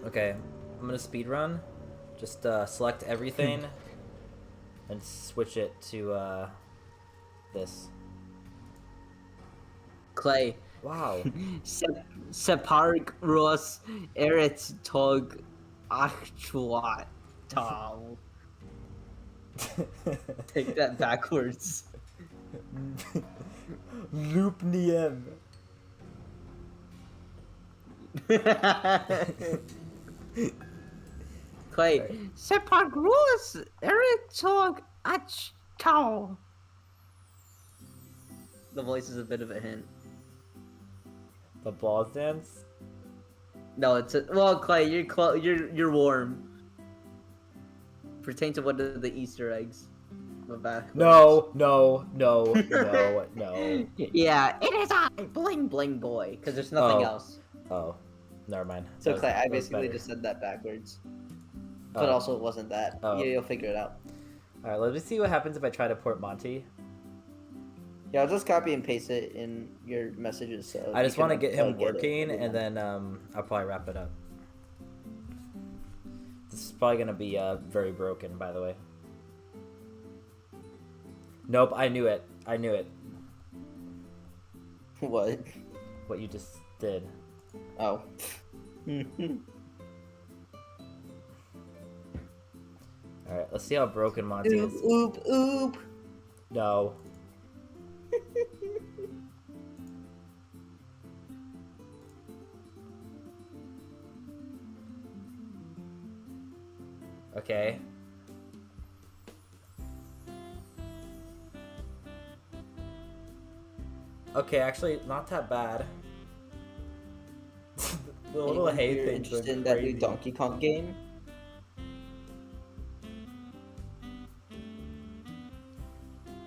Okay, I'm gonna speed run. Just select everything and switch it to this. Clay. Wow. Separg Ross Eretz Tog Actuat Tal. Take that backwards. Loop Niem. Clay. Separg Ross Eretz Tog Achtal. The voice is a bit of a hint. The balls dance? No, it's a, well, Clay, you're warm. Pertain to one of the Easter eggs. No. Yeah, it is I, Bling Bling Boy, because there's nothing Oh. else. Oh, never mind. So That was- Clay, I that was basically better. just said that backwards. But Oh. also it wasn't that. Oh. Yeah, you'll figure it out. Alright, let me see what happens if I try to port Monty. Yeah, I'll just copy and paste it in your messages. So I just you want to can get him plug it working, in. and then I'll probably wrap it up. This is probably gonna be very broken, by the way. Nope, I knew it. I knew it. What? What you just did. Oh. Alright, let's see how broken Monty Oop, is. oop, oop. No. Okay. Okay, actually, not that bad. The little Anyone hay here thing's interested been in that new crazy. Donkey Kong game?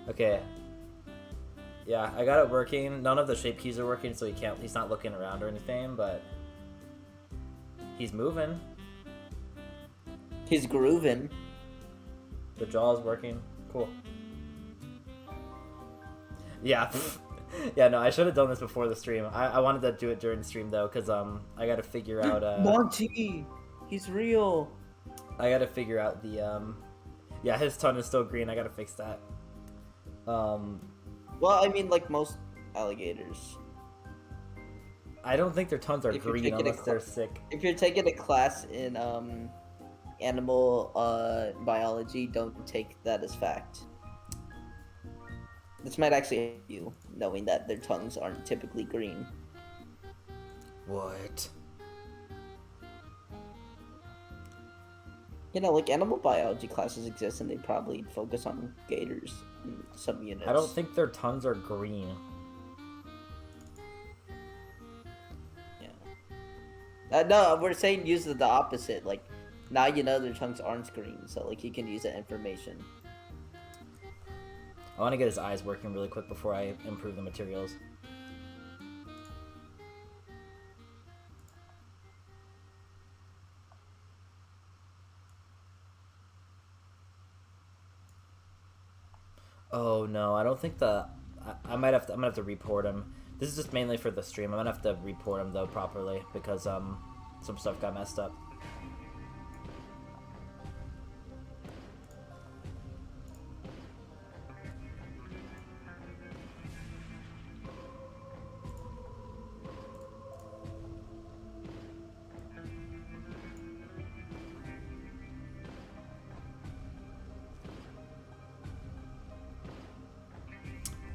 Okay. Yeah, I got it working. None of the shape keys are working, so he's not looking around or anything, but he's moving. He's grooving. The jaw is working. Cool. Yeah. Yeah, no, I should have done this before the stream. I wanted to do it during the stream though, cause I gotta figure out Monty, he's real. I gotta figure out the yeah, his tongue is still green. I gotta fix that. Well, I mean, like most alligators. I don't think their tongues are If you're green taking a unless they're sick. If you're taking a class in animal biology, don't take that as fact. This might actually help you, knowing that their tongues aren't typically green. What? You know, like animal biology classes exist, and they probably focus on gators in some units. I don't think their tongues are green. Yeah. No, we're saying use the opposite. Like, now you know their tongues aren't green, so like you can use that information. I want to get his eyes working really quick before I improve the materials. Oh no, I don't think I'm gonna have to report him. This is just mainly for the stream. I'm gonna have to report him though properly because some stuff got messed up.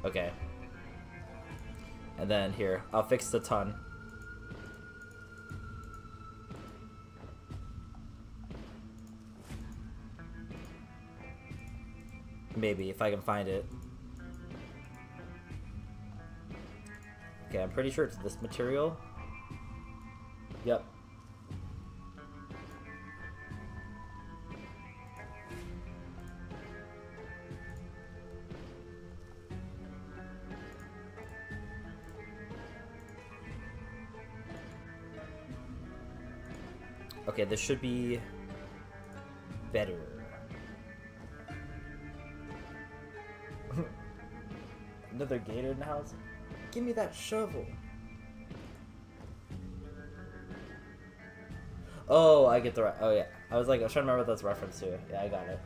Okay. And then here, I'll fix the ton. Maybe, if I can find it. Okay, I'm pretty sure it's this material. Yep. Okay, this should be better. Another gator in the house? Give me that shovel. Oh, I get the oh yeah. I was trying to remember what that's reference to. Yeah, I got it.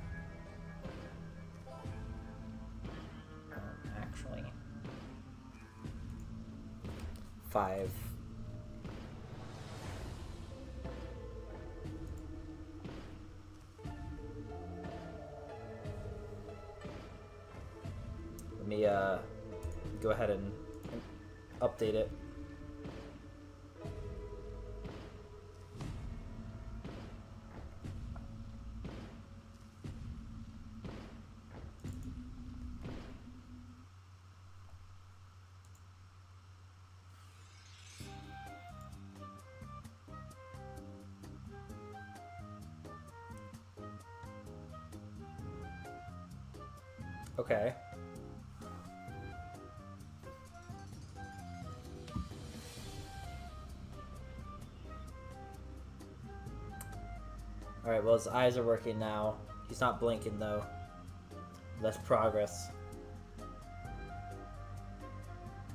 Actually. 5. Let me go ahead and update it. Okay. Alright, well his eyes are working now. He's not blinking though. That's progress.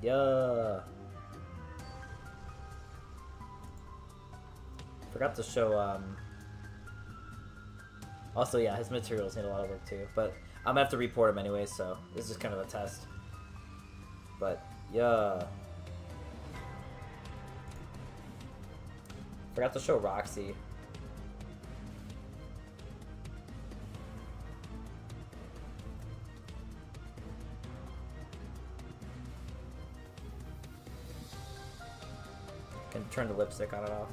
Yeah. Forgot to show, also, yeah, his materials need a lot of work too, but I'm gonna have to report him anyway, so this is kind of a test. But, yeah. Forgot to show Roxy. Can turn the lipstick on and off.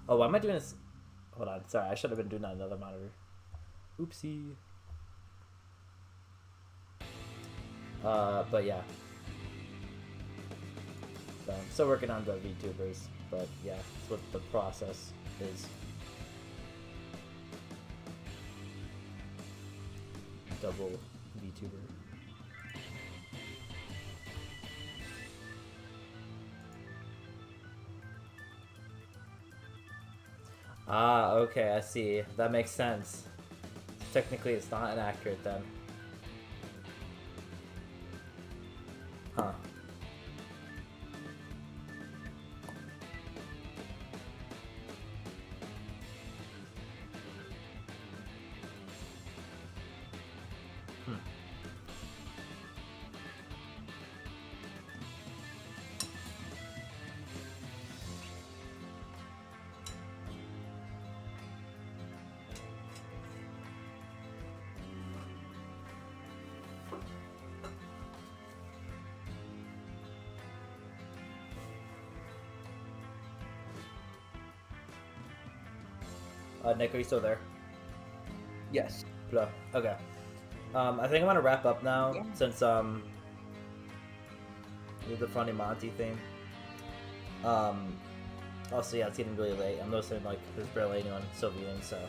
Oh, why am I doing this? Hold on, sorry, I should have been doing that on another monitor. Oopsie. But yeah. So I'm still working on the VTubers, but yeah, that's what the process is. Double VTuber. Ah, okay, I see. That makes sense. Technically, it's not inaccurate then. Huh. Nick, are you still there? Yes. Blah. Okay. I think I'm gonna wrap up now since with the funny Monty thing. Also, yeah, it's getting really late. I'm noticing like there's barely anyone still viewing, so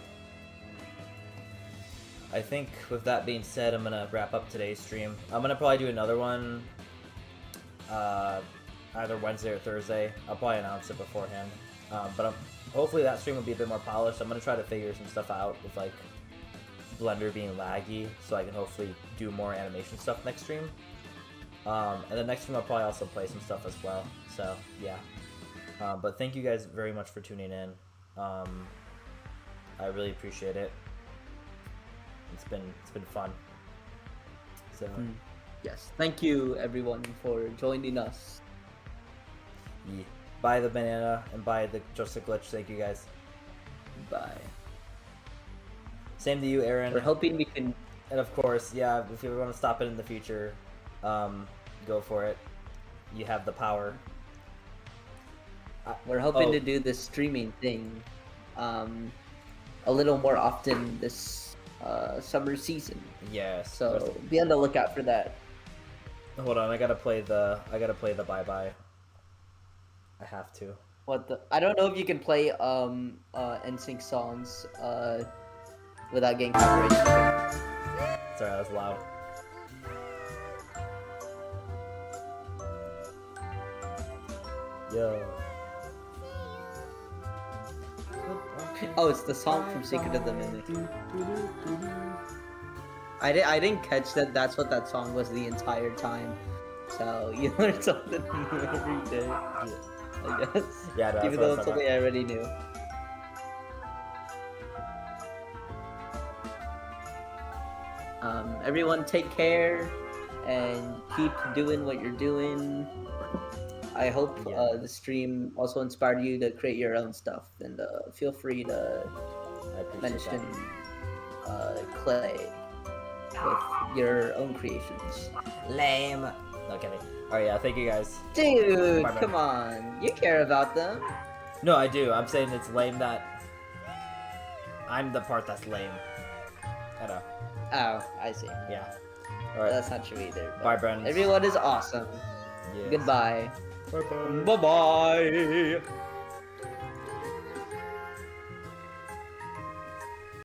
I think with that being said, I'm gonna wrap up today's stream. I'm gonna probably do another one either Wednesday or Thursday. I'll probably announce it beforehand. But hopefully that stream will be a bit more polished. I'm gonna try to figure some stuff out with like Blender being laggy, so I can hopefully do more animation stuff next stream. And the next stream I'll probably also play some stuff as well. So yeah. But thank you guys very much for tuning in. I really appreciate it. It's been fun. So Yes. Thank you everyone for joining us. yeah. Buy the banana and buy the Just a Glitch. Thank you guys. Bye. Same to you, Aaron. We're hoping we can. And of course, yeah, if you want to stop it in the future, go for it. You have the power. We're hoping to do this streaming thing a little more often this summer season. Yes. So be on the lookout for that. Hold on, I gotta play the bye bye. I have to. What the? I don't know if you can play NSYNC songs without getting copyright. Sorry, that was loud. Yo. Oh, it's the song from Secret of the Mimic. I didn't catch that. That's what that song was the entire time. So you learn something new every day. Yeah. I guess. Yeah, no, Even though it's something I already knew. Everyone take care and keep doing what you're doing. I hope the stream also inspired you to create your own stuff, and feel free to mention Clay with your own creations. Lame. No kidding. Alright, yeah, thank you guys. Dude, Bye-bye. come on. You care about them. No, I do. I'm saying it's lame that I'm the part that's lame. I know. Oh, I see. Yeah. Alright. That's not true either. but Bye, Bren. Everyone is awesome. Yes. Goodbye. Bye-bye. Bye-bye.